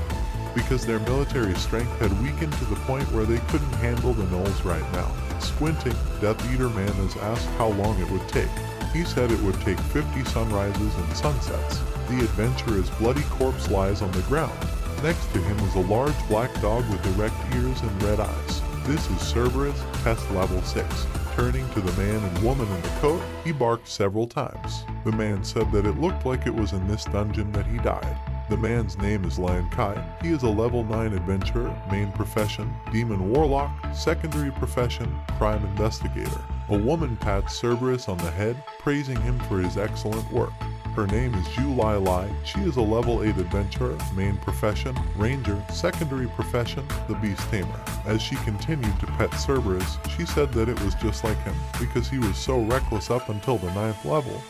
because their military strength had weakened to the point where they couldn't handle the gnolls right now. Squinting, Death Eater Manhas asked how long it would take. He said it would take 50 sunrises and sunsets. The adventurer's bloody corpse lies on the ground. Next to him is a large black dog with erect ears and red eyes. This is Cerberus, test level 6. Turning to the man and woman in the coat, he barked several times. The man said that it looked like it was in this dungeon that he died. The man's name is Lan Kai. He is a level 9 adventurer, main profession, demon warlock, secondary profession, crime investigator. A woman pats Cerberus on the head, praising him for his excellent work. Her name is Zhu Lai Lai. She is a level 8 adventurer, main profession, ranger, secondary profession, the beast tamer. As she continued to pet Cerberus, she said that it was just like him, because he was so reckless up until the 9th level.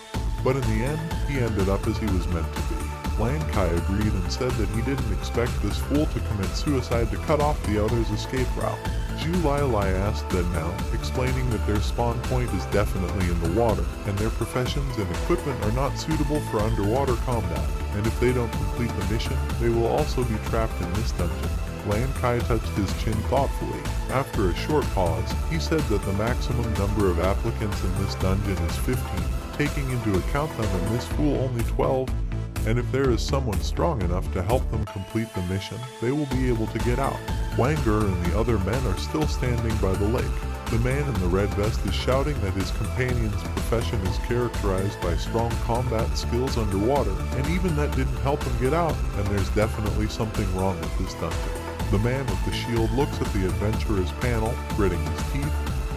But in the end, he ended up as he was meant to be. Lan Kai agreed and said that he didn't expect this fool to commit suicide to cut off the other's escape route. Zhu Lai Lai asked that now, explaining that their spawn point is definitely in the water, and their professions and equipment are not suitable for underwater combat, and if they don't complete the mission, they will also be trapped in this dungeon. Lan Kai touched his chin thoughtfully. After a short pause, he said that the maximum number of applicants in this dungeon is 15, taking into account them and this fool only 12, and if there is someone strong enough to help them complete the mission, they will be able to get out. Wanger and the other men are still standing by the lake. The man in the red vest is shouting that his companion's profession is characterized by strong combat skills underwater, and even that didn't help him get out, and there's definitely something wrong with this dungeon. The man with the shield looks at the adventurer's panel, gritting his teeth,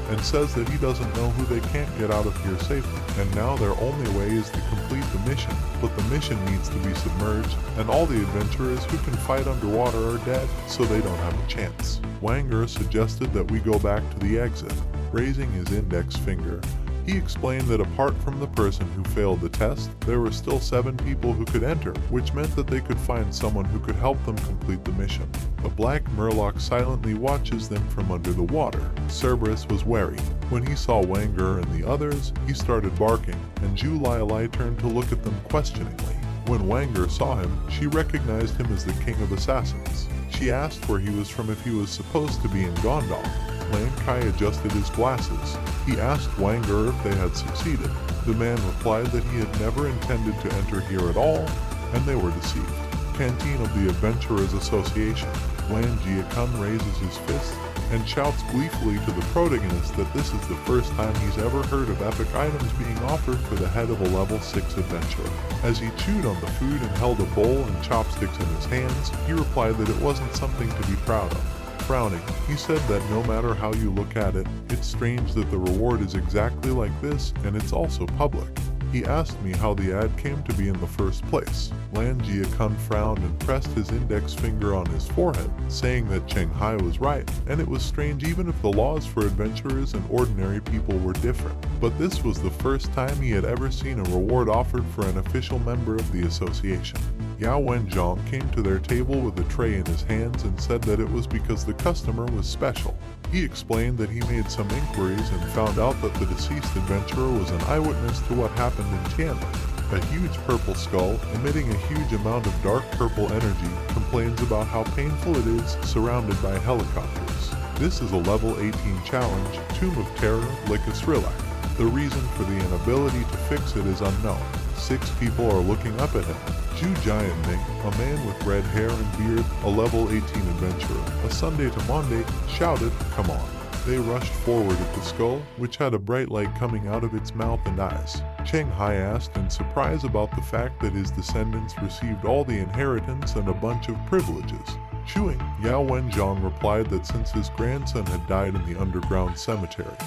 and says that he doesn't know who they can't get out of here safely, and now their only way is to complete the mission, but the mission needs to be submerged, and all the adventurers who can fight underwater are dead, so they don't have a chance. Wanger suggested that we go back to the exit. Raising his index finger, he explained that apart from the person who failed the test, there were still 7 people who could enter, which meant that they could find someone who could help them complete the mission. A black Murloc silently watches them from under the water. Cerberus was wary. When he saw Wanger and the others, he started barking, and Zhu Lai Lai turned to look at them questioningly. When Wanger saw him, she recognized him as the King of Assassins. She asked where he was from if he was supposed to be in Gondal. Lan Kai adjusted his glasses. He asked Wanger if they had succeeded. The man replied that he had never intended to enter here at all, and they were deceived. Canteen of the Adventurers Association. Lan Jiakun raises his fist and shouts gleefully to the protagonist that this is the first time he's ever heard of epic items being offered for the head of a level 6 adventurer. As he chewed on the food and held a bowl and chopsticks in his hands, he replied that it wasn't something to be proud of. Frowning, he said that no matter how you look at it, it's strange that the reward is exactly like this, and it's also public. He asked me how the ad came to be in the first place. Lan Jiakun frowned and pressed his index finger on his forehead, saying that Cheng Hai was right, and it was strange even if the laws for adventurers and ordinary people were different. But this was the first time he had ever seen a reward offered for an official member of the association. Yao Wenzhong came to their table with a tray in his hands and said that it was because the customer was special. He explained that he made some inquiries and found out that the deceased adventurer was an eyewitness to what happened in Tianlin. A huge purple skull, emitting a huge amount of dark purple energy, complains about how painful it is surrounded by helicopters. This is a level 18 challenge, Tomb of Terror, Lycus Rilak. The reason for the inability to fix it is unknown. 6 people are looking up at him. Zhu Jianming, a man with red hair and beard, a level 18 adventurer, a Sunday to Monday, shouted, "Come on." They rushed forward at the skull, which had a bright light coming out of its mouth and eyes. Cheng Hai asked in surprise about the fact that his descendants received all the inheritance and a bunch of privileges. Chewing, Yao Wenzhong replied that since his grandson had died in the underground cemetery,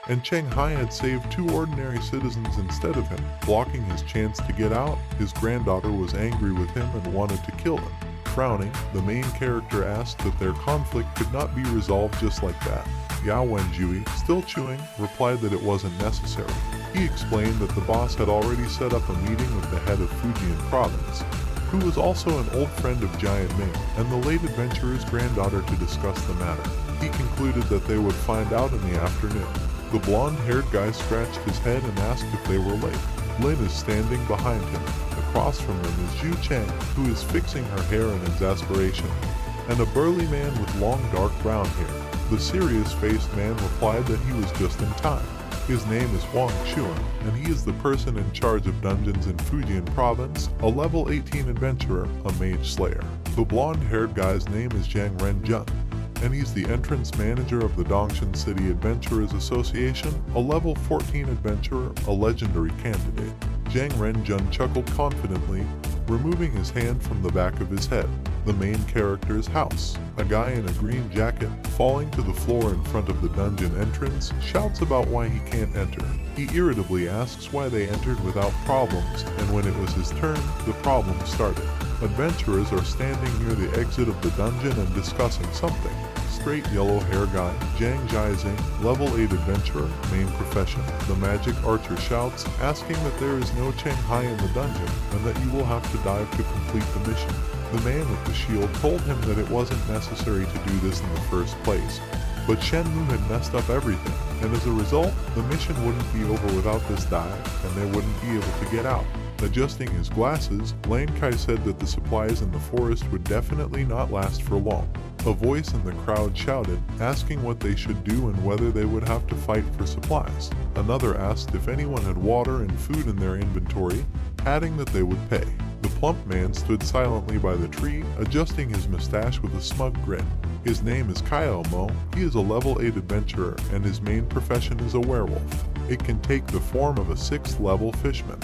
and Cheng Hai had saved 2 ordinary citizens instead of him, blocking his chance to get out, his granddaughter was angry with him and wanted to kill him. Frowning, the main character asked that their conflict could not be resolved just like that. Yao Wenjui, still chewing, replied that it wasn't necessary. He explained that the boss had already set up a meeting with the head of Fujian province, who was also an old friend of Giant Ming, and the late adventurer's granddaughter to discuss the matter. He concluded that they would find out in the afternoon. The blonde-haired guy scratched his head and asked if they were late. Lin is standing behind him. Across from them is Zhu Cheng, who is fixing her hair in exasperation, and a burly man with long dark brown hair. The serious-faced man replied that he was just in time. His name is Wang Chuan, and he is the person in charge of dungeons in Fujian province, a level 18 adventurer, a mage slayer. The blonde-haired guy's name is Jiang Renjun, and he's the entrance manager of the Dongshan City Adventurers Association, a level 14 adventurer, a legendary candidate. Jiang Renjun chuckled confidently, removing his hand from the back of his head. The main character's house. A guy in a green jacket, falling to the floor in front of the dungeon entrance, shouts about why he can't enter. He irritably asks why they entered without problems, and when it was his turn, the problem started. Adventurers are standing near the exit of the dungeon and discussing something. Straight yellow hair guy, Zhang Jiazing, level 8 adventurer, main profession. The magic archer shouts, asking that there is no Cheng Hai in the dungeon, and that you will have to dive to complete the mission. The man with the shield told him that it wasn't necessary to do this in the first place, but Shenmue had messed up everything, and as a result, the mission wouldn't be over without this dive, and they wouldn't be able to get out. Adjusting his glasses, Lane Kai said that the supplies in the forest would definitely not last for long. A voice in the crowd shouted, asking what they should do and whether they would have to fight for supplies. Another asked if anyone had water and food in their inventory, adding that they would pay. The plump man stood silently by the tree, adjusting his mustache with a smug grin. His name is Kaio Mo. He is a level 8 adventurer, and his main profession is a werewolf. It can take the form of a 6th level fishman.